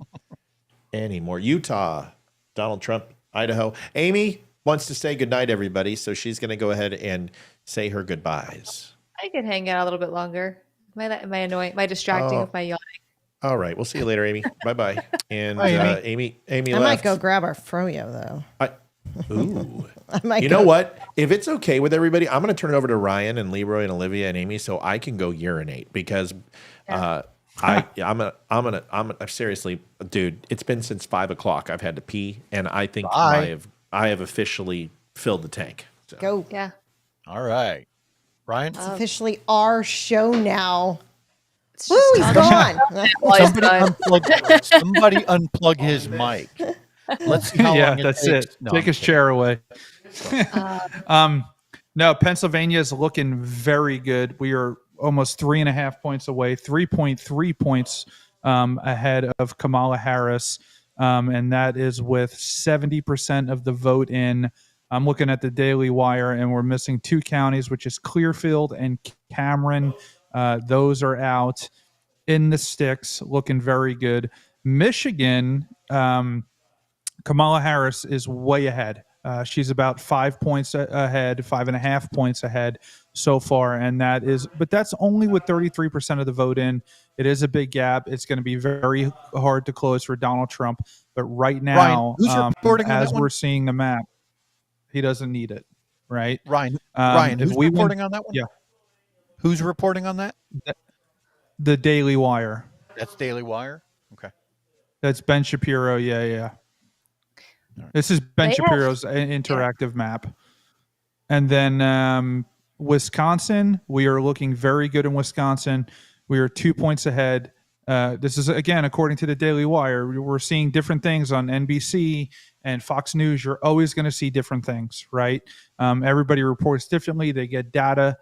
[SPEAKER 1] anymore. Utah, Donald Trump, Idaho. Amy wants to say goodnight, everybody. So she's going to go ahead and say her goodbyes.
[SPEAKER 4] I could hang out a little bit longer. Am I annoying? Am I distracting
[SPEAKER 1] Oh.
[SPEAKER 4] with my yawning?
[SPEAKER 1] All right. We'll see you later, Amy. Bye-bye. And
[SPEAKER 5] Bye, Amy.
[SPEAKER 1] Amy
[SPEAKER 2] I
[SPEAKER 1] left.
[SPEAKER 2] might go grab our froyo though.
[SPEAKER 1] Ooh.
[SPEAKER 2] I might
[SPEAKER 1] You
[SPEAKER 2] go-
[SPEAKER 1] know what? If it's okay with everybody, I'm going to turn it over to Ryan and Leroy and Olivia and Amy so I can go urinate because I'm seriously, dude, it's been since 5:00. I've had to pee and I think I have officially filled the tank. So.
[SPEAKER 2] Go.
[SPEAKER 4] Yeah.
[SPEAKER 5] All right. Ryan?
[SPEAKER 2] It's officially our show now.
[SPEAKER 4] It's
[SPEAKER 2] Woo,
[SPEAKER 4] just
[SPEAKER 2] he's
[SPEAKER 4] talking.
[SPEAKER 2] gone.
[SPEAKER 5] Somebody unplug his mic. Let's see how
[SPEAKER 3] Yeah,
[SPEAKER 5] long it
[SPEAKER 3] that's
[SPEAKER 5] takes.
[SPEAKER 3] it.
[SPEAKER 5] No,
[SPEAKER 3] Take
[SPEAKER 5] I'm
[SPEAKER 3] his
[SPEAKER 5] kidding.
[SPEAKER 3] chair away. No, Pennsylvania is looking very good. We are almost 3.5 points away, 3.3 points ahead of Kamala Harris. And that is with 70% of the vote in. I'm looking at the Daily Wire, and we're missing 2 counties, which is Clearfield and Cameron. Those are out in the sticks, looking very good. Michigan, Kamala Harris is way ahead. She's about 5 points ahead, 5.5 points ahead so far, and that's only with 33% of the vote in. It is a big gap. It's going to be very hard to close for Donald Trump. But right now,
[SPEAKER 5] Ryan, who's reporting on
[SPEAKER 3] as
[SPEAKER 5] that one?
[SPEAKER 3] we're seeing the map, he doesn't need it, right?
[SPEAKER 5] Ryan,
[SPEAKER 3] if
[SPEAKER 5] who's
[SPEAKER 3] we
[SPEAKER 5] reporting
[SPEAKER 3] win-
[SPEAKER 5] on that one?
[SPEAKER 3] Yeah.
[SPEAKER 5] Who's reporting on that?
[SPEAKER 3] The Daily Wire.
[SPEAKER 5] That's Daily Wire? Okay.
[SPEAKER 3] That's Ben Shapiro. Yeah. This is Ben
[SPEAKER 4] They have-
[SPEAKER 3] Shapiro's interactive map. And then Wisconsin, we are looking very good in Wisconsin. We are 2 points ahead. This is, again, according to the Daily Wire. We're seeing different things on NBC and Fox News. You're always going to see different things, right? Everybody reports differently. They get data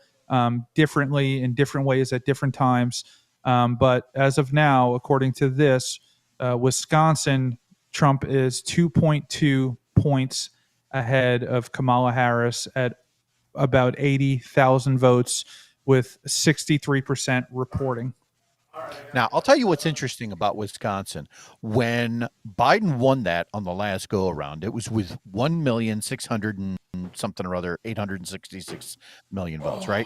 [SPEAKER 3] differently in different ways at different times. But as of now, according to this, Wisconsin, Trump is 2.2 points ahead of Kamala Harris at about 80,000 votes with 63% reporting.
[SPEAKER 5] Now, I'll tell you what's interesting about Wisconsin. When Biden won that on the last go around, it was with 1,600,000 and something or other, 866 million votes, right?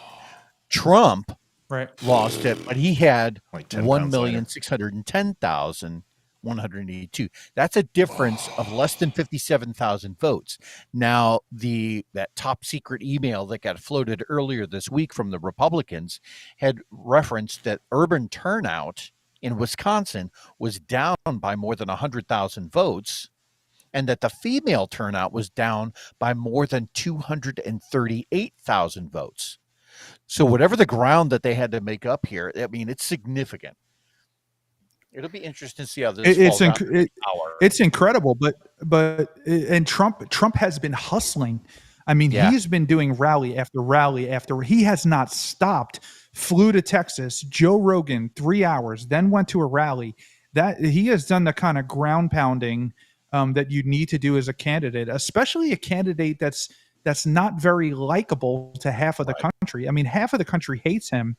[SPEAKER 5] Trump
[SPEAKER 3] Right.
[SPEAKER 5] lost it, but he had
[SPEAKER 1] Like 10 pounds later.
[SPEAKER 5] 1,610,182. That's a difference of less than 57,000 votes. Now, that top secret email that got floated earlier this week from the Republicans had referenced that urban turnout in Wisconsin was down by more than 100,000 votes, and that the female turnout was down by more than 238,000 votes. So whatever the ground that they had to make up here, I mean, it's significant. It'll be interesting to see how this falls out in the hour.
[SPEAKER 3] It's incredible, but Trump has been hustling. I mean,
[SPEAKER 5] Yeah.
[SPEAKER 3] he's been doing rally after rally after. He has not stopped. Flew to Texas, Joe Rogan, 3 hours, then went to a rally. That he has done the kind of ground pounding that you need to do as a candidate, especially a candidate that's not very likable to half of the country. I mean, half of the country hates him.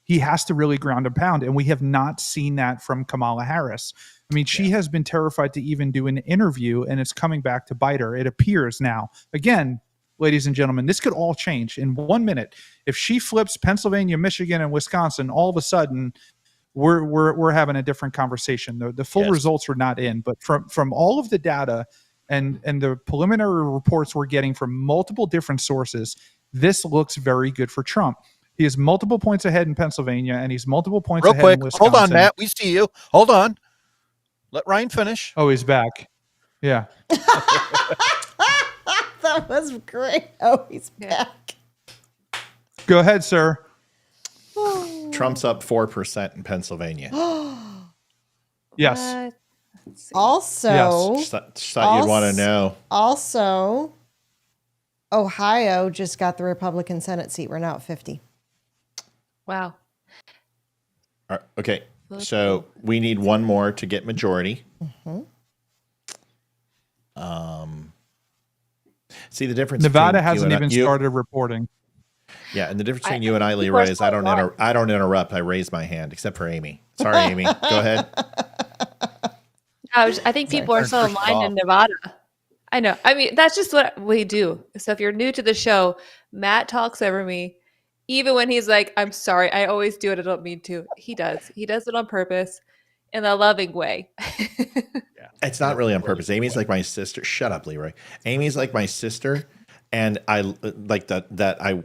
[SPEAKER 3] He has to really ground and pound, and we have not seen that from Kamala Harris. I mean, she has been terrified to even do an interview, and it's coming back to bite her. It appears now. Again, ladies and gentlemen, this could all change in 1 minute. If she flips Pennsylvania, Michigan, and Wisconsin, all of a sudden we're having a different conversation. The full results are not in, but from all of the data and the preliminary reports we're getting from multiple different sources, this looks very good for Trump. He is multiple points ahead in Pennsylvania, and he's multiple points
[SPEAKER 5] Real
[SPEAKER 3] ahead
[SPEAKER 5] quick,
[SPEAKER 3] in Wisconsin.
[SPEAKER 5] hold on, Matt. We see you. Hold on. Let Ryan finish.
[SPEAKER 3] Oh, he's back. Yeah.
[SPEAKER 2] That was great. Oh, he's back.
[SPEAKER 3] Go ahead, sir.
[SPEAKER 1] Trump's up 4% in Pennsylvania.
[SPEAKER 3] Yes.
[SPEAKER 4] Let's see.
[SPEAKER 2] Also,
[SPEAKER 1] Just thought you'd want to know.
[SPEAKER 2] Also, Ohio just got the Republican Senate seat. We're now at 50.
[SPEAKER 4] Wow.
[SPEAKER 1] All right, okay, so we need one more to get majority. See the difference.
[SPEAKER 3] Nevada
[SPEAKER 1] between you
[SPEAKER 3] hasn't
[SPEAKER 1] and
[SPEAKER 3] even started reporting.
[SPEAKER 1] Yeah, and the difference between you and I, Leroy, is I don't interrupt. I raise my hand, except for Amy. Sorry, Amy. Go ahead.
[SPEAKER 4] I think people are so aligned in Nevada. I know. I mean, that's just what we do. So if you're new to the show, Matt talks over me. Even when he's like, I'm sorry, I always do it. I don't mean to. He does. He does it on purpose in a loving way.
[SPEAKER 1] It's not really on purpose. Amy's like my sister. Shut up, Leroy. Amy's like my sister, and I like that.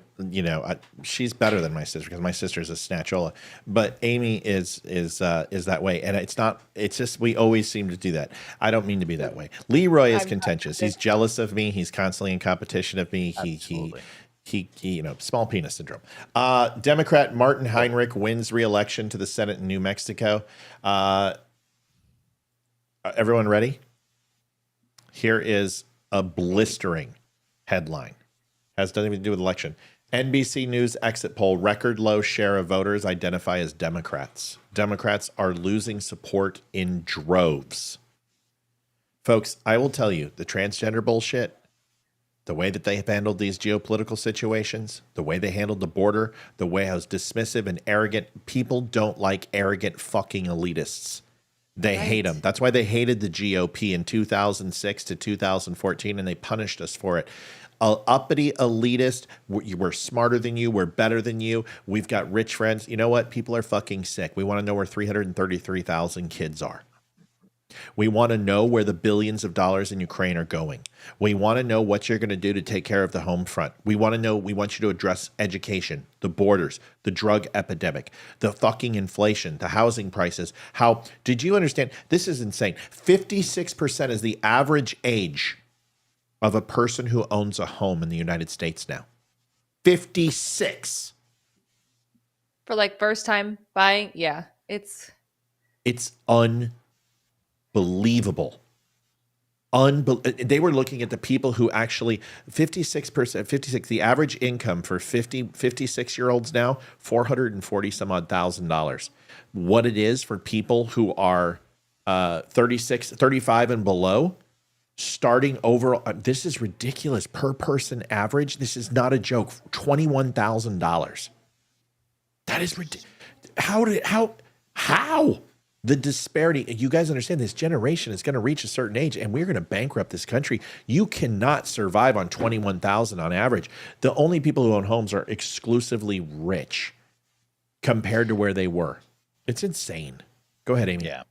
[SPEAKER 1] She's better than my sister because my sister is a snatchola, but Amy is that way, and it's not. It's just we always seem to do that. I don't mean to be that way. Leroy is contentious. He's jealous of me. He's constantly in competition of me. He small penis syndrome. Democrat Martin Heinrich wins re-election to the Senate in New Mexico. Everyone ready? Here is a blistering headline. Has nothing to do with election. NBC News exit poll, record low share of voters identify as Democrats. Democrats are losing support in droves. Folks, I will tell you, the transgender bullshit, the way that they have handled these geopolitical situations, the way they handled the border, the way how dismissive and arrogant, people don't like arrogant fucking elitists. They hate them. That's why they hated the GOP in 2006 to 2014, and they punished us for it. Uppity elitist, we're smarter than you, we're better than you, we've got rich friends. You know what? People are fucking sick. We want to know where 333,000 kids are. We want to know where the billions of dollars in Ukraine are going. We want to know what you're going to do to take care of the home front. We want to know, we want you to address education, the borders, the drug epidemic, the fucking inflation, the housing prices. How did you understand? This is insane. 56% is the average age of a person who owns a home in the United States now. 56.
[SPEAKER 4] For like first time buying, yeah, it's
[SPEAKER 1] unbelievable. They were looking at the people who actually 56%, the average income for 56-year-olds now, $440 some odd $1,000. What it is for people who are 35 and below, starting over, this is ridiculous. Per person average, this is not a joke, $21,000. That is ridiculous. How? The disparity, you guys understand this generation is going to reach a certain age and we're going to bankrupt this country. You cannot survive on $21,000 on average. The only people who own homes are exclusively rich compared to where they were. It's insane. Go ahead, Amy.
[SPEAKER 5] Yeah.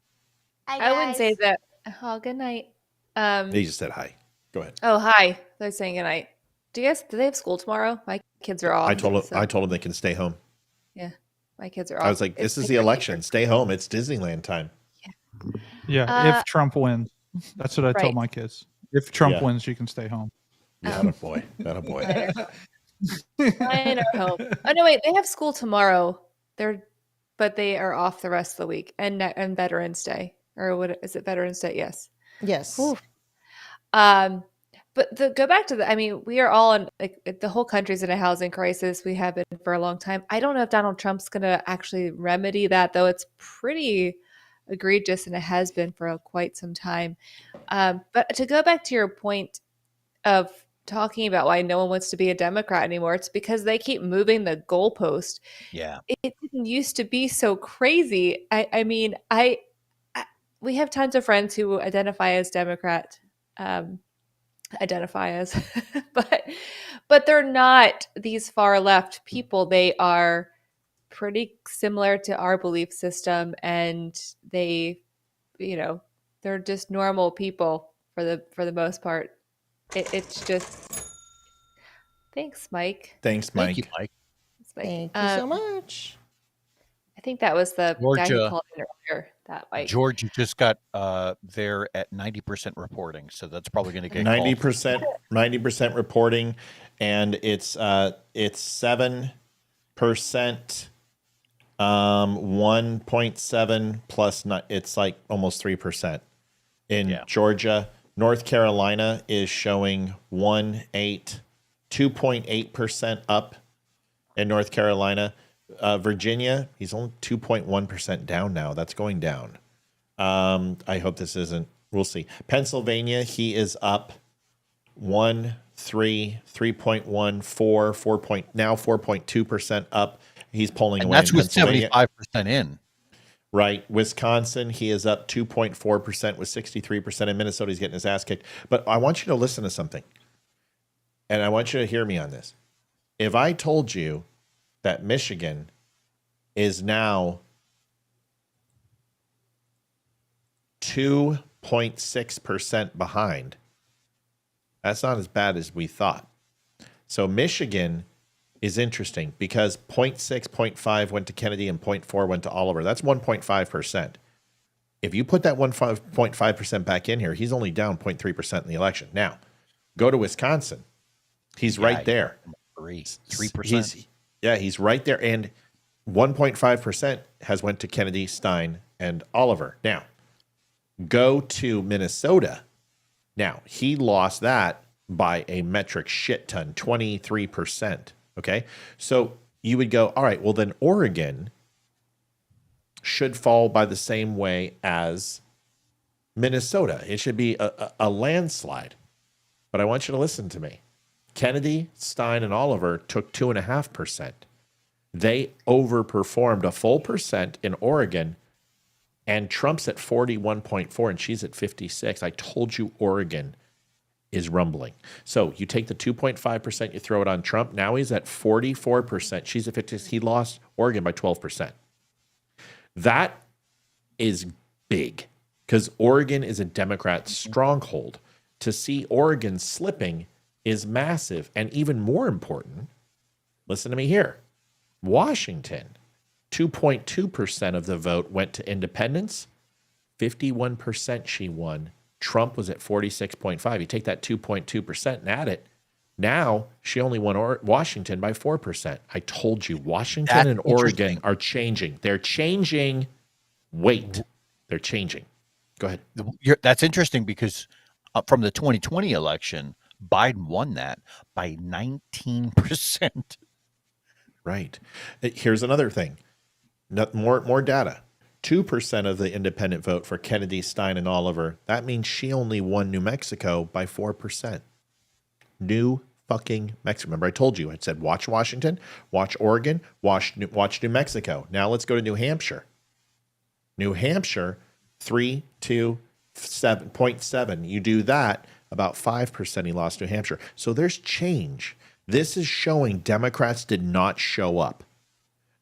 [SPEAKER 4] I wouldn't say that. Oh, good night.
[SPEAKER 1] They just said hi. Go ahead.
[SPEAKER 4] Oh, hi. They're saying good night. Do they have school tomorrow? My kids are off.
[SPEAKER 1] I told them they can stay home.
[SPEAKER 4] Yeah. My kids are off.
[SPEAKER 1] I was like, this is the election. Stay home. It's Disneyland time.
[SPEAKER 3] Yeah, if Trump wins. That's what I told
[SPEAKER 4] Right.
[SPEAKER 3] my kids. If Trump wins, you can stay home.
[SPEAKER 1] Not a boy. Not a boy.
[SPEAKER 4] Mine are home. Oh no, wait, they have school tomorrow. But they are off the rest of the week and Veterans Day, or what is it? Veterans Day, yes.
[SPEAKER 2] Yes.
[SPEAKER 4] Oof. But go back to I mean, we are all in the whole country's in a housing crisis. We have been for a long time. I don't know if Donald Trump's going to actually remedy that, though. It's pretty egregious, and it has been for quite some time. But to go back to your point of talking about why no one wants to be a Democrat anymore, it's because they keep moving the goalpost.
[SPEAKER 5] Yeah.
[SPEAKER 4] It didn't used to be so crazy. I mean, we have tons of friends who identify as Democrat. But they're not these far left people. They are pretty similar to our belief system, and they're just normal people for the most part. It's just thanks, Mike.
[SPEAKER 1] Thanks, Mike.
[SPEAKER 5] Thank you, Mike.
[SPEAKER 4] Thanks, Mike.
[SPEAKER 2] Thank you so much.
[SPEAKER 4] I think that was the guy who
[SPEAKER 5] Georgia.
[SPEAKER 4] called in earlier. That Mike.
[SPEAKER 5] Georgia just got there at 90% reporting, so that's probably going to get
[SPEAKER 1] 90% reporting, and it's 7%, 1.7 plus. It's like almost 3% in Georgia. North Carolina is showing 2.8% up in North Carolina. Virginia, he's only 2.1% down now. That's going down. I hope this isn't. We'll see. Pennsylvania, he is up 3.1, 4, now 4.2% up. He's polling
[SPEAKER 5] And
[SPEAKER 1] away.
[SPEAKER 5] that's
[SPEAKER 1] in
[SPEAKER 5] with
[SPEAKER 1] Pennsylvania.
[SPEAKER 5] 75% in.
[SPEAKER 1] Right. Wisconsin, he is up 2.4% with 63%. In Minnesota, he's getting his ass kicked. But I want you to listen to something. And I want you to hear me on this. If I told you that Michigan is now 2 0.6% behind. That's not as bad as we thought. So Michigan is interesting because 0.6, 0.5 went to Kennedy and 0.4 went to Oliver. That's 1.5%. If you put that 1.5% back in here, he's only down 0.3% in the election. Now, go to Wisconsin. He's right there.
[SPEAKER 5] 3%.
[SPEAKER 1] He's right there. And 1.5% has went to Kennedy, Stein, and Oliver. Now, go to Minnesota. Now, he lost that by a metric shit ton, 23%. Okay. So you would go, all right, well, then Oregon should fall by the same way as Minnesota. It should be a landslide. But I want you to listen to me. Kennedy, Stein, and Oliver took 2.5%. They overperformed a full percent in Oregon, and Trump's at 41.4 and she's at 56. I told you Oregon is rumbling. So you take the 2.5%, you throw it on Trump. Now he's at 44%. She's at 56. He lost Oregon by 12%. That is big because Oregon is a Democrat stronghold. To see Oregon slipping is massive. And even more important, listen to me here. Washington, 2.2% of the vote went to independents. 51% she won. Trump was at 46.5. You take that 2.2% and add it. Now she only won Washington by 4%. I told you, Washington
[SPEAKER 5] That's
[SPEAKER 1] and Oregon are changing. They're changing. Wait, they're changing. Go ahead.
[SPEAKER 5] That's interesting because from the 2020 election, Biden won that by 19%.
[SPEAKER 1] Right. Here's another thing. More data. 2% of the independent vote for Kennedy, Stein, and Oliver. That means she only won New Mexico by 4%. New fucking Mexico. Remember, I told you. I said, watch Washington, watch Oregon, watch New Mexico. Now let's go to New Hampshire. New Hampshire, 3.7. You do that, about 5% he lost New Hampshire. So there's change. This is showing Democrats did not show up.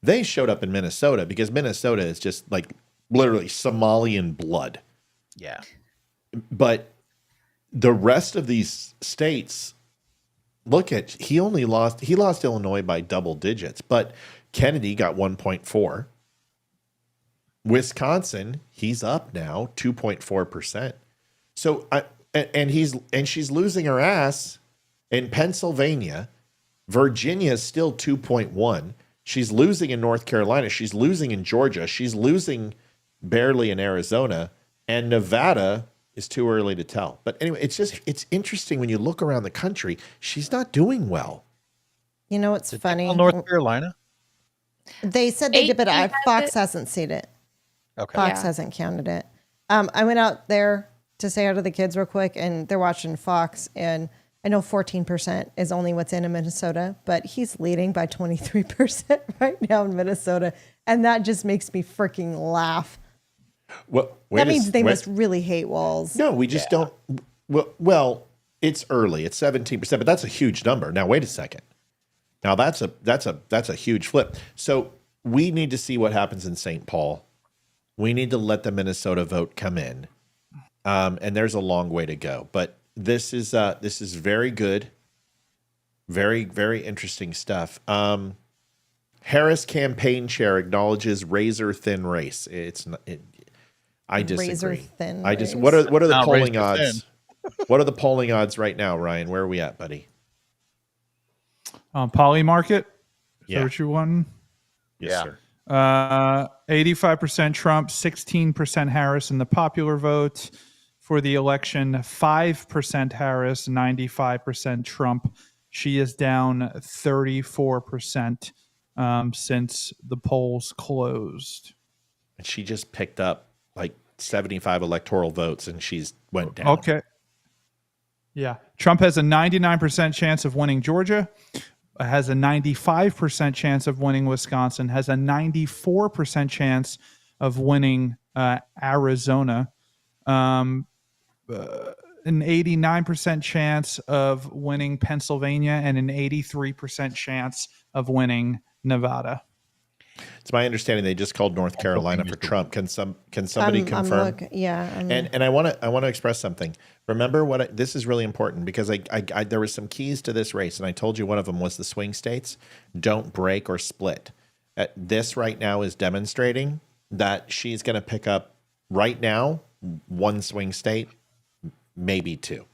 [SPEAKER 1] They showed up in Minnesota because Minnesota is just like literally Somalian blood.
[SPEAKER 5] Yeah.
[SPEAKER 1] But the rest of these states, he lost Illinois by double digits, but Kennedy got 1.4. Wisconsin, he's up now 2.4%. So she's losing her ass in Pennsylvania. Virginia is still 2.1. She's losing in North Carolina. She's losing in Georgia. She's losing barely in Arizona. And Nevada is too early to tell. But anyway, it's interesting when you look around the country, she's not doing well.
[SPEAKER 2] You know what's funny?
[SPEAKER 5] North Carolina?
[SPEAKER 2] They said they did, but
[SPEAKER 4] 18
[SPEAKER 2] Fox hasn't seen it.
[SPEAKER 5] Okay.
[SPEAKER 2] Fox
[SPEAKER 4] Yeah.
[SPEAKER 2] hasn't counted it. I went out there to say hi to the kids real quick, and they're watching Fox, and I know 14% is only what's in Minnesota, but he's leading by 23% right now in Minnesota, and that just makes me freaking laugh.
[SPEAKER 1] Well,
[SPEAKER 2] That means they must really hate Walz.
[SPEAKER 1] No, we just don't. Well, it's early. It's 17%, but that's a huge number. Now, wait a second. Now that's a huge flip. So we need to see what happens in St. Paul. We need to let the Minnesota vote come in, and there's a long way to go. But this is very good, very, very interesting stuff. Harris campaign chair acknowledges razor thin race. I disagree.
[SPEAKER 2] Razor thin
[SPEAKER 1] I just
[SPEAKER 2] race.
[SPEAKER 1] what are the
[SPEAKER 5] Not
[SPEAKER 1] polling
[SPEAKER 5] razor thin.
[SPEAKER 1] odds? What are the polling odds right now, Ryan? Where are we at, buddy?
[SPEAKER 3] Poly Market. Is
[SPEAKER 1] Yeah.
[SPEAKER 3] that what you want?
[SPEAKER 1] Yes,
[SPEAKER 5] Yeah.
[SPEAKER 1] sir.
[SPEAKER 3] 85% Trump, 16% Harris in the popular vote for the election. 5% Harris, 95% Trump. She is down 34% since the polls closed.
[SPEAKER 1] And she just picked up like 75 electoral votes, and she's went down.
[SPEAKER 3] Okay. Yeah. Trump has a 99% chance of winning Georgia, has a 95% chance of winning Wisconsin, has a 94% chance of winning Arizona, an 89% chance of winning Pennsylvania, and an 83% chance of winning Nevada.
[SPEAKER 1] It's my understanding they just called North Carolina for Trump. Can somebody confirm? And I want to express something. Remember this is really important because I there were some keys to this race, and I told you one of them was the swing states. Don't break or split. This right now is demonstrating that she's going to pick up right now one swing state, maybe two.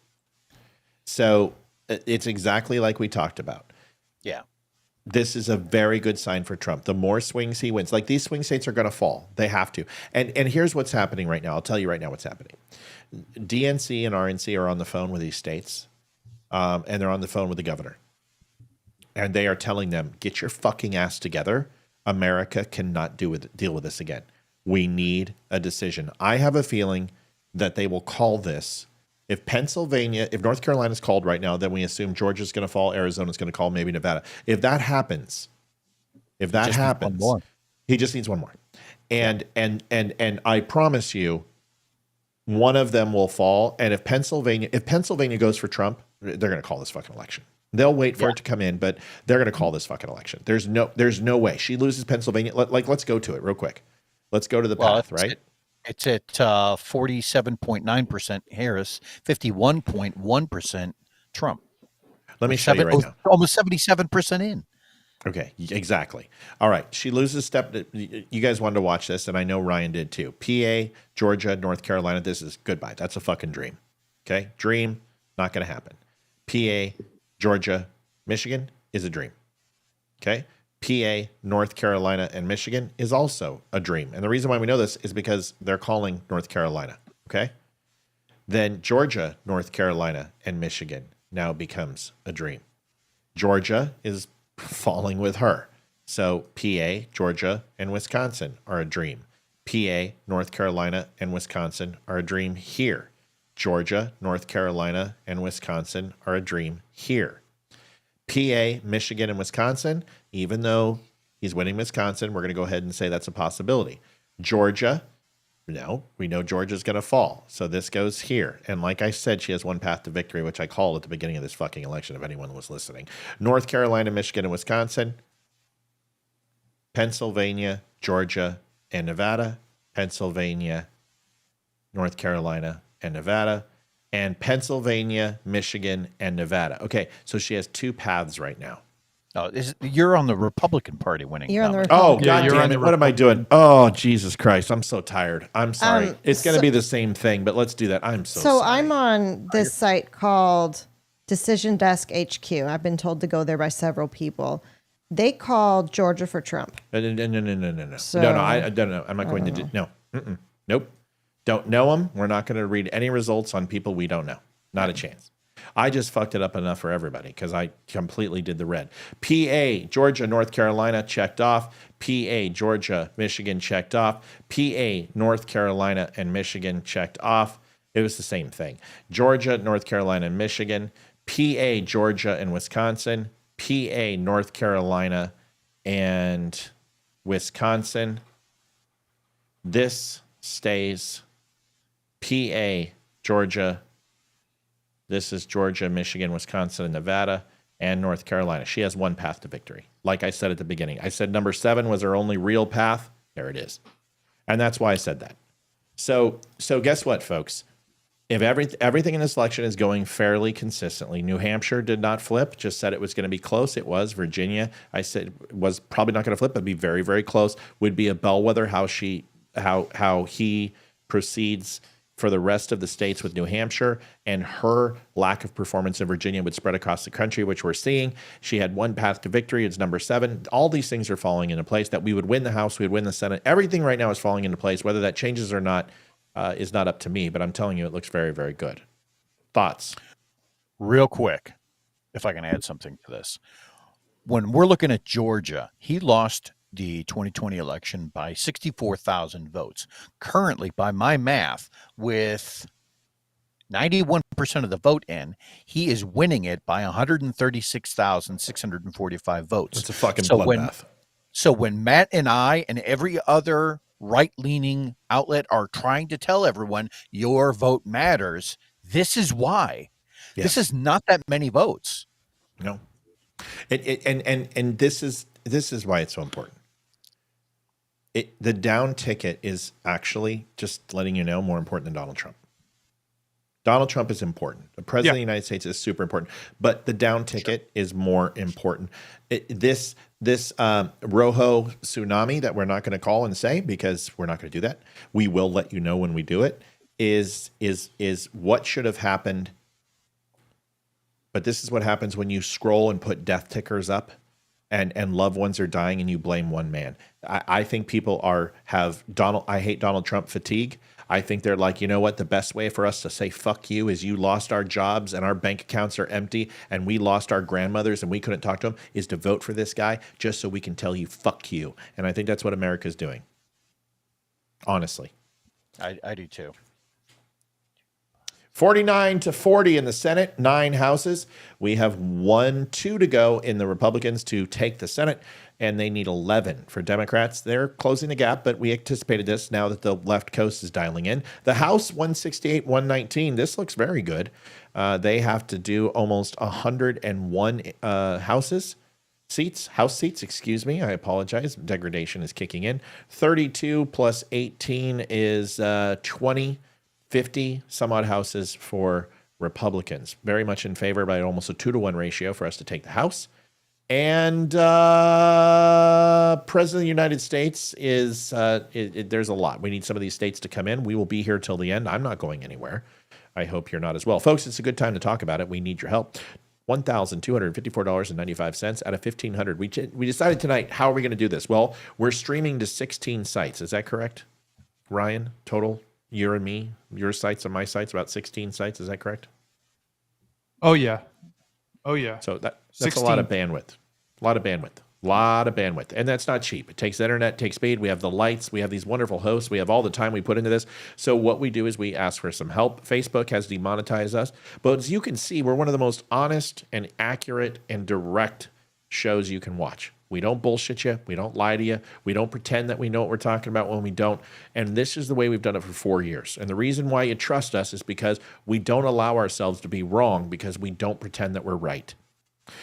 [SPEAKER 1] So it's exactly like we talked about.
[SPEAKER 5] Yeah.
[SPEAKER 1] This is a very good sign for Trump. The more swings he wins, like these swing states are going to fall. They have to. And here's what's happening right now. I'll tell you right now what's happening. DNC and RNC are on the phone with these states, and they're on the phone with the governor. And they are telling them, get your fucking ass together. America cannot deal with this again. We need a decision. I have a feeling that they will call this. If North Carolina's called right now, then we assume Georgia's going to fall, Arizona's going to call, maybe Nevada. If that happens, he just needs one more. And I promise you, one of them will fall. And if Pennsylvania goes for Trump, they're going to call this fucking election. They'll wait for it to come in, but they're going to call this fucking election. There's no way. She loses Pennsylvania. Let's go to it real quick. Let's go to the path, right?
[SPEAKER 5] It's at 47.9% Harris, 51.1% Trump.
[SPEAKER 1] Let me show you right now.
[SPEAKER 5] Almost 77% in.
[SPEAKER 1] Okay, exactly. All right. She loses step. You guys wanted to watch this, and I know Ryan did too. PA, Georgia, North Carolina. This is goodbye. That's a fucking dream. Okay? Dream, not going to happen. PA, Georgia, Michigan is a dream. Okay? PA, North Carolina, and Michigan is also a dream. And the reason why we know this is because they're calling North Carolina. Okay? Then Georgia, North Carolina, and Michigan now becomes a dream. Georgia is falling with her. So PA, Georgia, and Wisconsin are a dream. PA, North Carolina, and Wisconsin are a dream here. Georgia, North Carolina, and Wisconsin are a dream here. PA, Michigan, and Wisconsin, even though he's winning Wisconsin, we're going to go ahead and say that's a possibility. Georgia, no, we know Georgia's going to fall. So this goes here. And like I said, she has one path to victory, which I called at the beginning of this fucking election, if anyone was listening. North Carolina, Michigan, and Wisconsin, Pennsylvania, Georgia, and Nevada, Pennsylvania, North Carolina, and Nevada, and Pennsylvania, Michigan, and Nevada. Okay, so she has two paths right now.
[SPEAKER 5] Oh, you're on the Republican Party winning.
[SPEAKER 2] You're on the
[SPEAKER 1] Oh,
[SPEAKER 2] Republican.
[SPEAKER 1] God damn it. What am I doing? Oh, Jesus Christ. I'm so tired. I'm sorry. It's going to be the same thing, but let's do that. I'm so sorry.
[SPEAKER 2] I'm on this site called Decision Desk HQ. I've been told to go there by several people. They called Georgia for Trump.
[SPEAKER 1] No.
[SPEAKER 2] So-
[SPEAKER 1] No, I don't know. I'm not going to do. No. Nope. Don't know them. We're not going to read any results on people we don't know. Not a chance. I just fucked it up enough for everybody because I completely did the red. PA, Georgia, North Carolina, checked off. PA, Georgia, Michigan, checked off. PA, North Carolina, and Michigan, checked off. It was the same thing. Georgia, North Carolina, and Michigan. PA, Georgia, and Wisconsin. PA, North Carolina, and Wisconsin. This stays. PA, Georgia. This is Georgia, Michigan, Wisconsin, and Nevada, and North Carolina. She has one path to victory. Like I said at the beginning, I said number 7 was her only real path. There it is. And that's why I said that. So guess what, folks? If everything in this election is going fairly consistently, New Hampshire did not flip, just said it was going to be close. It was. Virginia, I said, was probably not going to flip, but be very, very close. Would be a bellwether how he proceeds for the rest of the states with New Hampshire, and her lack of performance in Virginia would spread across the country, which we're seeing. She had one path to victory. It's number 7. All these things are falling into place, that we would win the House, we would win the Senate. Everything right now is falling into place. Whether that changes or not is not up to me, but I'm telling you, it looks very, very good. Thoughts?
[SPEAKER 5] Real quick, if I can add something to this. When we're looking at Georgia, he lost the 2020 election by 64,000 votes. Currently, by my math, with 91% of the vote in, he is winning it by 136,645 votes.
[SPEAKER 1] It's a fucking bloodbath.
[SPEAKER 5] So when Matt and I and every other right-leaning outlet are trying to tell everyone your vote matters, this is why.
[SPEAKER 1] Yes.
[SPEAKER 5] This is not that many votes.
[SPEAKER 1] No. And this is why it's so important. The down ticket is actually, just letting you know, more important than Donald Trump. Donald Trump is important. The president of the United States is super important, but the down ticket is more important. This Rojo tsunami that we're not going to call and say, because we're not going to do that. We will let you know when we do it. Is what should have happened. But this is what happens when you scroll and put death tickers up, and loved ones are dying, and you blame one man. I think people have I hate Donald Trump fatigue. I think they're like, you know what? The best way for us to say fuck you is you lost our jobs and our bank accounts are empty and we lost our grandmothers and we couldn't talk to them, is to vote for this guy just so we can tell you fuck you. And I think that's what America's doing. Honestly.
[SPEAKER 5] I do too.
[SPEAKER 1] 49-40 in the Senate, 9 houses. We have 2 to go in the Republicans to take the Senate, and they need 11 for Democrats. They're closing the gap, but we anticipated this now that the left coast is dialing in. The House, 168, 119. This looks very good. They have to do almost 101 house seats, excuse me. I apologize. Degradation is kicking in. 32 plus 18 is 20. 50 some odd houses for Republicans. Very much in favor by almost a 2-to-1 ratio for us to take the House. And President of the United States is, there's a lot. We need some of these states to come in. We will be here till the end. I'm not going anywhere. I hope you're not as well. Folks, it's a good time to talk about it. We need your help. $1,254.95 out of $1,500. We decided tonight, how are we going to do this? Well, we're streaming to 16 sites. Is that correct, Ryan? Total? You and me, your sites and my sites, about 16 sites. Is that correct?
[SPEAKER 3] Oh yeah.
[SPEAKER 1] So that's
[SPEAKER 3] 16.
[SPEAKER 1] a lot of bandwidth. And that's not cheap. It takes internet, it takes speed. We have the lights. We have these wonderful hosts. We have all the time we put into this. So what we do is we ask for some help. Facebook has demonetized us. But as you can see, we're one of the most honest and accurate and direct shows you can watch. We don't bullshit you. We don't lie to you. We don't pretend that we know what we're talking about when we don't. And this is the way we've done it for 4 years. And the reason why you trust us is because we don't allow ourselves to be wrong, because we don't pretend that we're right.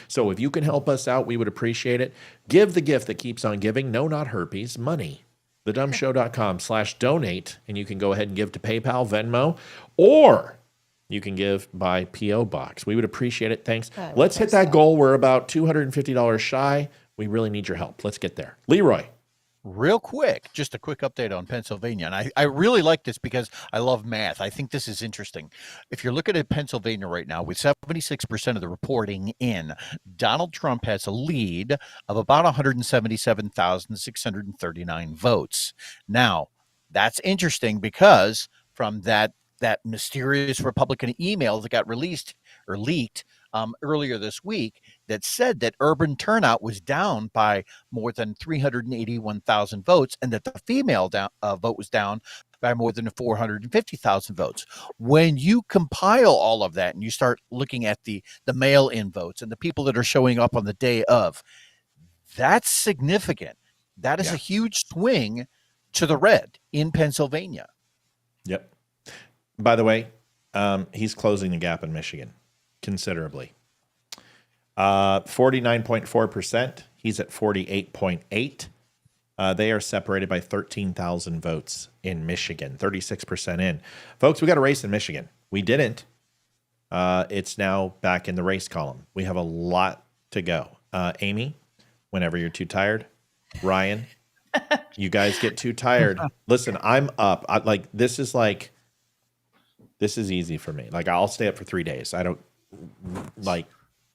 [SPEAKER 1] So if you can help us out, we would appreciate it. Give the gift that keeps on giving. No, not herpes. Money. thedumbshow.com/donate. And you can go ahead and give to PayPal, Venmo, or you can give by P.O. Box. We would appreciate it. Thanks. Let's hit that goal. We're about $250 shy. We really need your help. Let's get there. Leroy.
[SPEAKER 5] Real quick, just a quick update on Pennsylvania. And I really like this because I love math. I think this is interesting. If you're looking at Pennsylvania right now, with 76% of the reporting in, Donald Trump has a lead of about 177,639 votes. Now, that's interesting because from that mysterious Republican email that got released or leaked earlier this week that said that urban turnout was down by more than 381,000 votes, and that the female vote was down by more than 450,000 votes. When you compile all of that and you start looking at the mail-in votes and the people that are showing up on the day of, that's significant. That is a huge swing to the red in Pennsylvania.
[SPEAKER 1] Yep. By the way, he's closing the gap in Michigan considerably. 49.4%. He's at 48.8. They are separated by 13,000 votes in Michigan, 36% in. Folks, we got a race in Michigan. We didn't. It's now back in the race column. We have a lot to go. Amy, whenever you're too tired. Ryan, you guys get too tired. Listen, I'm up. This is easy for me. Like, I'll stay up for 3 days. I don't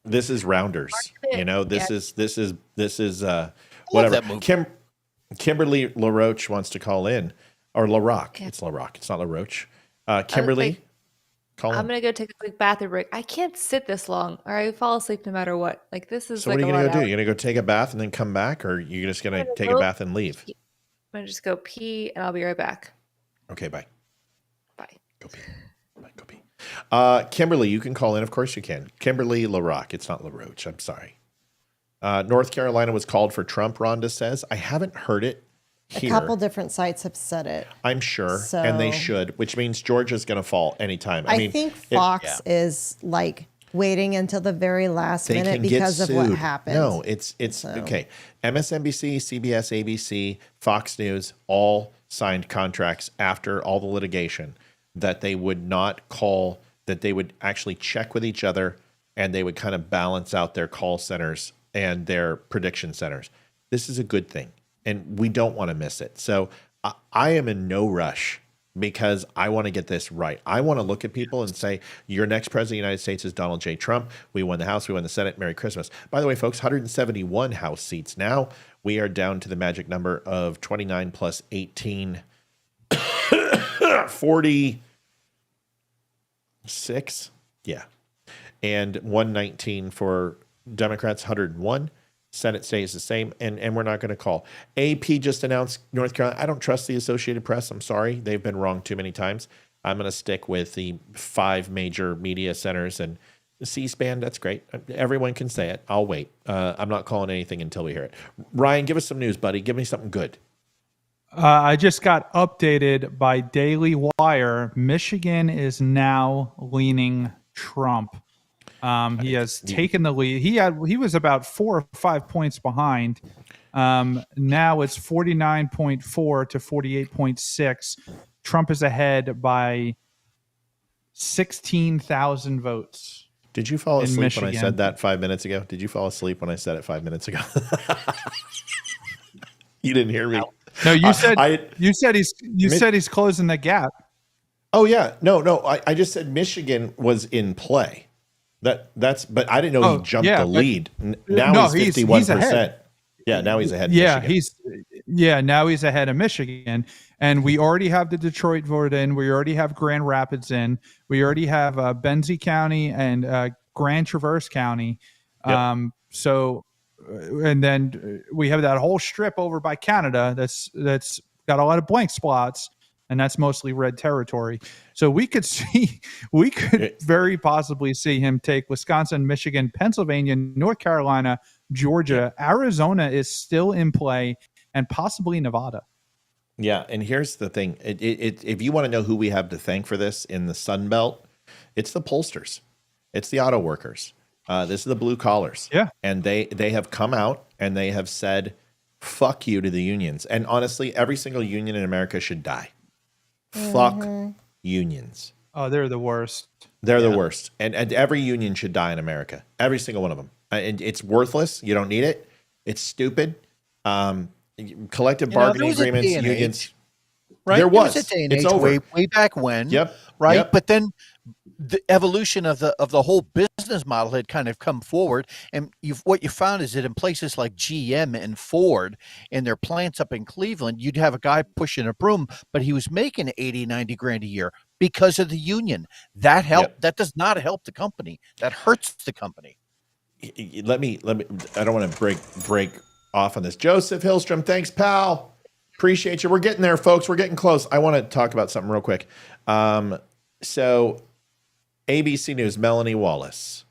[SPEAKER 1] this is Rounders. You know, this is whatever. Kimberly LaRoche wants to call in, or LaRock. It's LaRock. It's not LaRoche. Kimberly, call in.
[SPEAKER 4] I'm gonna go take a quick bathroom break. I can't sit this long, or I fall asleep no matter what. Like, this is.
[SPEAKER 1] So what are you gonna go do? You're gonna go take a bath and then come back, or you're just gonna take a bath and leave?
[SPEAKER 4] I'm gonna just go pee, and I'll be right back.
[SPEAKER 1] Okay, bye.
[SPEAKER 4] Bye.
[SPEAKER 1] Go pee. Bye. Go pee. Kimberly, you can call in. Of course you can. Kimberly LaRock. It's not LaRoche. I'm sorry. North Carolina was called for Trump, Rhonda says. I haven't heard it here.
[SPEAKER 2] A couple different sites have said it.
[SPEAKER 1] I'm sure, and they should, which means Georgia's going to fall anytime.
[SPEAKER 2] I think Fox is like waiting until the very last
[SPEAKER 1] They
[SPEAKER 2] minute
[SPEAKER 1] can get
[SPEAKER 2] because of what
[SPEAKER 1] sued.
[SPEAKER 2] happened.
[SPEAKER 1] No, it's okay. MSNBC, CBS, ABC, Fox News all signed contracts after all the litigation that they would not call, that they would actually check with each other, and they would kind of balance out their call centers and their prediction centers. This is a good thing, and we don't want to miss it. So I am in no rush because I want to get this right. I want to look at people and say, your next president of the United States is Donald J. Trump. We won the House. We won the Senate. Merry Christmas. By the way, folks, 171 House seats. Now we are down to the magic number of 29 plus 18, 46. Yeah. And 119 for Democrats, 101. Senate stays the same, and we're not going to call. AP just announced North Carolina. I don't trust the Associated Press. I'm sorry. They've been wrong too many times. I'm going to stick with the 5 major media centers, and C-SPAN, that's great. Everyone can say it. I'll wait. I'm not calling anything until we hear it. Ryan, give us some news, buddy. Give me something good.
[SPEAKER 3] I just got updated by Daily Wire. Michigan is now leaning Trump. He has taken the lead. He was about 4 or 5 points behind. Now it's 49.4 to 48.6. Trump is ahead by 16,000 votes.
[SPEAKER 1] Did you fall asleep when I
[SPEAKER 3] Michigan.
[SPEAKER 1] said that 5 minutes ago? Did you fall asleep when I said it 5 minutes ago? You didn't hear me.
[SPEAKER 3] No, you said you said he's closing the gap.
[SPEAKER 1] Oh yeah, no. I just said Michigan was in play. That's, but I didn't know he jumped the lead. Now he's 51%.
[SPEAKER 3] Ahead.
[SPEAKER 1] Yeah, now he's ahead. Of
[SPEAKER 3] Yeah,
[SPEAKER 1] Michigan.
[SPEAKER 3] now he's ahead of Michigan, and we already have the Detroit vote in. We already have Grand Rapids in. We already have Benzie County and Grand Traverse County.
[SPEAKER 1] Yep.
[SPEAKER 3] And then we have that whole strip over by Canada that's got a lot of blank spots, and that's mostly red territory. So we could very possibly see him take Wisconsin, Michigan, Pennsylvania, North Carolina, Georgia. Arizona is still in play, and possibly Nevada.
[SPEAKER 1] Yeah, and here's the thing: if you want to know who we have to thank for this in the Sun Belt, it's the pollsters, it's the auto workers. This is the blue collars.
[SPEAKER 3] Yeah.
[SPEAKER 1] And they have come out and they have said, fuck you to the unions. And honestly, every single union in America should die. Fuck unions.
[SPEAKER 3] Oh, they're the worst.
[SPEAKER 1] They're the worst. And every union should die in America. Every single one of them. And it's worthless. You don't need it. It's stupid. Collective bargaining agreements, unions.
[SPEAKER 5] Right?
[SPEAKER 1] There was.
[SPEAKER 5] A day and
[SPEAKER 1] It's
[SPEAKER 5] age
[SPEAKER 1] over.
[SPEAKER 5] way back when.
[SPEAKER 1] Yep.
[SPEAKER 5] Right.
[SPEAKER 1] Yep.
[SPEAKER 5] But then the evolution of the whole business model had kind of come forward, and what you found is that in places like GM and Ford in their plants up in Cleveland, you'd have a guy pushing a broom, but he was making 80, 90 grand a year because of the union. That helped.
[SPEAKER 1] Yep.
[SPEAKER 5] That does not help the company. That hurts the company.
[SPEAKER 1] Let me. I don't want to break off on this. Joseph Hillstrom, thanks, pal. Appreciate you. We're getting there, folks. We're getting close. I want to talk about something real quick. So ABC News, Melanie Wallace.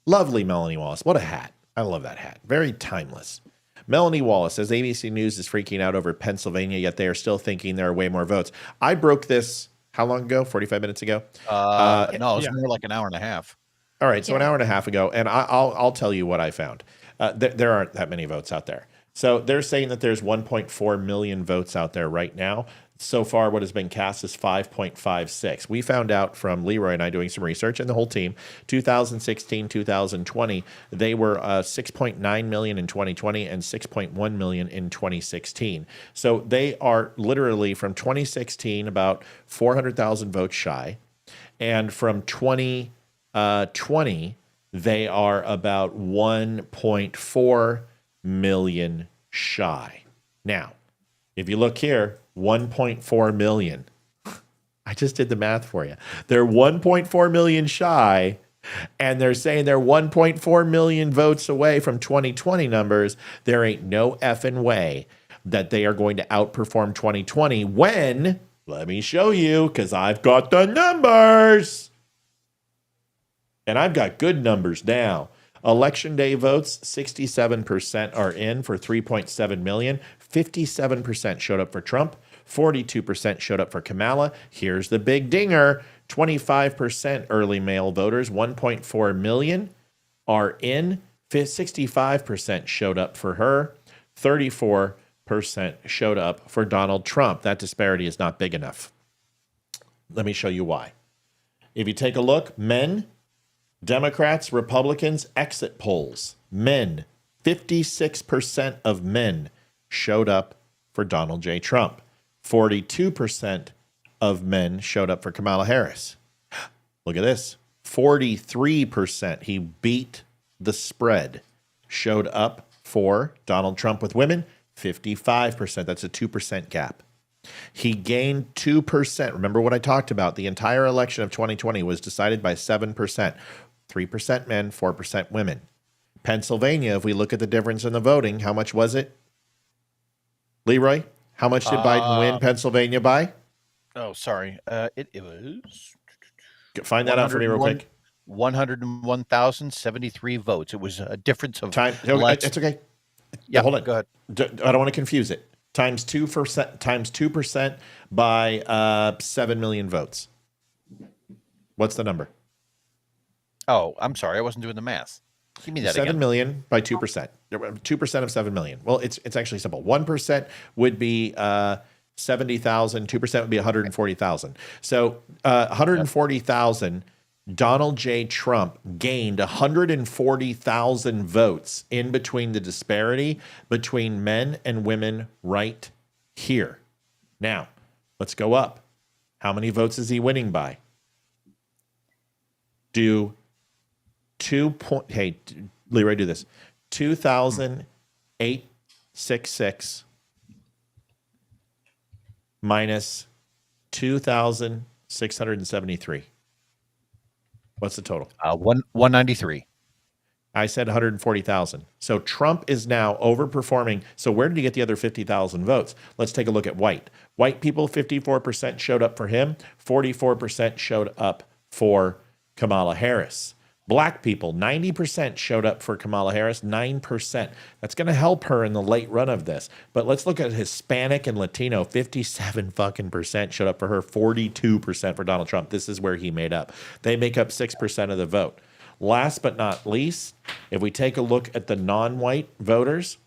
[SPEAKER 1] Lovely Melanie Wallace. What a hat. I love that hat. Very timeless. Melanie Wallace says ABC News is freaking out over Pennsylvania, yet they are still thinking there are way more votes. I broke this, how long ago? 45 minutes ago?
[SPEAKER 5] No, it was more like an hour and a half.
[SPEAKER 1] All right, so an hour and a half ago, and I'll tell you what I found. There aren't that many votes out there. So they're saying that there's 1.4 million votes out there right now. So far, what has been cast is 5.56. We found out from Leroy and I doing some research, and the whole team, 2016, 2020, they were 6.9 million in 2020 and 6.1 million in 2016. So they are literally from 2016 about 400,000 votes shy, and from 2020 they are about 1.4 million shy. Now, if you look here, 1.4 million. I just did the math for you. They're 1.4 million shy, and they're saying they're 1.4 million votes away from 2020 numbers. There ain't no effing way that they are going to outperform 2020 when, let me show you, because I've got the numbers. And I've got good numbers now. Election day votes, 67% are in for 3.7 million. 57% showed up for Trump. 42% showed up for Kamala. Here's the big dinger. 25% early male voters, 1.4 million are in. 65% showed up for her. 34% showed up for Donald Trump. That disparity is not big enough. Let me show you why. If you take a look, men, Democrats, Republicans, exit polls, men, 56% of men showed up for Donald J. Trump. 42% of men showed up for Kamala Harris. Look at this. 43%, he beat the spread, showed up for Donald Trump with women. 55%, that's a 2% gap. He gained 2%. Remember what I talked about? The entire election of 2020 was decided by 7%. 3% men, 4% women. Pennsylvania, if we look at the difference in the voting, how much was it? Leroy, how much did Biden win Pennsylvania by?
[SPEAKER 5] Oh, sorry. It was.
[SPEAKER 1] Find that out for me real quick.
[SPEAKER 5] 101,073 votes. It was a difference of
[SPEAKER 1] Time.
[SPEAKER 5] less.
[SPEAKER 1] It's okay.
[SPEAKER 5] Yeah,
[SPEAKER 1] hold on.
[SPEAKER 5] go ahead.
[SPEAKER 1] I don't want to confuse it. Times 2% by 7 million votes. What's the number?
[SPEAKER 5] Oh, I'm sorry. I wasn't doing the math. Give me that
[SPEAKER 1] 7
[SPEAKER 5] again.
[SPEAKER 1] million by 2%. 2% of 7 million. Well, it's actually simple. 1% would be 70,000. 2% would be 140,000. So 140,000. Donald J. Trump gained 140,000 votes in between the disparity between men and women right here. Now, let's go up. How many votes is he winning by? Hey, Leroy, do this. 2,866 minus 2,673. What's the total?
[SPEAKER 5] 193.
[SPEAKER 1] I said 140,000. So Trump is now overperforming. So where did he get the other 50,000 votes? Let's take a look at white. White people, 54% showed up for him. 44% showed up for Kamala Harris. Black people, 90% showed up for Kamala Harris, 9%. That's going to help her in the late run of this. But let's look at Hispanic and Latino, 57% showed up for her, 42% for Donald Trump. This is where he made up. They make up 6% of the vote. Last but not least, if we take a look at the non-white voters,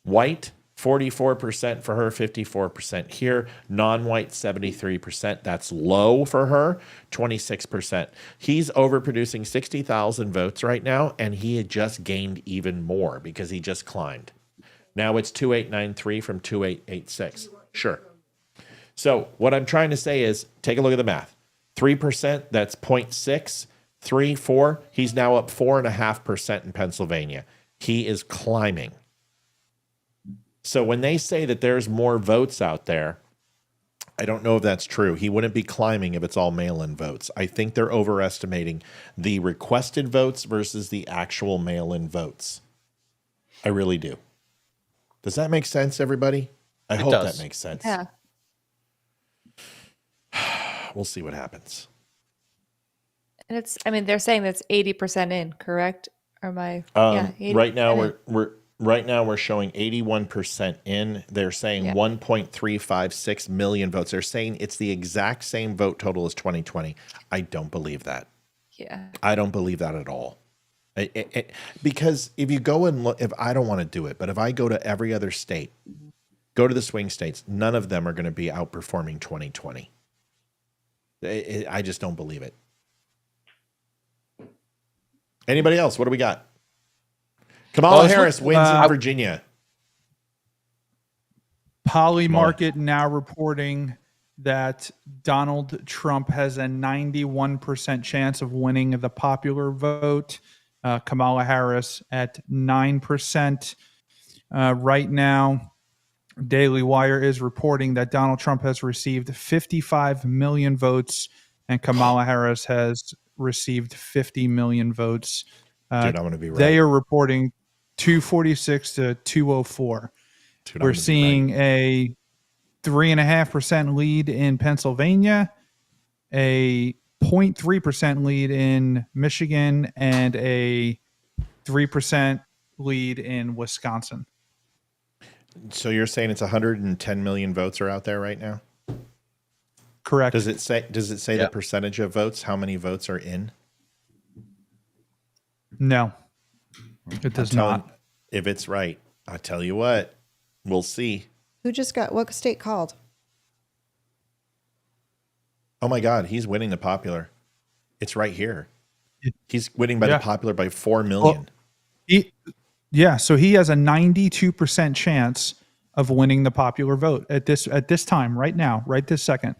[SPEAKER 1] white, 44% for her, 54% here. Non-white, 73%. That's low for her, 26%. He's overproducing 60,000 votes right now, and he had just gained even more because he just climbed. Now it's 2893 from 2886. Sure. So what I'm trying to say is take a look at the math. 3%, that's 0.6. 3, 4, he's now up 4.5% in Pennsylvania. He is climbing. So when they say that there's more votes out there, I don't know if that's true. He wouldn't be climbing if it's all mail-in votes. I think they're overestimating the requested votes versus the actual mail-in votes. I really do. Does that make sense, everybody? I hope
[SPEAKER 5] does.
[SPEAKER 1] that makes sense.
[SPEAKER 4] Yeah.
[SPEAKER 1] We'll see what happens.
[SPEAKER 4] And they're saying that's 80% in, correct? Or am I? Yeah. 80%
[SPEAKER 1] Right now
[SPEAKER 4] in.
[SPEAKER 1] we're showing 81% in. They're saying 1.356 million votes. They're saying it's the exact same vote total as 2020. I don't believe that.
[SPEAKER 4] Yeah.
[SPEAKER 1] I don't believe that at all. Because if you go and look, if I don't want to do it, but if I go to every other state, go to the swing states, none of them are going to be outperforming 2020. I just don't believe it. Anybody else? What do we got? Kamala Harris wins in Virginia.
[SPEAKER 3] Polymarket now reporting that Donald Trump has a 91% chance of winning the popular vote. Kamala Harris at 9%. Right now, Daily Wire is reporting that Donald Trump has received 55 million votes and Kamala Harris has received 50 million votes.
[SPEAKER 1] Dude, I'm going to be right.
[SPEAKER 3] They are reporting 246 to 204.
[SPEAKER 1] Dude,
[SPEAKER 3] We're seeing a 3.5% lead in Pennsylvania, a 0.3% lead in Michigan, and a 3% lead in Wisconsin.
[SPEAKER 1] So you're saying it's 110 million votes are out there right now?
[SPEAKER 3] Correct.
[SPEAKER 1] Does it say
[SPEAKER 5] Yeah.
[SPEAKER 1] the percentage of votes? How many votes are in?
[SPEAKER 3] No, it does not.
[SPEAKER 1] If it's right, I tell you what, we'll see.
[SPEAKER 2] Who just got what state called?
[SPEAKER 1] Oh my God, he's winning the popular. It's right here. He's winning by
[SPEAKER 3] Yeah.
[SPEAKER 1] the popular by 4 million.
[SPEAKER 3] So he has a 92% chance of winning the popular vote at this time, right now, right this second.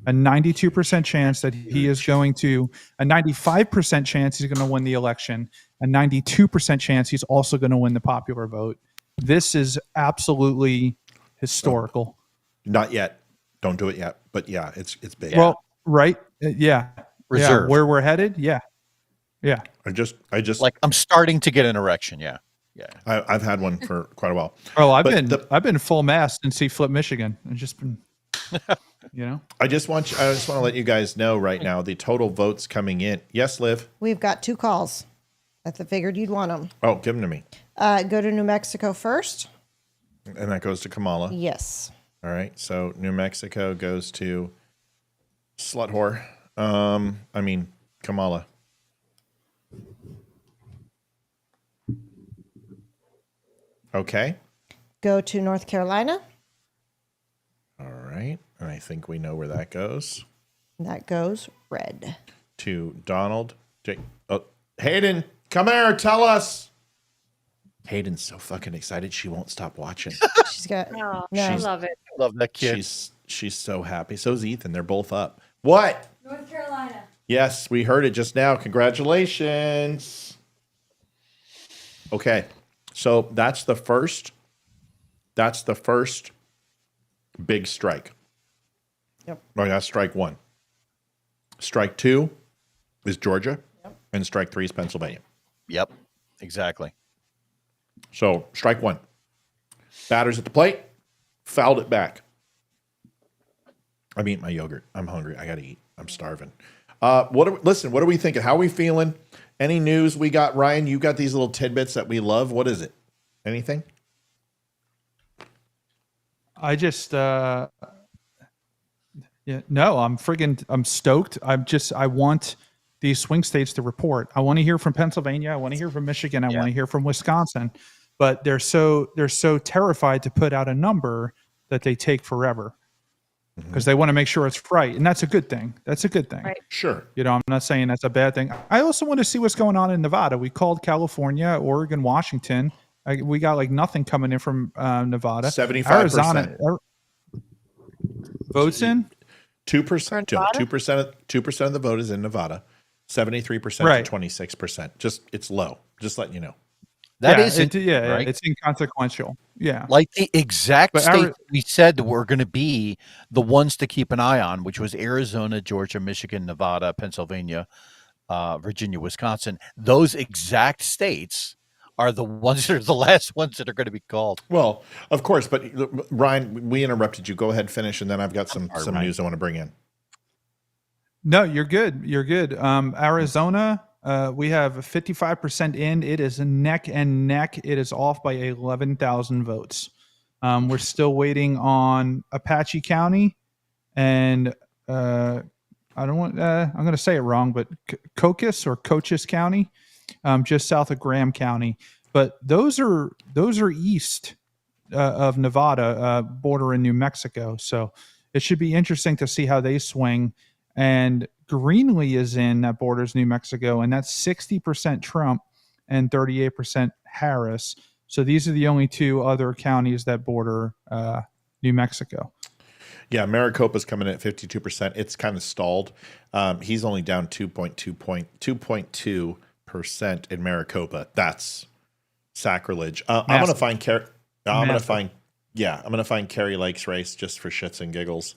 [SPEAKER 3] A 92% chance that he is going to, a 95% chance he's going to win the election, a 92% chance he's also going to win the popular vote. This is absolutely historical.
[SPEAKER 1] Not yet. Don't do it yet. But yeah, it's big.
[SPEAKER 3] Well, right? Yeah.
[SPEAKER 5] Reserve.
[SPEAKER 3] Yeah. Where we're headed? Yeah. Yeah.
[SPEAKER 1] I just
[SPEAKER 5] Like I'm starting to get an erection. Yeah. Yeah.
[SPEAKER 1] I've had one for quite a while.
[SPEAKER 3] Oh,
[SPEAKER 1] But
[SPEAKER 3] I've been full mast since he flipped Michigan. I've just been,
[SPEAKER 1] I just want to let you guys know right now the total votes coming in. Yes, Liv.
[SPEAKER 2] We've got 2 calls. I figured you'd want them.
[SPEAKER 1] Oh, give them to me.
[SPEAKER 2] Go to New Mexico first.
[SPEAKER 1] And that goes to Kamala.
[SPEAKER 2] Yes.
[SPEAKER 1] All right. So New Mexico goes to slut whore. Kamala. Okay.
[SPEAKER 2] Go to North Carolina.
[SPEAKER 1] All right. And I think we know where that goes.
[SPEAKER 2] That goes red.
[SPEAKER 1] To Donald J. Oh, Hayden, come here. Tell us. Hayden's so fucking excited she won't stop watching.
[SPEAKER 2] She's got
[SPEAKER 4] Oh,
[SPEAKER 2] no.
[SPEAKER 4] I love it.
[SPEAKER 5] Love that kid.
[SPEAKER 1] She's so happy. So's Ethan. They're both up. What?
[SPEAKER 8] North Carolina.
[SPEAKER 1] Yes, we heard it just now. Congratulations. Okay. So that's the first big strike.
[SPEAKER 2] Yep.
[SPEAKER 1] Oh, that's strike 1. Strike 2 is Georgia. Yep. And strike 3 is Pennsylvania.
[SPEAKER 5] Yep. Exactly.
[SPEAKER 1] So strike 1. Batters at the plate, fouled it back. I'm eating my yogurt. I'm hungry. I got to eat. I'm starving. What are we thinking? How are we feeling? Any news we got, Ryan? You got these little tidbits that we love. What is it? Anything?
[SPEAKER 3] I just, I'm stoked. I want these swing states to report. I want to hear from Pennsylvania. I want to hear from Michigan. I want to hear from Wisconsin, but they're so terrified to put out a number that they take forever because they want to make sure it's right. And that's a good thing. That's a good thing.
[SPEAKER 4] Right.
[SPEAKER 1] Sure.
[SPEAKER 3] I'm not saying that's a bad thing. I also want to see what's going on in Nevada. We called California, Oregon, Washington. We got like nothing coming in from Nevada.
[SPEAKER 1] 75%.
[SPEAKER 3] Arizona votes in
[SPEAKER 1] 2%. 2% of the vote is in Nevada. 73% to 26%. It's low. Just letting you know.
[SPEAKER 5] That
[SPEAKER 3] yeah,
[SPEAKER 5] is right?
[SPEAKER 3] It's inconsequential. Yeah.
[SPEAKER 5] Like the exact
[SPEAKER 3] But
[SPEAKER 5] state we said were going to be the ones to keep an eye on, which was Arizona, Georgia, Michigan, Nevada, Pennsylvania, Virginia, Wisconsin. Those exact states are the ones that are the last ones that are going to be called.
[SPEAKER 1] Well, of course, but Ryan, we interrupted you. Go ahead, finish, and then I've got some news I want to bring in.
[SPEAKER 3] No, you're good. You're good. Arizona, we have 55% in. It is neck and neck. It is off by 11,000 votes. We're still waiting on Apache County and I'm going to say it wrong, but Cochise County, just south of Graham County. But those are east of Nevada, border in New Mexico. So it should be interesting to see how they swing. And Greenlee is in that borders New Mexico, and that's 60% Trump and 38% Harris. So these are the only 2 other counties that border New Mexico.
[SPEAKER 1] Yeah, Maricopa's coming in at 52%. It's kind of stalled. He's only down 2.2% in Maricopa. That's sacrilege. I'm going to find I'm going to find Carrie Lake's race just for shits and giggles.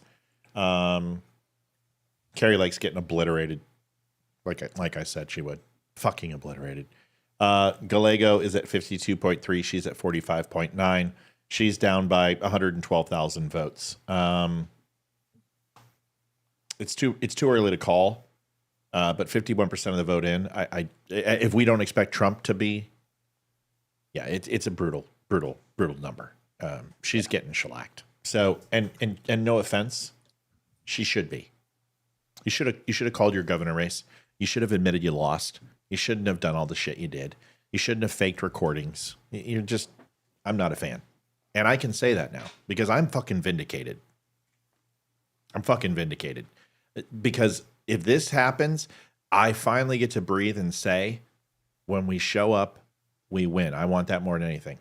[SPEAKER 1] Carrie Lake's getting obliterated, like I said she would. Fucking obliterated. Gallego is at 52.3. She's at 45.9. She's down by 112,000 votes. It's too early to call, but 51% of the vote in. If we don't expect Trump to be, it's a brutal number. She's getting shellacked. So and no offense, She should be. You should have called your governor race. You should have admitted you lost. You shouldn't have done all the shit you did. You shouldn't have faked recordings. You're just, I'm not a fan. And I can say that now because I'm fucking vindicated. I'm fucking vindicated. Because if this happens, I finally get to breathe and say, when we show up, we win. I want that more than anything.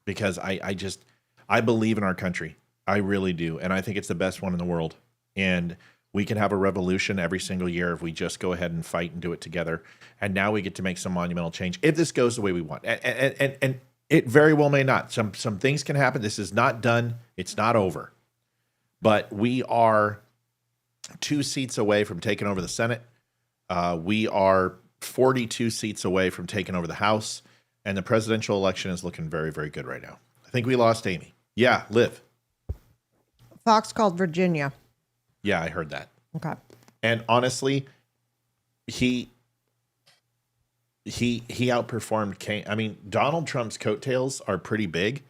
[SPEAKER 1] Because I believe in our country. I really do. And I think it's the best one in the world. And we can have a revolution every single year if we just go ahead and fight and do it together. And now we get to make some monumental change if this goes the way we want. And it very well may not. Some things can happen. This is not done. It's not over. But we are 2 seats away from taking over the Senate. We are 42 seats away from taking over the House. And the presidential election is looking very, very good right now. I think we lost Amy. Yeah, Liv.
[SPEAKER 2] Fox called Virginia.
[SPEAKER 1] Yeah, I heard that.
[SPEAKER 2] Okay.
[SPEAKER 1] And honestly, he outperformed Kane. I mean, Donald Trump's coattails are pretty big,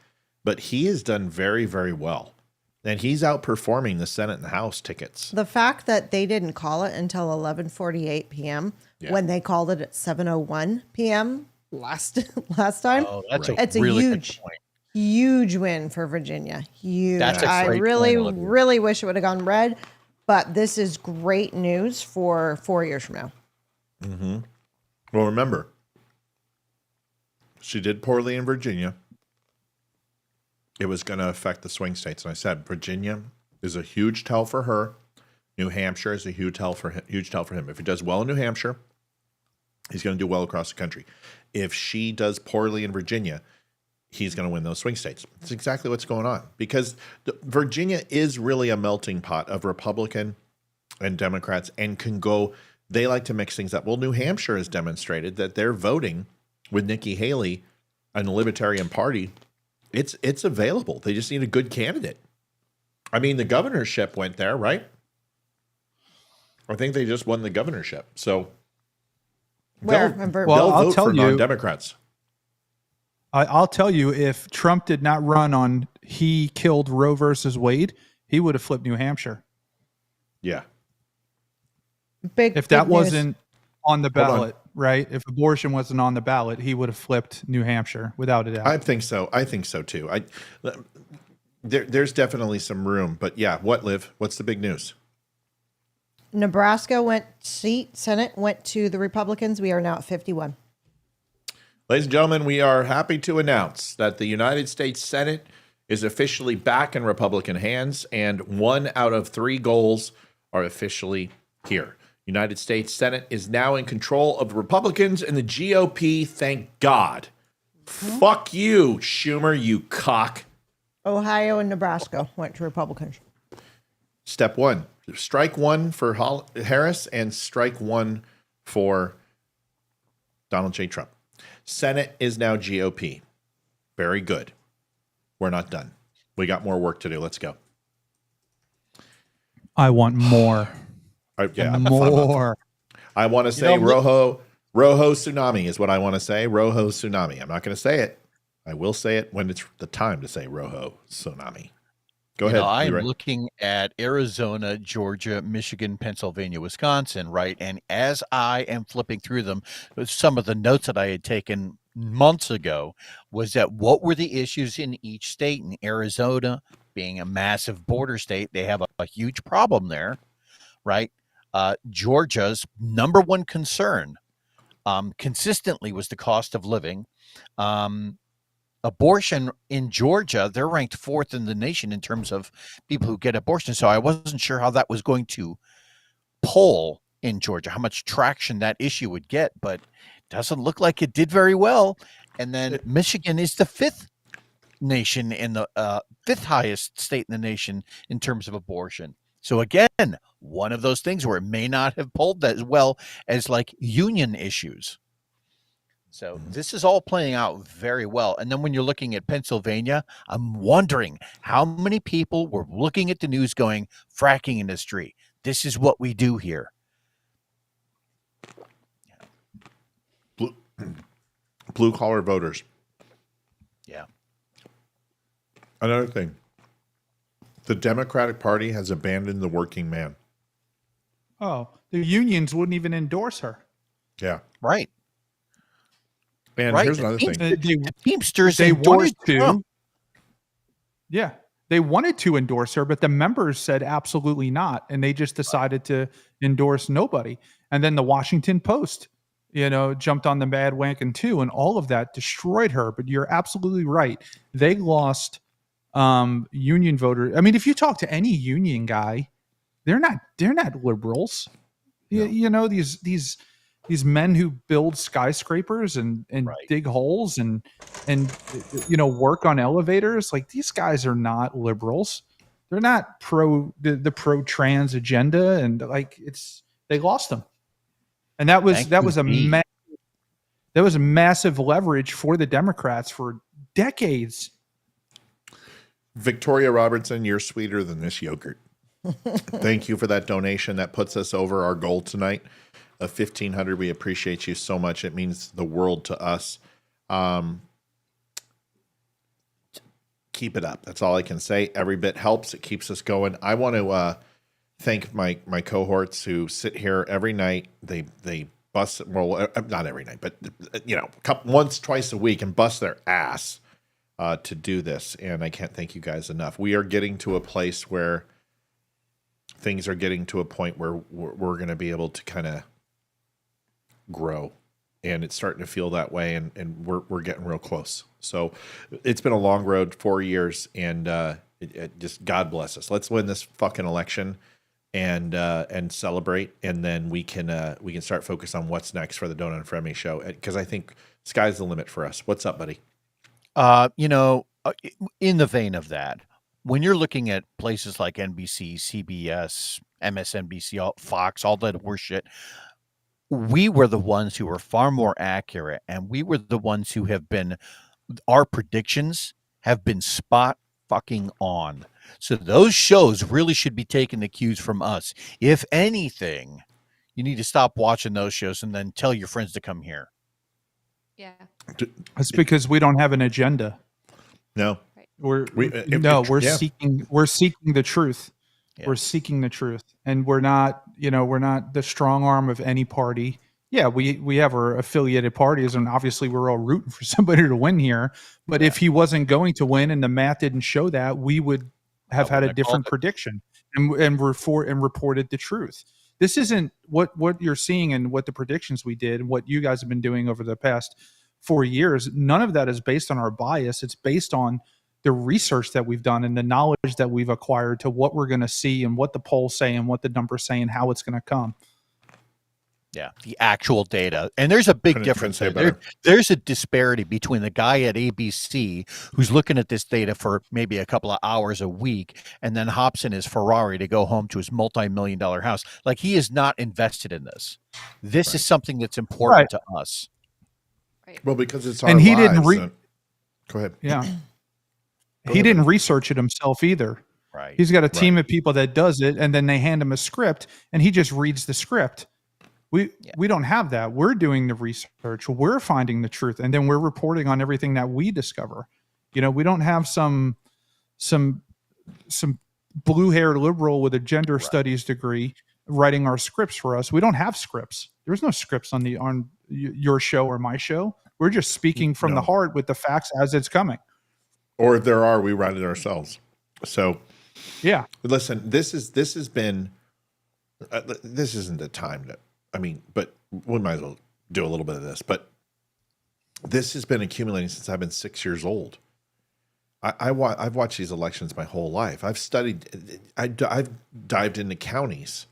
[SPEAKER 1] but he has done very, very well. And he's outperforming the Senate and the House tickets.
[SPEAKER 2] The fact that they didn't call it until 11:48 p.m. when they called it at 7:01 p.m. last time.
[SPEAKER 5] Oh, that's
[SPEAKER 2] It's
[SPEAKER 5] a really
[SPEAKER 2] huge,
[SPEAKER 5] good point.
[SPEAKER 2] huge win for Virginia. Huge.
[SPEAKER 5] That's a
[SPEAKER 2] I
[SPEAKER 5] great
[SPEAKER 2] really,
[SPEAKER 5] point, Olivia.
[SPEAKER 2] really wish it would have gone red, but this is great news for 4 years from now.
[SPEAKER 1] Mm-hmm. Well, remember, she did poorly in Virginia. It was going to affect the swing states. And I said, Virginia is a huge tell for her. New Hampshire is a huge tell for him. If he does well in New Hampshire, he's going to do well across the country. If she does poorly in Virginia, he's going to win those swing states. That's exactly what's going on because Virginia is really a melting pot of Republican and Democrats and can go, they like to mix things up. Well, New Hampshire has demonstrated that they're voting with Nikki Haley and the Libertarian Party. It's available. They just need a good candidate. I mean, the governorship went there, right? I think they just won the governorship. So
[SPEAKER 2] Where?
[SPEAKER 3] Well,
[SPEAKER 1] they'll
[SPEAKER 3] I'll
[SPEAKER 1] vote
[SPEAKER 3] tell
[SPEAKER 1] for
[SPEAKER 3] you-
[SPEAKER 1] non-Democrats.
[SPEAKER 3] I'll tell you, if Trump did not run on he killed Roe versus Wade, he would have flipped New Hampshire.
[SPEAKER 1] Yeah.
[SPEAKER 2] Big.
[SPEAKER 3] If that
[SPEAKER 2] big news.
[SPEAKER 3] wasn't on the
[SPEAKER 1] Hold on.
[SPEAKER 3] ballot, right? If abortion wasn't on the ballot, he would have flipped New Hampshire without a doubt.
[SPEAKER 1] I think so. I think so too. There's definitely some room, but yeah. What, Liv? What's the big news?
[SPEAKER 2] Nebraska Senate went to the Republicans. We are now at 51.
[SPEAKER 1] Ladies and gentlemen, we are happy to announce that the United States Senate is officially back in Republican hands, and 1 out of 3 goals are officially here. United States Senate is now in control of the Republicans and the GOP. Thank God. Fuck you, Schumer, you cock.
[SPEAKER 2] Ohio and Nebraska went to Republicans.
[SPEAKER 1] Step 1, strike 1 for Harris and strike 1 for Donald J. Trump. Senate is now GOP. Very good. We're not done. We got more work to do. Let's go.
[SPEAKER 3] I want more.
[SPEAKER 1] More. I want to say Rojo tsunami is what I want to say. Rojo tsunami. I'm not going to say it. I will say it when it's the time to say Rojo tsunami. Go ahead.
[SPEAKER 5] I'm
[SPEAKER 1] Leroy.
[SPEAKER 5] looking at Arizona, Georgia, Michigan, Pennsylvania, Wisconsin, right? And as I am flipping through them, some of the notes that I had taken months ago was that what were the issues in each state? In Arizona, being a massive border state, they have a huge problem there, right? Georgia's number one concern consistently was the cost of living. Abortion in Georgia, they're ranked 4th in the nation in terms of people who get abortion. So I wasn't sure how that was going to poll in Georgia, how much traction that issue would get, but it doesn't look like it did very well. And then Michigan is the 5th nation in the 5th highest state in the nation in terms of abortion. So again, one of those things where it may not have polled as well as like union issues. So this is all playing out very well. And then when you're looking at Pennsylvania, I'm wondering how many people were looking at the news going, fracking industry, this is what we do here.
[SPEAKER 1] Blue collar voters.
[SPEAKER 5] Yeah.
[SPEAKER 1] Another thing.
[SPEAKER 11] The Democratic Party has abandoned the working man.
[SPEAKER 3] Oh, the unions wouldn't even endorse her.
[SPEAKER 11] Yeah.
[SPEAKER 5] Right.
[SPEAKER 11] And
[SPEAKER 5] Right.
[SPEAKER 11] here's another thing.
[SPEAKER 5] The Teamsters
[SPEAKER 3] They wanted
[SPEAKER 5] endorsed
[SPEAKER 3] to.
[SPEAKER 5] Trump.
[SPEAKER 3] Yeah, they wanted to endorse her, but the members said absolutely not, and they just decided to endorse nobody. And then the Washington Post, jumped on the bandwagon too, and all of that destroyed her. But you're absolutely right; they lost union voters. I mean, if you talk to any union guy, they're not liberals.
[SPEAKER 11] No.
[SPEAKER 3] These men who build skyscrapers and dig holes and work on elevators, like, these guys are not liberals. They're not pro the pro trans agenda, and they lost them. And that was a massive leverage for the Democrats for decades.
[SPEAKER 11] Victoria Robertson, you're sweeter than this yogurt. Thank you for that donation. That puts us over our goal tonight of $1,500. We appreciate you so much. It means the world to us. Keep it up. That's all I can say. Every bit helps. It keeps us going. I want to thank my cohorts who sit here every night. They bust, well, not every night, but once, twice a week, and bust their ass to do this. And I can't thank you guys enough. We are getting to a place where things are getting to a point where we're going to be able to kind of grow, and it's starting to feel that way. And we're getting real close. So it's been a long road, 4 years, and it just, God bless us. Let's win this fucking election and celebrate. And then we can start focus on what's next for the Donut and Fremy show. Cause I think sky's the limit for us. What's up, buddy?
[SPEAKER 5] In the vein of that, when you're looking at places like NBC, CBS, MSNBC, Fox, all that horseshit, we were the ones who were far more accurate, and we were the ones who our predictions have been spot fucking on. So those shows really should be taking the cues from us. If anything, you need to stop watching those shows and then tell your friends to come here.
[SPEAKER 4] Yeah.
[SPEAKER 3] It's because we don't have an agenda.
[SPEAKER 11] No.
[SPEAKER 3] We're
[SPEAKER 11] yeah.
[SPEAKER 3] seeking the truth.
[SPEAKER 5] Yeah.
[SPEAKER 3] We're seeking the truth, and we're not the strong arm of any party. Yeah, we have our affiliated parties, and obviously we're all rooting for somebody to win here. But if he wasn't going to win and the math didn't show that, we would have had a different prediction and reported the truth. This isn't what you're seeing and what the predictions we did, what you guys have been doing over the past 4 years. None of that is based on our bias. It's based on the research that we've done and the knowledge that we've acquired to what we're going to see and what the polls say and what the numbers say and how it's going to come.
[SPEAKER 5] Yeah, the actual data. And there's a big difference there. There's a disparity between the guy at ABC who's looking at this data for maybe a couple of hours a week and then hops in his Ferrari to go home to his multi-million-dollar house. Like, he is not invested in this. This is something that's important to us.
[SPEAKER 4] Right.
[SPEAKER 11] Well, because it's our
[SPEAKER 3] and he
[SPEAKER 11] lives.
[SPEAKER 3] didn't
[SPEAKER 11] Go ahead.
[SPEAKER 3] Yeah. He didn't research it himself either.
[SPEAKER 5] Right.
[SPEAKER 3] He's got a team of people that does it, and then they hand him a script, and he just reads the script. We don't have that. We're doing the research. We're finding the truth, and then we're reporting on everything that we discover. We don't have some blue-haired liberal with a gender studies degree writing our scripts for us. We don't have scripts. There's no scripts on your show or my show. We're just speaking from the heart with the facts as it's coming.
[SPEAKER 11] Or if there are, we write it ourselves. So,
[SPEAKER 3] yeah.
[SPEAKER 11] Listen, this has been. This isn't the time to. But we might as well do a little bit of this. But this has been accumulating since I've been 6 years old. I've watched these elections my whole life. I've studied. I've dived into counties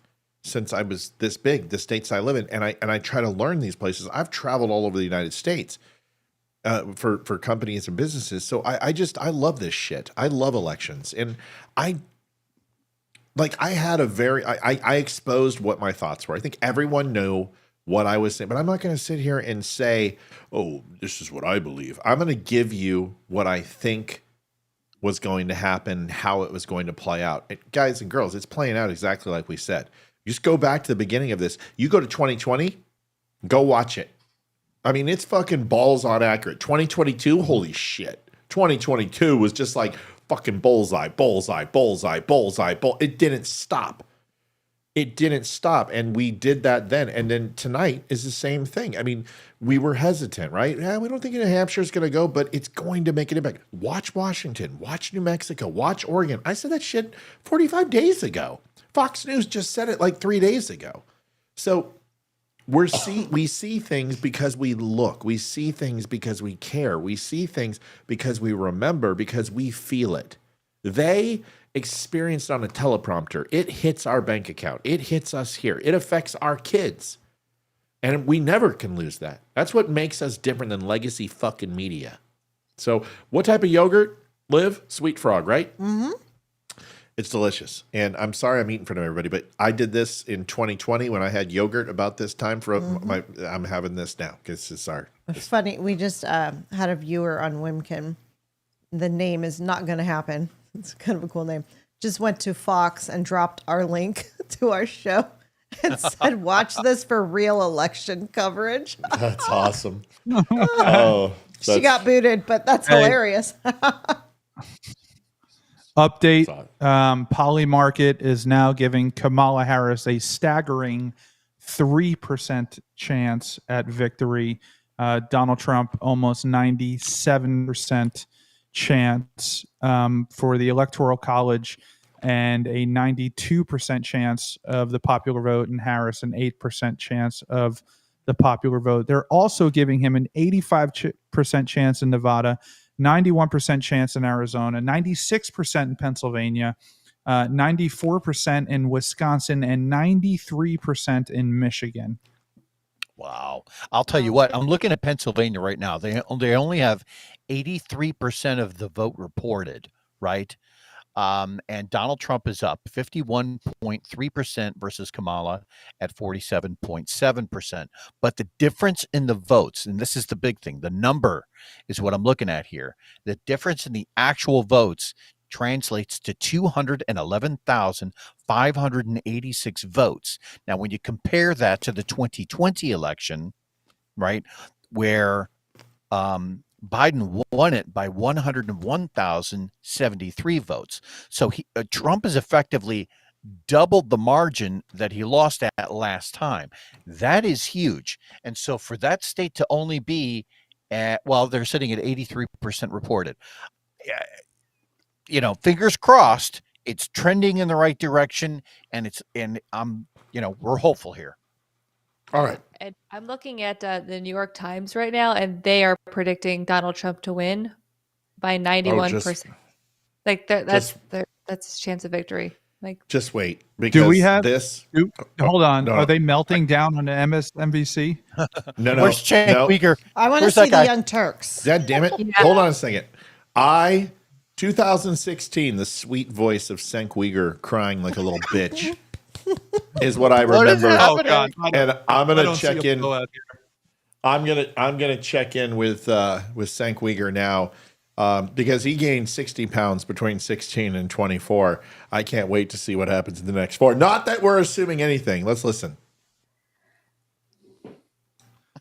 [SPEAKER 11] since I was this big. The states I live in, and I try to learn these places. I've traveled all over the United States. For companies and businesses. So I love this shit. I love elections. And I exposed what my thoughts were. I think everyone knew what I was saying, but I'm not going to sit here and say, oh, this is what I believe. I'm going to give you what I think was going to happen, how it was going to play out. And guys and girls, it's playing out exactly like we said. You just go back to the beginning of this. You go to 2020, go watch it. It's fucking balls on accurate. 2022, holy shit. 2022 was just like fucking bullseye, bullseye, bullseye, bullseye, it didn't stop. It didn't stop. And we did that then. And then tonight is the same thing. I mean, we were hesitant, right? Yeah, we don't think New Hampshire is going to go, but it's going to make an impact. Watch Washington, watch New Mexico, watch Oregon. I said that shit 45 days ago. Fox News just said it like 3 days ago. So we see things because we look. We see things because we care. We see things because we remember, because we feel it. They experienced on a teleprompter. It hits our bank account. It hits us here. It affects our kids. And we never can lose that. That's what makes us different than legacy fucking media. So what type of yogurt? Liv? Sweet Frog, right? Mm-hmm. It's delicious. And I'm sorry I'm eating in front of everybody, but I did this in 2020 when I had yogurt about this time. I'm having this now because it's our...
[SPEAKER 2] It's funny. We just had a viewer on Wimkin. The name is not going to happen. It's kind of a cool name. Just went to Fox and dropped our link to our show and said, watch this for real election coverage.
[SPEAKER 11] That's awesome. Oh,
[SPEAKER 2] she got booted, but that's hilarious.
[SPEAKER 3] Update. Polymarket is now giving Kamala Harris a staggering 3% chance at victory. Donald Trump, almost 97% chance for the Electoral College, and a 92% chance of the popular vote, and Harris an 8% chance of the popular vote. They're also giving him an 85% chance in Nevada, 91% chance in Arizona, 96% in Pennsylvania, 94% in Wisconsin, and 93% in Michigan.
[SPEAKER 5] Wow. I'll tell you what, I'm looking at Pennsylvania right now. They only have 83% of the vote reported, right? And Donald Trump is up 51.3% versus Kamala at 47.7%. But the difference in the votes, and this is the big thing, the number is what I'm looking at here. The difference in the actual votes translates to 211,586 votes. Now, when you compare that to the 2020 election, right, where Biden won it by 101,073 votes. So Trump has effectively doubled the margin that he lost at last time. That is huge. And so for that state to only be at, well, they're sitting at 83% reported. You know, fingers crossed, it's trending in the right direction, and we're hopeful here.
[SPEAKER 11] All right.
[SPEAKER 4] And I'm looking at the New York Times right now, and they are predicting Donald Trump to win by 91%. That's his chance of victory. Like,
[SPEAKER 11] just wait, because
[SPEAKER 3] do we have
[SPEAKER 11] this?
[SPEAKER 3] Hold on,
[SPEAKER 11] no.
[SPEAKER 3] Are they melting down on the MSNBC?
[SPEAKER 11] No.
[SPEAKER 5] Where's Cenk Uygur?
[SPEAKER 2] I want to see the Young Turks.
[SPEAKER 11] God damn it!
[SPEAKER 4] Yeah.
[SPEAKER 11] Hold on a second. 2016, the sweet voice of Cenk Uygur crying like a little bitch is what I remember.
[SPEAKER 5] Oh God!
[SPEAKER 11] And I'm gonna check in. I'm gonna check in with Cenk Uygur now, because he gained 60 pounds between 16 and 24. I can't wait to see what happens in the next 4. Not that we're assuming anything. Let's listen.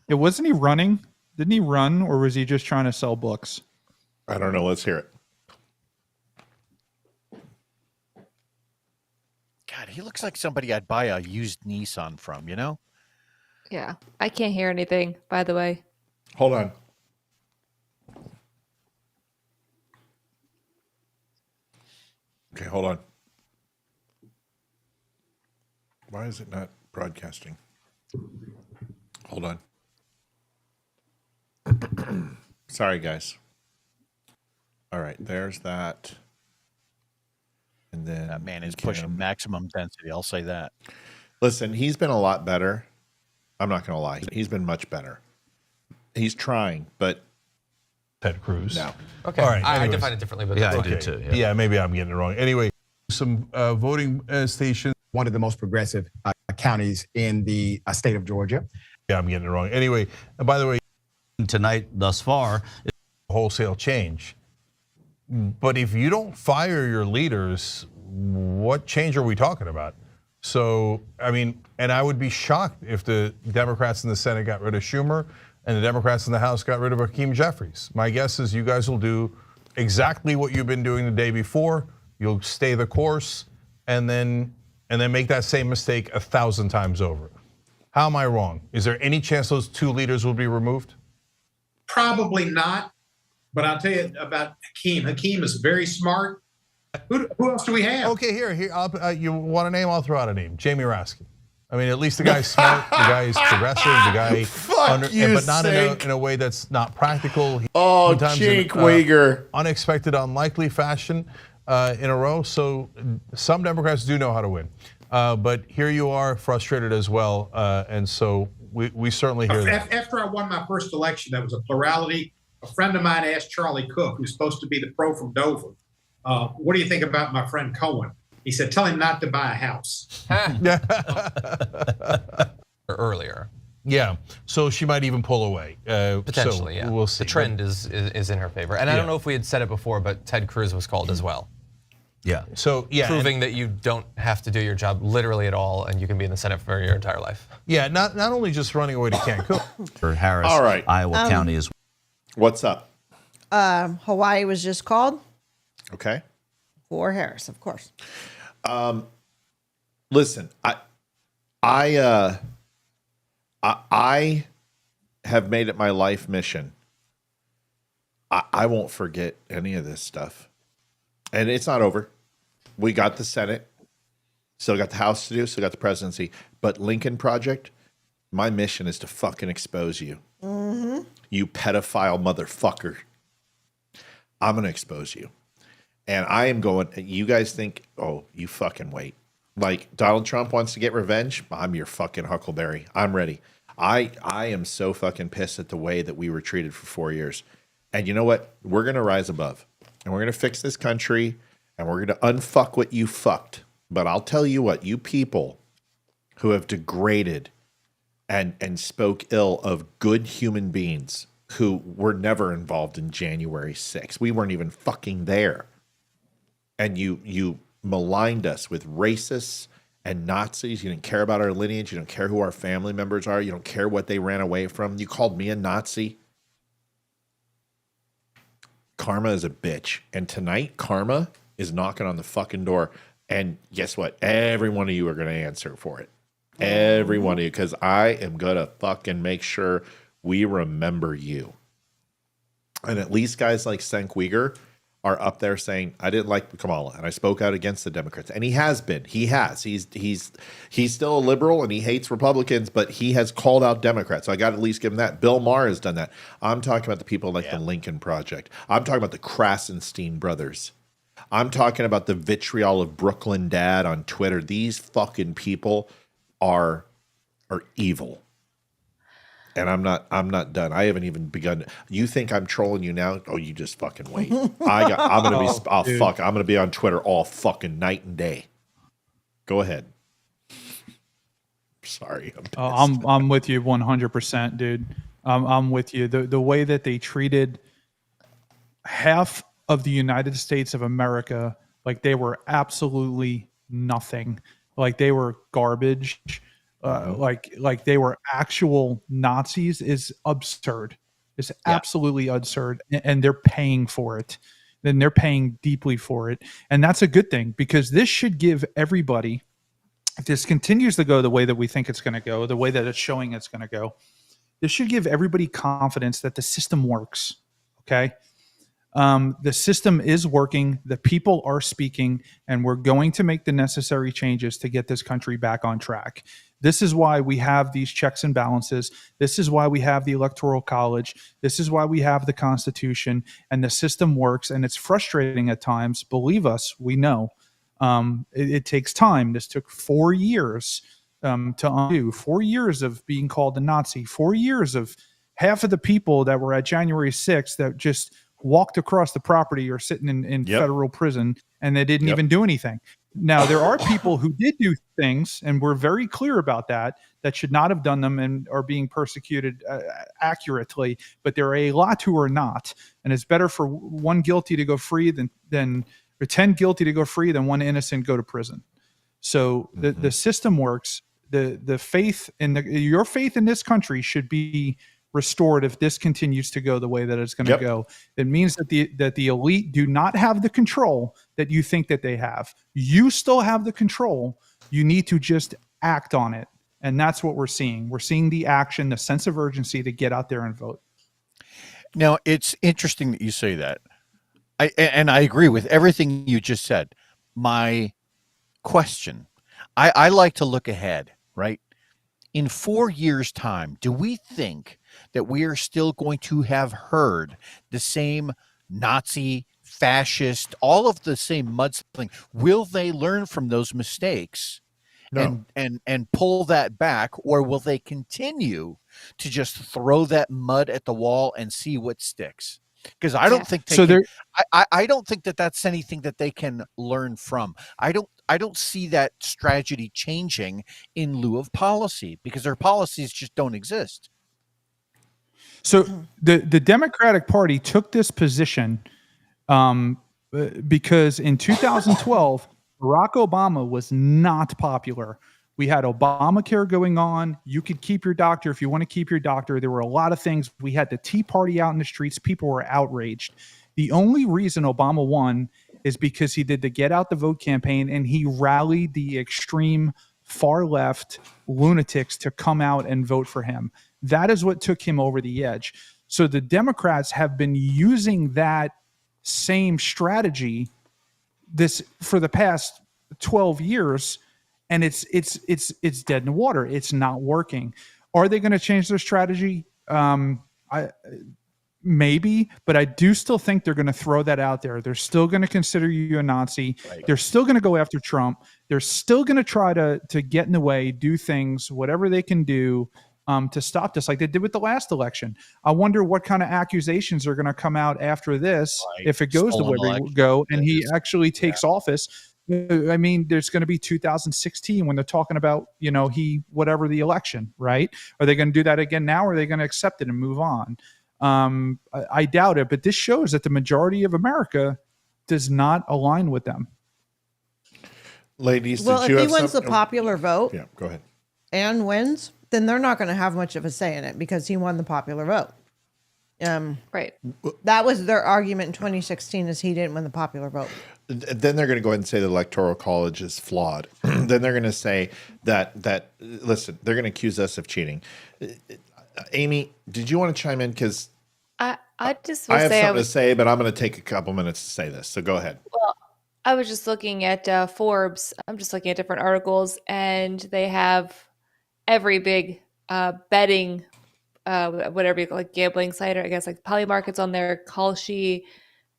[SPEAKER 3] Yeah, wasn't he running? Didn't he run, or was he just trying to sell books?
[SPEAKER 11] I don't know. Let's hear it.
[SPEAKER 5] God, he looks like somebody I'd buy a used Nissan from, you know?
[SPEAKER 4] yeah, I can't hear anything, by the way.
[SPEAKER 11] Hold on. Okay, hold on. Why is it not broadcasting? Hold on. Sorry, guys. All right, there's that. And then
[SPEAKER 5] That man is pushing maximum density. I'll say that.
[SPEAKER 11] Listen, he's been a lot better. I'm not going to lie. He's been much better. He's trying, but
[SPEAKER 12] Ted Cruz.
[SPEAKER 11] no.
[SPEAKER 13] Okay,
[SPEAKER 12] All right,
[SPEAKER 13] I
[SPEAKER 12] anyways.
[SPEAKER 13] define it differently, but
[SPEAKER 12] Yeah,
[SPEAKER 13] that's
[SPEAKER 12] I
[SPEAKER 13] okay.
[SPEAKER 12] did too. Yeah, maybe I'm getting it wrong. Anyway, some voting stations.
[SPEAKER 14] One of the most progressive counties in the state of Georgia.
[SPEAKER 12] Yeah, I'm getting it wrong. Anyway, and by the way, tonight thus far, is wholesale change. But if you don't fire your leaders, what change are we talking about? So, I mean, and I would be shocked if the Democrats in the Senate got rid of Schumer and the Democrats in the House got rid of Hakeem Jeffries. My guess is you guys will do exactly what you've been doing the day before. You'll stay the course, and then make that same mistake 1,000 times over. How am I wrong? Is there any chance those 2 leaders will be removed?
[SPEAKER 13] Probably not, but I'll tell you about Hakeem. Hakeem is very smart. Who else do we have?
[SPEAKER 12] Okay, here. You want a name? I'll throw out a name. Jamie Raskin. I mean, at least the guy's smart, the guy is progressive, the guy, but not in a way that's not practical.
[SPEAKER 11] Jake Uyghur.
[SPEAKER 12] Unexpected, unlikely fashion in a row. So some Democrats do know how to win. But here you are, frustrated as well. And so we certainly hear that.
[SPEAKER 13] After I won my first election, that was a plurality. A friend of mine asked Charlie Cook, who's supposed to be the pro from Dover, what do you think about my friend Cohen? He said, tell him not to buy a house.
[SPEAKER 15] Earlier.
[SPEAKER 12] Yeah, so she might even pull away.
[SPEAKER 15] Potentially,
[SPEAKER 12] so
[SPEAKER 15] yeah.
[SPEAKER 12] We'll see.
[SPEAKER 15] The trend is in her favor. And I don't know if we had said it before, but Ted Cruz was called as well.
[SPEAKER 12] Yeah, so yeah.
[SPEAKER 15] Proving that you don't have to do your job literally at all and you can be in the Senate for your entire life.
[SPEAKER 12] Yeah, not only just running away to Cancun.
[SPEAKER 16] For Harris,
[SPEAKER 11] All right.
[SPEAKER 16] Iowa County is.
[SPEAKER 11] What's up?
[SPEAKER 2] Hawaii was just called
[SPEAKER 11] Okay.
[SPEAKER 2] for Harris, of course.
[SPEAKER 11] Listen, I have made it my life mission. I won't forget any of this stuff. And it's not over. We got the Senate, still got the House to do, still got the presidency. But Lincoln Project, my mission is to fucking expose you.
[SPEAKER 2] Mm-hmm.
[SPEAKER 11] You pedophile motherfucker. I'm going to expose you. And I am going, you guys think, oh, you fucking wait. Like Donald Trump wants to get revenge. I'm your fucking Huckleberry. I'm ready. I am so fucking pissed at the way that we were treated for 4 years. And you know what? We're going to rise above. And we're going to fix this country. And we're going to unfuck what you fucked. But I'll tell you what, you people who have degraded and spoke ill of good human beings who were never involved in January 6th. We weren't even fucking there. And you maligned us with racists and Nazis. You didn't care about our lineage. You don't care who our family members are. You don't care what they ran away from. You called me a Nazi. Karma is a bitch. And tonight, karma is knocking on the fucking door. And guess what? Every one of you are going to answer for it. Every one of you. Because I am going to fucking make sure we remember you. And at least guys like Cenk Uyghur are up there saying, I didn't like Kamala and I spoke out against the Democrats. And he has been. He has. He's still a liberal and he hates Republicans, but he has called out Democrats. So I got to at least give him that. Bill Maher has done that. I'm talking about the people like the Lincoln Project. I'm talking about the Krasenstein brothers. I'm talking about the vitriol of Brooklyn Dad on Twitter. These fucking people are evil. And I'm not done. I haven't even begun. You think I'm trolling you now? Oh, you just fucking wait. I'm gonna be on Twitter all fucking night and day. Go ahead. Sorry.
[SPEAKER 3] I'm with you 100%, dude. I'm with you. The way that they treated half of the United States of America like they were absolutely nothing, like they were garbage. Like they were actual Nazis is absurd. It's absolutely absurd, and they're paying for it. Then they're paying deeply for it, and that's a good thing because this should give everybody. If this continues to go the way that we think it's going to go, the way that it's showing it's going to go, this should give everybody confidence that the system works. Okay. The system is working, the people are speaking, and we're going to make the necessary changes to get this country back on track. This is why we have these checks and balances. This is why we have the Electoral College. This is why we have the Constitution, and the system works, and it's frustrating at times. Believe us, we know. It takes time. This took 4 years to undo. 4 years of being called a Nazi. 4 years of half of the people that were at January 6th that just walked across the property or sitting in federal prison, and they didn't even do anything. Now, there are people who did do things, and we're very clear about that should not have done them and are being persecuted accurately, but there are a lot who are not. And it's better for one guilty to go free than or 10 guilty to go free than one innocent go to prison. So the system works. The faith in your faith in this country should be restored if this continues to go the way that it's going to go. It means that the elite do not have the control that you think that they have. You still have the control. You need to just act on it. And that's what we're seeing. We're seeing the action, the sense of urgency to get out there and vote.
[SPEAKER 5] Now, it's interesting that you say that. And I agree with everything you just said. My question, I like to look ahead, right? In 4 years' time, do we think that we are still going to have heard the same Nazi, fascist, all of the same mudslinging? Will they learn from those mistakes and pull that back, or will they continue to just throw that mud at the wall and see what sticks? Because I don't think I don't think that that's anything that they can learn from. I don't see that strategy changing in lieu of policy, because their policies just don't exist.
[SPEAKER 3] So the Democratic Party took this position because in 2012, Barack Obama was not popular. We had Obamacare going on. You could keep your doctor if you want to keep your doctor. There were a lot of things. We had the Tea Party out in the streets. People were outraged. The only reason Obama won is because he did the Get Out the Vote campaign, and he rallied the extreme far left lunatics to come out and vote for him. That is what took him over the edge. So the Democrats have been using that same strategy for the past 12 years, and it's dead in the water. It's not working. Are they going to change their strategy? Maybe, but I do still think they're going to throw that out there. They're still going to consider you a Nazi. Right. They're still going to go after Trump. They're still going to try to get in the way, do things, whatever they can do to stop this, like they did with the last election. I wonder what kind of accusations are going to come out after this if it goes the way they go and he actually takes office. I mean, there's going to be 2016 when they're talking about, whatever the election, right? Are they going to do that again now, or are they going to accept it and move on? I doubt it, but this shows that the majority of America does not align with them.
[SPEAKER 11] Ladies,
[SPEAKER 2] well,
[SPEAKER 11] did you
[SPEAKER 2] if
[SPEAKER 11] have
[SPEAKER 2] he wins the popular vote
[SPEAKER 11] go ahead.
[SPEAKER 2] And wins, then they're not going to have much of a say in it because he won the popular vote.
[SPEAKER 4] Right.
[SPEAKER 2] That was their argument in 2016 is he didn't win the popular vote.
[SPEAKER 11] Then they're going to go ahead and say the Electoral College is flawed. Then they're going to say that listen, they're going to accuse us of cheating. Amy, did you want to chime in? Because
[SPEAKER 4] I just
[SPEAKER 11] I have something to say, but I'm going to take a couple minutes to say this. So go ahead.
[SPEAKER 4] Well, I was just looking at Forbes. I'm just looking at different articles, and they have every big betting, whatever you call it, gambling site, or I guess like Polymarket's on there, Kalshi,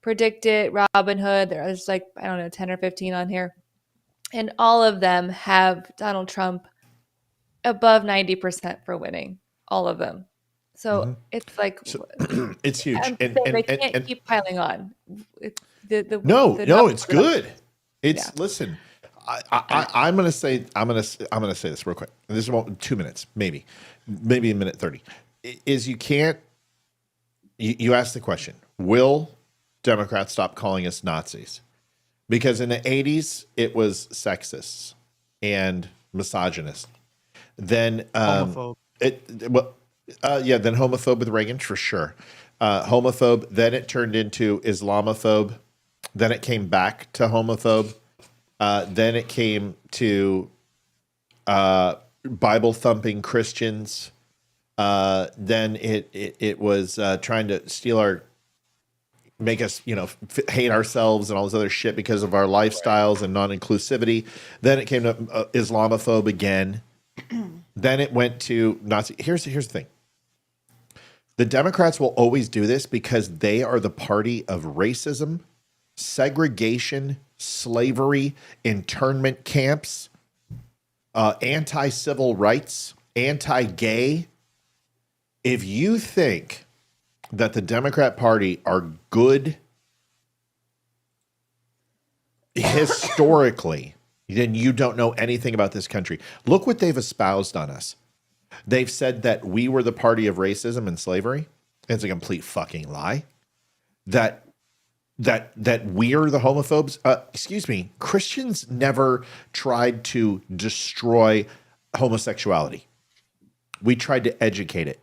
[SPEAKER 4] Predictit, Robinhood. There's 10 or 15 on here. And all of them have Donald Trump above 90% for winning. All of them. So it's like
[SPEAKER 11] it's huge.
[SPEAKER 4] They can't keep piling on.
[SPEAKER 11] It's good. Listen, I'm gonna say this real quick. This is about 2 minutes, maybe a minute 30. You asked the question, will Democrats stop calling us Nazis? Because in the 80s it was sexist and misogynist. Then
[SPEAKER 3] homophobe.
[SPEAKER 11] Then homophobe with Reagan for sure. Homophobe. Then it turned into Islamophobe. Then it came back to homophobe. Then it came to Bible thumping Christians. Then it was trying to make us hate ourselves and all this other shit because of our lifestyles and non-inclusivity. Then it came to Islamophobe again. Then it went to Nazi. Here's the thing. The Democrats will always do this because they are the party of racism, segregation, slavery, internment camps, anti-civil rights, anti-gay. If you think that the Democrat Party are good historically, then you don't know anything about this country. Look what they've espoused on us. They've said that we were the party of racism and slavery. It's a complete fucking lie. That we're the homophobes. Excuse me. Christians never tried to destroy homosexuality. We tried to educate it.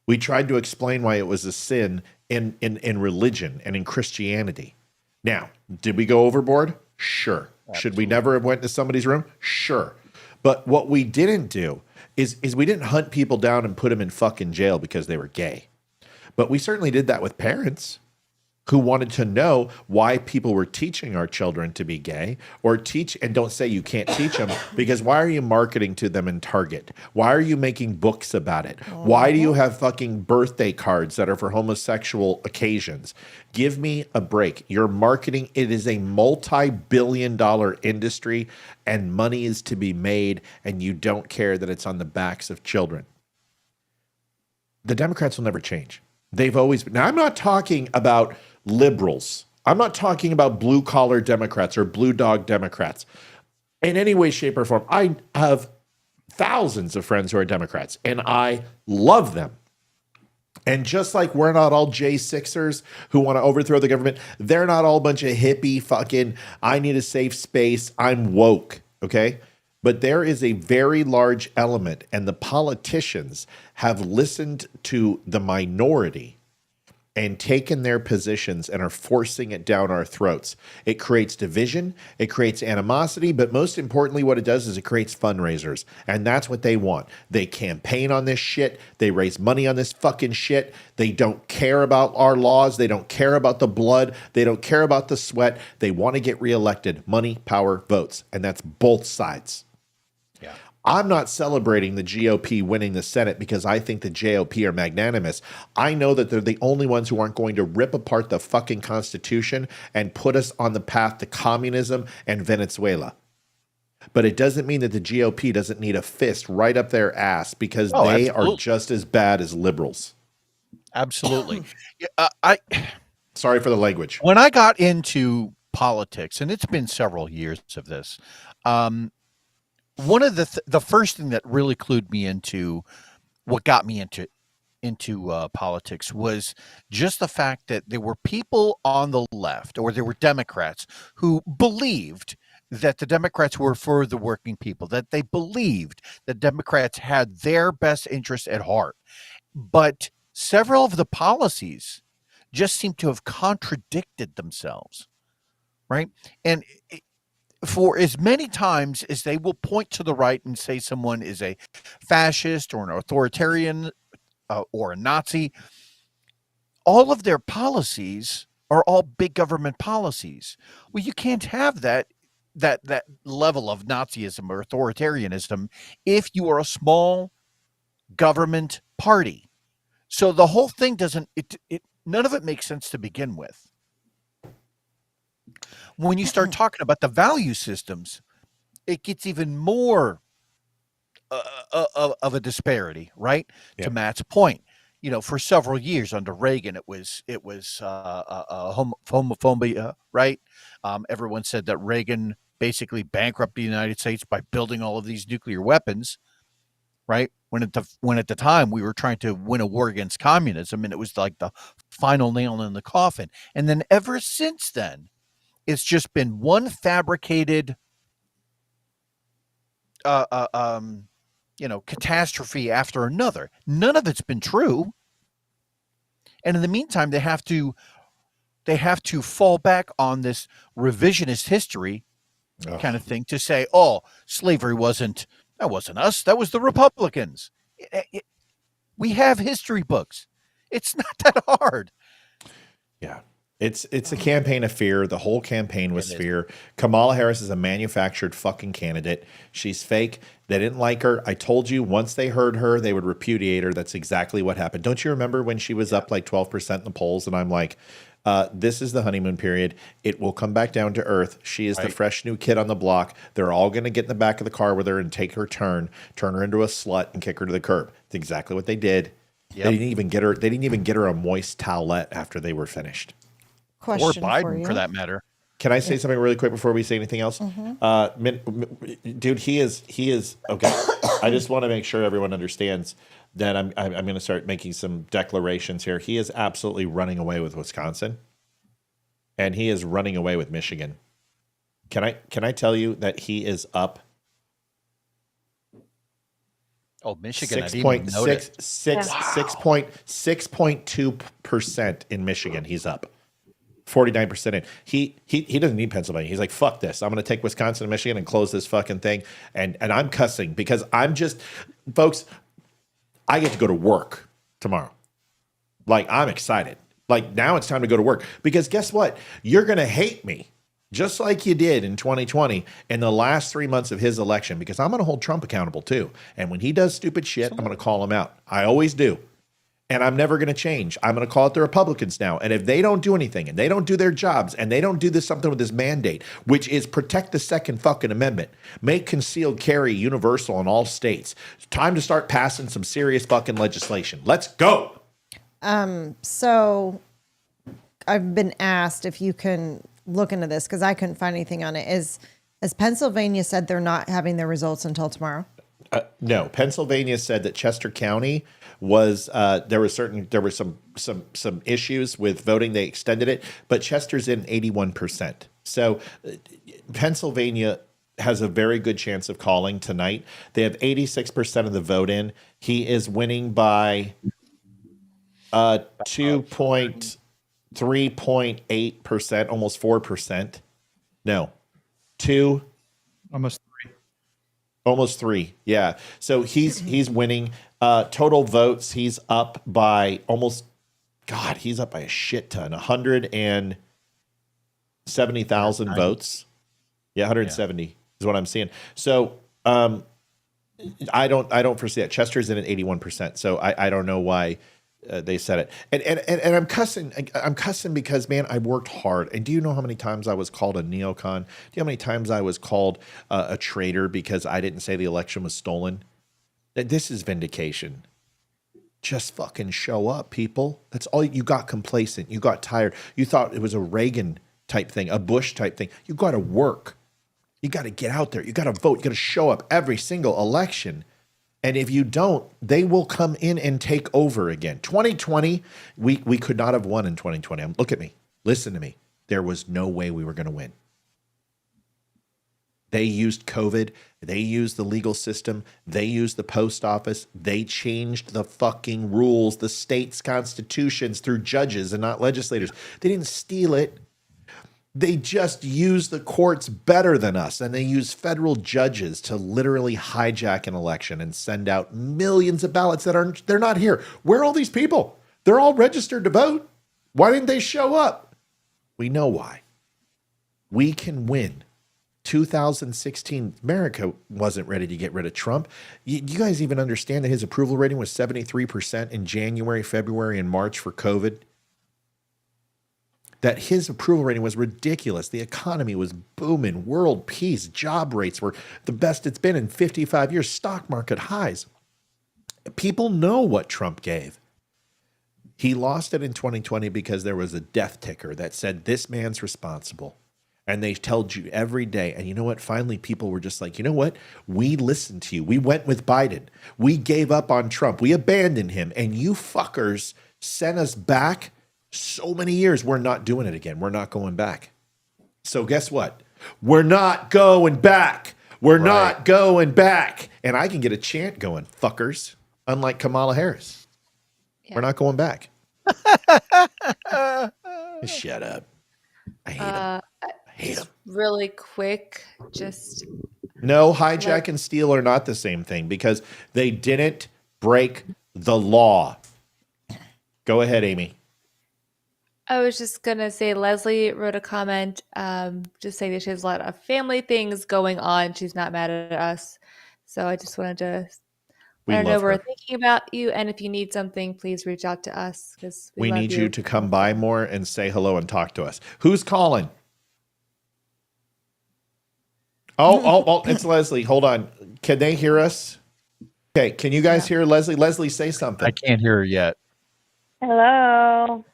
[SPEAKER 11] We tried to explain why it was a sin in religion and in Christianity. Now, did we go overboard? Sure. Should we never have went to somebody's room? Sure. But what we didn't do is we didn't hunt people down and put them in fucking jail because they were gay. But we certainly did that with parents who wanted to know why people were teaching our children to be gay, or teach, and don't say you can't teach them, because why are you marketing to them in Target? Why are you making books about it? Why do you have fucking birthday cards that are for homosexual occasions? Give me a break. You're marketing. It is a multi-billion-dollar industry, and money is to be made, and you don't care that it's on the backs of children. The Democrats will never change. They've always been. Now, I'm not talking about liberals. I'm not talking about blue collar Democrats or blue dog Democrats in any way, shape, or form. I have thousands of friends who are Democrats, and I love them. And just like we're not all J6ers who want to overthrow the government, they're not all a bunch of hippie fucking, I need a safe space, I'm woke, okay? But there is a very large element, and the politicians have listened to the minority and taken their positions and are forcing it down our throats. It creates division, it creates animosity, but most importantly, what it does is it creates fundraisers. And that's what they want. They campaign on this shit. They raise money on this fucking shit. They don't care about our laws. They don't care about the blood. They don't care about the sweat. They want to get reelected. Money, power, votes. And that's both sides. I'm not celebrating the GOP winning the Senate because I think the GOP are magnanimous. I know that they're the only ones who aren't going to rip apart the fucking Constitution and put us on the path to communism and Venezuela. But it doesn't mean that the GOP doesn't need a fist right up their ass because they are just as bad as liberals.
[SPEAKER 5] Absolutely.
[SPEAKER 11] Sorry for the language.
[SPEAKER 5] When I got into politics, and it's been several years of this, one of the first thing that really clued me into what got me into politics was just the fact that there were people on the left, or there were Democrats who believed that the Democrats were for the working people, that they believed that Democrats had their best interests at heart. But several of the policies just seem to have contradicted themselves, right? And for as many times as they will point to the right and say someone is a fascist or an authoritarian or a Nazi, all of their policies are all big government policies. Well, you can't have that level of Nazism or authoritarianism if you are a small government party. So the whole thing none of it makes sense to begin with. When you start talking about the value systems, it gets even more of a disparity, right?
[SPEAKER 11] Yeah.
[SPEAKER 5] To Matt's point, for several years under Reagan, it was homophobia, right? Everyone said that Reagan basically bankrupted the United States by building all of these nuclear weapons, right? When at the time we were trying to win a war against communism, and it was like the final nail in the coffin. And then ever since then, it's just been one fabricated, catastrophe after another. None of it's been true. And in the meantime, they have to fall back on this revisionist history kind of thing to say, oh, slavery wasn't us. That was the Republicans. We have history books. It's not that hard.
[SPEAKER 11] Yeah. It's a campaign of fear. The whole campaign was fear. Kamala Harris is a manufactured fucking candidate. She's fake. They didn't like her. I told you once they heard her, they would repudiate her. That's exactly what happened. Don't you remember when she was up like 12% in the polls? And I'm like, this is the honeymoon period. It will come back down to earth. She is the fresh new kid on the block. They're all going to get in the back of the car with her and take her turn her into a slut and kick her to the curb. It's exactly what they did. Yep. They didn't even get her a moist towelette after they were finished.
[SPEAKER 2] Question
[SPEAKER 5] or Biden,
[SPEAKER 2] for you.
[SPEAKER 5] for that matter.
[SPEAKER 11] Can I say something really quick before we say anything else? Dude, he is okay. I just want to make sure everyone understands that I'm going to start making some declarations here. He is absolutely running away with Wisconsin, and he is running away with Michigan. Can I tell you that he is up
[SPEAKER 5] Oh, Michigan. I didn't even notice.
[SPEAKER 1] 6.2% in Michigan. He's up. 49% in. He doesn't need Pennsylvania. He's like, fuck this. I'm going to take Wisconsin and Michigan and close this fucking thing. And I'm cussing because I'm just, folks, I get to go to work tomorrow. Like, I'm excited. Like, now it's time to go to work because guess what? You're going to hate me just like you did in 2020 in the last 3 months of his election because I'm going to hold Trump accountable too. And when he does stupid shit, I'm going to call him out. I always do. And I'm never going to change. I'm going to call it the Republicans now. And if they don't do anything and they don't do their jobs and they don't do this something with this mandate, which is protect the Second fucking Amendment, make concealed carry universal in all states, it's time to start passing some serious fucking legislation. Let's go.
[SPEAKER 2] So I've been asked if you can look into this because I couldn't find anything on it. Has Pennsylvania said they're not having their results until tomorrow?
[SPEAKER 1] No, Pennsylvania said that Chester County was there were some issues with voting. They extended it, but Chester's in 81%. So Pennsylvania has a very good chance of calling tonight. They have 86% of the vote in. He is winning by 3.8%, almost 4%. No, almost three. Yeah. So he's winning. Total votes, he's up by he's up by a shit ton. 170,000 votes. Yeah, 170 is what I'm seeing. So I don't foresee that. Chester's in at 81%. So I don't know why they said it. And I'm cussing. I'm cussing because, man, I worked hard. And do you know how many times I was called a neocon? Do you know how many times I was called a traitor because I didn't say the election was stolen? This is vindication. Just fucking show up, people. That's all. You got complacent. You got tired. You thought it was a Reagan type thing, a Bush type thing. You got to work. You got to get out there. You got to vote. You got to show up every single election. And if you don't, they will come in and take over again. 2020, we could not have won in 2020. Look at me. Listen to me. There was no way we were going to win. They used COVID. They used the legal system. They used the post office. They changed the fucking rules, the state's constitutions through judges and not legislators. They didn't steal it. They just use the courts better than us, and they use federal judges to literally hijack an election and send out millions of ballots they're not here. Where are all these people? They're all registered to vote. Why didn't they show up? We know why. We can win. 2016, America wasn't ready to get rid of Trump. You guys even understand that his approval rating was 73% in January, February, and March for COVID? That his approval rating was ridiculous. The economy was booming, world peace, job rates were the best it's been in 55 years, stock market highs. People know what Trump gave. He lost it in 2020 because there was a death ticker that said this man's responsible. And they told you every day. And you know what? Finally, people were just like, you know what? We listened to you. We went with Biden. We gave up on Trump. We abandoned him. And you fuckers sent us back so many years. We're not doing it again. We're not going back. So guess what? We're not going back. We're not going back. And I can get a chant going, fuckers, unlike Kamala Harris. Yeah. We're not going back. Shut up. I hate him.
[SPEAKER 4] Just really quick,
[SPEAKER 1] no, hijack and steal are not the same thing because they didn't break the law. Go ahead, Amy.
[SPEAKER 4] I was just gonna say Leslie wrote a comment just saying that she has a lot of family things going on. She's not mad at us. So I just wanted to let her know we're thinking about you, and if you need something, please reach out to us because
[SPEAKER 1] we need you to come by more and say hello and talk to us. Who's calling? Oh, it's Leslie. Hold on. Can they hear us? Okay, can you guys hear Leslie? Leslie, say something.
[SPEAKER 5] I can't hear her yet.
[SPEAKER 16] Hello.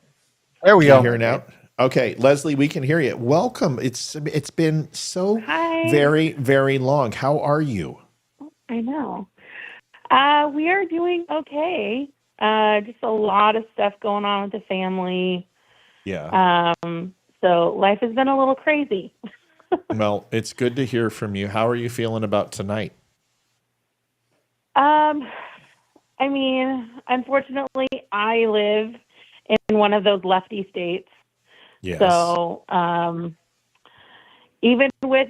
[SPEAKER 5] There we go.
[SPEAKER 1] Hear now? Okay, Leslie, we can hear you. Welcome. It's been so very, very long. How are you?
[SPEAKER 16] I know. We are doing okay. Just a lot of stuff going on with the family.
[SPEAKER 1] Yeah.
[SPEAKER 16] So life has been a little crazy.
[SPEAKER 1] Well, it's good to hear from you. How are you feeling about tonight?
[SPEAKER 16] I mean, unfortunately, I live in one of those lefty states.
[SPEAKER 1] Yes.
[SPEAKER 16] So, even with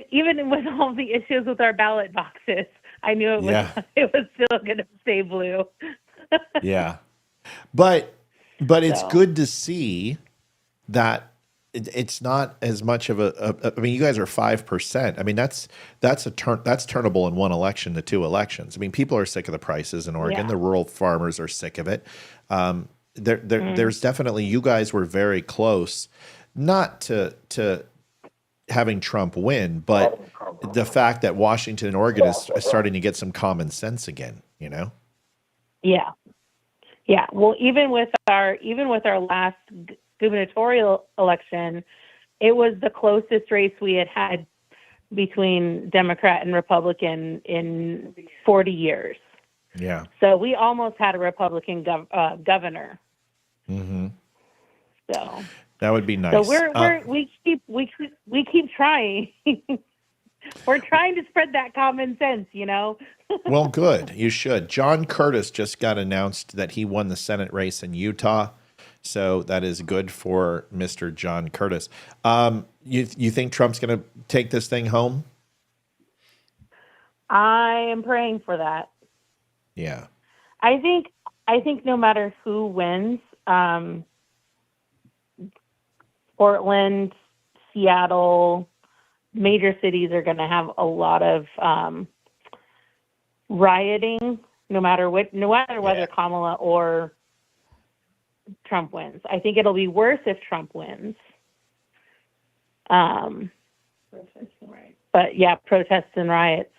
[SPEAKER 16] all the issues with our ballot boxes, I knew it was
[SPEAKER 1] Yeah.
[SPEAKER 16] it was still going to stay blue.
[SPEAKER 1] Yeah. But it's
[SPEAKER 16] So.
[SPEAKER 1] good to see that it's not as much of I mean, you guys are 5%. I mean, that's turnable in one election to two elections. I mean, people are sick of the prices in Oregon.
[SPEAKER 16] Yeah.
[SPEAKER 1] The rural farmers are sick of it. There's definitely, you guys were very close, not to having Trump win, but the fact that Washington and Oregon is starting to get some common sense again, you know?
[SPEAKER 16] Yeah. Yeah. Well, even with our last gubernatorial election, it was the closest race we had between Democrat and Republican in 40 years.
[SPEAKER 1] Yeah.
[SPEAKER 16] So we almost had a Republican governor.
[SPEAKER 1] Mm-hmm.
[SPEAKER 16] So
[SPEAKER 1] That would be nice.
[SPEAKER 16] so we keep trying. We're trying to spread that common sense, you know.
[SPEAKER 1] Well, good. You should. John Curtis just got announced that he won the Senate race in Utah. So that is good for Mr. John Curtis. You think Trump's going to take this thing home?
[SPEAKER 16] I am praying for that.
[SPEAKER 1] Yeah.
[SPEAKER 16] I think no matter who wins, Portland, Seattle, major cities are going to have a lot of rioting, no matter whether Kamala or Trump wins. I think it'll be worse if Trump wins. But yeah, protests and riots.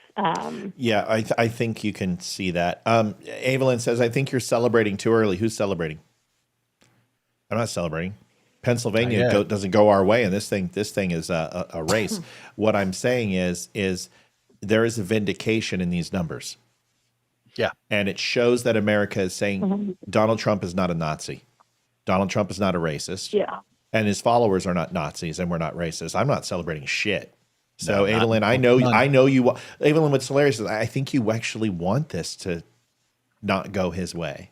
[SPEAKER 1] Yeah, I think you can see that. Evelyn says, I think you're celebrating too early. Who's celebrating? I'm not celebrating. Pennsylvania doesn't go our way, and this thing is a race. What I'm saying is there is a vindication in these numbers.
[SPEAKER 5] Yeah.
[SPEAKER 1] And it shows that America is saying Donald Trump is not a Nazi. Donald Trump is not a racist.
[SPEAKER 16] Yeah.
[SPEAKER 1] And his followers are not Nazis, and we're not racist. I'm not celebrating shit. So,
[SPEAKER 5] No,
[SPEAKER 1] Evelyn, I know you. Evelyn, what's hilarious is I think you actually want this to not go his way.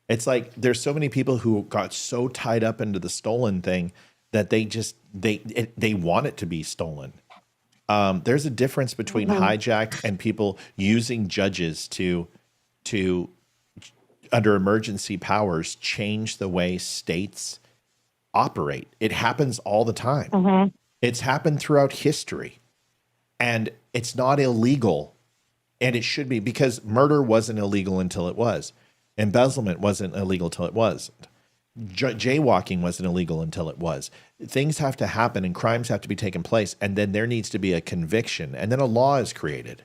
[SPEAKER 1] It's like there's so many people who got so tied up into the stolen thing that they want it to be stolen. There's a difference between hijacked and people using judges to under emergency powers change the way states operate. It happens all the time. It's happened throughout history, and it's not illegal, and it should be, because murder wasn't illegal until it was. Embezzlement wasn't illegal until it wasn't. Jaywalking wasn't illegal until it was. Things have to happen and crimes have to be taken place, and then there needs to be a conviction, and then a law is created.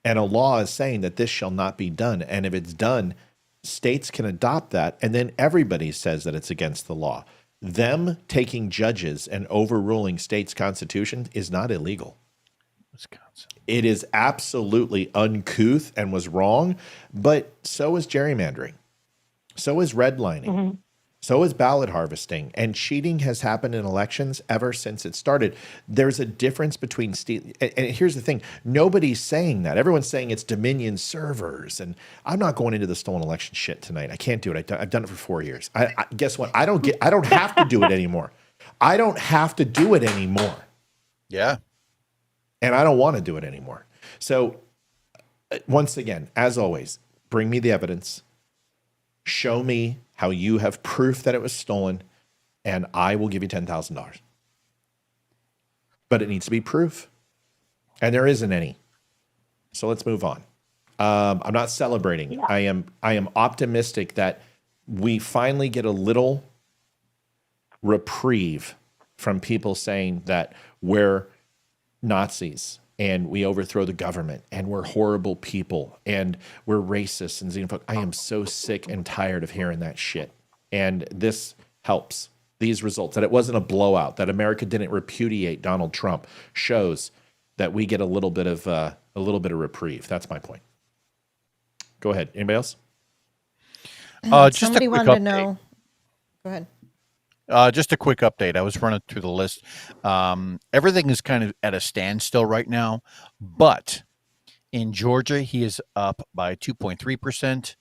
[SPEAKER 1] And a law is saying that this shall not be done, and if it's done, states can adopt that, and then everybody says that it's against the law. Them taking judges and overruling states' constitution is not illegal.
[SPEAKER 5] Wisconsin.
[SPEAKER 1] It is absolutely uncouth and was wrong, but so is gerrymandering. So is redlining. So is ballot harvesting. And cheating has happened in elections ever since it started. There's a difference between and here's the thing. Nobody's saying that. Everyone's saying it's Dominion servers. And I'm not going into the stolen election shit tonight. I can't do it. I've done it for 4 years. I guess what? I don't have to do it anymore. I don't have to do it anymore.
[SPEAKER 5] Yeah.
[SPEAKER 1] And I don't want to do it anymore. So once again, as always, bring me the evidence. Show me how you have proof that it was stolen, and I will give you $10,000. But it needs to be proof. And there isn't any. So let's move on. I'm not celebrating. I am optimistic that we finally get a little reprieve from people saying that we're Nazis and we overthrow the government and we're horrible people and we're racist and xenophobic. I am so sick and tired of hearing that shit. And this helps. These results, that it wasn't a blowout, that America didn't repudiate Donald Trump, shows that we get a little bit of reprieve. That's my point. Go ahead. Anybody else?
[SPEAKER 5] Just
[SPEAKER 2] Somebody
[SPEAKER 5] a quick
[SPEAKER 2] wanted to
[SPEAKER 5] update.
[SPEAKER 2] know. Go ahead.
[SPEAKER 5] Just a quick update. I was running through the list. Everything is kind of at a standstill right now, but In Georgia, he is up by 2.3%.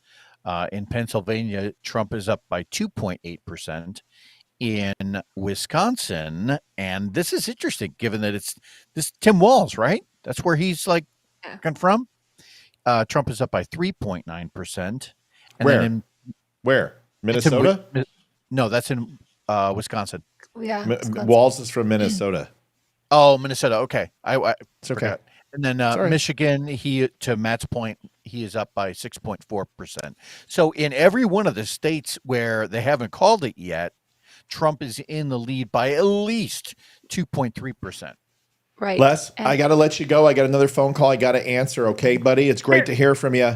[SPEAKER 5] In Pennsylvania, Trump is up by 2.8%. In Wisconsin, and this is interesting given that it's this Tim Walz, right? That's where he's like come from. Trump is up by 3.9%.
[SPEAKER 11] Where? Where? Minnesota?
[SPEAKER 5] No, that's in Wisconsin.
[SPEAKER 4] Yeah.
[SPEAKER 11] Walz is from Minnesota.
[SPEAKER 5] Oh, Minnesota. Okay.
[SPEAKER 11] It's okay.
[SPEAKER 5] Forgot. And then
[SPEAKER 11] all right.
[SPEAKER 5] Michigan, to Matt's point, he is up by 6.4%. So in every one of the states where they haven't called it yet, Trump is in the lead by at least 2.3%.
[SPEAKER 4] Right.
[SPEAKER 11] Les, I got to let you go. I got another phone call I got to answer. Okay, buddy? It's great to hear from you.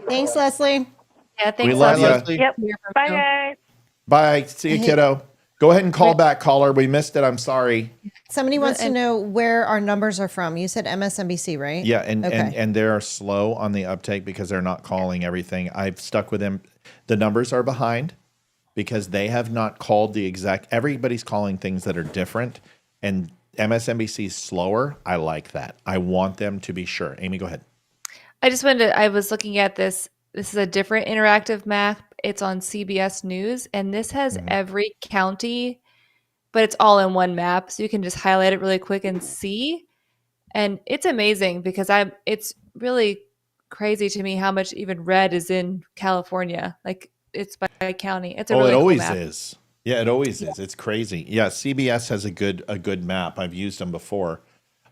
[SPEAKER 2] Thanks, Leslie.
[SPEAKER 4] Yeah, thanks,
[SPEAKER 11] We love
[SPEAKER 4] Leslie.
[SPEAKER 11] you.
[SPEAKER 16] Yep. Bye, guys.
[SPEAKER 11] Bye. See you, kiddo. Go ahead and call back, caller. We missed it. I'm sorry.
[SPEAKER 2] Somebody wants to know where our numbers are from. You said MSNBC, right?
[SPEAKER 11] Yeah, and
[SPEAKER 2] Okay.
[SPEAKER 11] and they're slow on the uptake because they're not calling everything. I've stuck with them. The numbers are behind because they have not called the exact. Everybody's calling things that are different, and MSNBC is slower. I like that. I want them to be sure. Amy, go ahead.
[SPEAKER 4] I just wanted to, I was looking at this. This is a different interactive map. It's on CBS News, and this has every county, but it's all in one map. So you can just highlight it really quick and see. And it's amazing because it's really crazy to me how much even red is in California. Like it's by county. It's a really
[SPEAKER 11] it
[SPEAKER 4] cool
[SPEAKER 11] always
[SPEAKER 4] map.
[SPEAKER 11] is. Yeah, it always is. It's crazy. Yeah, CBS has a good map. I've used them before.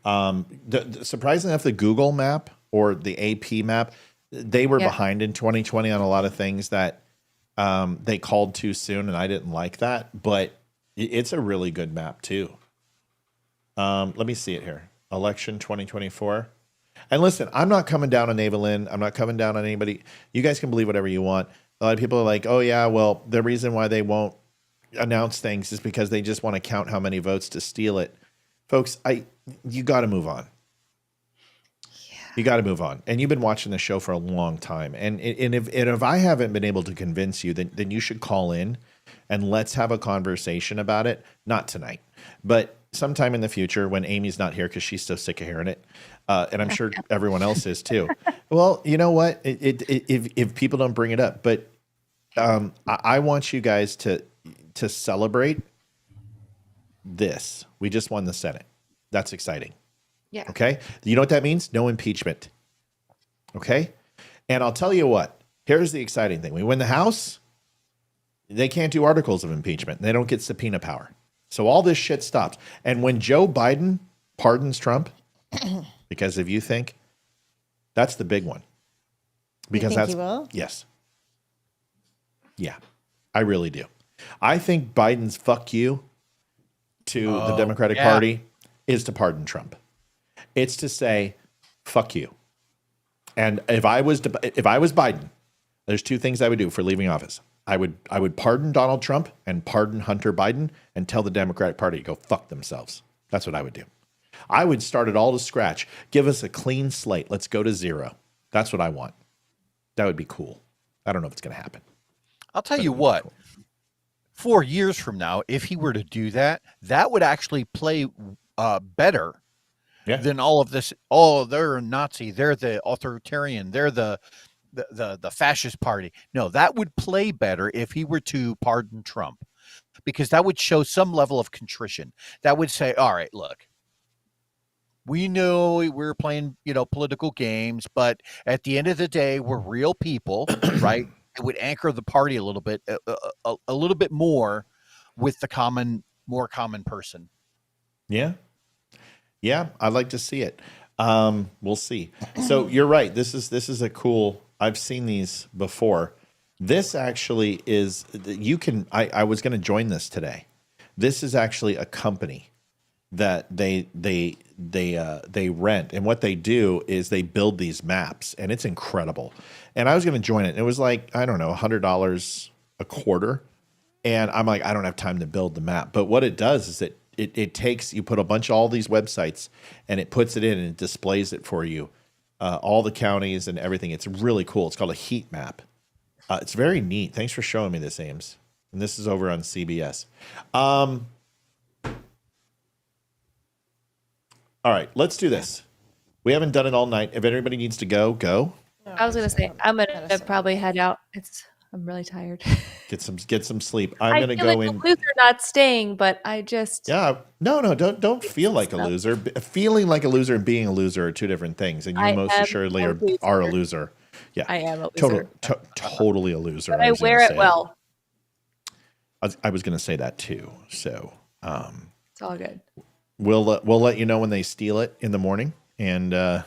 [SPEAKER 11] Surprisingly enough, the Google map or the AP map, they were behind in 2020 on a lot of things that they called too soon, and I didn't like that. But it's a really good map too. Let me see it here. Election 2024. And listen, I'm not coming down on Ava Lynn. I'm not coming down on anybody. You guys can believe whatever you want. A lot of people are like, oh yeah, well, the reason why they won't announce things is because they just want to count how many votes to steal it. Folks, you got to move on. You got to move on. And you've been watching the show for a long time. And if I haven't been able to convince you, then you should call in and let's have a conversation about it. Not tonight, but sometime in the future when Amy's not here because she's so sick of hearing it. And I'm sure everyone else is too. Well, you know what? If people don't bring it up, but I want you guys to celebrate this. We just won the Senate. That's exciting.
[SPEAKER 4] Yeah.
[SPEAKER 11] Okay. You know what that means? No impeachment. Okay. And I'll tell you what, here's the exciting thing. We win the House. They can't do articles of impeachment. They don't get subpoena power. So all this shit stops. And when Joe Biden pardons Trump, because if you think that's the big one, because
[SPEAKER 2] think he will?
[SPEAKER 11] Yes. Yeah, I really do. I think Biden's fuck you to the Democratic Party is to pardon Trump. It's to say, fuck you. And if I was Biden, there's two things I would do for leaving office. I would pardon Donald Trump and pardon Hunter Biden and tell the Democratic Party to go fuck themselves. That's what I would do. I would start it all to scratch. Give us a clean slate. Let's go to zero. That's what I want. That would be cool. I don't know if it's going to happen.
[SPEAKER 5] I'll tell you what. Cool. 4 years from now, if he were to do that, that would actually play better than all of this. Oh, they're a Nazi. They're the authoritarian. They're the fascist party. No, that would play better if he were to pardon Trump, because that would show some level of contrition. That would say, all right, look, we know we're playing, political games, but at the end of the day, we're real people, right? It would anchor the party a little bit more with the more common person.
[SPEAKER 11] Yeah. Yeah. I'd like to see it. We'll see. So you're right. This is a cool, I've seen these before. This actually is, I was going to join this today. This is actually a company that they rent, and what they do is they build these maps, and it's incredible. And I was going to join it. And it was like, I don't know, $100 a quarter. And I'm like, I don't have time to build the map. But what it does is it takes, you put a bunch of all these websites and it puts it in and it displays it for you. All the counties and everything. It's really cool. It's called a heat map. It's very neat. Thanks for showing me this, Ames. And this is over on CBS. All right, let's do this.
[SPEAKER 1] We haven't done it all night. If anybody needs to go, go.
[SPEAKER 4] I was gonna say I'm gonna probably head out. I'm really tired.
[SPEAKER 1] Get some sleep.
[SPEAKER 4] I
[SPEAKER 1] I'm gonna
[SPEAKER 4] feel
[SPEAKER 1] go
[SPEAKER 4] like
[SPEAKER 1] in.
[SPEAKER 4] a loser not staying, but I just
[SPEAKER 1] Yeah, no, don't feel like a loser. Feeling like a loser and being a loser are two different things, and you
[SPEAKER 4] I
[SPEAKER 1] most
[SPEAKER 4] am
[SPEAKER 1] assuredly
[SPEAKER 4] a
[SPEAKER 1] are a
[SPEAKER 4] loser.
[SPEAKER 1] loser. Yeah,
[SPEAKER 4] I am a loser.
[SPEAKER 1] Totally a loser.
[SPEAKER 4] But I
[SPEAKER 1] was gonna
[SPEAKER 4] wear it
[SPEAKER 1] say.
[SPEAKER 4] well.
[SPEAKER 1] I was going to say that too. So
[SPEAKER 4] It's all good.
[SPEAKER 1] we'll let you know when they steal it in the morning, and
[SPEAKER 5] Yeah,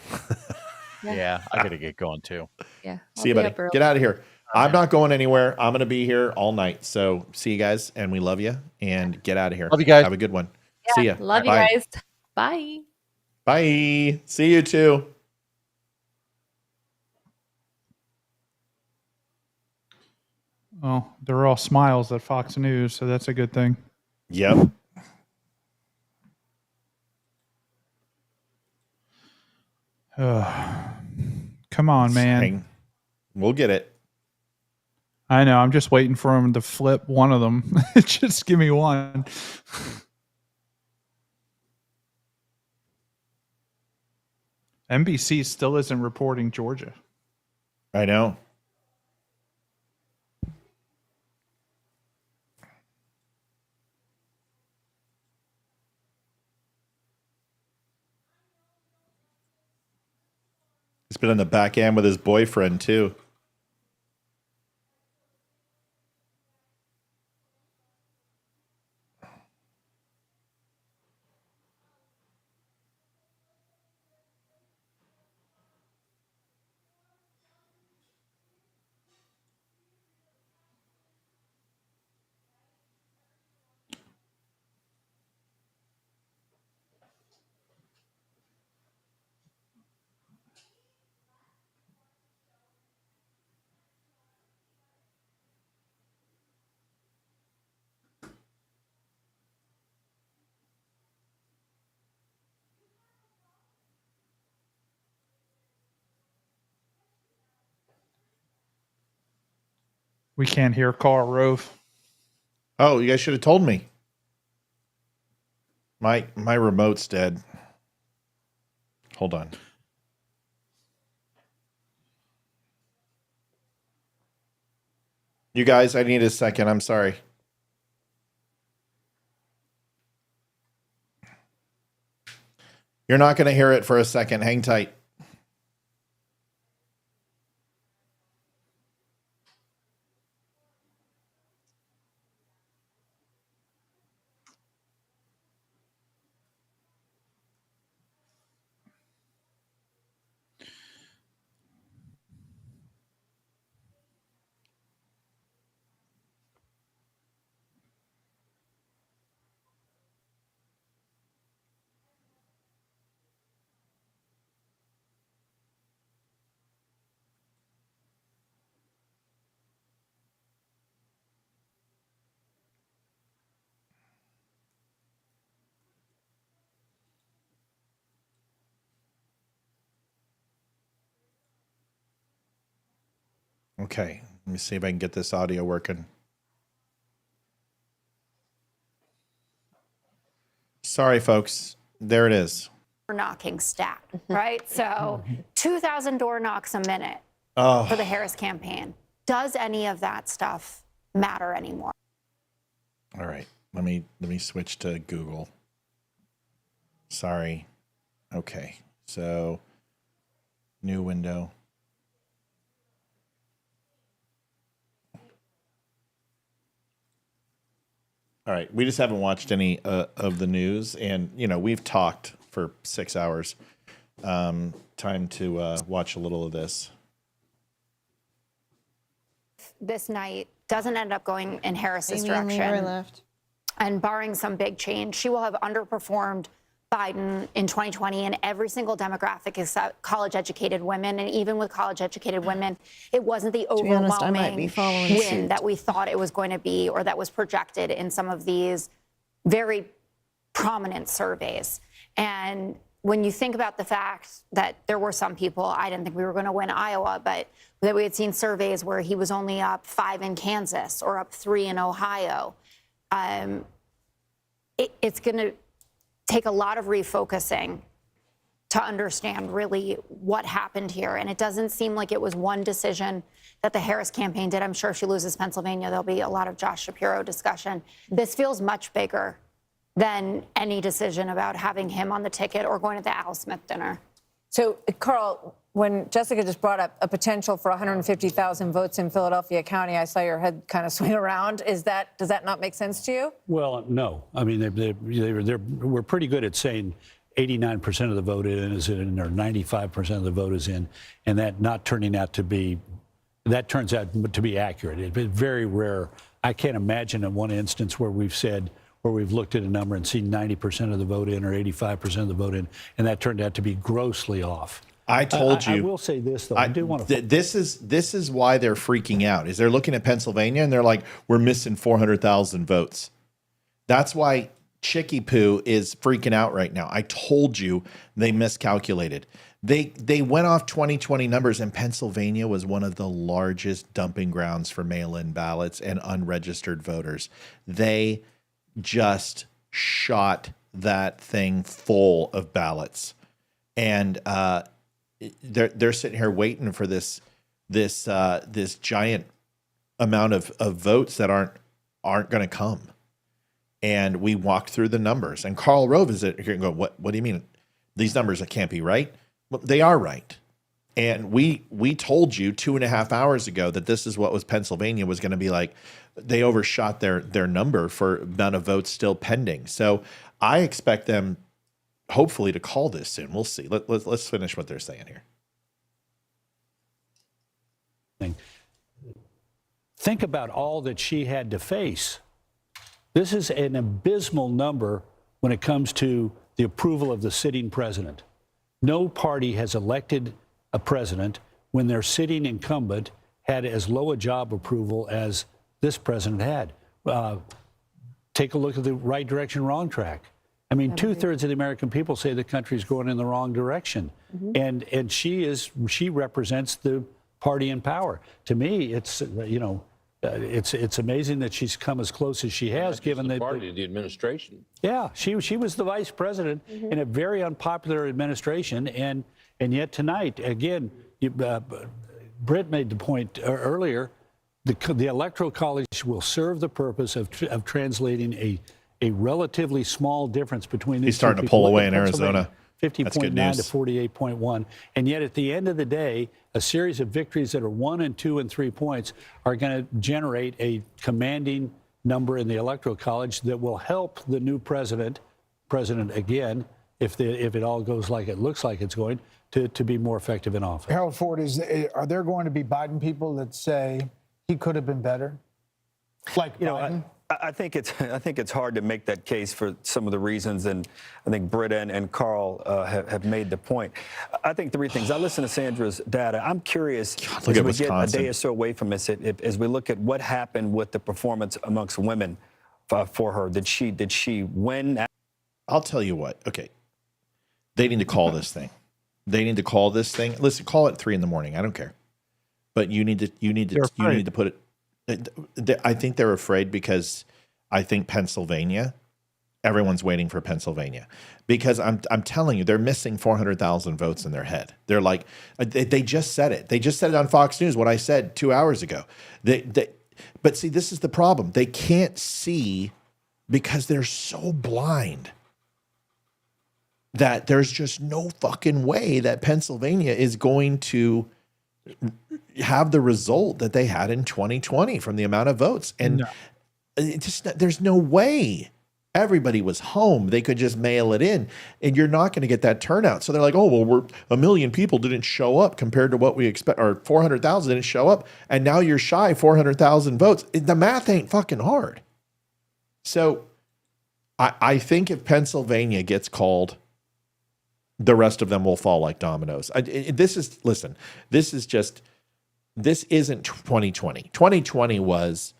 [SPEAKER 5] I gotta get going too.
[SPEAKER 4] Yeah.
[SPEAKER 1] see you, buddy. Get out of here. I'm not going anywhere. I'm going to be here all night. So see you guys, and we love you. And get out of here.
[SPEAKER 5] Love you guys.
[SPEAKER 1] Have a good one.
[SPEAKER 4] Yeah,
[SPEAKER 1] See ya.
[SPEAKER 4] Love you
[SPEAKER 1] Bye.
[SPEAKER 4] guys. Bye.
[SPEAKER 1] Bye. See you too.
[SPEAKER 3] Oh, they're all smiles at Fox News, so that's a good thing.
[SPEAKER 1] Yep.
[SPEAKER 3] Come on, man.
[SPEAKER 1] We'll get it.
[SPEAKER 3] I know. I'm just waiting for him to flip one of them. Just give me one. NBC still isn't reporting Georgia.
[SPEAKER 1] I know. He's been on the back end with his boyfriend too.
[SPEAKER 3] We can't hear Karl Rove.
[SPEAKER 1] Oh, you guys should have told me. My remote's dead. Hold on. You guys, I need a second. I'm sorry. You're not going to hear it for a second. Hang tight. Okay, let me see if I can get this audio working. Sorry, folks. There it is.
[SPEAKER 17] Knocking stat, right? So 2,000 door knocks a minute
[SPEAKER 1] Oh.
[SPEAKER 17] for the Harris campaign. Does any of that stuff matter anymore?
[SPEAKER 1] All right. Let me switch to Google. Sorry. Okay. So new window. All right. We just haven't watched any of the news, and we've talked for 6 hours. Time to watch a little of this.
[SPEAKER 17] This night doesn't end up going in Harris's
[SPEAKER 2] Amy and Leroy
[SPEAKER 17] direction.
[SPEAKER 2] left.
[SPEAKER 17] And barring some big change, she will have underperformed Biden in 2020 in every single demographic except college-educated women. And even with college-educated women, it wasn't the
[SPEAKER 2] be honest, I might
[SPEAKER 17] overwhelming
[SPEAKER 2] be following
[SPEAKER 17] win
[SPEAKER 2] suit.
[SPEAKER 17] that we thought it was going to be or that was projected in some of these very prominent surveys. And when you think about the fact that there were some people, I didn't think we were going to win Iowa, but that we had seen surveys where he was only up 5 in Kansas or up 3 in Ohio. It's going to take a lot of refocusing to understand really what happened here. And it doesn't seem like it was one decision that the Harris campaign did. I'm sure if she loses Pennsylvania, there'll be a lot of Josh Shapiro discussion. This feels much bigger than any decision about having him on the ticket or going to the Al Smith dinner.
[SPEAKER 18] So, Carl, when Jessica just brought up a potential for 150,000 votes in Philadelphia County, I saw your head kind of swing around. Does that not make sense to you?
[SPEAKER 19] Well, no. I mean, we're pretty good at saying 89% of the vote is in, or 95% of the vote is in, and that not turning out to be, that turns out to be accurate. It's very rare. I can't imagine in one instance where we've looked at a number and seen 90% of the vote in or 85% of the vote in, and that turned out to be grossly off.
[SPEAKER 1] I told you.
[SPEAKER 19] I will say this though. I do want to.
[SPEAKER 1] This is why they're freaking out. Is they're looking at Pennsylvania and they're like, we're missing 400,000 votes. That's why Chicky Poo is freaking out right now. I told you they miscalculated. They went off 2020 numbers, and Pennsylvania was one of the largest dumping grounds for mail-in ballots and unregistered voters. They just shot that thing full of ballots, and they're sitting here waiting for this giant amount of votes that aren't going to come. And we walked through the numbers, and Karl Rove is here and go, what do you mean these numbers can't be right? Well, they are right. And we told you 2.5 hours ago that this is what was Pennsylvania was going to be like. They overshot their number for amount of votes still pending. So I expect them hopefully to call this soon. We'll see. Let's finish what they're saying here.
[SPEAKER 19] Think about all that she had to face. This is an abysmal number when it comes to the approval of the sitting president. No party has elected a president when their sitting incumbent had as low a job approval as this president had. Take a look at the right direction, wrong track. I mean, 2/3 of the American people say the country's going in the wrong direction. Mm-hmm. And she represents the party in power. To me, it's, it's amazing that she's come as close as she has, given the
[SPEAKER 20] party, the administration.
[SPEAKER 19] Yeah, she was the vice president in a very unpopular administration, and yet tonight, again, Britt made the point earlier. The Electoral College will serve the purpose of translating a relatively small difference between these.
[SPEAKER 1] He's starting
[SPEAKER 19] two
[SPEAKER 1] to pull
[SPEAKER 19] people.
[SPEAKER 1] away in Arizona.
[SPEAKER 19] 50.9 to 48.1. And yet at the end of the day, a series of victories that are 1 and 2 and 3 points are going to generate a commanding number in the Electoral College that will help the new president again, if it all goes like it looks like it's going, to be more effective in office.
[SPEAKER 21] Harold Ford, are there going to be Biden people that say he could have been better? Like Biden?
[SPEAKER 22] I think it's hard to make that case for some of the reasons, and I think Britta and Carl have made the point. I think 3 things. I listen to Sandra's data. I'm curious, as we get a day or so away from this, as we look at what happened with the performance amongst women for her. Did she win?
[SPEAKER 1] I'll tell you what. Okay, they need to call this thing. They need to call this thing. Listen, call it 3 a.m. I don't care, but you need to put it. I think they're afraid because I think Pennsylvania, everyone's waiting for Pennsylvania, because I'm telling you, they're missing 400,000 votes in their head. They're like, they just said it. They just said it on Fox News, what I said 2 hours ago. But see, this is the problem. They can't see because they're so blind that there's just no fucking way that Pennsylvania is going to have the result that they had in 2020 from the amount of votes. And there's no way. Everybody was home. They could just mail it in, and you're not going to get that turnout. So they're like, oh, well, 1 million people didn't show up compared to what we expect, or 400,000 didn't show up. And now you're shy 400,000 votes. The math ain't fucking hard. So I think if Pennsylvania gets called, the rest of them will fall like dominoes. This isn't 2020. 2020 was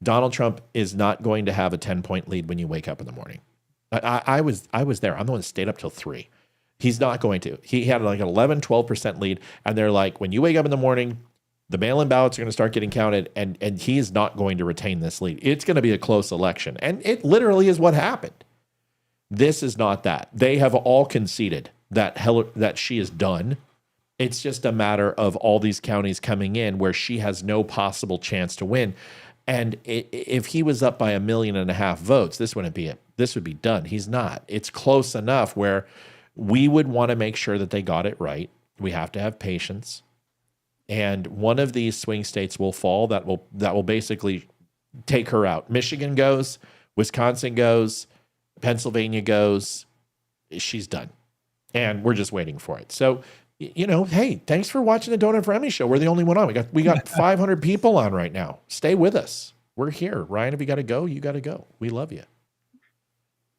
[SPEAKER 1] Donald Trump is not going to have a 10-point lead when you wake up in the morning. I was there. I'm the one that stayed up till 3. He's not going to. He had like an 11, 12% lead. And they're like, when you wake up in the morning, the mail-in ballots are going to start getting counted, and he is not going to retain this lead. It's going to be a close election. And it literally is what happened. This is not that. They have all conceded that she is done. It's just a matter of all these counties coming in where she has no possible chance to win. And if he was up by 1.5 million votes, this would be done. He's not. It's close enough where we would want to make sure that they got it right. We have to have patience. And one of these swing states will fall that will basically take her out. Michigan goes, Wisconsin goes, Pennsylvania goes. She's done. And we're just waiting for it. So, hey, thanks for watching the Donut for Emmy show. We're the only one on. We got 500 people on right now. Stay with us. We're here. Ryan, if you got to go, you got to go. We love you.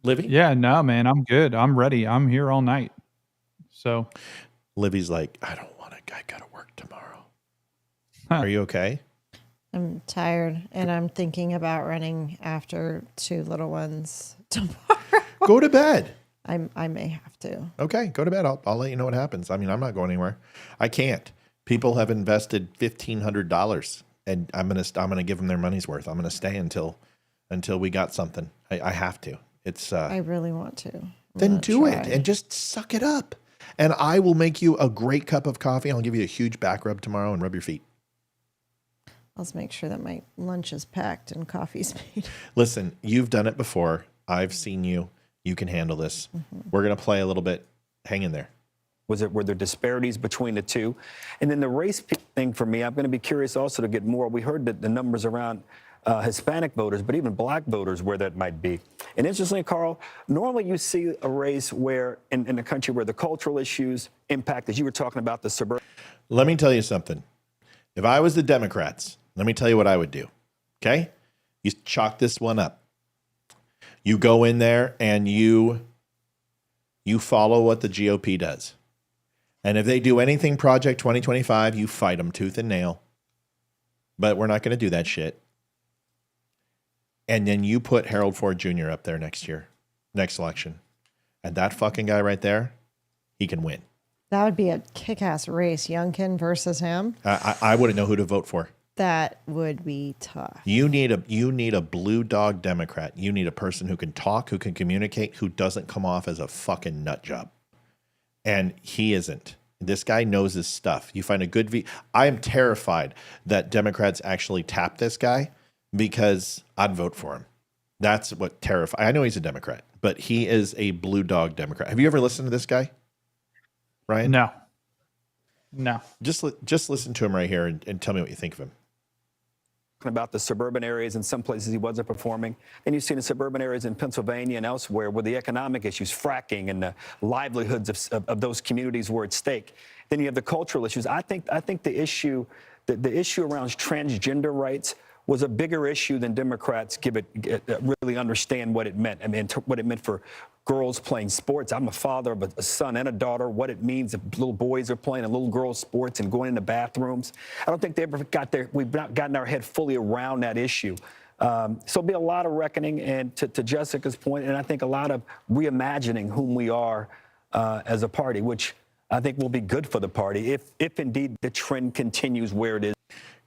[SPEAKER 1] Livy?
[SPEAKER 3] Yeah, no, man, I'm good. I'm ready. I'm here all night. So
[SPEAKER 1] Livy's like, I got to work tomorrow. Are you okay?
[SPEAKER 2] I'm tired, and I'm thinking about running after 2 little ones tomorrow.
[SPEAKER 1] Go to bed.
[SPEAKER 2] I may have to.
[SPEAKER 1] Okay, go to bed. I'll let you know what happens. I mean, I'm not going anywhere. I can't. People have invested $1,500, and I'm gonna give them their money's worth. I'm gonna stay until we got something. I have to. It's.
[SPEAKER 2] I really want to.
[SPEAKER 1] Then do it and just suck it up. And I will make you a great cup of coffee. I'll give you a huge back rub tomorrow and rub your feet.
[SPEAKER 2] I'll just make sure that my lunch is packed and coffee's made.
[SPEAKER 1] Listen, you've done it before. I've seen you. You can handle this. Mm-hmm. We're going to play a little bit. Hang in there.
[SPEAKER 22] Were there disparities between the two? And then the race thing for me, I'm going to be curious also to get more. We heard that the numbers around Hispanic voters, but even black voters, where that might be. And interestingly, Carl, normally you see a race where in a country where the cultural issues impact, as you were talking about, the suburban.
[SPEAKER 1] Let me tell you something. If I was the Democrats, let me tell you what I would do. Okay? You chalk this one up. You go in there and you follow what the GOP does. And if they do anything Project 2025, you fight them tooth and nail. But we're not going to do that shit. And then you put Harold Ford Jr. up there next election. And that fucking guy right there, he can win.
[SPEAKER 2] That would be a kick-ass race, Youngkin versus him.
[SPEAKER 1] I wouldn't know who to vote for.
[SPEAKER 2] That would be tough.
[SPEAKER 1] You need a blue dog Democrat. You need a person who can talk, who can communicate, who doesn't come off as a fucking nut job. And he isn't. This guy knows his stuff. You find a good I am terrified that Democrats actually tap this guy because I'd vote for him. That's what terrifies. I know he's a Democrat, but he is a blue dog Democrat. Have you ever listened to this guy, Ryan?
[SPEAKER 3] No.
[SPEAKER 1] Just listen to him right here and tell me what you think of him.
[SPEAKER 22] About the suburban areas in some places he wasn't performing. And you've seen the suburban areas in Pennsylvania and elsewhere where the economic issues, fracking, and the livelihoods of those communities were at stake. Then you have the cultural issues. I think the issue around transgender rights was a bigger issue than Democrats really understand what it meant. I mean, what it meant for girls playing sports. I'm a father of a son and a daughter, what it means if little boys are playing and little girls' sports and going into bathrooms. I don't think they ever we've not gotten our head fully around that issue. So it'll be a lot of reckoning, and to Jessica's point, and I think a lot of reimagining whom we are as a party, which I think will be good for the party if indeed the trend continues where it is.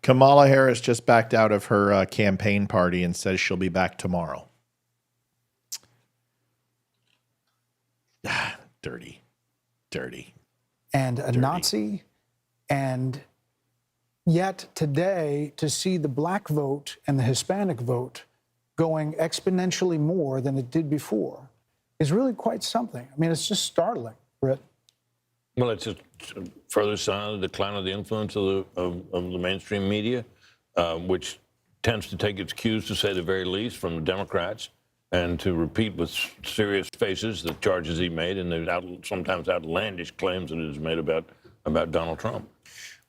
[SPEAKER 1] Kamala Harris just backed out of her campaign party and says she'll be back tomorrow. Dirty.
[SPEAKER 21] And a Nazi. And yet today, to see the black vote and the Hispanic vote going exponentially more than it did before is really quite something. I mean, it's just startling, Britt.
[SPEAKER 6] Well, it's a further sign of the decline of the influence of the mainstream media, which tends to take its cues, to say the very least, from the Democrats, and to repeat with serious faces the charges he made and the sometimes outlandish claims that he has made about Donald Trump.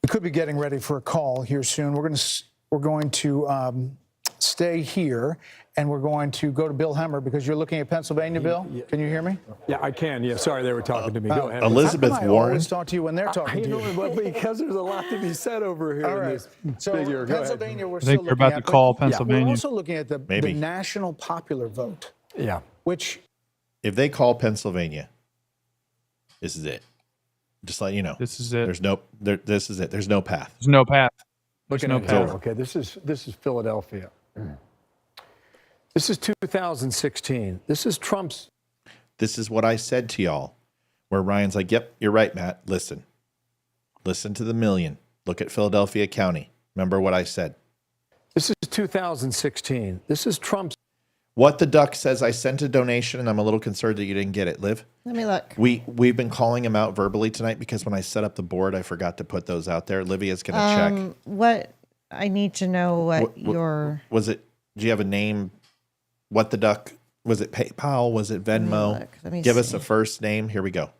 [SPEAKER 21] We could be getting ready for a call here soon. We're going to stay here, and we're going to go to Bill Hemmer because you're looking at Pennsylvania, Bill. Can you hear me?
[SPEAKER 20] Yeah, I can. Yeah, sorry, they were talking to me. Go ahead.
[SPEAKER 1] Elizabeth
[SPEAKER 21] How come
[SPEAKER 1] Warren.
[SPEAKER 21] I always talk to you when they're talking to you.
[SPEAKER 20] Well, because there's a lot to be said over here.
[SPEAKER 21] All
[SPEAKER 20] in
[SPEAKER 21] right.
[SPEAKER 20] this
[SPEAKER 21] So
[SPEAKER 20] figure. Go
[SPEAKER 21] Pennsylvania,
[SPEAKER 20] ahead.
[SPEAKER 21] we're
[SPEAKER 3] I
[SPEAKER 21] still
[SPEAKER 3] think
[SPEAKER 21] looking
[SPEAKER 3] you're about
[SPEAKER 21] at,
[SPEAKER 3] to call
[SPEAKER 21] but
[SPEAKER 3] Pennsylvania.
[SPEAKER 21] We're also looking at the
[SPEAKER 1] Maybe.
[SPEAKER 21] national popular vote.
[SPEAKER 20] Yeah.
[SPEAKER 21] Which,
[SPEAKER 1] If they call Pennsylvania, this is it. Just let you know.
[SPEAKER 3] This is it.
[SPEAKER 1] This is it. There's no path.
[SPEAKER 3] There's no path.
[SPEAKER 20] Looking
[SPEAKER 3] no
[SPEAKER 20] at
[SPEAKER 3] path.
[SPEAKER 20] Okay, this is Philadelphia. This is 2016. This is Trump's.
[SPEAKER 1] This is what I said to y'all.
[SPEAKER 11] where Ryan's like, yep, you're right, Matt. Listen to the million. Look at Philadelphia County. Remember what I said.
[SPEAKER 20] This is 2016. This is Trump's.
[SPEAKER 11] What the Duck says, I sent a donation, and I'm a little concerned that you didn't get it. Liv?
[SPEAKER 2] Let me look.
[SPEAKER 11] We've been calling him out verbally tonight because when I set up the board, I forgot to put those out there. Livia's going to check.
[SPEAKER 2] What I need to know what your
[SPEAKER 11] was it? Do you have a name? What the Duck? Was it PayPal? Was it Venmo?
[SPEAKER 2] Let me
[SPEAKER 11] Give us
[SPEAKER 2] see.
[SPEAKER 11] a first name. Here we go.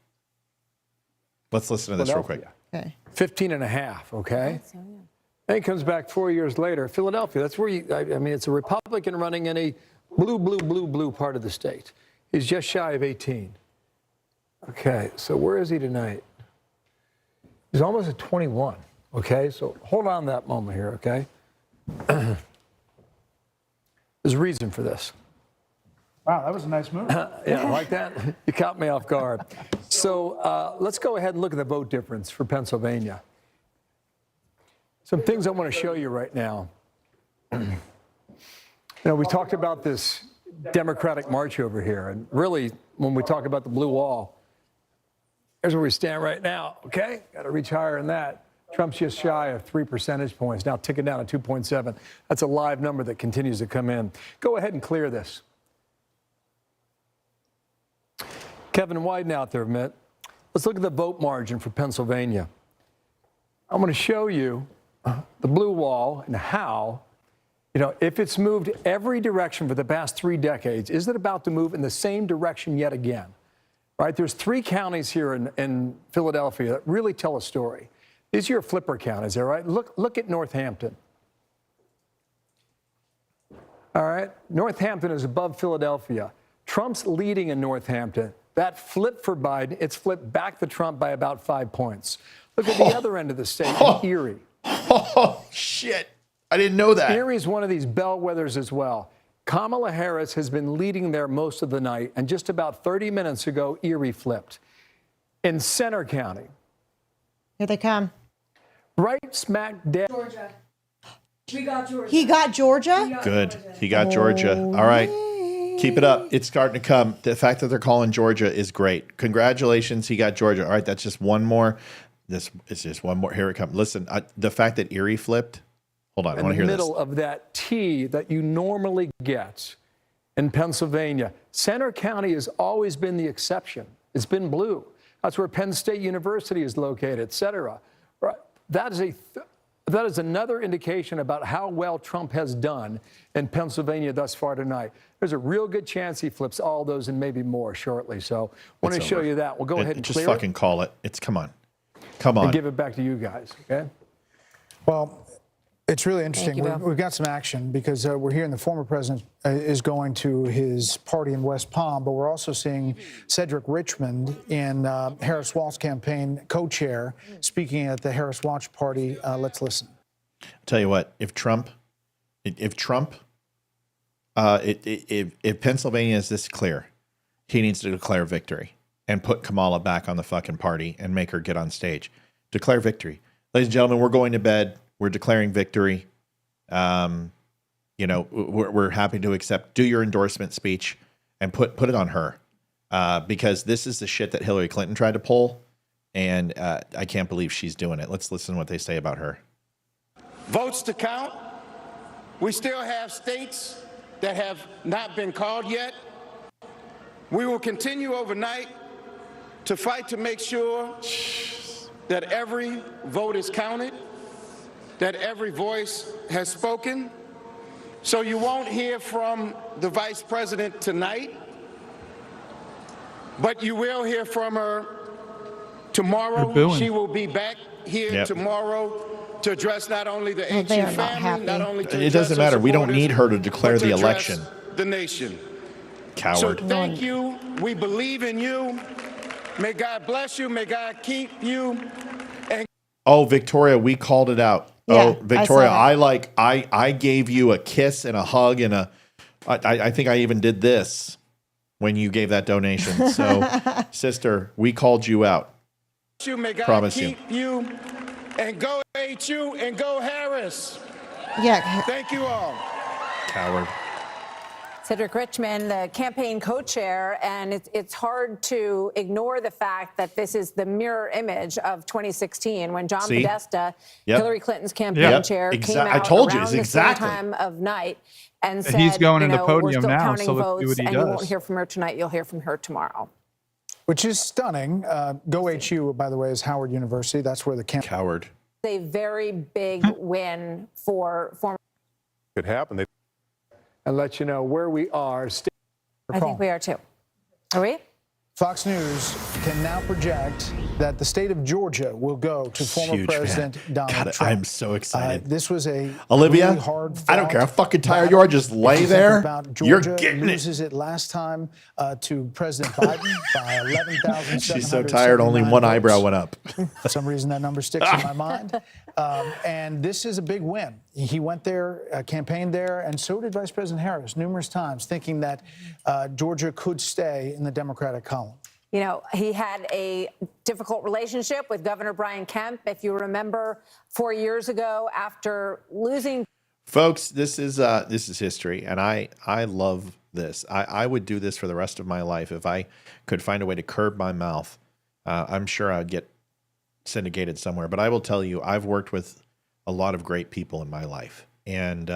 [SPEAKER 11] Let's listen to this real quick.
[SPEAKER 2] Okay.
[SPEAKER 20] 15 and a half, okay? Then he comes back 4 years later. Philadelphia, that's where I mean, it's a Republican running in a blue part of the state. He's just shy of 18. Okay, so where is he tonight? He's almost at 21, okay? So hold on that moment here, okay? There's a reason for this.
[SPEAKER 21] Wow, that was a nice move.
[SPEAKER 20] Yeah, like that? You caught me off guard. So let's go ahead and look at the vote difference for Pennsylvania. Some things I want to show you right now. You know, we talked about this Democratic march over here, and really, when we talk about the blue wall, here's where we stand right now, okay? Got to reach higher than that. Trump's just shy of 3 percentage points, now ticking down to 2.7. That's a live number that continues to come in. Go ahead and clear this. Kevin Wyden out there, Mitt. Let's look at the vote margin for Pennsylvania. I'm going to show you the blue wall and how, you know, if it's moved every direction for the past 3 decades, is it about to move in the same direction yet again? Right? There's 3 counties here in Philadelphia that really tell a story. These are your flipper counties, all right? Look at Northampton. All right? Northampton is above Philadelphia. Trump's leading in Northampton. That flip for Biden, it's flipped back to Trump by about 5 points. Look at the other end of the state, in Erie.
[SPEAKER 11] Oh, shit. I didn't know that.
[SPEAKER 20] Erie is one of these bellwethers as well. Kamala Harris has been leading there most of the night, and just about 30 minutes ago, Erie flipped. In Center County.
[SPEAKER 2] Here they come.
[SPEAKER 20] Right smack dab.
[SPEAKER 8] Georgia. We got Georgia.
[SPEAKER 2] He got Georgia?
[SPEAKER 11] Good. He got Georgia. All right. Keep it up. It's starting to come. The fact that they're calling Georgia is great. Congratulations. He got Georgia. All right. That's just one more. This is just one more. Here it comes. Listen, the fact that Erie flipped. Hold on. I want to hear
[SPEAKER 20] In the
[SPEAKER 11] this.
[SPEAKER 20] middle of that T that you normally get in Pennsylvania. Center County has always been the exception. It's been blue. That's where Penn State University is located, et cetera. Right. That is another indication about how well Trump has done in Pennsylvania thus far tonight. There's a real good chance he flips all those and maybe more shortly. So I want to show you that. We'll go ahead and
[SPEAKER 11] just
[SPEAKER 20] clear
[SPEAKER 11] fucking call it. It's come on. Come on.
[SPEAKER 20] and give it back to you guys, okay?
[SPEAKER 21] Well, it's really interesting.
[SPEAKER 18] you, Bill.
[SPEAKER 21] We've got some action because we're hearing the former president is going to his party in West Palm, but we're also seeing Cedric Richmond in Harris Walt's campaign co-chair speaking at the Harris Watch party. Let's listen.
[SPEAKER 11] Tell you what, if Pennsylvania is this clear, he needs to declare victory and put Kamala back on the fucking party and make her get on stage. Declare victory. Ladies and gentlemen, we're going to bed. We're declaring victory. You know, we're happy to accept. Do your endorsement speech and put it on her because this is the shit that Hillary Clinton tried to pull, and I can't believe she's doing it. Let's listen to what they say about her.
[SPEAKER 7] Votes to count. We still have states that have not been called yet. We will continue overnight to fight to make sure that every vote is counted, that every voice has spoken. So you won't hear from the vice president tonight, but you will hear from her tomorrow. She will be back here tomorrow to address not only the HU family, not only to
[SPEAKER 11] It doesn't matter. We don't need her to
[SPEAKER 7] but
[SPEAKER 11] declare
[SPEAKER 7] to
[SPEAKER 11] the
[SPEAKER 7] address
[SPEAKER 11] election.
[SPEAKER 7] the nation.
[SPEAKER 11] Coward.
[SPEAKER 7] So thank you. We believe in you. May God bless you. May God keep you. And
[SPEAKER 11] Oh, Victoria, we called it out.
[SPEAKER 2] Yeah,
[SPEAKER 11] oh, Victoria,
[SPEAKER 2] I saw
[SPEAKER 11] I gave you a kiss and a hug and I think I even did this when you gave that donation. So, sister, we called you out.
[SPEAKER 7] may God
[SPEAKER 11] Promise
[SPEAKER 7] keep you. And go HU and go Harris.
[SPEAKER 2] Yeah.
[SPEAKER 7] Thank you all.
[SPEAKER 11] Coward.
[SPEAKER 18] Cedric Richmond, the campaign co-chair, and it's hard to ignore the fact that this is the mirror image of 2016 when John
[SPEAKER 11] See?
[SPEAKER 18] Podesta,
[SPEAKER 11] Yep.
[SPEAKER 18] Hillary Clinton's campaign
[SPEAKER 11] Yep.
[SPEAKER 18] chair, came
[SPEAKER 11] Exact-
[SPEAKER 18] out
[SPEAKER 11] I told you,
[SPEAKER 18] around
[SPEAKER 11] it's
[SPEAKER 18] the
[SPEAKER 11] exactly.
[SPEAKER 18] same time of night and
[SPEAKER 3] And
[SPEAKER 18] said,
[SPEAKER 3] he's going
[SPEAKER 18] you
[SPEAKER 3] in the
[SPEAKER 18] know, we're
[SPEAKER 3] podium
[SPEAKER 18] still
[SPEAKER 3] now,
[SPEAKER 18] counting
[SPEAKER 3] so let's see
[SPEAKER 18] votes,
[SPEAKER 3] what he
[SPEAKER 18] and you won't
[SPEAKER 3] does.
[SPEAKER 18] hear from her tonight. You'll hear from her tomorrow.
[SPEAKER 21] Which is stunning. Go HU, by the way, is Howard University. That's where the
[SPEAKER 11] Coward.
[SPEAKER 18] A very big win for former.
[SPEAKER 20] Could happen. And let you know where we are.
[SPEAKER 18] I think we are too. Are we?
[SPEAKER 21] Fox News can now project that the state of Georgia will go to former
[SPEAKER 11] Huge fan.
[SPEAKER 21] President Donald
[SPEAKER 11] God,
[SPEAKER 21] Trump.
[SPEAKER 11] I'm so excited.
[SPEAKER 21] This was a
[SPEAKER 11] Olivia,
[SPEAKER 21] really hard
[SPEAKER 11] I don't care how
[SPEAKER 21] fought
[SPEAKER 11] fucking tired
[SPEAKER 21] battle.
[SPEAKER 11] you are, just lay
[SPEAKER 21] If you think
[SPEAKER 11] there.
[SPEAKER 21] about
[SPEAKER 11] You're
[SPEAKER 21] Georgia
[SPEAKER 11] getting it.
[SPEAKER 21] loses it last time to President Biden by 11,779
[SPEAKER 11] She's so tired, only one eyebrow
[SPEAKER 21] votes.
[SPEAKER 11] went up.
[SPEAKER 21] For some reason, that number sticks in my mind. And this is a big win. He went there, campaigned there, and so did Vice President Harris numerous times, thinking that Georgia could stay in the Democratic column.
[SPEAKER 18] You know, he had a difficult relationship with Governor Brian Kemp. If you remember 4 years ago, after losing.
[SPEAKER 11] Folks, this is history, and I love this. I would do this for the rest of my life if I could find a way to curb my mouth. I'm sure I'd get syndicated somewhere, but I will tell you, I've worked with a lot of great people in my life, and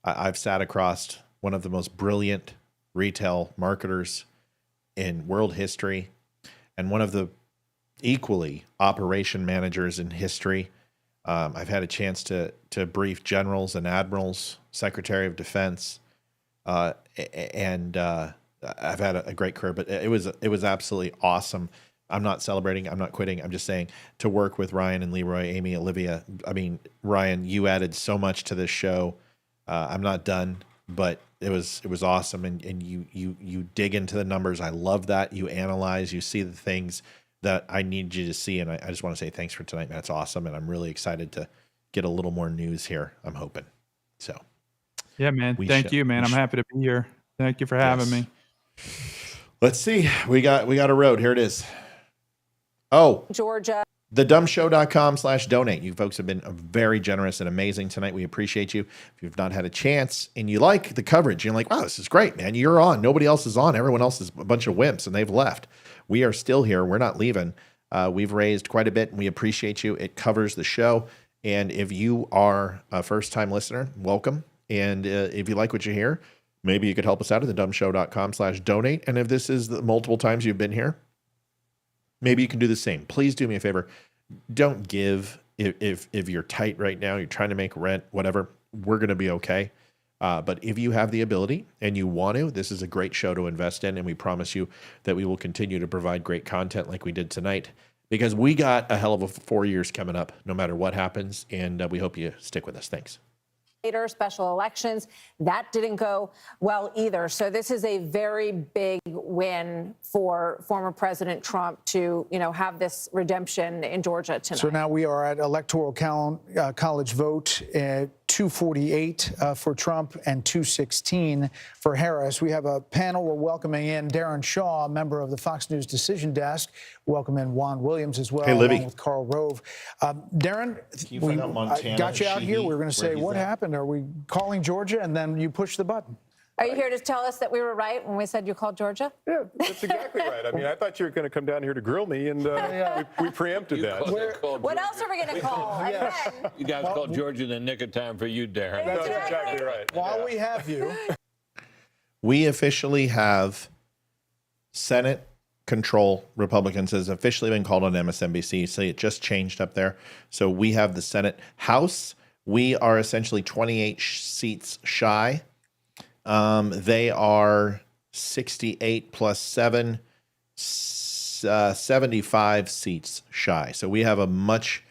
[SPEAKER 11] I've sat across one of the most brilliant retail marketers in world history, and one of the equally operation managers in history. I've had a chance to brief generals and admirals, Secretary of Defense, and I've had a great career. But it was absolutely awesome. I'm not celebrating. I'm not quitting. I'm just saying to work with Ryan and Leroy, Amy, Olivia. I mean, Ryan, you added so much to this show. I'm not done, but it was awesome, and you dig into the numbers. I love that. You analyze, you see the things that I need you to see, and I just want to say thanks for tonight, man. It's awesome, and I'm really excited to get a little more news here. I'm hoping. So,
[SPEAKER 3] Yeah, man. Thank you, man. I'm happy to be here. Thank you for having me.
[SPEAKER 11] Let's see. We got a road. Here it is. Oh,
[SPEAKER 18] Georgia.
[SPEAKER 11] thedumbshow.com/donate. You folks have been very generous and amazing tonight. We appreciate you. If you've not had a chance and you like the coverage, you're like, wow, this is great, man. You're on. Nobody else is on. Everyone else is a bunch of wimps and they've left. We are still here. We're not leaving. We've raised quite a bit and we appreciate you. It covers the show. And if you are a first-time listener, welcome. And if you like what you hear, maybe you could help us out at thedumbshow.com/donate. And if this is the multiple times you've been here, maybe you can do the same. Please do me a favor. Don't give if you're tight right now, you're trying to make rent, whatever, we're going to be okay. But if you have the ability and you want to, this is a great show to invest in. And we promise you that we will continue to provide great content like we did tonight, because we got a hell of a 4 years coming up, no matter what happens. And we hope you stick with us. Thanks.
[SPEAKER 18] Later, special elections, that didn't go well either. So this is a very big win for former President Trump to, you know, have this redemption in Georgia tonight.
[SPEAKER 21] So now we are at electoral college vote, 248 for Trump and 216 for Harris. We have a panel. We're welcoming in Darren Shaw, a member of the Fox News Decision Desk. Welcome in Juan Williams as well,
[SPEAKER 11] Hey, Libby.
[SPEAKER 21] along with Karl Rove. Darren,
[SPEAKER 11] you find out Montana,
[SPEAKER 21] got you out here.
[SPEAKER 11] Sheehy,
[SPEAKER 21] We're going to
[SPEAKER 11] where
[SPEAKER 21] say,
[SPEAKER 11] he's
[SPEAKER 21] what
[SPEAKER 11] at?
[SPEAKER 21] happened? Are we calling Georgia? And then you push the button.
[SPEAKER 18] Are you here to tell us that we were right when we said you called Georgia?
[SPEAKER 20] Yeah, that's exactly right. I mean, I thought you were going to come down here to grill me, and we preempted that.
[SPEAKER 18] What else are we going to call? And then-
[SPEAKER 6] You guys called Georgia in the nick of time for you, Darren.
[SPEAKER 20] That's exactly right.
[SPEAKER 21] While we have you.
[SPEAKER 11] We officially have Senate control. Republicans has officially been called on MSNBC. So it just changed up there. So we have the Senate. House, we are essentially 28 seats shy. They are 68 plus 7, 75 seats shy. So we have a much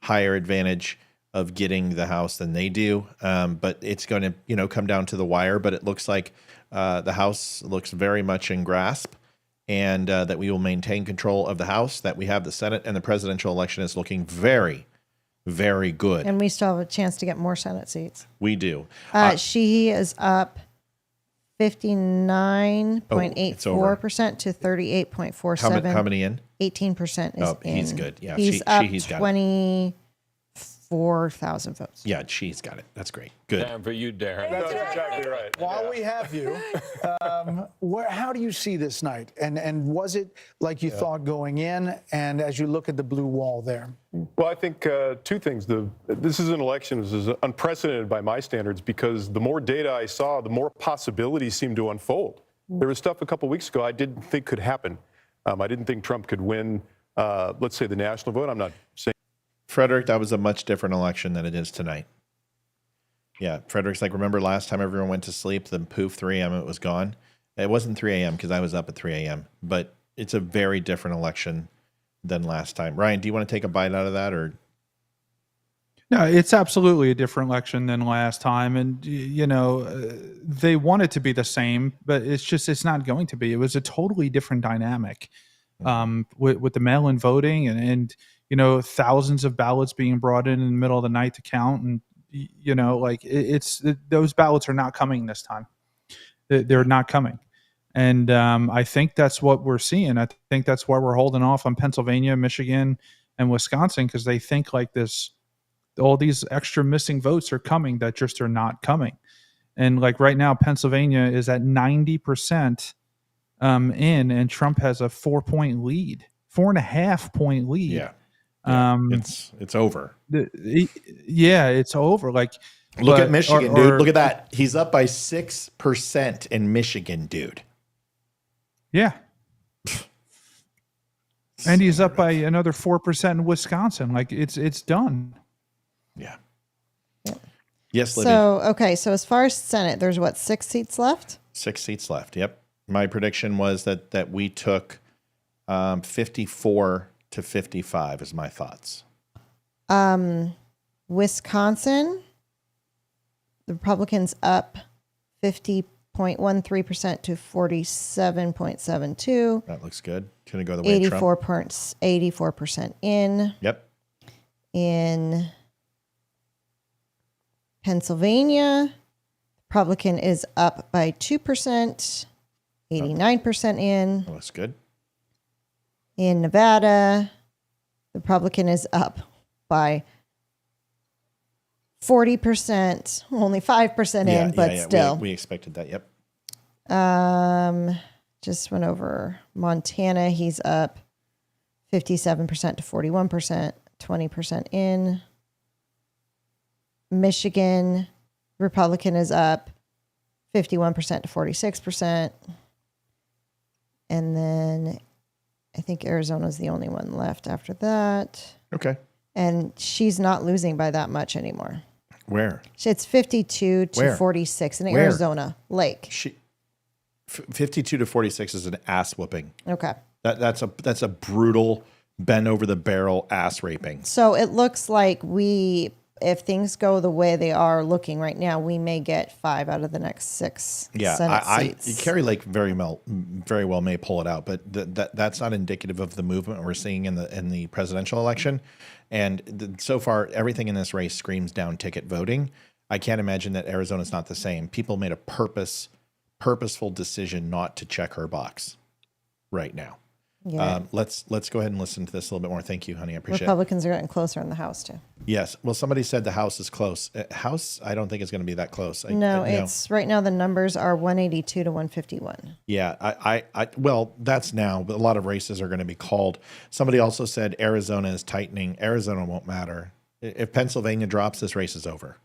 [SPEAKER 11] higher advantage of getting the House than they do. But it's going to, come down to the wire. But it looks like the House looks very much in grasp, and that we will maintain control of the House, that we have the Senate, and the presidential election is looking very, very good.
[SPEAKER 2] And we still have a chance to get more Senate seats.
[SPEAKER 11] We do.
[SPEAKER 2] She is up 59.84% to 38.47.
[SPEAKER 11] How many in?
[SPEAKER 2] 18% is
[SPEAKER 11] Oh,
[SPEAKER 2] in.
[SPEAKER 11] he's good. Yeah,
[SPEAKER 2] he's
[SPEAKER 11] she's
[SPEAKER 2] up
[SPEAKER 11] got it.
[SPEAKER 2] 24 4,000 votes.
[SPEAKER 11] Yeah, she's got it. That's great. Good.
[SPEAKER 6] Damn for you, Darren.
[SPEAKER 20] That's exactly right. While we have you, how do you see this night? And was it like you thought going in? And as you look at the blue wall there?
[SPEAKER 9] Well, I think two things. This is an election. This is unprecedented by my standards because the more data I saw, the more possibilities seemed to unfold. There was stuff a couple weeks ago I didn't think could happen. I didn't think Trump could win, let's say, the national vote. I'm not saying.
[SPEAKER 11] Frederick, that was a much different election than it is tonight. Yeah, Frederick's like, remember last time everyone went to sleep, then poof, 3 a.m. it was gone. It wasn't 3 a.m. because I was up at 3 a.m., but it's a very different election than last time. Ryan, do you want to take a bite out of that, or?
[SPEAKER 3] No, it's absolutely a different election than last time. And, they want it to be the same, but it's not going to be. It was a totally different dynamic with the mail-in voting and thousands of ballots being brought in the middle of the night to count. And, those ballots are not coming this time. They're not coming. And I think that's what we're seeing. I think that's why we're holding off on Pennsylvania, Michigan, and Wisconsin, because they think like this, all these extra missing votes are coming that just are not coming. And like right now, Pennsylvania is at 90% in, and Trump has a 4-point lead, 4.5-point lead.
[SPEAKER 11] Yeah. It's over.
[SPEAKER 3] It's over. Like,
[SPEAKER 11] look at Michigan, dude. Look at that. He's up by 6% in Michigan, dude.
[SPEAKER 3] Yeah. And he's up by another 4% in Wisconsin. Like it's done.
[SPEAKER 11] Yeah. Yes, Libby.
[SPEAKER 2] So as far as Senate, there's 6 seats left?
[SPEAKER 11] 6 seats left. Yep. My prediction was that we took 54 to 55 is my thoughts.
[SPEAKER 2] Wisconsin, the Republicans up 50.13% to 47.72.
[SPEAKER 11] That looks good. Going to go the way of Trump.
[SPEAKER 2] 84% in.
[SPEAKER 11] Yep.
[SPEAKER 2] In Pennsylvania, Republican is up by 2%, 89% in.
[SPEAKER 11] That looks good.
[SPEAKER 2] In Nevada, the Republican is up by 40%, only 5% in, but still.
[SPEAKER 11] We expected that. Yep.
[SPEAKER 2] Just went over Montana. He's up 57% to 41%, 20% in. Michigan, Republican is up 51% to 46%. And then I think Arizona's the only one left after that.
[SPEAKER 11] Okay.
[SPEAKER 2] And she's not losing by that much anymore.
[SPEAKER 11] Where?
[SPEAKER 2] It's 52 to 46 in Arizona, Lake.
[SPEAKER 11] 52 to 46 is an ass whooping.
[SPEAKER 2] Okay.
[SPEAKER 11] That's a brutal bend over the barrel ass raping.
[SPEAKER 2] So it looks like if things go the way they are looking right now, we may get 5 out of the next 6 Senate seats.
[SPEAKER 11] Kerry Lake very well may pull it out, but that's not indicative of the movement we're seeing in the presidential election. And so far, everything in this race screams down ticket voting. I can't imagine that Arizona's not the same. People made a purposeful decision not to check her box right now.
[SPEAKER 2] Yeah.
[SPEAKER 11] Let's go ahead and listen to this a little bit more. Thank you, honey. I appreciate
[SPEAKER 2] Republicans are getting closer in the House too.
[SPEAKER 11] Yes. Well, somebody said the House is close. House, I don't think it's going to be that close.
[SPEAKER 2] It's right now the numbers are 182 to 151.
[SPEAKER 11] Yeah. Well, that's now, but a lot of races are going to be called. Somebody also said Arizona is tightening. Arizona won't matter. If Pennsylvania drops, this race is over.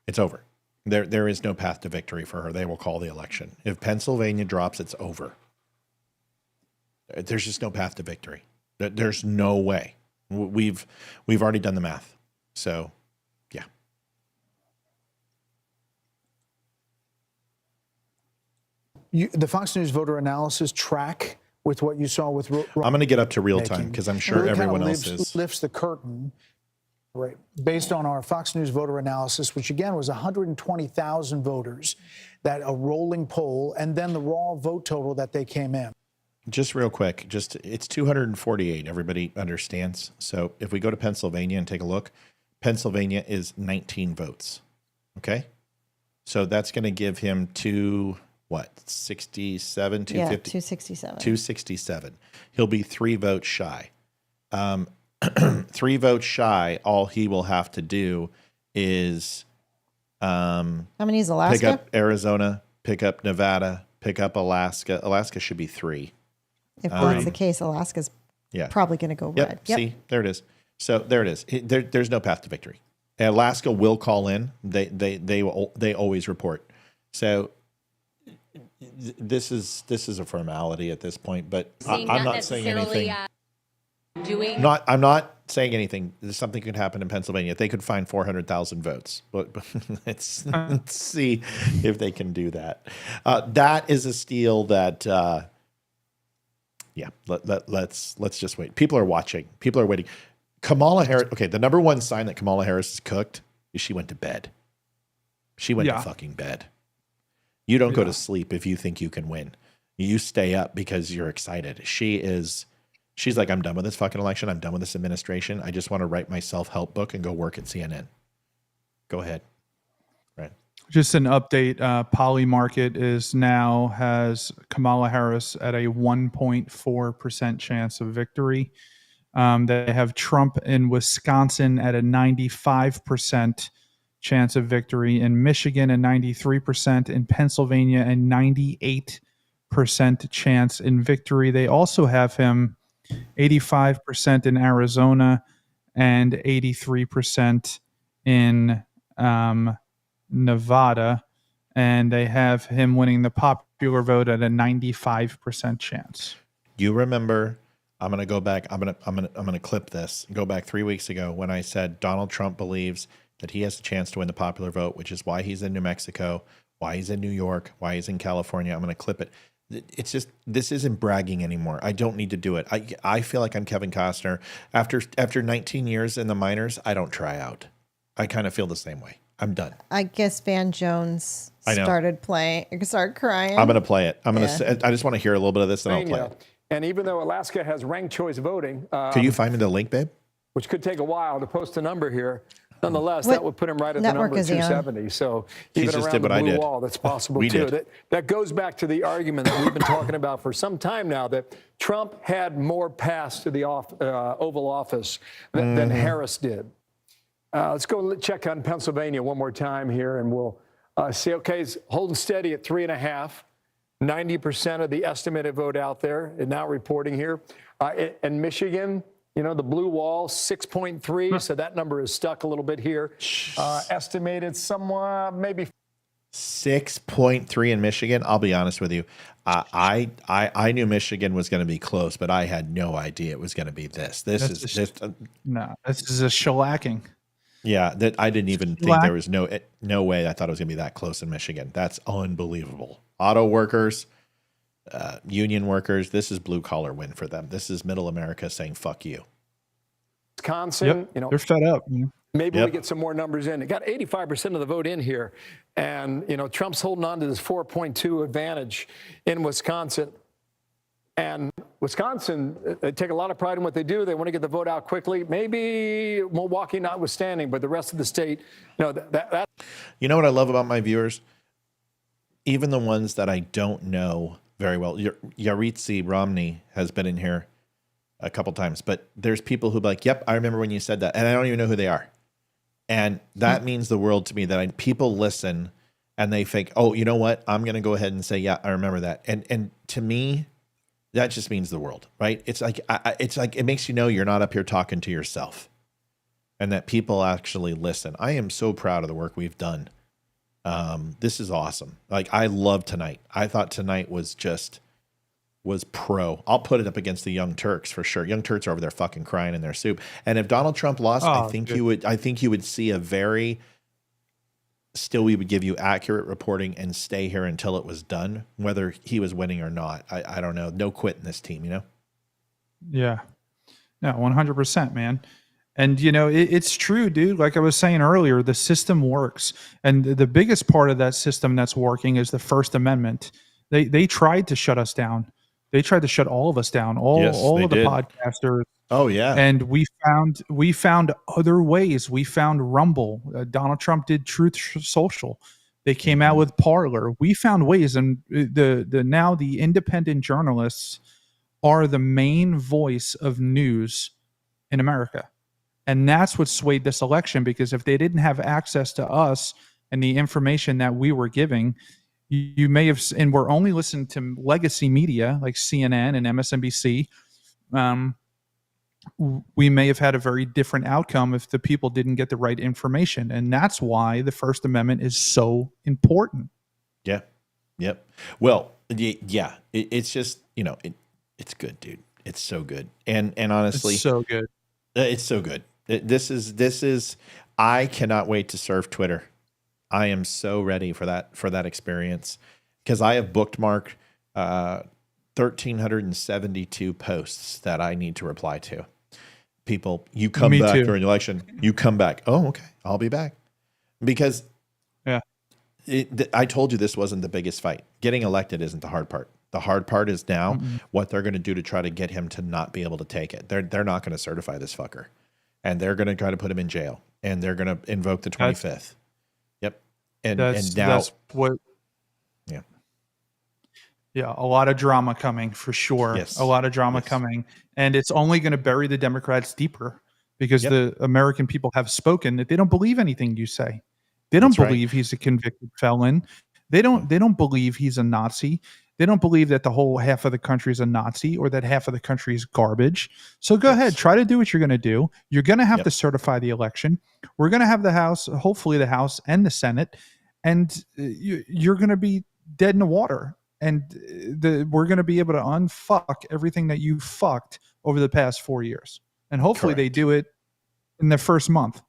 [SPEAKER 11] It's over. There is no path to victory for her. They will call the election. If Pennsylvania drops, it's over. There's just no path to victory. There's no way. We've already done the math. So, yeah.
[SPEAKER 21] The Fox News voter analysis track with what you saw with.
[SPEAKER 11] I'm going to get up to real time because I'm sure everyone else is.
[SPEAKER 21] Lifts the curtain. Right. Based on our Fox News voter analysis, which again was 120,000 voters, that a rolling poll, and then the raw vote total that they came in.
[SPEAKER 11] Just real quick, it's 248. Everybody understands. So if we go to Pennsylvania and take a look, Pennsylvania is 19 votes. Okay. So that's going to give him 267, 250?
[SPEAKER 2] Yeah, 267.
[SPEAKER 11] 267. He'll be 3 votes shy. 3 votes shy, all he will have to do is
[SPEAKER 2] How many is Alaska?
[SPEAKER 11] pick up Arizona, pick up Nevada, pick up Alaska. Alaska should be 3.
[SPEAKER 2] If that's the case, Alaska's
[SPEAKER 11] Yeah.
[SPEAKER 2] probably going to go
[SPEAKER 11] Yep.
[SPEAKER 2] red. Yep.
[SPEAKER 11] See, there it is. So there it is. There's no path to victory. Alaska will call in. They always report. So this is a formality at this point. But I'm not saying anything. I'm not saying anything. Something could happen in Pennsylvania. They could find 400,000 votes. But let's see if they can do that. That is a steal that. Yeah, let's just wait. People are watching. People are waiting. Kamala Harris. Okay, the number one sign that Kamala Harris is cooked is she went to bed. She went to fucking bed. You don't go to sleep if you think you can win. You stay up because you're excited. She's like, I'm done with this fucking election. I'm done with this administration. I just want to write my self-help book and go work at CNN. Go ahead. Right.
[SPEAKER 3] Just an update. Polymarket has Kamala Harris at a 1.4% chance of victory. They have Trump in Wisconsin at a 95% chance of victory. In Michigan, a 93%. In Pennsylvania, a 98% chance in victory. They also have him 85% in Arizona and 83% in Nevada, and they have him winning the popular vote at a 95% chance.
[SPEAKER 11] You remember? I'm gonna go back. I'm gonna clip this. Go back 3 weeks ago when I said Donald Trump believes that he has a chance to win the popular vote, which is why he's in New Mexico, why he's in New York, why he's in California. I'm gonna clip it. It's just, this isn't bragging anymore. I don't need to do it. I feel like I'm Kevin Costner. After 19 years in the minors, I don't try out. I kind of feel the same way. I'm done.
[SPEAKER 2] I guess Van Jones
[SPEAKER 11] I know.
[SPEAKER 2] started crying.
[SPEAKER 11] I'm gonna play it.
[SPEAKER 2] Yeah.
[SPEAKER 11] I just want to hear a little bit of this, and I'll play it.
[SPEAKER 20] And even though Alaska has ranked choice voting,
[SPEAKER 11] Can you find me the link, babe?
[SPEAKER 20] which could take a while to post a number here, nonetheless,
[SPEAKER 2] What
[SPEAKER 20] that would put him right at the
[SPEAKER 2] network
[SPEAKER 20] number
[SPEAKER 2] is he on?
[SPEAKER 20] 270. So
[SPEAKER 11] He
[SPEAKER 20] even
[SPEAKER 11] just
[SPEAKER 20] around
[SPEAKER 11] did
[SPEAKER 20] the
[SPEAKER 11] what I
[SPEAKER 20] blue
[SPEAKER 11] did.
[SPEAKER 20] wall, that's possible
[SPEAKER 11] We
[SPEAKER 20] too.
[SPEAKER 11] did.
[SPEAKER 20] That goes back to the argument that we've been talking about for some time now, that Trump had more paths to the Oval Office than Harris did. Let's go check on Pennsylvania one more time here, and we'll see. Okay, it's holding steady at 3.5. 90% of the estimated vote out there is now reporting here. In Michigan, the blue wall, 6.3. So that number is stuck a little bit here. Estimated somewhat, maybe
[SPEAKER 11] 6.3 in Michigan. I'll be honest with you. I knew Michigan was going to be close, but I had no idea it was going to be this. This is
[SPEAKER 3] a shellacking.
[SPEAKER 11] Yeah, that I didn't even think there was no way. I thought it was going to be that close in Michigan. That's unbelievable. Auto workers, union workers. This is blue collar win for them. This is middle America saying "fuck you."
[SPEAKER 20] Wisconsin.
[SPEAKER 3] They're fed up.
[SPEAKER 20] Maybe we get some more numbers in. It got 85% of the vote in here, and Trump's holding on to this 4.2 advantage in Wisconsin. And Wisconsin, they take a lot of pride in what they do. They want to get the vote out quickly. Maybe Milwaukee notwithstanding, but the rest of the state, that.
[SPEAKER 11] You know what I love about my viewers? Even the ones that I don't know very well. Yaritzi Romney has been in here a couple times, but there's people who be like, "Yep, I remember when you said that," and I don't even know who they are. And that means the world to me, that people listen and they think, "Oh, you know what? I'm going to go ahead and say, yeah, I remember that." And to me, that just means the world, right? It's like it makes you know you're not up here talking to yourself, and that people actually listen. I am so proud of the work we've done. This is awesome. Like, I love tonight. I thought tonight was pro. I'll put it up against the Young Turks for sure. Young Turks are over there fucking crying in their soup. And if Donald Trump lost, I think you would see a very. Still, we would give you accurate reporting and stay here until it was done, whether he was winning or not. I don't know. No quit in this team,
[SPEAKER 3] Yeah. No, 100%, man. And, it's true, dude. Like I was saying earlier, the system works. And the biggest part of that system that's working is the First Amendment. They tried to shut us down. They tried to shut all of us down, all of the podcasters.
[SPEAKER 11] Oh, yeah.
[SPEAKER 3] And we found other ways. We found Rumble. Donald Trump did Truth Social. They came out with Parler. We found ways, and now the independent journalists are the main voice of news in America. And that's what swayed this election, because if they didn't have access to us and the information that we were giving, you may have, and we're only listening to legacy media like CNN and MSNBC, we may have had a very different outcome if the people didn't get the right information. And that's why the First Amendment is so important.
[SPEAKER 1] Yeah. Yep. Well, yeah, it's just, it's good, dude. It's so good. And honestly,
[SPEAKER 3] It's so good.
[SPEAKER 1] It's so good. This is, I cannot wait to surf Twitter. I am so ready for that experience, because I have bookmarked 1,372 posts that I need to reply to. People, you come
[SPEAKER 3] Me
[SPEAKER 1] back
[SPEAKER 3] too.
[SPEAKER 1] during the election. You come back. Oh, okay. I'll be back. Because I told you this wasn't the biggest fight. Getting elected isn't the hard part. The hard part is now what they're going to do to try to get him to not be able to take it. They're not going to certify this fucker, and they're going to try to put him in jail, and they're going to invoke the 25th. Yep. And now
[SPEAKER 3] that's what. Yeah, a lot of drama coming for sure.
[SPEAKER 1] Yes.
[SPEAKER 3] A lot of drama coming, and it's only going to bury the Democrats deeper, because the American people have spoken that they don't believe anything you say. They don't believe he's a convicted felon. They don't believe he's a Nazi. They don't believe that the whole half of the country is a Nazi, or that half of the country is garbage. So go ahead, try to do what you're going to do. You're going to have to certify the election. We're going to have the House, hopefully the House and the Senate, and you're going to be dead in the water. And we're going to be able to unfuck everything that you fucked over the past 4 years. And hopefully they do it in the first month.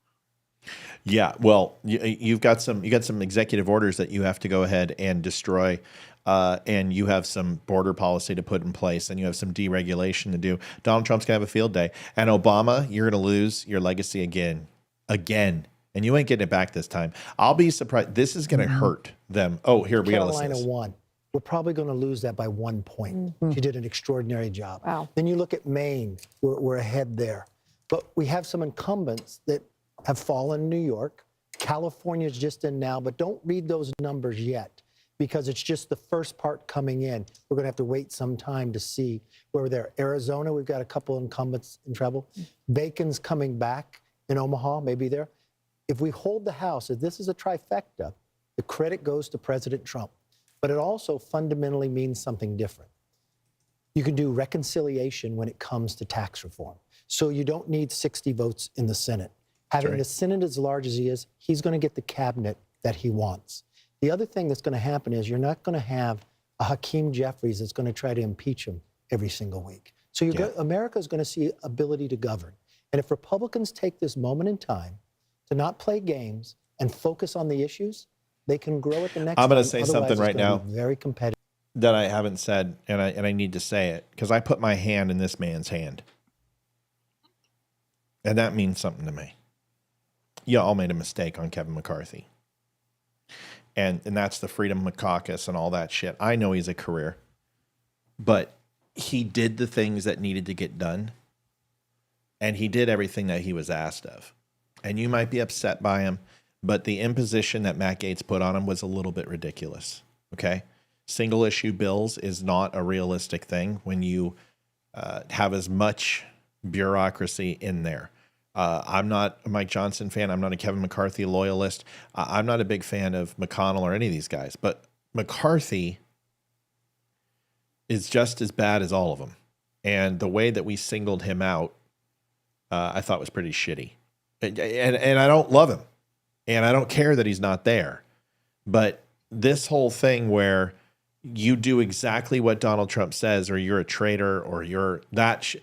[SPEAKER 1] Yeah, well, you got some executive orders that you have to go ahead and destroy, and you have some border policy to put in place, and you have some deregulation to do. Donald Trump's gonna have a field day, and Obama, you're gonna lose your legacy again, and you ain't getting it back this time. I'll be surprised. This is gonna hurt them. Oh, here we gotta listen to
[SPEAKER 10] Carolina
[SPEAKER 1] this.
[SPEAKER 10] won. We're probably going to lose that by 1 point. She did an extraordinary job.
[SPEAKER 18] Wow.
[SPEAKER 10] Then you look at Maine, we're ahead there. But we have some incumbents that have fallen in New York. California's just in now, but don't read those numbers yet, because it's just the first part coming in. We're going to have to wait some time to see where we're there. Arizona, we've got a couple incumbents in trouble. Bacon's coming back in Omaha, maybe there. If we hold the House, if this is a trifecta, the credit goes to President Trump. But it also fundamentally means something different. You can do reconciliation when it comes to tax reform. So you don't need 60 votes in the Senate. Having the Senate as large as he is, he's going to get the cabinet that he wants. The other thing that's going to happen is you're not going to have a Hakeem Jeffries that's going to try to impeach him every single week. So America is going to see ability to govern. And if Republicans take this moment in time to not play games and focus on the issues, they can grow at the next.
[SPEAKER 1] I'm going to
[SPEAKER 10] time.
[SPEAKER 1] say something
[SPEAKER 10] Otherwise,
[SPEAKER 1] right
[SPEAKER 10] it's gonna
[SPEAKER 1] now
[SPEAKER 10] be very competitive.
[SPEAKER 1] that I haven't said, and I need to say it, because I put my hand in this man's hand, and that means something to me. You all made a mistake on Kevin McCarthy, and that's the Freedom Caucus and all that shit. I know he's a career, but he did the things that needed to get done, and he did everything that he was asked of. And you might be upset by him, but the imposition that Matt Gaetz put on him was a little bit ridiculous. Okay. Single issue bills is not a realistic thing when you have as much bureaucracy in there. I'm not a Mike Johnson fan. I'm not a Kevin McCarthy loyalist. I'm not a big fan of McConnell or any of these guys, but McCarthy is just as bad as all of them. And the way that we singled him out, I thought was pretty shitty. And I don't love him. And I don't care that he's not there. But this whole thing where you do exactly what Donald Trump says, or you're a traitor, or you're that's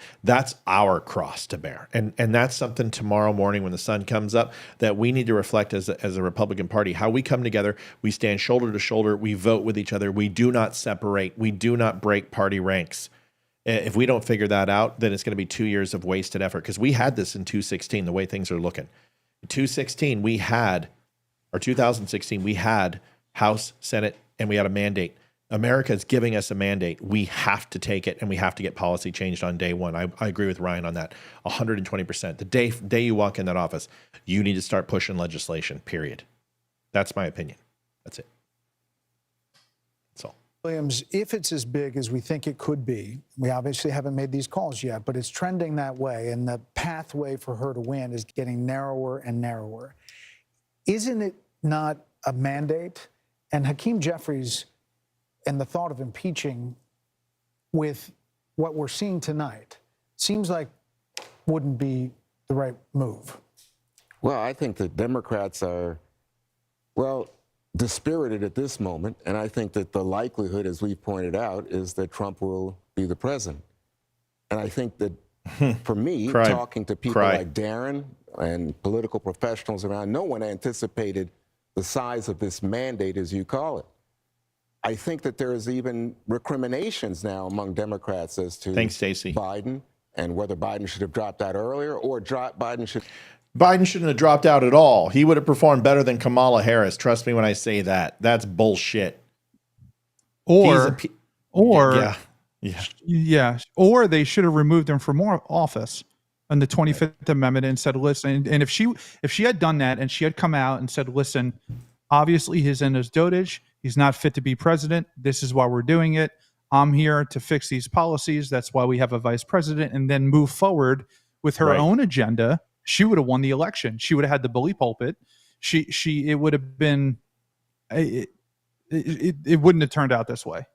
[SPEAKER 1] our cross to bear. And that's something tomorrow morning when the sun comes up that we need to reflect as a Republican Party, how we come together, we stand shoulder to shoulder, we vote with each other, we do not separate, we do not break party ranks. If we don't figure that out, then it's going to be 2 years of wasted effort, because we had this in 2016, the way things are looking. 2016, we had, or 2016, we had House, Senate, and we had a mandate. America is giving us a mandate. We have to take it, and we have to get policy changed on day one. I agree with Ryan on that, 120%. The day you walk in that office, you need to start pushing legislation, period. That's my opinion. That's it. That's all.
[SPEAKER 21] Williams, if it's as big as we think it could be, we obviously haven't made these calls yet, but it's trending that way, and the pathway for her to win is getting narrower and narrower. Isn't it not a mandate? And Hakeem Jeffries and the thought of impeaching with what we're seeing tonight seems like wouldn't be the right move.
[SPEAKER 13] Well, I think the Democrats are, well, dispirited at this moment, and I think that the likelihood, as we pointed out, is that Trump will be the president. And I think that, for me, talking to people like Darren and political professionals around, no one anticipated the size of this mandate, as you call it. I think that there is even recriminations now among Democrats as to Biden and whether Biden should have dropped out earlier or Biden
[SPEAKER 1] shouldn't have dropped out at all. He would have performed better than Kamala Harris. Trust me when I say that. That's bullshit.
[SPEAKER 3] Or they should have removed him from office on the 25th Amendment and said, listen, and if she had done that and she had come out and said, listen, obviously he's in his dotage, he's not fit to be president. This is why we're doing it. I'm here to fix these policies. That's why we have a vice president, and then move forward with her own agenda. She would have won the election. She would have had the bully pulpit. It would have been, it wouldn't have turned out this way.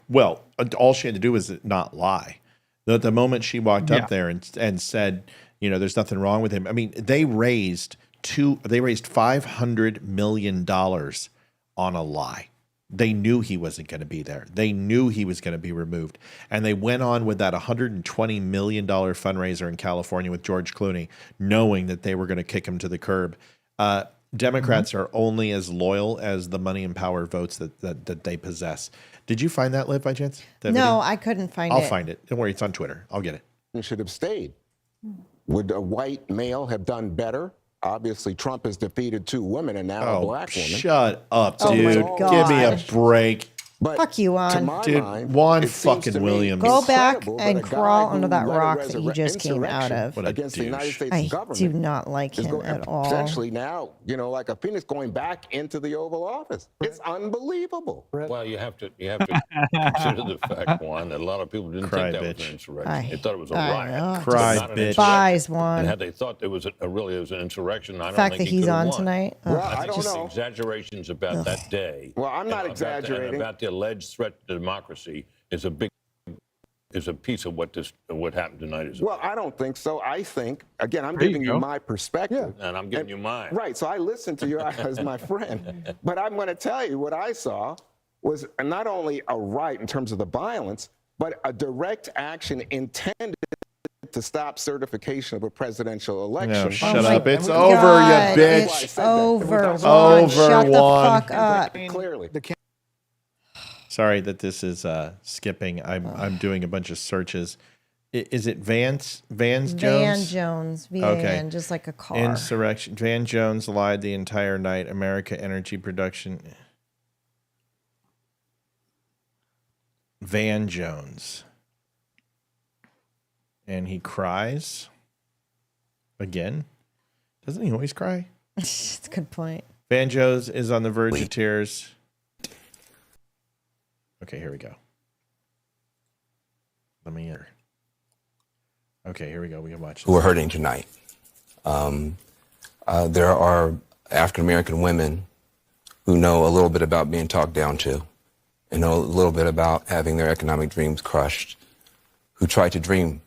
[SPEAKER 1] Well, all she had to do was not lie. The moment she walked up there and said, you know, there's nothing wrong with him. I mean, they raised $500 million on a lie. They knew he wasn't going to be there. They knew he was going to be removed. And they went on with that $120 million fundraiser in California with George Clooney, knowing that they were going to kick him to the curb. Democrats are only as loyal as the money and power votes that they possess. Did you find that, Liv, by chance?
[SPEAKER 2] No, I couldn't find it.
[SPEAKER 1] I'll find it. Don't worry, it's on Twitter. I'll get it.
[SPEAKER 13] He should have stayed. Would a white male have done better? Obviously, Trump has defeated 2 women and now a black woman.
[SPEAKER 1] Shut up, dude. Give me a break.
[SPEAKER 13] But
[SPEAKER 2] fuck you, Juan.
[SPEAKER 1] Juan fucking Williams.
[SPEAKER 2] Go back and crawl under that rock that you just came out of.
[SPEAKER 13] Against the United States
[SPEAKER 2] I
[SPEAKER 13] government.
[SPEAKER 2] do not like him at all.
[SPEAKER 13] Potentially now, you know, like a phoenix going back into the Oval Office. It's unbelievable.
[SPEAKER 6] Well, you have to consider the fact, Juan, that a lot of people didn't think that was an insurrection. They thought it was a riot.
[SPEAKER 2] Spies, Juan.
[SPEAKER 6] And had they thought it was an insurrection, I don't
[SPEAKER 2] fact
[SPEAKER 6] think
[SPEAKER 2] that he's on tonight.
[SPEAKER 6] I don't know. Exaggerations about that day.
[SPEAKER 13] Well, I'm not exaggerating.
[SPEAKER 6] About the alleged threat to democracy is a piece of what happened tonight is.
[SPEAKER 13] Well, I don't think so. I think, again, I'm giving you my perspective.
[SPEAKER 6] And I'm giving you mine.
[SPEAKER 13] Right, so I listened to you as my friend. But I'm going to tell you what I saw was not only a riot in terms of the violence, but a direct action intended to stop certification of a presidential election.
[SPEAKER 1] No, shut up. It's over, you bitch.
[SPEAKER 2] It's over, Juan.
[SPEAKER 1] Over,
[SPEAKER 2] Shut the
[SPEAKER 1] Juan.
[SPEAKER 2] fuck up.
[SPEAKER 13] Clearly.
[SPEAKER 1] Sorry that this is skipping. I'm doing a bunch of searches. Is it Vance Jones?
[SPEAKER 2] Van Jones. VAN, just like a car.
[SPEAKER 1] Insurrection. Van Jones lied the entire night. America Energy Production. Van Jones. And he cries again. Doesn't he always cry?
[SPEAKER 2] That's a good point.
[SPEAKER 1] Van Jones is on the verge of tears. Okay, here we go. Let me enter. Okay, here we go. We can watch this.
[SPEAKER 14] Who are hurting tonight. There are African American women who know a little bit about being talked down to and know a little bit about having their economic dreams crushed, who tried to dream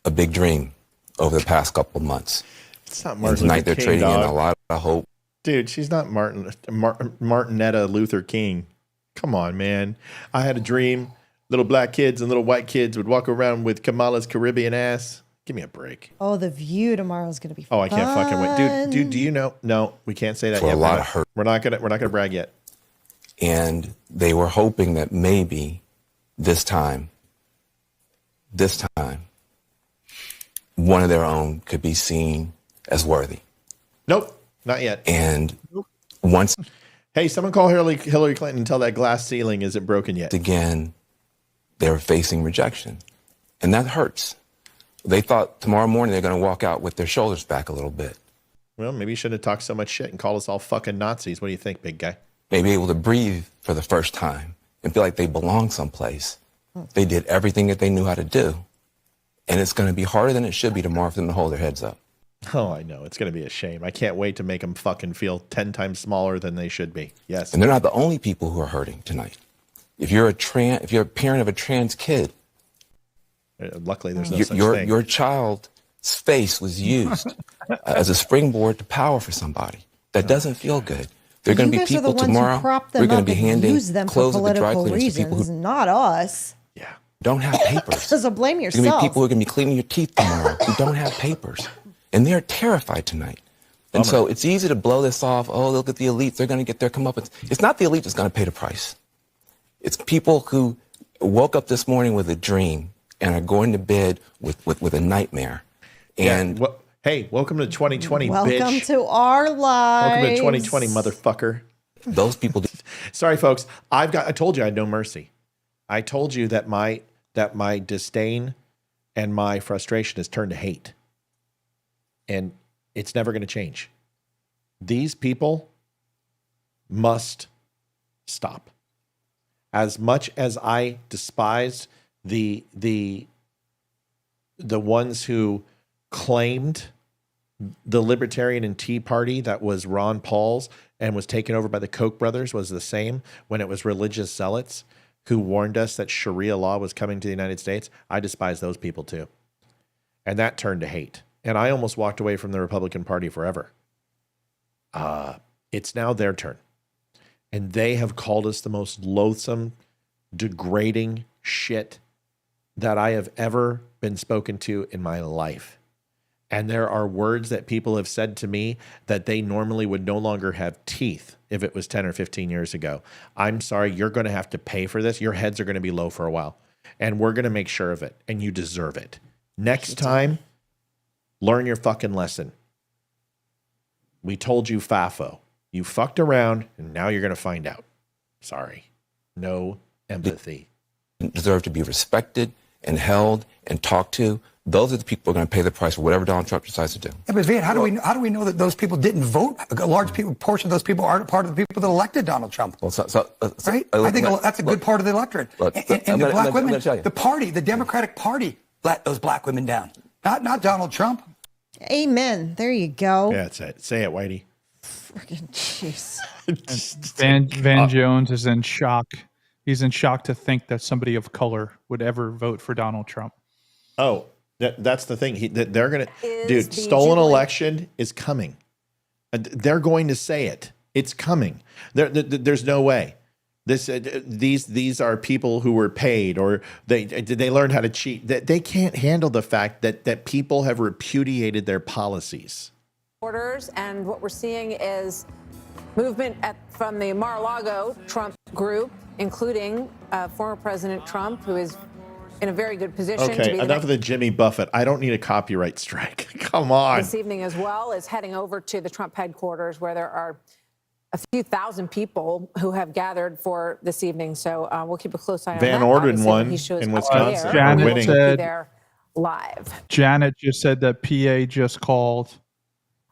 [SPEAKER 14] a big dream over the past couple of months.
[SPEAKER 1] It's not Martin
[SPEAKER 14] tonight
[SPEAKER 1] Luther
[SPEAKER 14] they're
[SPEAKER 1] King,
[SPEAKER 14] trading
[SPEAKER 1] dog.
[SPEAKER 14] in a lot of hope.
[SPEAKER 1] Dude, she's not Martinetta Luther King. Come on, man. I had a dream. Little black kids and little white kids would walk around with Kamala's Caribbean ass. Give me a break.
[SPEAKER 2] Oh, The View tomorrow is going to be fun.
[SPEAKER 1] Oh, I can't fucking wait. Dude, do you know? No, we can't say that
[SPEAKER 14] For
[SPEAKER 1] yet.
[SPEAKER 14] a lot of hurt.
[SPEAKER 1] We're not gonna brag yet.
[SPEAKER 14] And they were hoping that maybe this time, one of their own could be seen as worthy.
[SPEAKER 1] Nope, not yet.
[SPEAKER 14] And once
[SPEAKER 1] Hey, someone call Hillary Clinton and tell that glass ceiling isn't broken yet.
[SPEAKER 14] again, they're facing rejection. And that hurts. They thought tomorrow morning they're going to walk out with their shoulders back a little bit.
[SPEAKER 1] Well, maybe you shouldn't have talked so much shit and called us all fucking Nazis. What do you think, big guy?
[SPEAKER 14] Maybe able to breathe for the first time and feel like they belong someplace. They did everything that they knew how to do. And it's going to be harder than it should be tomorrow for them to hold their heads up.
[SPEAKER 1] Oh, I know. It's going to be a shame. I can't wait to make them fucking feel 10 times smaller than they should be. Yes.
[SPEAKER 14] And they're not the only people who are hurting tonight. If you're a parent of a trans kid,
[SPEAKER 1] luckily there's no such thing.
[SPEAKER 14] Your child's face was used as a springboard to power for somebody. That doesn't feel good. There are going to be people tomorrow. We're going to be handing clothes at the dry cleaners to people who
[SPEAKER 2] not us.
[SPEAKER 14] don't have papers.
[SPEAKER 2] So blame
[SPEAKER 14] There's going to
[SPEAKER 2] yourself.
[SPEAKER 14] be people who are going to be cleaning your teeth tomorrow who don't have papers. And they're terrified tonight. And so it's easy to blow this off. Oh, look at the elites. They're going to get their comeuppance. It's not the elite that's going to pay the price. It's people who woke up this morning with a dream and are going to bed with a nightmare. And
[SPEAKER 1] hey, welcome to 2020,
[SPEAKER 2] Welcome
[SPEAKER 1] bitch.
[SPEAKER 2] to our lives.
[SPEAKER 1] Welcome to 2020, motherfucker.
[SPEAKER 14] Those people.
[SPEAKER 1] Sorry, folks. I told you I had no mercy. I told you that my disdain and my frustration has turned to hate. And it's never going to change. These people must stop. As much as I despise the ones who claimed the Libertarian and Tea Party that was Ron Paul's and was taken over by the Koch brothers was the same when it was religious zealots who warned us that Sharia law was coming to the United States. I despise those people too. And that turned to hate. And I almost walked away from the Republican Party forever. It's now their turn. And they have called us the most loathsome, degrading shit that I have ever been spoken to in my life. And there are words that people have said to me that they normally would no longer have teeth if it was 10 or 15 years ago. I'm sorry, you're going to have to pay for this. Your heads are going to be low for a while. And we're going to make sure of it. And you deserve it. Next time, learn your fucking lesson. We told you FAFO. You fucked around, and now you're going to find out. Sorry. No empathy.
[SPEAKER 14] Deserve to be respected and held and talked to. Those are the people who are going to pay the price for whatever Donald Trump decides to do.
[SPEAKER 12] Yeah, but Van, how do we know that those people didn't vote? A large portion of those people aren't part of the people that elected Donald Trump.
[SPEAKER 14] Well,
[SPEAKER 12] right? I think that's a good part of the electorate. And the black women, the party, the Democratic Party, let those black women down. Not Donald Trump.
[SPEAKER 2] Amen. There you go.
[SPEAKER 1] Yeah, that's it. Say it, Whitey.
[SPEAKER 2] Freaking jeez.
[SPEAKER 3] Van Jones is in shock. He's in shock to think that somebody of color would ever vote for Donald Trump.
[SPEAKER 1] Oh, that's the thing. They're going to, dude, stolen election is coming. They're going to say it. It's coming. There's no way. These are people who were paid or they learned how to cheat. They can't handle the fact that people have repudiated their policies.
[SPEAKER 18] Orders, and what we're seeing is movement from the Mar-a-Lago Trump group, including former President Trump, who is in a very good position.
[SPEAKER 1] Okay,
[SPEAKER 18] to be
[SPEAKER 1] enough of the Jimmy Buffett. I don't need a copyright strike. Come on.
[SPEAKER 18] This evening, as well as heading over to the Trump headquarters, where there are a few thousand people who have gathered for this evening. So we'll keep a close eye on
[SPEAKER 1] Van
[SPEAKER 18] that.
[SPEAKER 1] Orden
[SPEAKER 18] Obviously,
[SPEAKER 1] won
[SPEAKER 18] when he shows
[SPEAKER 1] in
[SPEAKER 18] up
[SPEAKER 1] Wisconsin.
[SPEAKER 18] there,
[SPEAKER 3] Janet
[SPEAKER 18] we'll be
[SPEAKER 3] said-
[SPEAKER 18] there live.
[SPEAKER 3] Janet just said that PA just called.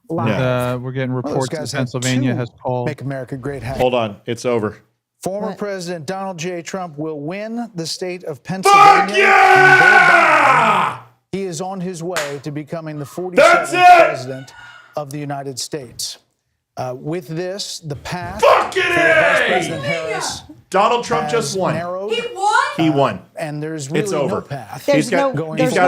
[SPEAKER 3] We're getting
[SPEAKER 21] Well, those
[SPEAKER 3] reports
[SPEAKER 21] guys
[SPEAKER 3] that
[SPEAKER 21] had
[SPEAKER 3] Pennsylvania
[SPEAKER 21] two
[SPEAKER 3] has called.
[SPEAKER 21] Make America Great happen.
[SPEAKER 1] Hold on. It's over.
[SPEAKER 21] Former President Donald J. Trump will win the state of Pennsylvania. And thereby, he is on his way to becoming the 47th president of the United States. With this, the path for Vice President Harris.
[SPEAKER 1] Donald Trump just won.
[SPEAKER 21] Narrowed,
[SPEAKER 1] He won.
[SPEAKER 21] and there's really
[SPEAKER 1] It's over.
[SPEAKER 21] no path.
[SPEAKER 2] There's no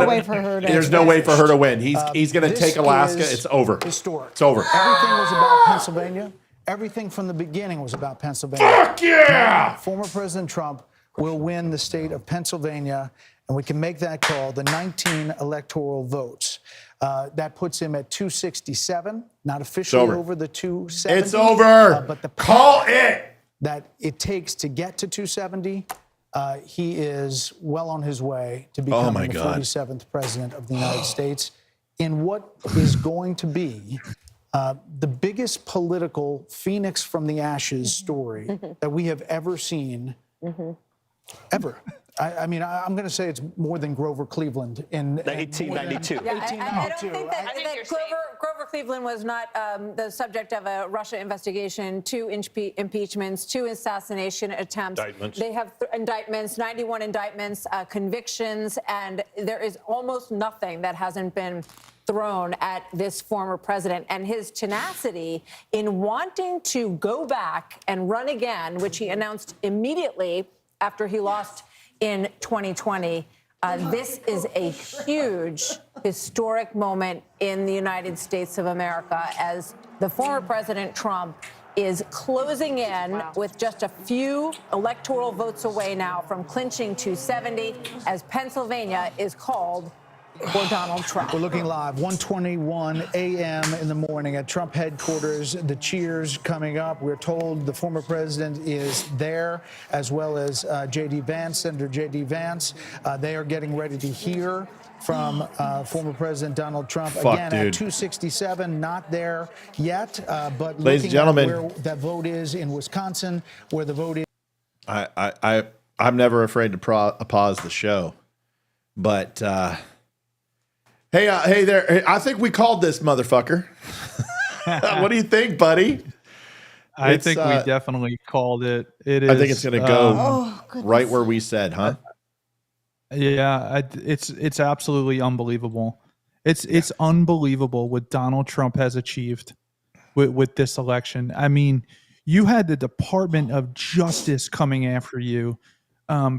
[SPEAKER 2] way for her to.
[SPEAKER 1] There's no way for her to win. He's going to
[SPEAKER 21] This
[SPEAKER 1] take Alaska.
[SPEAKER 21] is
[SPEAKER 1] It's over.
[SPEAKER 21] Historic.
[SPEAKER 1] It's over.
[SPEAKER 21] Everything was about Pennsylvania. Everything from the beginning was about Pennsylvania.
[SPEAKER 1] Fuck yeah!
[SPEAKER 21] Now, former President Trump will win the state of Pennsylvania, and we can make that call the 19 electoral votes. That puts him at 267, not officially
[SPEAKER 1] over.
[SPEAKER 21] over the 270.
[SPEAKER 1] It's over.
[SPEAKER 21] But the
[SPEAKER 1] Call it.
[SPEAKER 21] that it takes to get to 270, he is well on his way to becoming
[SPEAKER 1] my
[SPEAKER 21] the
[SPEAKER 1] God.
[SPEAKER 21] 47th president of the United States in what is going to be the biggest political phoenix from the ashes story that we have ever seen, ever. I mean, I'm going to say it's more than Grover Cleveland in
[SPEAKER 22] 1892.
[SPEAKER 18] Yeah, I don't think that Grover Cleveland was not the subject of a Russia investigation, 2 impeachments, 2 assassination attempts.
[SPEAKER 6] Indictments.
[SPEAKER 18] They have indictments, 91 indictments, convictions, and there is almost nothing that hasn't been thrown at this former president. And his tenacity in wanting to go back and run again, which he announced immediately after he lost in 2020. This is a huge historic moment in the United States of America as the former President Trump is closing in with just a few electoral votes away now from clinching 270 as Pennsylvania is called for Donald Trump.
[SPEAKER 21] We're looking live, 1:21 a.m. in the morning at Trump headquarters. The cheers coming up. We're told the former president is there, as well as J.D. Vance, Senator J.D. Vance. They are getting ready to hear from former President Donald Trump. Again,
[SPEAKER 1] dude.
[SPEAKER 21] at 267, not there yet, but
[SPEAKER 1] Ladies and
[SPEAKER 21] looking
[SPEAKER 1] gentlemen.
[SPEAKER 21] at where that vote is in Wisconsin, where the vote is.
[SPEAKER 1] I'm never afraid to pause the show, but hey there, I think we called this motherfucker. What do you think, buddy?
[SPEAKER 3] I think we definitely called it. It is.
[SPEAKER 1] I think it's going to go right where we said, huh?
[SPEAKER 3] Yeah, it's absolutely unbelievable. It's unbelievable what Donald Trump has achieved with this election. I mean, you had the Department of Justice coming after you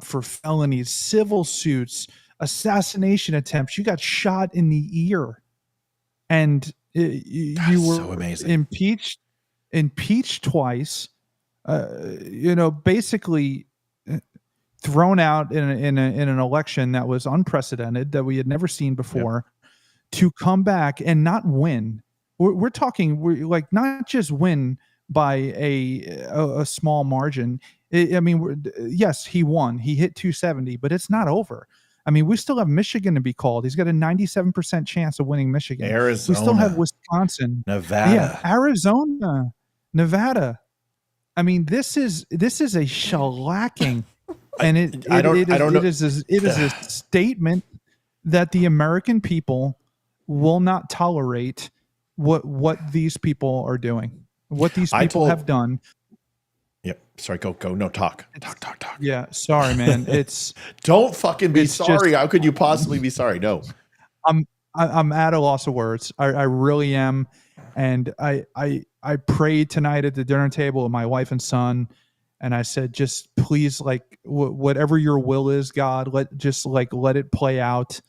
[SPEAKER 3] for felonies, civil suits, assassination attempts. You got shot in the ear, and you were
[SPEAKER 1] so amazing.
[SPEAKER 3] impeached twice. Basically thrown out in an election that was unprecedented, that we had never seen before, to come back and not win. We're talking like not just win by a small margin. Yes, he won. He hit 270, but it's not over. I mean, we still have Michigan to be called. He's got a 97% chance of winning Michigan.
[SPEAKER 1] Arizona.
[SPEAKER 3] We still have Wisconsin,
[SPEAKER 1] Nevada.
[SPEAKER 3] Yeah, Arizona, Nevada. I mean, this is a shellacking, and it is a statement that the American people will not tolerate what these people are doing, what these people have done.
[SPEAKER 1] Yep. Sorry. Go. No, talk.
[SPEAKER 3] Yeah. Sorry, man. It's
[SPEAKER 1] don't fucking be sorry.
[SPEAKER 3] just-
[SPEAKER 1] How could you possibly be sorry? No.
[SPEAKER 3] I'm at a loss of words. I really am. And I prayed tonight at the dinner table with my wife and son. And I said, just please, like whatever your will is, God, let it play out.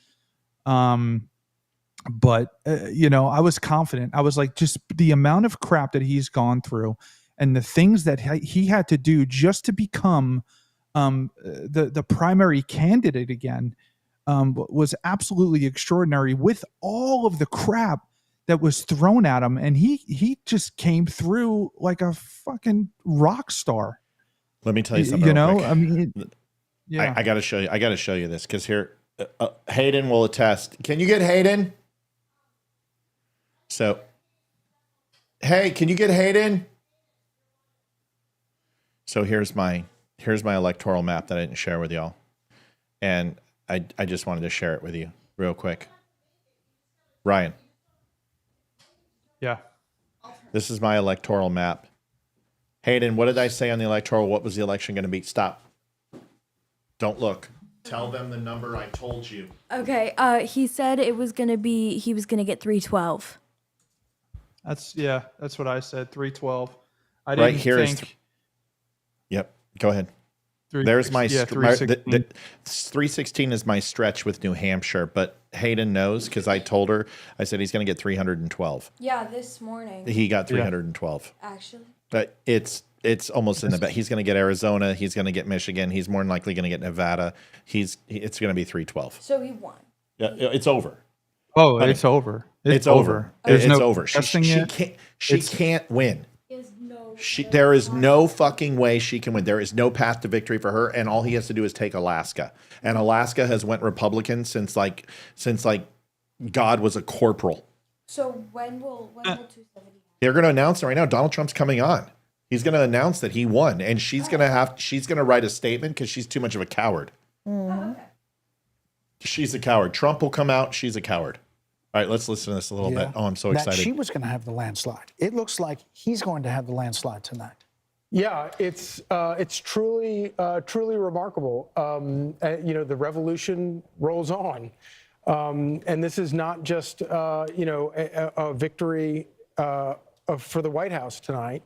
[SPEAKER 3] But I was confident. I was like, just the amount of crap that he's gone through and the things that he had to do just to become the primary candidate again was absolutely extraordinary, with all of the crap that was thrown at him. And he just came through like a fucking rock star.
[SPEAKER 1] Let me tell you something. real quick.
[SPEAKER 3] I mean, yeah.
[SPEAKER 1] I got to show you. I got to show you this because here, Hayden will attest. Can you get Hayden? So, hey, can you get Hayden? So here's my electoral map that I didn't share with y'all, and I just wanted to share it with you real quick. Ryan.
[SPEAKER 3] Yeah.
[SPEAKER 1] This is my electoral map. Hayden, what did I say on the electoral? What was the election going to be? Stop. Don't look. Tell them the number I told you.
[SPEAKER 8] Okay, he said he was gonna get 312.
[SPEAKER 3] That's what I said. 312. I
[SPEAKER 1] Right
[SPEAKER 3] didn't
[SPEAKER 1] here is
[SPEAKER 3] think.
[SPEAKER 1] Yep. Go ahead. There's my 316. 316 is my stretch with New Hampshire, but Hayden knows because I told her. I said he's going to get 312.
[SPEAKER 8] Yeah, this morning.
[SPEAKER 1] He got 312.
[SPEAKER 8] Actually.
[SPEAKER 1] But it's almost in the bet. He's going to get Arizona. He's going to get Michigan. He's more than likely going to get Nevada. It's going to be 312.
[SPEAKER 8] So he won.
[SPEAKER 1] Yeah, it's over.
[SPEAKER 3] Oh, it's over. It's over.
[SPEAKER 1] It's
[SPEAKER 3] no
[SPEAKER 1] over. She can't win. There is no fucking way she can win. There is no path to victory for her, and all he has to do is take Alaska. And Alaska has went Republican since God was a corporal.
[SPEAKER 8] So when will 270?
[SPEAKER 1] They're going to announce it right now. Donald Trump's coming on. He's going to announce that he won, and she's going to write a statement because she's too much of a coward.
[SPEAKER 11] She's a coward. Trump will come out. She's a coward. All right, let's listen to this a little bit. Oh, I'm so
[SPEAKER 21] that
[SPEAKER 11] excited.
[SPEAKER 21] she was going to have the landslide. It looks like he's going to have the landslide tonight.
[SPEAKER 15] Yeah, it's truly remarkable. The revolution rolls on, and this is not just a victory for the White House tonight,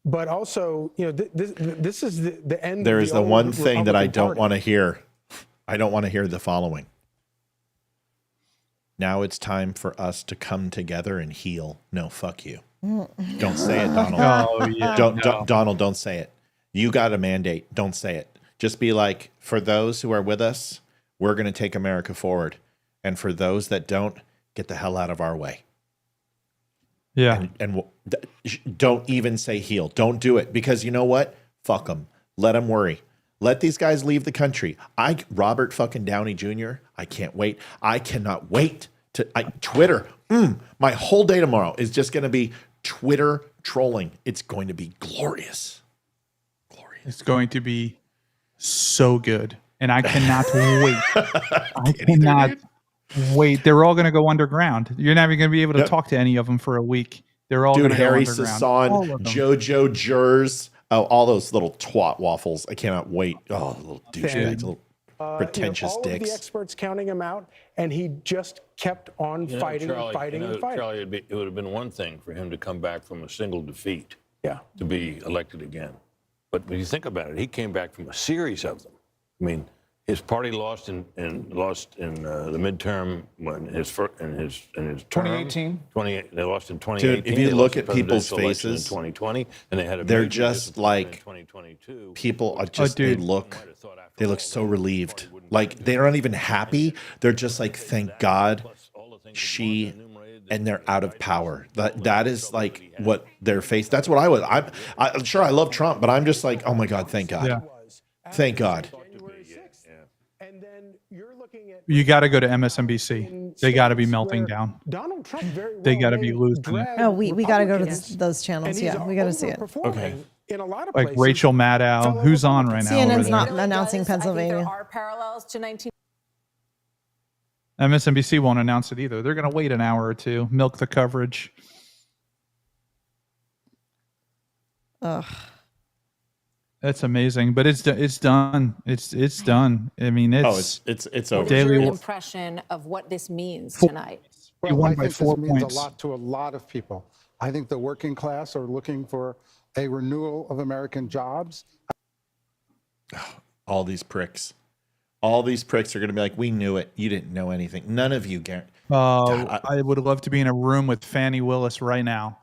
[SPEAKER 15] but also this is the end.
[SPEAKER 11] There
[SPEAKER 15] of
[SPEAKER 11] is the one
[SPEAKER 15] old
[SPEAKER 11] thing that I
[SPEAKER 15] Republican
[SPEAKER 11] don't
[SPEAKER 15] Party.
[SPEAKER 11] want to hear. I don't want to hear the following. Now it's time for us to come together and heal. No, fuck you. Don't say it, Donald.
[SPEAKER 3] Oh, yeah,
[SPEAKER 11] Donald, don't say it. You got a mandate. Don't say it. Just be like, for those who are with us, we're going to take America forward. And for those that don't, get the hell out of our way.
[SPEAKER 3] Yeah.
[SPEAKER 11] And don't even say heal. Don't do it. Because you know what? Fuck them. Let them worry. Let these guys leave the country. Robert fucking Downey Jr., I can't wait. I cannot wait to Twitter. My whole day tomorrow is just going to be Twitter trolling. It's going to be glorious.
[SPEAKER 3] It's going to be so good. And I cannot wait. I cannot wait. They're all going to go underground. You're never going to be able to talk to any of them for a week. They're all going to go
[SPEAKER 11] Harry
[SPEAKER 3] underground. All of
[SPEAKER 11] Sasson,
[SPEAKER 3] them.
[SPEAKER 11] JoJo Jers, all those little twat waffles. I cannot wait. Oh, little douchebags, little pretentious
[SPEAKER 15] all
[SPEAKER 11] dicks.
[SPEAKER 15] of the experts counting him out, and he just kept on fighting and fighting and fighting.
[SPEAKER 6] Charlie, it would have been one thing for him to come back from a single defeat to be elected again. But when you think about it, he came back from a series of them. I mean, his party lost in the midterm when his term.
[SPEAKER 21] 2018.
[SPEAKER 6] They lost in 2018.
[SPEAKER 11] Dude, if you
[SPEAKER 6] They
[SPEAKER 11] look
[SPEAKER 6] lost
[SPEAKER 11] at
[SPEAKER 6] the
[SPEAKER 11] people's
[SPEAKER 6] presidential election
[SPEAKER 11] faces,
[SPEAKER 6] in 2020, and they had a
[SPEAKER 11] they're
[SPEAKER 6] major
[SPEAKER 11] just
[SPEAKER 6] disappointment
[SPEAKER 11] like
[SPEAKER 6] in 2022.
[SPEAKER 11] people are just they look so relieved. Like they're not even happy. They're just like, thank God and they're out of power. That is like what their face. That's what I was. I'm sure I love Trump, but I'm just like, oh my God, thank God.
[SPEAKER 3] Yeah.
[SPEAKER 11] Thank God.
[SPEAKER 3] You got to go to MSNBC. They got to be melting down.
[SPEAKER 15] Donald Trump very
[SPEAKER 3] They got to be losing it.
[SPEAKER 2] Oh, we got to go to those channels. Yeah, we got to see it.
[SPEAKER 15] Okay. In a lot of
[SPEAKER 3] Like
[SPEAKER 15] places,
[SPEAKER 3] Rachel Maddow, who's on right now? over
[SPEAKER 2] CNN's
[SPEAKER 3] there?
[SPEAKER 2] not announcing
[SPEAKER 18] I think
[SPEAKER 2] Pennsylvania.
[SPEAKER 18] there are parallels to 19.
[SPEAKER 3] MSNBC won't announce it either. They're going to wait an hour or two, milk the coverage.
[SPEAKER 2] Ugh.
[SPEAKER 3] That's amazing, but it's done. It's done. I mean,
[SPEAKER 11] it's over.
[SPEAKER 18] What's
[SPEAKER 3] Daily
[SPEAKER 18] your impression of what this means tonight?
[SPEAKER 3] You won
[SPEAKER 21] I
[SPEAKER 3] by
[SPEAKER 21] think
[SPEAKER 3] 4
[SPEAKER 21] this means
[SPEAKER 3] points.
[SPEAKER 21] a lot to a lot of people. I think the working class are looking for a renewal of American jobs.
[SPEAKER 11] All these pricks. All these pricks are going to be like, we knew it. You didn't know anything. None of you, Garrett.
[SPEAKER 3] I would love to be in a room with Fannie Willis right now.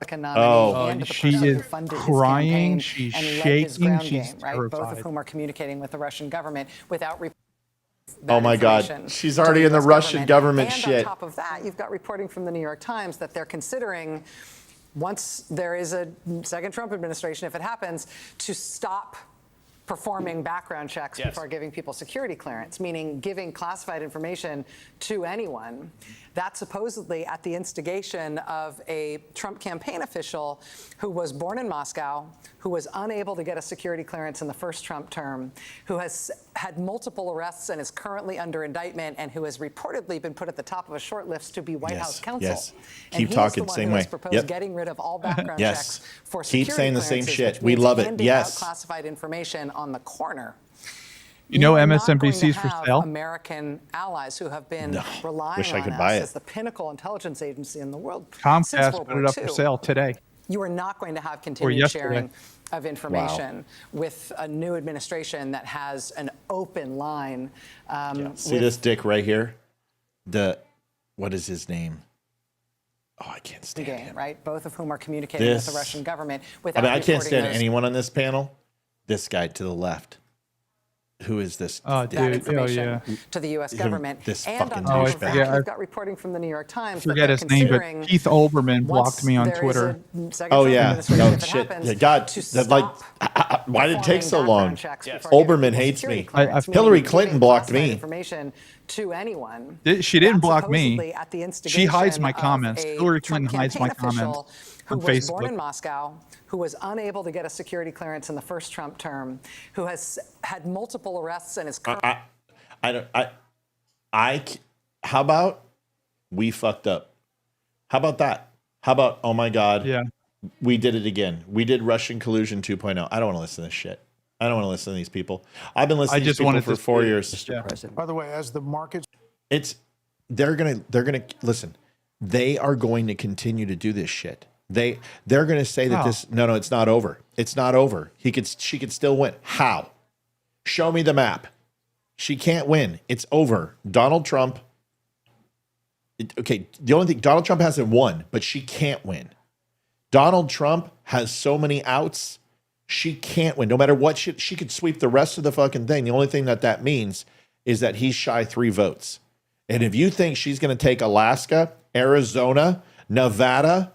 [SPEAKER 3] She is crying. She's shaking. She's
[SPEAKER 16] right? Both of
[SPEAKER 3] terrified.
[SPEAKER 16] whom are communicating with the Russian government without.
[SPEAKER 11] Oh my God. She's already in the Russian government
[SPEAKER 16] and
[SPEAKER 11] shit.
[SPEAKER 16] on top of that, you've got reporting from the New York Times that they're considering, once there is a second Trump administration, if it happens, to stop performing background checks before giving people security clearance, meaning giving classified information to anyone. That's supposedly at the instigation of a Trump campaign official who was born in Moscow, who was unable to get a security clearance in the first Trump term, who has had multiple arrests and is currently under indictment, and who has reportedly been put at the top of a short list to be White House counsel.
[SPEAKER 11] Yes.
[SPEAKER 16] And
[SPEAKER 11] Keep
[SPEAKER 16] he
[SPEAKER 11] talking,
[SPEAKER 16] is the one
[SPEAKER 11] same
[SPEAKER 16] who
[SPEAKER 11] way.
[SPEAKER 16] has proposed getting rid of all background
[SPEAKER 11] Yes.
[SPEAKER 16] checks for
[SPEAKER 11] Keep
[SPEAKER 16] security
[SPEAKER 11] saying the same
[SPEAKER 16] clearances,
[SPEAKER 11] shit.
[SPEAKER 16] which
[SPEAKER 11] We
[SPEAKER 16] means
[SPEAKER 11] love it.
[SPEAKER 16] handing
[SPEAKER 11] Yes.
[SPEAKER 16] out classified information on the corner.
[SPEAKER 3] You know,
[SPEAKER 16] are not going to
[SPEAKER 3] MSNBC's for
[SPEAKER 16] have
[SPEAKER 3] sale.
[SPEAKER 16] American allies who have been relying
[SPEAKER 11] Wish I
[SPEAKER 16] on
[SPEAKER 11] could
[SPEAKER 16] us
[SPEAKER 11] buy it.
[SPEAKER 16] as the pinnacle intelligence agency in the world since
[SPEAKER 3] Comcast
[SPEAKER 16] World
[SPEAKER 3] put
[SPEAKER 16] War
[SPEAKER 3] it up
[SPEAKER 16] II.
[SPEAKER 3] for sale today.
[SPEAKER 16] You are not going to have continued
[SPEAKER 3] yesterday.
[SPEAKER 16] sharing of information with a new administration that has an open line.
[SPEAKER 11] See this dick right here? What is his name? Oh, I can't stand him.
[SPEAKER 16] Right? Both of whom are communicating with the
[SPEAKER 11] This-
[SPEAKER 16] Russian government
[SPEAKER 11] I
[SPEAKER 16] without
[SPEAKER 11] mean, I can't
[SPEAKER 16] reporting
[SPEAKER 11] stand
[SPEAKER 16] those-
[SPEAKER 11] anyone on this panel. This guy to the left. Who is this?
[SPEAKER 3] Oh,
[SPEAKER 16] that
[SPEAKER 3] dude.
[SPEAKER 16] information to the U.S. government.
[SPEAKER 11] This
[SPEAKER 16] and
[SPEAKER 11] fucking
[SPEAKER 16] on top of
[SPEAKER 11] douchebag.
[SPEAKER 16] that, you've got reporting from the New York Times. that
[SPEAKER 3] Forget
[SPEAKER 16] they're
[SPEAKER 3] his name, but
[SPEAKER 16] considering
[SPEAKER 3] Keith Olbermann blocked
[SPEAKER 16] once
[SPEAKER 3] me on
[SPEAKER 16] there is
[SPEAKER 3] Twitter.
[SPEAKER 16] a second
[SPEAKER 11] Oh
[SPEAKER 16] Trump
[SPEAKER 11] yeah.
[SPEAKER 16] administration,
[SPEAKER 11] No
[SPEAKER 16] if it
[SPEAKER 11] shit.
[SPEAKER 16] happens,
[SPEAKER 11] Yeah, God.
[SPEAKER 16] to
[SPEAKER 11] That's like. Why did it take so long? Olbermann hates me. Hillary Clinton blocked me.
[SPEAKER 16] Information to anyone.
[SPEAKER 3] She didn't
[SPEAKER 16] That's
[SPEAKER 3] block me.
[SPEAKER 16] supposedly at the
[SPEAKER 3] She
[SPEAKER 16] instigation
[SPEAKER 3] hides my
[SPEAKER 16] of
[SPEAKER 3] comments.
[SPEAKER 16] a
[SPEAKER 3] Hillary
[SPEAKER 16] Trump
[SPEAKER 3] Clinton hides my
[SPEAKER 16] campaign official
[SPEAKER 3] comments
[SPEAKER 16] who
[SPEAKER 3] on
[SPEAKER 16] was born in
[SPEAKER 3] Facebook.
[SPEAKER 16] Moscow, who was unable to get a security clearance in the first Trump term, who has had multiple arrests and is currently.
[SPEAKER 1] How about we fucked up? How about that? How about, oh my God, we did it again. We did Russian collusion 2.0. I don't want to listen to this shit. I don't want to listen to these people. I've been listening to these people for 4 years.
[SPEAKER 21] By the way, as the markets,
[SPEAKER 1] they're gonna listen. They are going to continue to do this shit. They're going to say that no, it's not over. It's not over. She could still win. How? Show me the map. She can't win. It's over. Donald Trump. Okay, the only thing, Donald Trump hasn't won, but she can't win. Donald Trump has so many outs, she can't win. No matter what, she could sweep the rest of the fucking thing. The only thing that means is that he's shy 3 votes. And if you think she's going to take Alaska, Arizona, Nevada,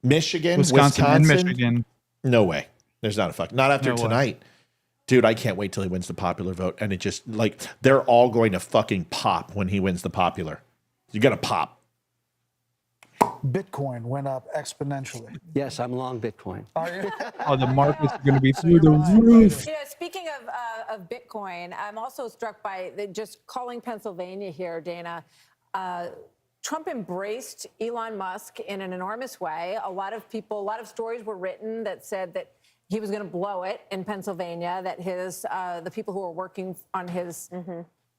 [SPEAKER 1] Michigan, Wisconsin,
[SPEAKER 3] and Michigan,
[SPEAKER 1] no way. There's not a fuck. Not after tonight. Dude, I can't wait till he wins the popular vote. And it just, like, they're all going to fucking pop when he wins the popular. You're going to pop.
[SPEAKER 21] Bitcoin went up exponentially.
[SPEAKER 4] Yes, I'm long Bitcoin.
[SPEAKER 3] Oh, the market's going to be through the roof.
[SPEAKER 18] You know, speaking of Bitcoin, I'm also struck by just calling Pennsylvania here, Dana. Trump embraced Elon Musk in an enormous way. A lot of stories were written that said that he was going to blow it in Pennsylvania, that the people who were working on his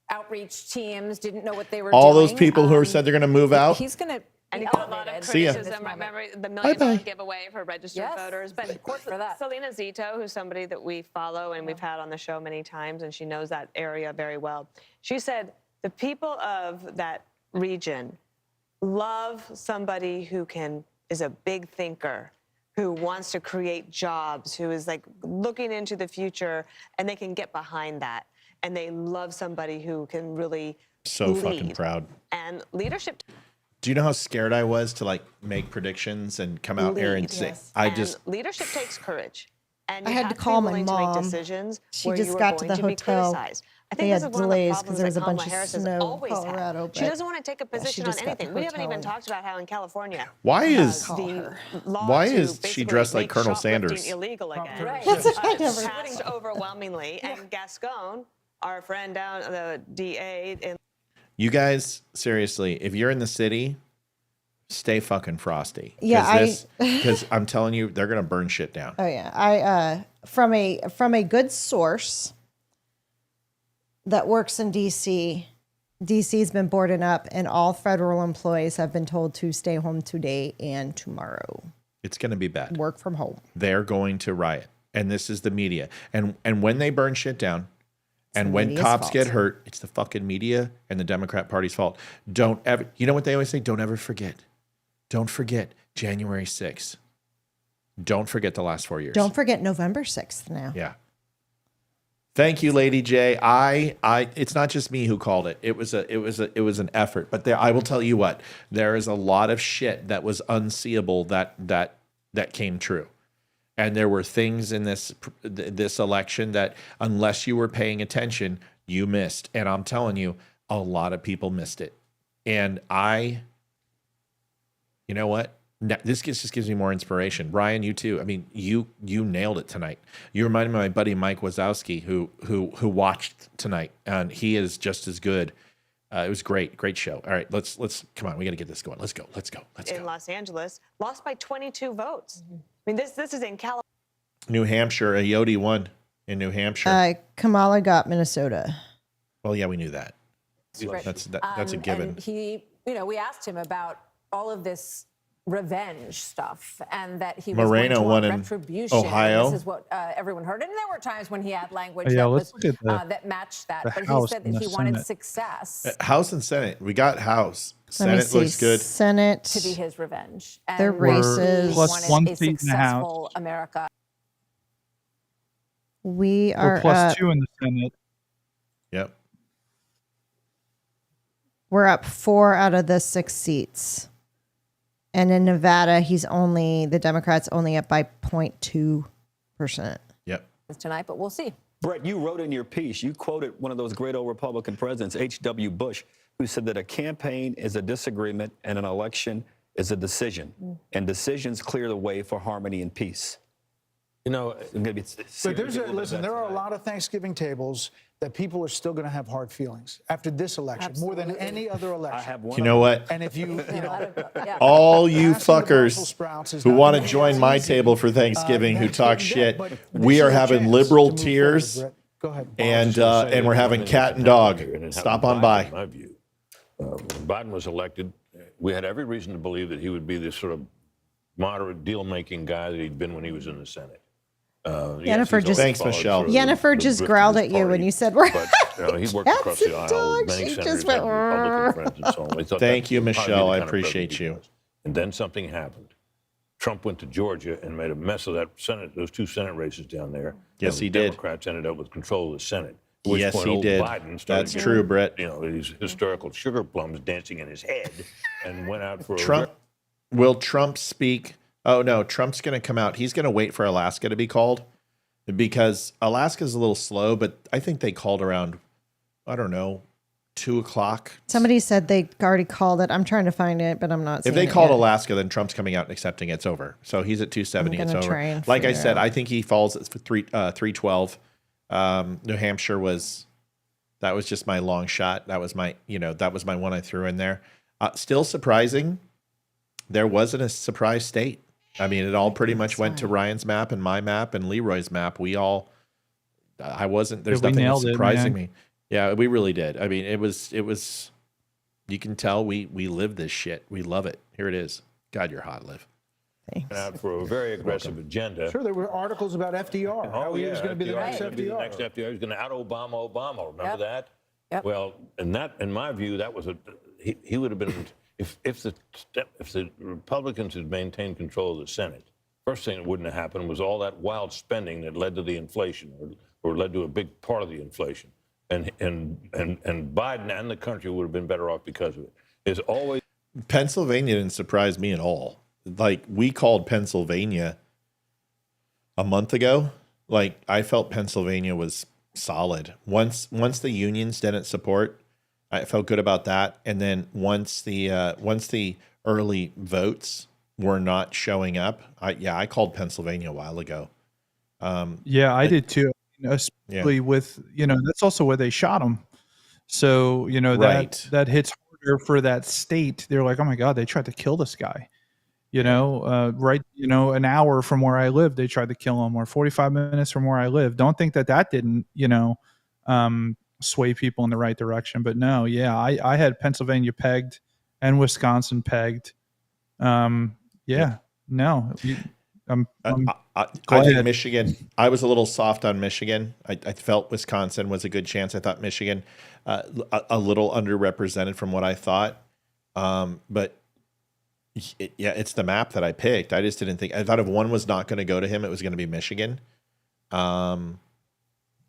[SPEAKER 18] outreach teams didn't know what they were doing.
[SPEAKER 1] All those people who said they're going to move out.
[SPEAKER 18] He's going to.
[SPEAKER 5] And he got a lot of criticism. Remember the $1 million giveaway for registered voters. But of course, for that. Selena Zito, who's somebody that we follow and we've had on the show many times, and she knows that area very well. She said the people of that region love somebody who is a big thinker, who wants to create jobs, who is like looking into the future, and they can get behind that. And they love somebody who can really lead.
[SPEAKER 1] Fucking proud.
[SPEAKER 5] And leadership.
[SPEAKER 1] Do you know how scared I was to like make predictions and come out here and say,
[SPEAKER 5] leadership takes courage. And
[SPEAKER 2] I
[SPEAKER 5] you
[SPEAKER 2] had
[SPEAKER 5] have
[SPEAKER 2] to call
[SPEAKER 5] be
[SPEAKER 2] my
[SPEAKER 5] willing to
[SPEAKER 2] mom.
[SPEAKER 5] make decisions
[SPEAKER 2] She
[SPEAKER 5] where
[SPEAKER 2] just
[SPEAKER 5] you are
[SPEAKER 2] got to
[SPEAKER 5] going
[SPEAKER 2] the
[SPEAKER 5] to be
[SPEAKER 2] hotel.
[SPEAKER 5] criticized. I
[SPEAKER 2] They
[SPEAKER 5] think this
[SPEAKER 2] had
[SPEAKER 5] is one of the
[SPEAKER 2] delays
[SPEAKER 5] problems
[SPEAKER 2] 'cause there was
[SPEAKER 5] that
[SPEAKER 2] a bunch
[SPEAKER 5] Kamala
[SPEAKER 2] of
[SPEAKER 5] Harris has
[SPEAKER 2] snow in
[SPEAKER 5] always
[SPEAKER 2] Colorado,
[SPEAKER 5] had. She
[SPEAKER 2] but
[SPEAKER 5] doesn't want to take a position on
[SPEAKER 2] just got the
[SPEAKER 5] anything. We haven't even
[SPEAKER 2] hotel
[SPEAKER 5] talked about how in California,
[SPEAKER 1] Why is
[SPEAKER 5] the law
[SPEAKER 1] why
[SPEAKER 5] to
[SPEAKER 1] is she
[SPEAKER 5] basically
[SPEAKER 1] dressed like
[SPEAKER 5] make
[SPEAKER 1] Colonel
[SPEAKER 5] shoplifting
[SPEAKER 1] Sanders?
[SPEAKER 5] illegal again.
[SPEAKER 2] Right. That's what I never
[SPEAKER 5] passed overwhelmingly, and Gascon, our friend down the DA in.
[SPEAKER 1] You guys, seriously, if you're in the city, stay fucking frosty.
[SPEAKER 2] Yeah,
[SPEAKER 1] because I'm telling you, they're gonna burn shit down.
[SPEAKER 2] Oh yeah, I from a good source that works in DC. DC's been boarded up, and all federal employees have been told to stay home today and tomorrow.
[SPEAKER 1] It's gonna be bad.
[SPEAKER 2] Work from home.
[SPEAKER 1] They're going to riot, and this is the media. And when they burn shit down, and when
[SPEAKER 2] media's
[SPEAKER 1] cops
[SPEAKER 2] fault.
[SPEAKER 1] get hurt, it's the fucking media and the Democrat Party's fault. Don't ever. You know what they always say? Don't ever forget. Don't forget January 6th. Don't forget the last 4 years.
[SPEAKER 2] Don't forget November 6th now.
[SPEAKER 1] Yeah. Thank you, Lady J. It's not just me who called it. It was an effort. But I will tell you what, there is a lot of shit that was unseeable that came true. And there were things in this election that unless you were paying attention, you missed. And I'm telling you, a lot of people missed it. And you know what? This just gives me more inspiration. Brian, you too. I mean, you nailed it tonight. You reminded me of my buddy Mike Wazowski, who watched tonight, and he is just as good. It was great show. All right, let's come on. We got to get this going. Let's go.
[SPEAKER 5] In Los Angeles, lost by 22 votes. I mean, this is in California.
[SPEAKER 1] New Hampshire, Ayodi won in New Hampshire.
[SPEAKER 2] Kamala got Minnesota.
[SPEAKER 1] Well, yeah, we knew that.
[SPEAKER 18] Right.
[SPEAKER 1] That's a given.
[SPEAKER 18] And he, we asked him about all of this revenge stuff, and that he was
[SPEAKER 1] Moreno
[SPEAKER 18] going to
[SPEAKER 1] won
[SPEAKER 18] want
[SPEAKER 1] in
[SPEAKER 18] retribution.
[SPEAKER 1] Ohio.
[SPEAKER 18] This is what everyone heard, and there were times when he had language
[SPEAKER 3] Yeah,
[SPEAKER 18] that
[SPEAKER 3] let's
[SPEAKER 18] was
[SPEAKER 3] look at
[SPEAKER 18] that matched that.
[SPEAKER 3] the
[SPEAKER 18] But he
[SPEAKER 3] House
[SPEAKER 18] said
[SPEAKER 3] and
[SPEAKER 18] that
[SPEAKER 3] the
[SPEAKER 18] he wanted
[SPEAKER 3] Senate.
[SPEAKER 18] success
[SPEAKER 1] House and Senate. We got House.
[SPEAKER 2] Let me
[SPEAKER 1] Senate
[SPEAKER 2] see.
[SPEAKER 1] looks good.
[SPEAKER 2] Senate
[SPEAKER 18] to be his revenge. And
[SPEAKER 2] Their races.
[SPEAKER 18] he
[SPEAKER 3] Plus
[SPEAKER 18] wanted
[SPEAKER 3] one
[SPEAKER 18] a
[SPEAKER 3] seat in the House.
[SPEAKER 18] successful America.
[SPEAKER 2] We
[SPEAKER 3] We're
[SPEAKER 2] are
[SPEAKER 3] plus 2 in the Senate.
[SPEAKER 1] Yep.
[SPEAKER 2] We're up 4 out of the 6 seats. And in Nevada, the Democrats only up by 0.2%.
[SPEAKER 1] Yep.
[SPEAKER 18] Tonight, but we'll see.
[SPEAKER 22] Brett, you wrote in your piece, you quoted one of those great old Republican presidents, H.W. Bush, who said that a campaign is a disagreement and an election is a decision. And decisions clear the way for harmony and peace. You know,
[SPEAKER 21] But listen, there are a lot of Thanksgiving tables that people are still going to have hard feelings after this election, more than any other election.
[SPEAKER 22] I have one.
[SPEAKER 11] You know what?
[SPEAKER 21] And if you know,
[SPEAKER 11] All you
[SPEAKER 21] passing the Brussels
[SPEAKER 11] fuckers
[SPEAKER 21] sprouts is
[SPEAKER 11] who
[SPEAKER 21] not
[SPEAKER 11] want to
[SPEAKER 21] gonna be
[SPEAKER 11] join
[SPEAKER 21] as
[SPEAKER 11] my
[SPEAKER 21] easy,
[SPEAKER 11] table for Thanksgiving, who
[SPEAKER 21] next
[SPEAKER 11] talk
[SPEAKER 21] day,
[SPEAKER 11] shit,
[SPEAKER 21] but
[SPEAKER 11] we
[SPEAKER 21] this
[SPEAKER 11] are
[SPEAKER 21] is a
[SPEAKER 11] having
[SPEAKER 21] chance
[SPEAKER 11] liberal
[SPEAKER 21] to move forward,
[SPEAKER 11] tears,
[SPEAKER 21] Brett. Go ahead.
[SPEAKER 11] and we're having cat and dog. Stop on by.
[SPEAKER 6] In my view, when Biden was elected, we had every reason to believe that he would be this sort of moderate deal-making guy that he'd been when he was in the Senate.
[SPEAKER 2] Yennefer just
[SPEAKER 11] Thanks, Michelle.
[SPEAKER 2] Yennefer just growled at you when you said we're
[SPEAKER 6] But he worked across the aisle with many
[SPEAKER 2] She
[SPEAKER 6] senators,
[SPEAKER 2] just went,
[SPEAKER 6] had Republican friends, and so on. We thought
[SPEAKER 11] Thank
[SPEAKER 6] that
[SPEAKER 11] you,
[SPEAKER 6] would probably be
[SPEAKER 11] Michelle.
[SPEAKER 6] the
[SPEAKER 11] I
[SPEAKER 6] kind of
[SPEAKER 11] appreciate
[SPEAKER 6] president he
[SPEAKER 11] you.
[SPEAKER 6] was. And then something happened. Trump went to Georgia and made a mess of that Senate, those 2 Senate races down there.
[SPEAKER 11] Yes,
[SPEAKER 6] And
[SPEAKER 11] he
[SPEAKER 6] the
[SPEAKER 11] did.
[SPEAKER 6] Democrats ended up with control of the Senate. At which
[SPEAKER 11] Yes,
[SPEAKER 6] point
[SPEAKER 11] he
[SPEAKER 6] old
[SPEAKER 11] did.
[SPEAKER 6] Biden started
[SPEAKER 11] That's
[SPEAKER 6] getting,
[SPEAKER 11] true, Brett.
[SPEAKER 6] You know, these hysterical sugar plums dancing in his head, and went out for
[SPEAKER 11] Trump, will Trump speak? Oh no, Trump's going to come out. He's going to wait for Alaska to be called, because Alaska's a little slow, but I think they called around, I don't know, 2:00.
[SPEAKER 2] Somebody said they already called it. I'm trying to find it, but I'm not
[SPEAKER 11] If
[SPEAKER 2] seeing
[SPEAKER 11] they
[SPEAKER 2] it
[SPEAKER 11] called
[SPEAKER 2] yet.
[SPEAKER 11] Alaska, then Trump's coming out and accepting it's over. So he's at 270.
[SPEAKER 2] I'm
[SPEAKER 11] It's
[SPEAKER 2] gonna
[SPEAKER 11] over.
[SPEAKER 2] try and
[SPEAKER 11] Like I
[SPEAKER 2] figure
[SPEAKER 11] said,
[SPEAKER 2] out.
[SPEAKER 11] I think he falls at 312. New Hampshire that was just my long shot. That was my one I threw in there. Still surprising. There wasn't a surprise state. I mean, it all pretty much went to Ryan's map and my map and Leroy's map. There's nothing that's
[SPEAKER 3] nailed it,
[SPEAKER 11] surprising
[SPEAKER 3] man.
[SPEAKER 11] me. Yeah, we really did. I mean, it was, you can tell we live this shit. We love it. Here it is. God, you're hot, Liv.
[SPEAKER 6] went out for a very aggressive agenda.
[SPEAKER 21] Sure, there were articles about FDR. how he was going to be the next
[SPEAKER 6] FDR.
[SPEAKER 21] FDR.
[SPEAKER 6] Next FDR. He's going to out-Obama Obama. Remember
[SPEAKER 18] Yep.
[SPEAKER 6] that?
[SPEAKER 18] Yep.
[SPEAKER 6] Well, and that, in my view, that was he would have been if the Republicans had maintained control of the Senate. First thing that wouldn't have happened was all that wild spending that led to the inflation, or led to a big part of the inflation. And Biden and the country would have been better off because of it. There's always
[SPEAKER 11] Pennsylvania didn't surprise me at all. Like, we called Pennsylvania a month ago. Like, I felt Pennsylvania was solid. Once the unions didn't support, I felt good about that. And then once the early votes were not showing up, I called Pennsylvania a while ago.
[SPEAKER 3] I did too. Especially with, that's also where they shot him. So,
[SPEAKER 11] Right.
[SPEAKER 3] that hits harder for that state. They're like, oh my God, they tried to kill this guy. An hour from where I live, they tried to kill him, or 45 minutes from where I live. Don't think that didn't, sway people in the right direction. But no, I had Pennsylvania pegged and Wisconsin pegged. I
[SPEAKER 11] think Michigan, I was a little soft on Michigan. I felt Wisconsin was a good chance. I thought Michigan a little underrepresented from what I thought. But it's the map that I picked. I just didn't think, I thought if one was not going to go to him, it was going to be Michigan.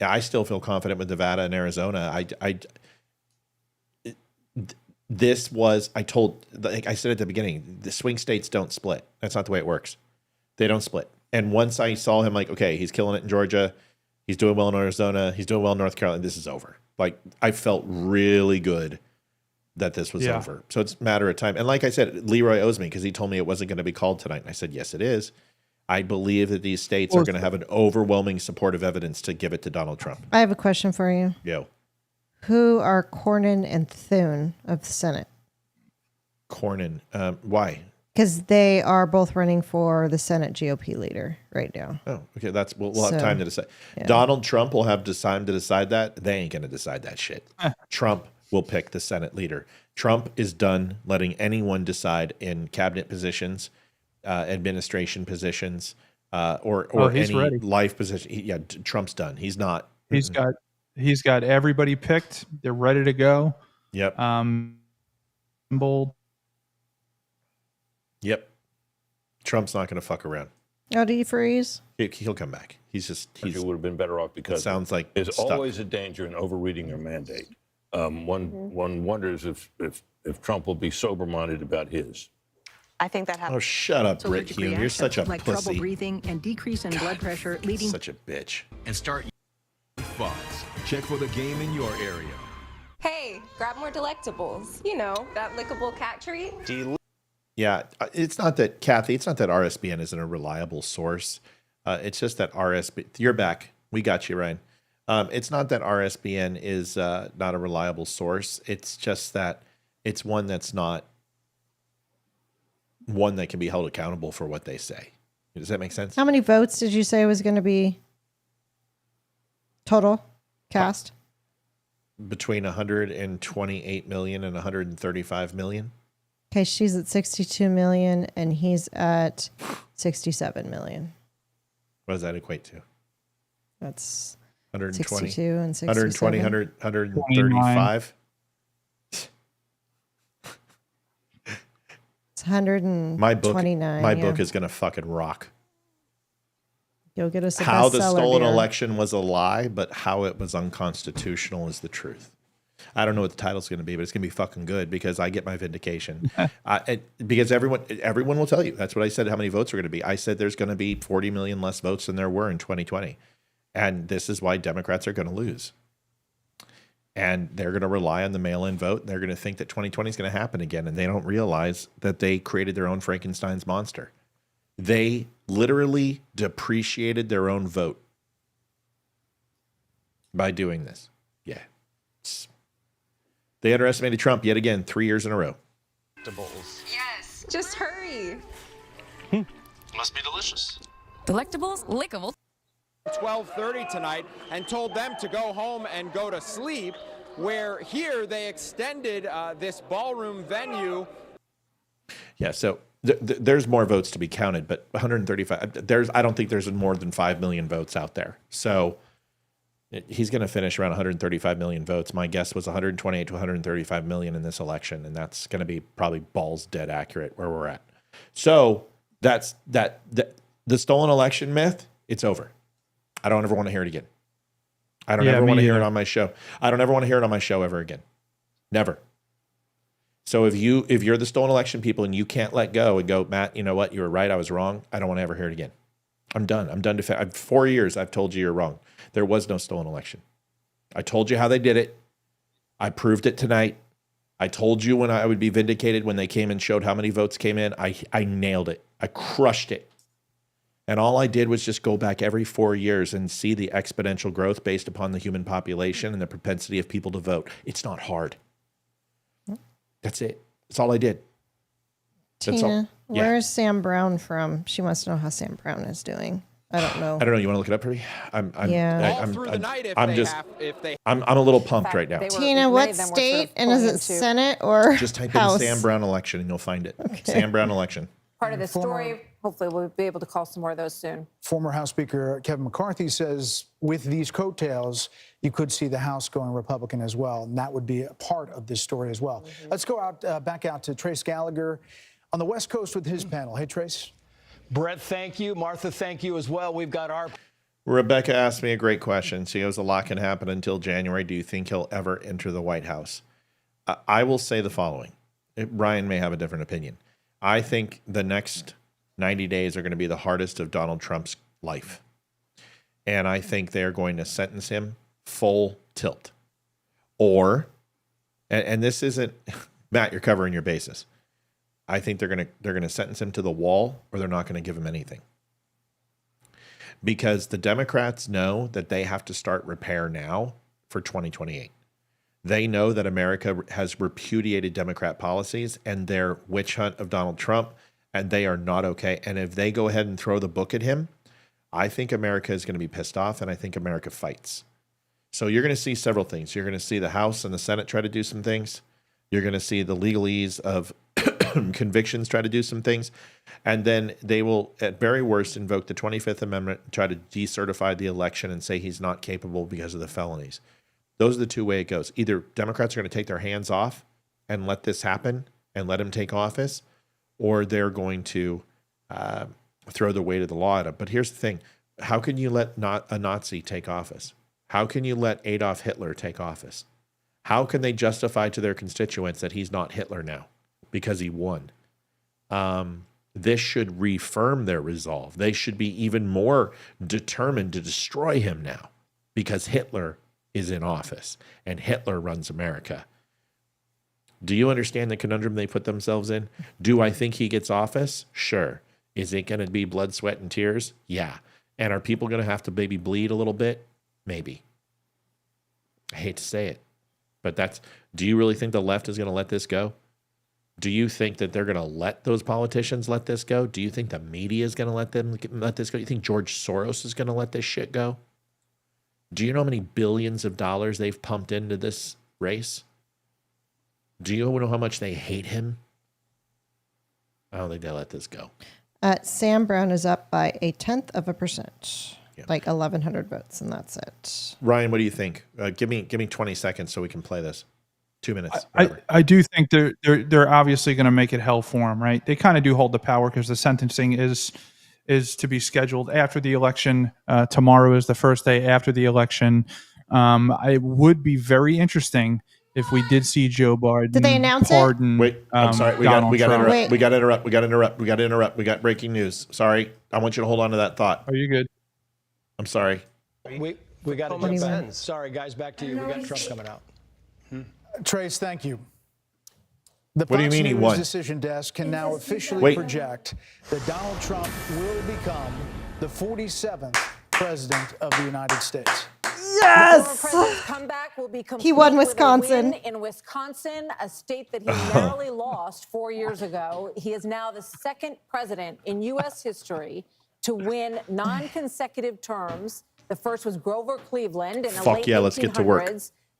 [SPEAKER 11] I still feel confident with Nevada and Arizona. I said at the beginning, the swing states don't split. That's not the way it works. They don't split. And once I saw him, like, okay, he's killing it in Georgia, he's doing well in Arizona, he's doing well in North Carolina, this is over. Like, I felt really good that this was over. So it's a matter of time. And like I said, Leroy owes me because he told me it wasn't going to be called tonight. And I said, yes, it is. I believe that these states are going to have an overwhelming supportive evidence to give it to Donald Trump.
[SPEAKER 2] I have a question for you.
[SPEAKER 11] Yo.
[SPEAKER 2] Who are Cornyn and Thune of the Senate?
[SPEAKER 11] Cornyn. Why?
[SPEAKER 2] Because they are both running for the Senate GOP leader right now.
[SPEAKER 11] Oh, okay. We'll have time to decide.
[SPEAKER 2] Yeah.
[SPEAKER 11] Donald Trump will have time to decide that. They ain't going to decide that shit. Trump will pick the Senate leader. Trump is done letting anyone decide in cabinet positions, administration positions, or any
[SPEAKER 3] ready.
[SPEAKER 11] life position. Trump's done. He's not.
[SPEAKER 3] He's got everybody picked. They're ready to go.
[SPEAKER 11] Yep.
[SPEAKER 3] Bold.
[SPEAKER 11] Yep. Trump's not going to fuck around.
[SPEAKER 2] Oh, do you freeze?
[SPEAKER 11] He'll come back. He
[SPEAKER 6] would have been better off because
[SPEAKER 11] sounds like
[SPEAKER 6] there's
[SPEAKER 11] stuck.
[SPEAKER 6] always a danger in overreading your mandate. One wonders if Trump will be sober-minded about his.
[SPEAKER 5] I think that happens.
[SPEAKER 11] Oh, shut up, Britt Hume. You're such a
[SPEAKER 4] like
[SPEAKER 11] pussy.
[SPEAKER 4] trouble breathing and decrease in blood pressure, leading
[SPEAKER 11] Such a bitch.
[SPEAKER 17] And start Fox. Check for the game in your area.
[SPEAKER 23] Hey, grab more delectables. You know, that lickable cat treat.
[SPEAKER 11] Yeah, it's not that, Kathy, it's not that RSBN isn't a reliable source. It's just that RSB. You're back. We got you, Ryan. It's not that RSBN is not a reliable source. It's just that it's one that's not one that can be held accountable for what they say. Does that make sense?
[SPEAKER 2] How many votes did you say was going to be total cast?
[SPEAKER 11] Between 128 million and 135 million.
[SPEAKER 2] Okay, she's at 62 million and he's at 67 million.
[SPEAKER 11] What does that equate to?
[SPEAKER 2] That's
[SPEAKER 11] 120,
[SPEAKER 2] 62 and 67.
[SPEAKER 11] 120, 135.
[SPEAKER 2] It's 129.
[SPEAKER 11] My book is going to fucking rock.
[SPEAKER 2] You'll get us a
[SPEAKER 11] How the
[SPEAKER 2] bestseller,
[SPEAKER 11] stolen
[SPEAKER 2] dear.
[SPEAKER 11] election was a lie, but how it was unconstitutional is the truth. I don't know what the title's going to be, but it's going to be fucking good because I get my vindication. Because everyone will tell you. That's what I said, how many votes are going to be. I said there's going to be 40 million less votes than there were in 2020. And this is why Democrats are going to lose. And they're going to rely on the mail-in vote. And they're going to think that 2020 is going to happen again. And they don't realize that they created their own Frankenstein's monster. They literally depreciated their own vote by doing this. Yeah. They underestimated Trump yet again, 3 years in a row.
[SPEAKER 23] Yes, just hurry.
[SPEAKER 7] Must be delicious.
[SPEAKER 23] Delectables, lickable.
[SPEAKER 9] 12:30 tonight and told them to go home and go to sleep, where here they extended this ballroom venue.
[SPEAKER 11] Yeah, so there's more votes to be counted, but 135, I don't think there's more than 5 million votes out there. So he's going to finish around 135 million votes. My guess was 128 to 135 million in this election, and that's going to be probably balls dead accurate where we're at. So that's the stolen election myth, it's over. I don't ever want to hear it again. I don't ever want to hear it on my show. I don't ever want to hear it on my show ever again. Never. So if you're the stolen election people and you can't let go and go, Matt, you know what? You were right. I was wrong. I don't want to ever hear it again. I'm done. I'm done. 4 years I've told you you're wrong. There was no stolen election. I told you how they did it. I proved it tonight. I told you when I would be vindicated when they came and showed how many votes came in. I nailed it. I crushed it. And all I did was just go back every 4 years and see the exponential growth based upon the human population and the propensity of people to vote. It's not hard. That's it. That's all I did. That's
[SPEAKER 2] Tina,
[SPEAKER 11] all. Yeah.
[SPEAKER 2] where's Sam Brown from? She wants to know how Sam Brown is doing. I don't know.
[SPEAKER 11] I don't know. You want to look it up for me? I'm a little pumped right now.
[SPEAKER 2] Tina, what state? And is it Senate or
[SPEAKER 11] just type
[SPEAKER 2] House?
[SPEAKER 11] in Sam Brown election and you'll find it.
[SPEAKER 2] Okay.
[SPEAKER 11] Sam Brown election.
[SPEAKER 18] Part of the story. Hopefully we'll be able to call some more of those soon.
[SPEAKER 21] Former House Speaker Kevin McCarthy says with these coattails, you could see the House going Republican as well. And that would be a part of this story as well. Let's go back out to Trace Gallagher on the West Coast with his panel. Hey, Trace.
[SPEAKER 19] Brett, thank you. Martha, thank you as well. We've got our...
[SPEAKER 11] Rebecca asked me a great question. She goes, a lot can happen until January. Do you think he'll ever enter the White House? I will say the following. Ryan may have a different opinion. I think the next 90 days are going to be the hardest of Donald Trump's life. And I think they're going to sentence him full tilt. Or, and this isn't, Matt, you're covering your bases. I think they're going to sentence him to the wall, or they're not going to give him anything. Because the Democrats know that they have to start repair now for 2028. They know that America has repudiated Democrat policies and their witch hunt of Donald Trump, and they are not okay. And if they go ahead and throw the book at him, I think America is going to be pissed off, and I think America fights. So you're going to see several things. You're going to see the House and the Senate try to do some things. You're going to see the legalese of convictions try to do some things. And then they will, at very worst, invoke the 25th Amendment, try to decertify the election and say he's not capable because of the felonies. Those are the two ways it goes. Either Democrats are going to take their hands off and let this happen and let him take office, or they're going to throw the weight of the law at him. But here's the thing. How can you let a Nazi take office? How can you let Adolf Hitler take office? How can they justify to their constituents that he's not Hitler now because he won? This should reaffirm their resolve. They should be even more determined to destroy him now because Hitler is in office and Hitler runs America. Do you understand the conundrum they put themselves in? Do I think he gets office? Sure. Is it going to be blood, sweat, and tears? Yeah.
[SPEAKER 1] And are people going to have to maybe bleed a little bit? Maybe. I hate to say it, but do you really think the left is going to let this go? Do you think that they're going to let those politicians let this go? Do you think the media is going to let this go? You think George Soros is going to let this shit go? Do you know how many billions of dollars they've pumped into this race? Do you know how much they hate him? I don't think they'll let this go.
[SPEAKER 2] Sam Brown is up by 0.1%, like 1,100 votes, and that's it.
[SPEAKER 1] Ryan, what do you think? Give me 20 seconds so we can play this. 2 minutes.
[SPEAKER 3] I do think they're obviously going to make it hell for him, right? They kind of do hold the power because the sentencing is to be scheduled after the election. Tomorrow is the first day after the election. It would be very interesting if we did see Joe Biden.
[SPEAKER 2] Did they announce it?
[SPEAKER 1] Wait, I'm sorry. We got to interrupt. We got breaking news. Sorry. I want you to hold on to that thought.
[SPEAKER 3] Are you good?
[SPEAKER 1] I'm sorry.
[SPEAKER 19] We got to jump back. Sorry, guys, back to you. We got Trump coming out.
[SPEAKER 21] Trace, thank you. The
[SPEAKER 1] What do you
[SPEAKER 21] Fox
[SPEAKER 1] mean he
[SPEAKER 21] News
[SPEAKER 1] won?
[SPEAKER 21] decision desk can now officially project that Donald Trump will become the 47th president of the United States.
[SPEAKER 2] Yes!
[SPEAKER 18] The former president's comeback will be complete
[SPEAKER 2] He won
[SPEAKER 18] with a
[SPEAKER 2] Wisconsin.
[SPEAKER 18] win in Wisconsin, a state that he narrowly lost 4 years ago. He is now the second president in U.S. history to win non-consecutive terms. The first was Grover Cleveland in the late 1800s.
[SPEAKER 1] Let's get to work.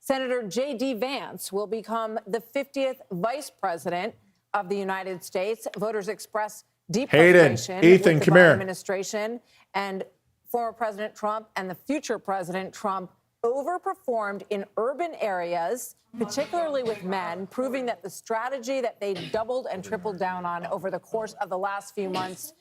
[SPEAKER 18] Senator J.D. Vance will become the 50th vice president of the United States. Voters express deep frustration with the Biden administration, and former President Trump and the future President Trump overperformed in urban areas, particularly with men, proving that the strategy that they doubled and tripled down on over the course of the last few months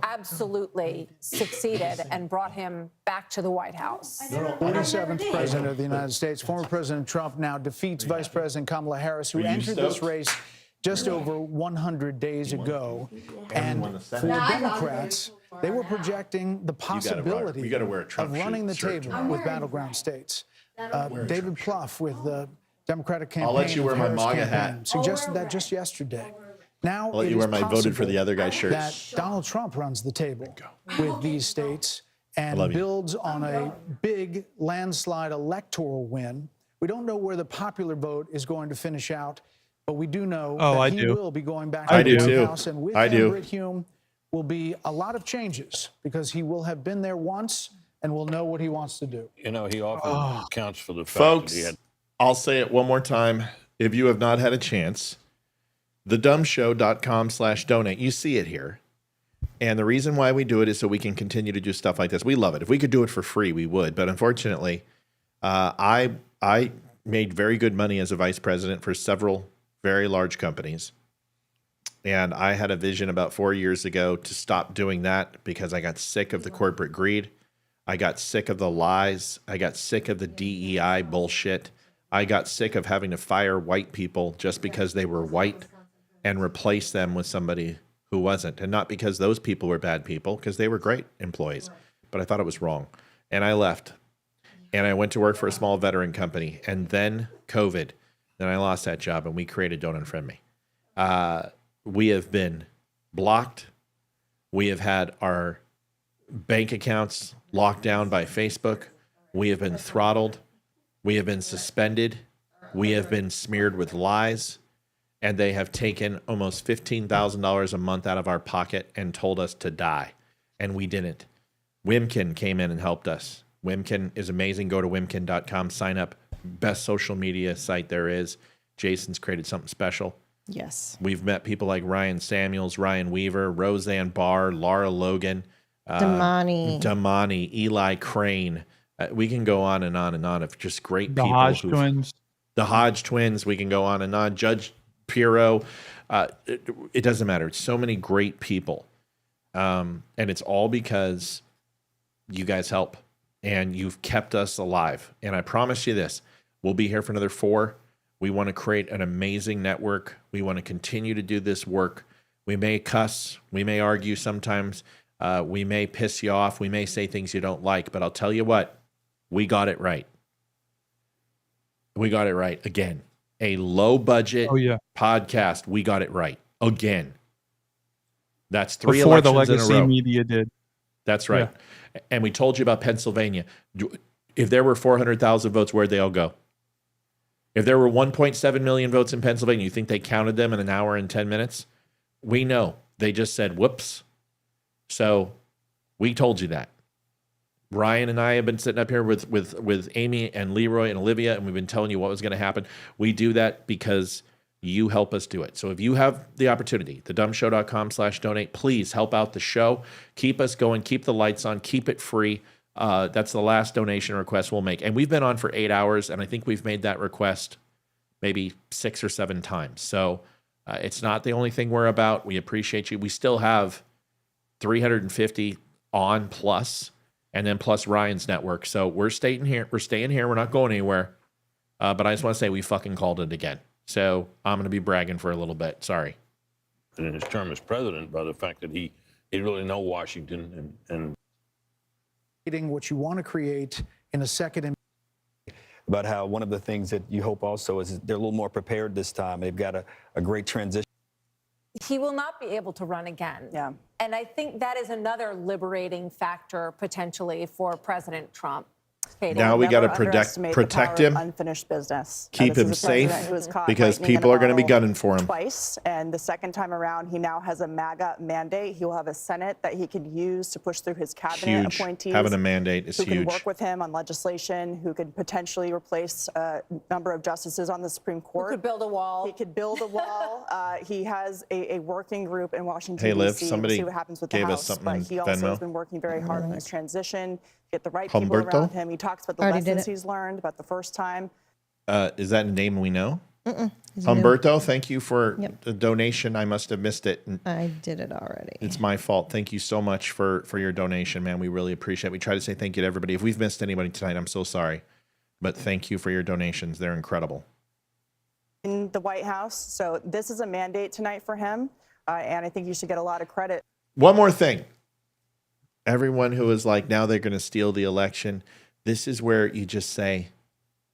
[SPEAKER 18] absolutely succeeded and brought him back to the White House.
[SPEAKER 21] 47th president of the United States. Former President Trump now defeats Vice President Kamala Harris, who entered this race just over 100 days ago. And for the Democrats, they were projecting the possibility of running the table with battleground states. David Plouffe with the Democratic campaign.
[SPEAKER 1] I'll let you wear my
[SPEAKER 21] Harris
[SPEAKER 1] MAGA
[SPEAKER 21] campaign
[SPEAKER 1] hat.
[SPEAKER 21] Suggested that just yesterday. Now
[SPEAKER 1] I'll let
[SPEAKER 21] it
[SPEAKER 1] you wear
[SPEAKER 21] is
[SPEAKER 1] my voted for the
[SPEAKER 21] possible
[SPEAKER 1] other guy shirt.
[SPEAKER 21] that Donald Trump runs the table with these states and builds on a big landslide electoral win. We don't know where the popular vote is going to finish out, but we do know that he will be going back to the White House, and with him, Brit Hume, will be a lot of changes because he will have been there once and will know what he wants to do.
[SPEAKER 6] You know, he often accounts for the fact
[SPEAKER 1] Folks,
[SPEAKER 6] that he had.
[SPEAKER 1] I'll say it one more time. If you have not had a chance, thedumbshow.com/donate. You see it here. And the reason why we do it is so we can continue to do stuff like this. We love it. If we could do it for free, we would. But unfortunately, I made very good money as a vice president for several very large companies. And I had a vision about 4 years ago to stop doing that because I got sick of the corporate greed. I got sick of the lies. I got sick of the DEI bullshit. I got sick of having to fire white people just because they were white and replace them with somebody who wasn't. And not because those people were bad people, because they were great employees. But I thought it was wrong. And I left. And I went to work for a small veteran company. And then COVID. Then I lost that job and we created Don't Unfriend Me. We have been blocked. We have had our bank accounts locked down by Facebook. We have been throttled. We have been suspended. We have been smeared with lies. And they have taken almost $15,000 a month out of our pocket and told us to die. And we didn't. Wimkin came in and helped us. Wimkin is amazing. Go to wimkin.com, sign up. Best social media site there is. Jason's created something special.
[SPEAKER 2] Yes.
[SPEAKER 1] We've met people like Ryan Samuels, Ryan Weaver, Roseanne Barr, Laura Logan, Damani, Eli Crane. We can go on and on and on of just great people.
[SPEAKER 3] The Hodge twins.
[SPEAKER 1] The Hodge twins. We can go on and on. Judge Pirro. It doesn't matter. It's so many great people. And it's all because you guys help and you've kept us alive. And I promise you this, we'll be here for another 4. We want to create an amazing network. We want to continue to do this work. We may cuss. We may argue sometimes. We may piss you off. We may say things you don't like. But I'll tell you what, we got it right. We got it right again. A low budget podcast. We got it right again. That's 3
[SPEAKER 3] before
[SPEAKER 1] elections
[SPEAKER 3] the legacy
[SPEAKER 1] in a row.
[SPEAKER 3] media did.
[SPEAKER 1] That's right. Yeah. And we told you about Pennsylvania. If there were 400,000 votes, where'd they all go? If there were 1.7 million votes in Pennsylvania, you think they counted them in an hour and 10 minutes? We know. They just said, whoops. So we told you that. Ryan and I have been sitting up here with Amy and Leroy and Olivia, and we've been telling you what was going to happen. We do that because you help us do it. So if you have the opportunity, thedumbshow.com/donate, please help out the show. Keep us going. Keep the lights on. Keep it free. That's the last donation request we'll make. And we've been on for 8 hours, and I think we've made that request maybe 6 or 7 times. So it's not the only thing we're about. We appreciate you. We still have 350 on plus, and then plus Ryan's network. So we're staying here. We're not going anywhere. But I just want to say we fucking called it again. So I'm going to be bragging for a little bit. Sorry.
[SPEAKER 6] And in his term as president, by the fact that he really know Washington and
[SPEAKER 21] what you want to create in a second.
[SPEAKER 22] About how one of the things that you hope also is they're a little more prepared this time. They've got a great transition.
[SPEAKER 18] He will not be able to run again. Yeah. And I think that is another liberating factor potentially for President Trump.
[SPEAKER 11] Now we got to protect him,
[SPEAKER 10] unfinished business.
[SPEAKER 11] Keep him safe, because people are going to be gunning for him.
[SPEAKER 10] Twice, and the second time around, he now has a MAGA mandate. He will have a Senate that he can use to push through his cabinet appointees.
[SPEAKER 11] Having a mandate is
[SPEAKER 10] who
[SPEAKER 11] huge.
[SPEAKER 10] Who can work with him on legislation, who could potentially replace a number of justices on the Supreme Court.
[SPEAKER 18] Who could build a wall.
[SPEAKER 10] He could build a wall. He has a working group in Washington,
[SPEAKER 11] hey, Liv,
[SPEAKER 10] D.C.
[SPEAKER 11] somebody
[SPEAKER 10] to see what happens with the
[SPEAKER 11] gave
[SPEAKER 10] House.
[SPEAKER 11] us something
[SPEAKER 10] But
[SPEAKER 11] in
[SPEAKER 10] he also
[SPEAKER 11] Venmo.
[SPEAKER 10] has been working very hard on his transition. Get the right
[SPEAKER 11] Humberto?
[SPEAKER 10] people around him. He talks about the lessons he's learned about the first time.
[SPEAKER 11] Is that a name we know? Humberto, thank you for the donation. I must have missed it.
[SPEAKER 2] I did it already.
[SPEAKER 11] It's my fault. Thank you so much for your donation, man. We really appreciate it. We try to say thank you to everybody. If we've missed anybody tonight, I'm so sorry. But thank you for your donations. They're incredible.
[SPEAKER 10] In the White House. So this is a mandate tonight for him. And I think you should get a lot of credit.
[SPEAKER 11] One more thing. Everyone who is like, now they're going to steal the election. This is where you just say,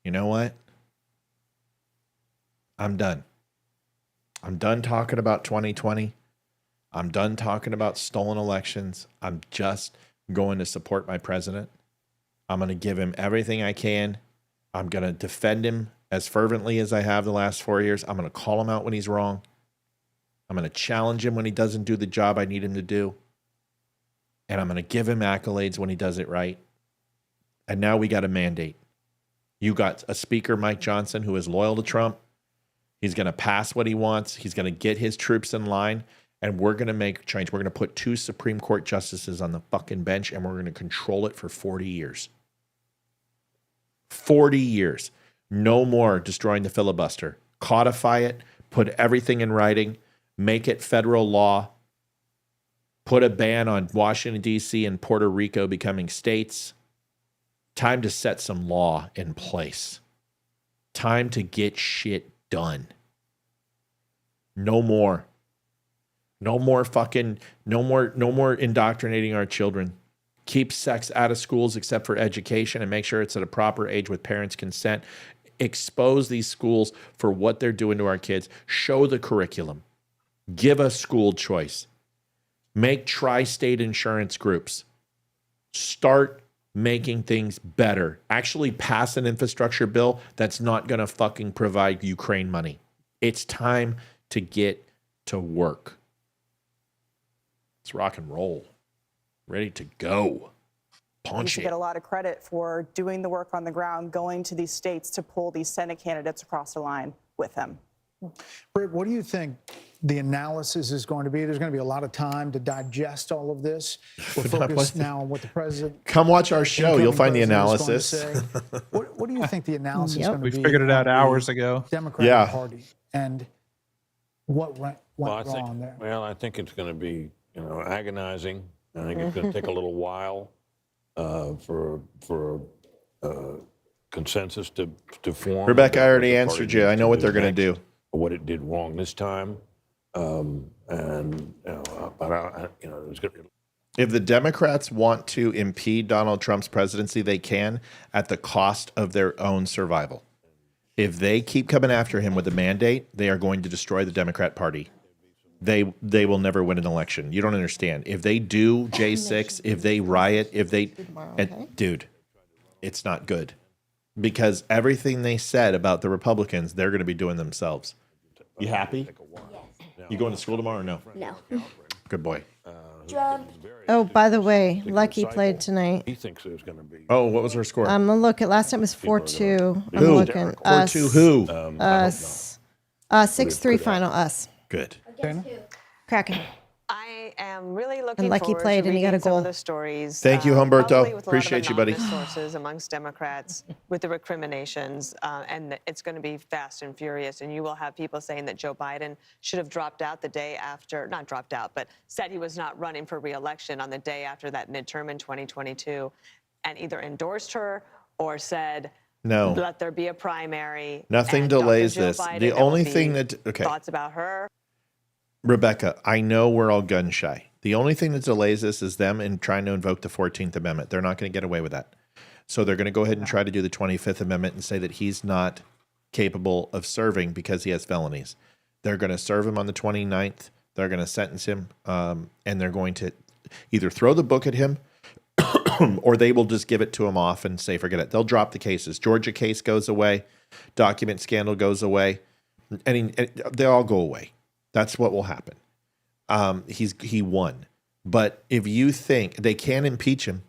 [SPEAKER 11] you know what? I'm done. I'm done talking about 2020. I'm done talking about stolen elections. I'm just going to support my president. I'm going to give him everything I can. I'm going to defend him as fervently as I have the last 4 years. I'm going to call him out when he's wrong. I'm going to challenge him when he doesn't do the job I need him to do. And I'm going to give him accolades when he does it right. And now we got a mandate. You got a speaker, Mike Johnson, who is loyal to Trump. He's going to pass what he wants. He's going to get his troops in line. And we're going to make change. We're going to put 2 Supreme Court justices on the fucking bench, and we're going to control it for 40 years. 40 years. No more destroying the filibuster. Codify it. Put everything in writing. Make it federal law. Put a ban on Washington, D.C. and Puerto Rico becoming states. Time to set some law in place. Time to get shit done. No more. No more indoctrinating our children. Keep sex out of schools except for education, and make sure it's at a proper age with parents' consent. Expose these schools for what they're doing to our kids. Show the curriculum. Give us school choice. Make tri-state insurance groups. Start making things better. Actually pass an infrastructure bill that's not going to fucking provide Ukraine money. It's time to get to work. Let's rock and roll. Ready to go.
[SPEAKER 10] You
[SPEAKER 11] Punch
[SPEAKER 10] should
[SPEAKER 11] it.
[SPEAKER 10] get a lot of credit for doing the work on the ground, going to these states to pull these Senate candidates across the line with him.
[SPEAKER 21] Britt, what do you think the analysis is going to be? There's going to be a lot of time to digest all of this. We're focused now on what the president.
[SPEAKER 11] Come watch our show. You'll find the analysis.
[SPEAKER 21] What do you think the analysis is going to be?
[SPEAKER 3] We figured it out hours ago.
[SPEAKER 21] Democratic Party and what went wrong there.
[SPEAKER 6] Well, I think it's going to be agonizing. I think it's going to take a little while for consensus to form.
[SPEAKER 11] Rebecca, I already answered you. I know what they're going to do.
[SPEAKER 6] What it did wrong this time,
[SPEAKER 11] If the Democrats want to impede Donald Trump's presidency, they can at the cost of their own survival. If they keep coming after him with a mandate, they are going to destroy the Democrat Party. they will never win an election. You don't understand. If they do J6, if they riot, dude, it's not good. Because everything they said about the Republicans, they're going to be doing themselves. You happy? Yes. You going to school tomorrow or no?
[SPEAKER 13] No.
[SPEAKER 11] Good boy.
[SPEAKER 2] Oh, by the way, Lucky played tonight.
[SPEAKER 6] He thinks there's going to be.
[SPEAKER 11] Oh, what was her score?
[SPEAKER 2] I'm looking. Last time it was 4-2. I'm
[SPEAKER 11] Who?
[SPEAKER 2] looking.
[SPEAKER 11] 4-2 who?
[SPEAKER 2] Us. 6-3 final. Us.
[SPEAKER 11] Good.
[SPEAKER 2] Kraken.
[SPEAKER 5] I am really looking
[SPEAKER 2] And Lucky
[SPEAKER 5] forward
[SPEAKER 2] played
[SPEAKER 5] to
[SPEAKER 2] and he got a
[SPEAKER 5] reading some
[SPEAKER 2] goal.
[SPEAKER 5] of the stories.
[SPEAKER 11] Thank you,
[SPEAKER 5] probably
[SPEAKER 11] Humberto.
[SPEAKER 5] with a lot of
[SPEAKER 11] Appreciate you, buddy.
[SPEAKER 5] anonymous sources amongst Democrats with the recriminations, and it's going to be fast and furious. And you will have people saying that Joe Biden should have dropped out the day after, not dropped out, but said he was not running for re-election on the day after that midterm in 2022, and either endorsed her or said,
[SPEAKER 11] No.
[SPEAKER 5] let there be a primary.
[SPEAKER 11] Nothing
[SPEAKER 5] and
[SPEAKER 11] delays
[SPEAKER 5] Dr. Jill
[SPEAKER 11] this.
[SPEAKER 5] Biden,
[SPEAKER 11] The
[SPEAKER 5] there will
[SPEAKER 11] only
[SPEAKER 5] be
[SPEAKER 11] thing that
[SPEAKER 5] thoughts about her.
[SPEAKER 11] Rebecca, I know we're all gun shy. The only thing that delays this is them in trying to invoke the 14th Amendment. They're not going to get away with that. So they're going to go ahead and try to do the 25th Amendment and say that he's not capable of serving because he has felonies. They're going to serve him on the 29th. They're going to sentence him, and they're going to either throw the book at him or they will just give it to him off and say, forget it. They'll drop the cases. Georgia case goes away. Document scandal goes away. And they all go away. That's what will happen. He won. But if you think they can impeach him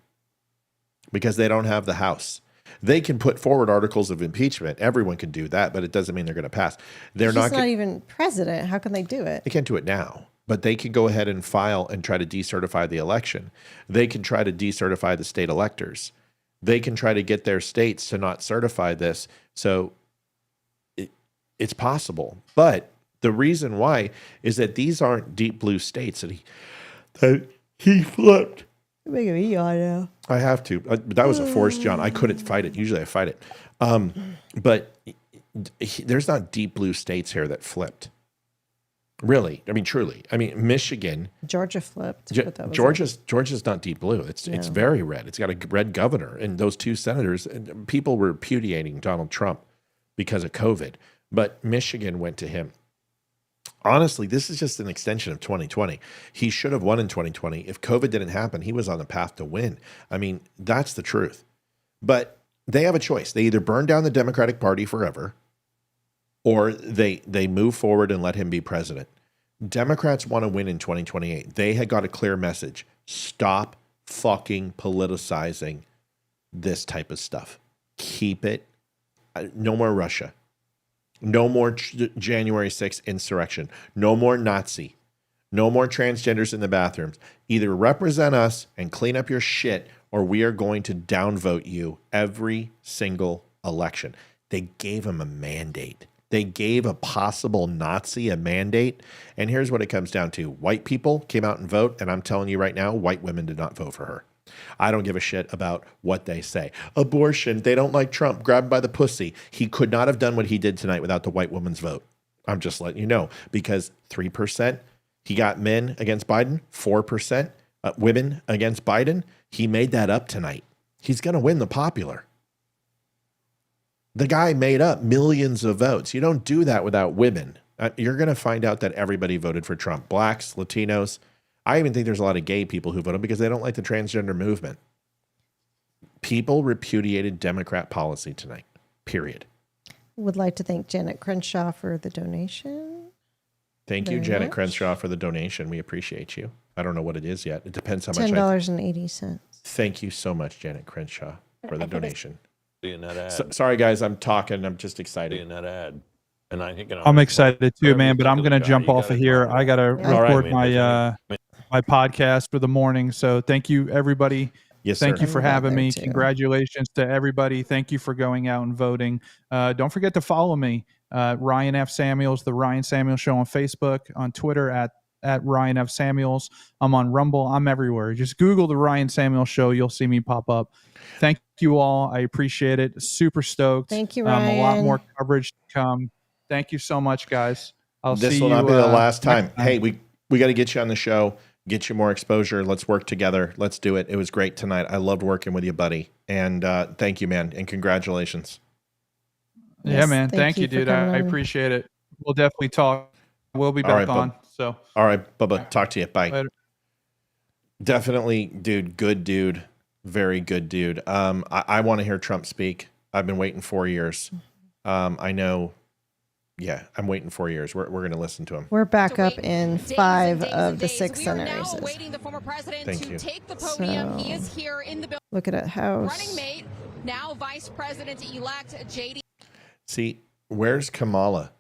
[SPEAKER 11] because they don't have the House, they can put forward articles of impeachment. Everyone can do that, but it doesn't mean they're going to pass. They're
[SPEAKER 2] He's not even president. How can they do it?
[SPEAKER 11] They can't do it now, but they can go ahead and file and try to decertify the election. They can try to decertify the state electors. They can try to get their states to not certify this. So it's possible. But the reason why is that these aren't deep blue states that he flipped.
[SPEAKER 2] You're making me yawn now.
[SPEAKER 11] I have to. That was a force, John. I couldn't fight it. Usually I fight it. But there's not deep blue states here that flipped. Really. I mean, truly. I mean, Michigan.
[SPEAKER 2] Georgia flipped.
[SPEAKER 11] Georgia's not deep blue. It's very red. It's got a red governor. And those two senators, and people were repudiating Donald Trump because of COVID. But Michigan went to him. Honestly, this is just an extension of 2020. He should have won in 2020. If COVID didn't happen, he was on the path to win. I mean, that's the truth. But they have a choice. They either burn down the Democratic Party forever, or they move forward and let him be president. Democrats want to win in 2028. They had got a clear message. Stop fucking politicizing this type of stuff. Keep it. No more Russia. No more January 6th insurrection. No more Nazi. No more transgenders in the bathrooms. Either represent us and clean up your shit, or we are going to downvote you every single election. They gave him a mandate. They gave a possible Nazi a mandate. And here's what it comes down to. White people came out and vote, and I'm telling you right now, white women did not vote for her. I don't give a shit about what they say. Abortion, they don't like Trump, grabbed by the pussy. He could not have done what he did tonight without the white woman's vote. I'm just letting you know, because 3%, he got men against Biden, 4% women against Biden. He made that up tonight. He's going to win the popular. The guy made up millions of votes. You don't do that without women. You're going to find out that everybody voted for Trump. Blacks, Latinos. I even think there's a lot of gay people who voted because they don't like the transgender movement. People repudiated Democrat policy tonight, period.
[SPEAKER 2] Would like to thank Janet Crenshaw for the donation.
[SPEAKER 11] Thank you,
[SPEAKER 2] Very
[SPEAKER 11] Janet
[SPEAKER 2] much.
[SPEAKER 11] Crenshaw, for the donation. We appreciate you. I don't know what it is yet. It depends how much.
[SPEAKER 2] $10.80.
[SPEAKER 11] Thank you so much, Janet Crenshaw, for the donation.
[SPEAKER 6] Seeing that ad.
[SPEAKER 11] Sorry, guys, I'm talking. I'm just excited.
[SPEAKER 6] Seeing that ad. And I think
[SPEAKER 3] I'm excited too, man, but I'm going to jump off of here. I got to record my podcast for the morning. So thank you, everybody.
[SPEAKER 11] Yes,
[SPEAKER 3] Thank
[SPEAKER 11] sir.
[SPEAKER 3] you for having me.
[SPEAKER 2] too.
[SPEAKER 3] Congratulations to everybody. Thank you for going out and voting. Don't forget to follow me, Ryan F. Samuels, The Ryan Samuels Show on Facebook, on Twitter at Ryan F. Samuels. I'm on Rumble. I'm everywhere. Just Google The Ryan Samuels Show. You'll see me pop up. Thank you all. I appreciate it. Super stoked.
[SPEAKER 2] Thank you,
[SPEAKER 3] A lot
[SPEAKER 2] Ryan.
[SPEAKER 3] more coverage to come. Thank you so much, guys.
[SPEAKER 11] This will not be the last time. Hey, we got to get you on the show, get you more exposure. Let's work together. Let's do it. It was great tonight. I loved working with you, buddy. And thank you, man. And congratulations.
[SPEAKER 3] Yeah, man. Thank you, dude. I appreciate it. We'll definitely talk. We'll be back
[SPEAKER 11] All right,
[SPEAKER 3] on.
[SPEAKER 11] bud.
[SPEAKER 3] So,
[SPEAKER 1] all right, Bubba, talk to you. Bye.
[SPEAKER 3] Later.
[SPEAKER 1] Definitely, dude. Good dude. Very good dude. I want to hear Trump speak. I've been waiting 4 years. I know. Yeah, I'm waiting 4 years. We're going to listen to him.
[SPEAKER 2] We're back up in 5 of the 6 Senate races.
[SPEAKER 1] Thank you.
[SPEAKER 13] Take the podium. He is here in the building.
[SPEAKER 2] Look at it, House.
[SPEAKER 13] Running mate, now Vice President-elect JD.
[SPEAKER 1] See, where's Kamala?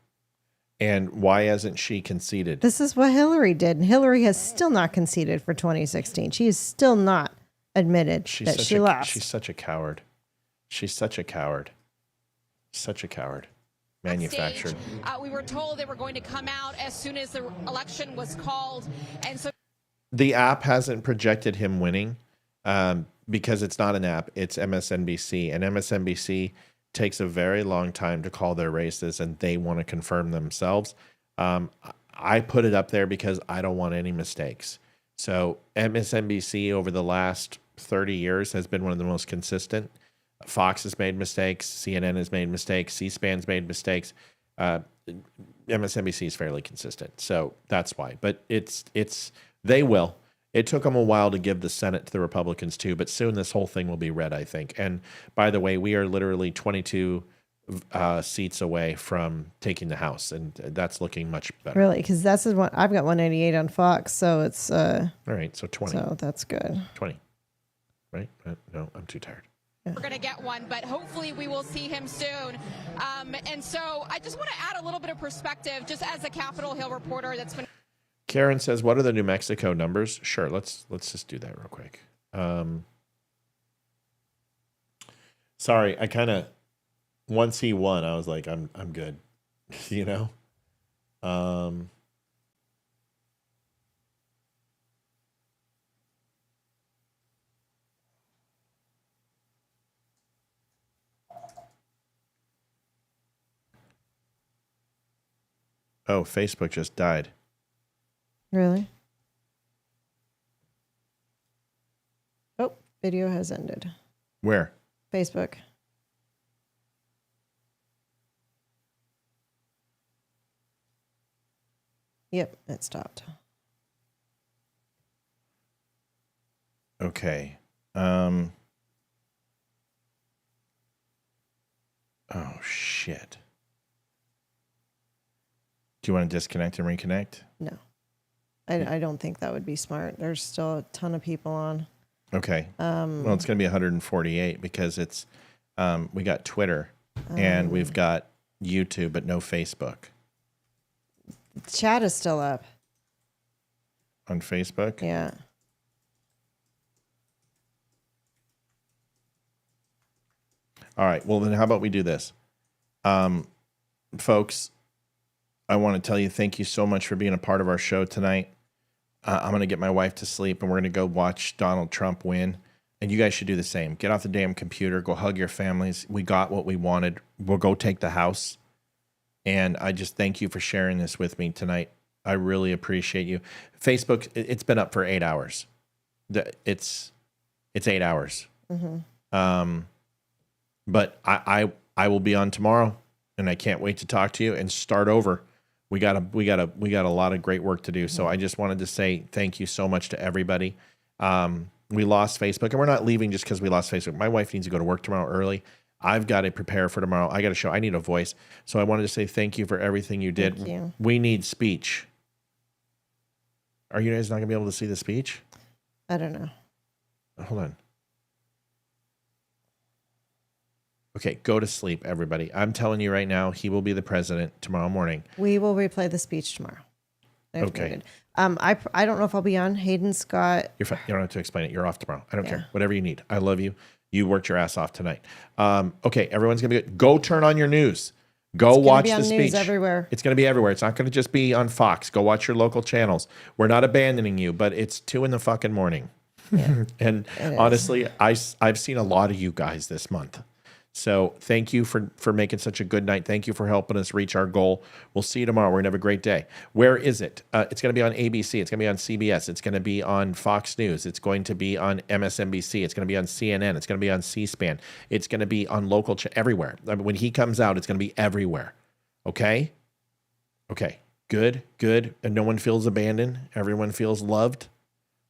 [SPEAKER 1] And why hasn't she conceded?
[SPEAKER 2] This is what Hillary did. And Hillary has still not conceded for 2016. She is still not admitted that she lost.
[SPEAKER 1] She's such a coward. She's such a coward. Such a coward. Manufactured.
[SPEAKER 13] We were told they were going to come out as soon as the election was called. And so
[SPEAKER 1] The app hasn't projected him winning because it's not an app. It's MSNBC. And MSNBC takes a very long time to call their races, and they want to confirm themselves. I put it up there because I don't want any mistakes. So MSNBC over the last 30 years has been one of the most consistent. Fox has made mistakes. CNN has made mistakes. C-SPAN's made mistakes. MSNBC is fairly consistent. So that's why. But they will. It took them a while to give the Senate to the Republicans too, but soon this whole thing will be red, I think. And by the way, we are literally 22 seats away from taking the House, and that's looking much better.
[SPEAKER 2] Really? Because that's what I've got 188 on Fox, so it's
[SPEAKER 1] all right. So 20.
[SPEAKER 2] So that's good.
[SPEAKER 1] 20. Right? No, I'm too tired.
[SPEAKER 13] we're going to get one, but hopefully we will see him soon. And so I just want to add a little bit of perspective, just as a Capitol Hill reporter that's been.
[SPEAKER 1] Karen says, what are the New Mexico numbers? Sure, let's just do that real quick. Sorry, I kind of, once he won, I was like, I'm good, you know? Oh, Facebook just died.
[SPEAKER 2] Really? Oh, video has ended.
[SPEAKER 1] Where?
[SPEAKER 2] Facebook. Yep, it stopped.
[SPEAKER 1] Okay. Oh, shit. Do you want to disconnect and reconnect?
[SPEAKER 2] No. I don't think that would be smart. There's still a ton of people on.
[SPEAKER 1] Okay. Well, it's going to be 148 because it's we got Twitter and we've got YouTube, but no Facebook.
[SPEAKER 2] Chat is still up.
[SPEAKER 1] On Facebook?
[SPEAKER 2] Yeah.
[SPEAKER 1] All right. Well, then how about we do this? Folks, I want to tell you thank you so much for being a part of our show tonight. I'm going to get my wife to sleep and we're going to go watch Donald Trump win. And you guys should do the same. Get off the damn computer. Go hug your families. We got what we wanted. We'll go take the House. And I just thank you for sharing this with me tonight. I really appreciate you. Facebook, it's been up for 8 hours. It's 8 hours.
[SPEAKER 2] Mm-hmm.
[SPEAKER 1] But I will be on tomorrow, and I can't wait to talk to you and start over. We got a lot of great work to do. So I just wanted to say thank you so much to everybody. We lost Facebook, and we're not leaving just because we lost Facebook. My wife needs to go to work tomorrow early. I've got to prepare for tomorrow. I got to show. I need a voice. So I wanted to say thank you for everything you did.
[SPEAKER 2] Thank you.
[SPEAKER 1] We need speech. Are you guys not going to be able to see the speech?
[SPEAKER 2] I don't know.
[SPEAKER 1] Hold on. Okay, go to sleep, everybody. I'm telling you right now, he will be the president tomorrow morning.
[SPEAKER 2] We will replay the speech tomorrow.
[SPEAKER 1] Okay.
[SPEAKER 2] I don't know if I'll be on. Hayden's got.
[SPEAKER 1] You're fine. You don't have to explain it. You're off tomorrow. I don't care. Whatever you need. I love you. You worked your ass off tonight. Okay, everyone's gonna be good. Go turn on your news. Go watch the speech.
[SPEAKER 2] News everywhere.
[SPEAKER 1] It's gonna be everywhere. It's not gonna just be on Fox. Go watch your local channels. We're not abandoning you, but it's 2 in the fucking morning.
[SPEAKER 2] Yeah,
[SPEAKER 1] and honestly, I've seen a lot of you guys this month. So thank you for making such a good night. Thank you for helping us reach our goal. We'll see you tomorrow. We're going to have a great day. Where is it? It's going to be on ABC. It's going to be on CBS. It's going to be on Fox News. It's going to be on MSNBC. It's going to be on CNN. It's going to be on C-SPAN. It's going to be on local everywhere. I mean, when he comes out, it's going to be everywhere. Okay? Okay. Good. And no one feels abandoned. Everyone feels loved.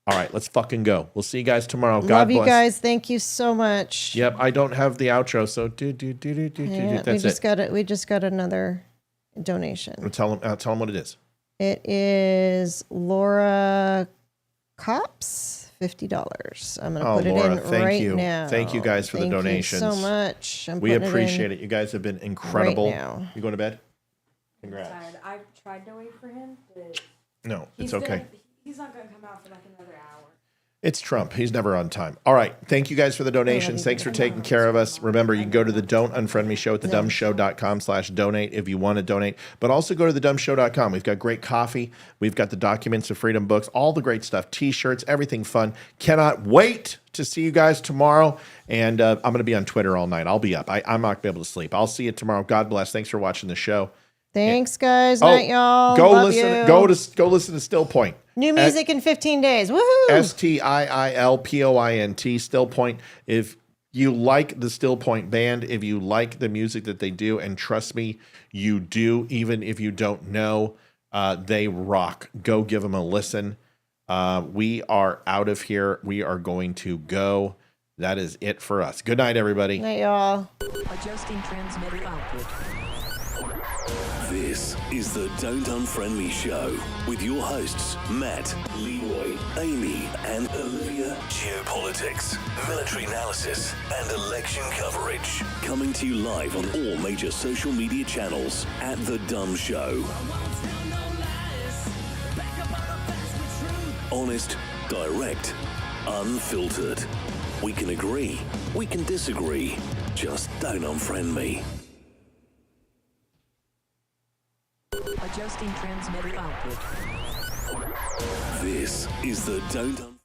[SPEAKER 1] All right, let's fucking go. We'll see you guys tomorrow. God
[SPEAKER 2] Love
[SPEAKER 1] bless.
[SPEAKER 2] you guys. Thank you so much.
[SPEAKER 1] Yep, I don't have the outro, so
[SPEAKER 2] Yeah,
[SPEAKER 1] that's
[SPEAKER 2] we just got another donation.
[SPEAKER 1] Tell them what it is.
[SPEAKER 2] It is Laura Cops, $50. I'm gonna put it
[SPEAKER 1] Laura,
[SPEAKER 2] in
[SPEAKER 1] thank
[SPEAKER 2] right
[SPEAKER 1] you.
[SPEAKER 2] now.
[SPEAKER 1] Thank you guys for the donations.
[SPEAKER 2] Thank you so much.
[SPEAKER 1] We appreciate it. You guys have been incredible.
[SPEAKER 2] Right now.
[SPEAKER 1] You going to bed? Congrats.
[SPEAKER 8] I tried to wait for him, but
[SPEAKER 1] No, it's okay.
[SPEAKER 8] He's not going to come out for like another hour.
[SPEAKER 1] It's Trump. He's never on time. All right. Thank you guys for the donations. Thanks for taking care of us. Remember, you can go to the Don't Unfriend Me Show at thedumbshow.com/donate if you want to donate. But also go to thedumbshow.com. We've got great coffee. We've got the Documents of Freedom books, all the great stuff, T-shirts, everything fun. Cannot wait to see you guys tomorrow. And I'm going to be on Twitter all night. I'll be up. I'm not going to be able to sleep. I'll see you tomorrow. God bless. Thanks for watching the show.
[SPEAKER 2] Thanks, guys. Night, y'all.
[SPEAKER 1] Go
[SPEAKER 2] Love
[SPEAKER 1] listen.
[SPEAKER 2] you.
[SPEAKER 1] Go listen to Still Point.
[SPEAKER 2] New music in 15 days. Woohoo!
[SPEAKER 1] STIILPOINT, Still Point. If you like the Still Point band, if you like the music that they do, and trust me, you do, even if you don't know, they rock. Go give them a listen. We are out of here. We are going to go. That is it for us. Good night, everybody.
[SPEAKER 2] Night, y'all.
[SPEAKER 4] Adjusting transmitter output.
[SPEAKER 12] This is the Don't Unfriend Me Show with your hosts, Matt, Leroy, Amy, and Olivia. Geopolitics, military analysis, and election coverage. Coming to you live on all major social media channels at The Dumb Show. Honest, direct, unfiltered. We can agree, we can disagree. Just don't unfriend me.
[SPEAKER 4] Adjusting transmitter output.
[SPEAKER 12] This is the Don't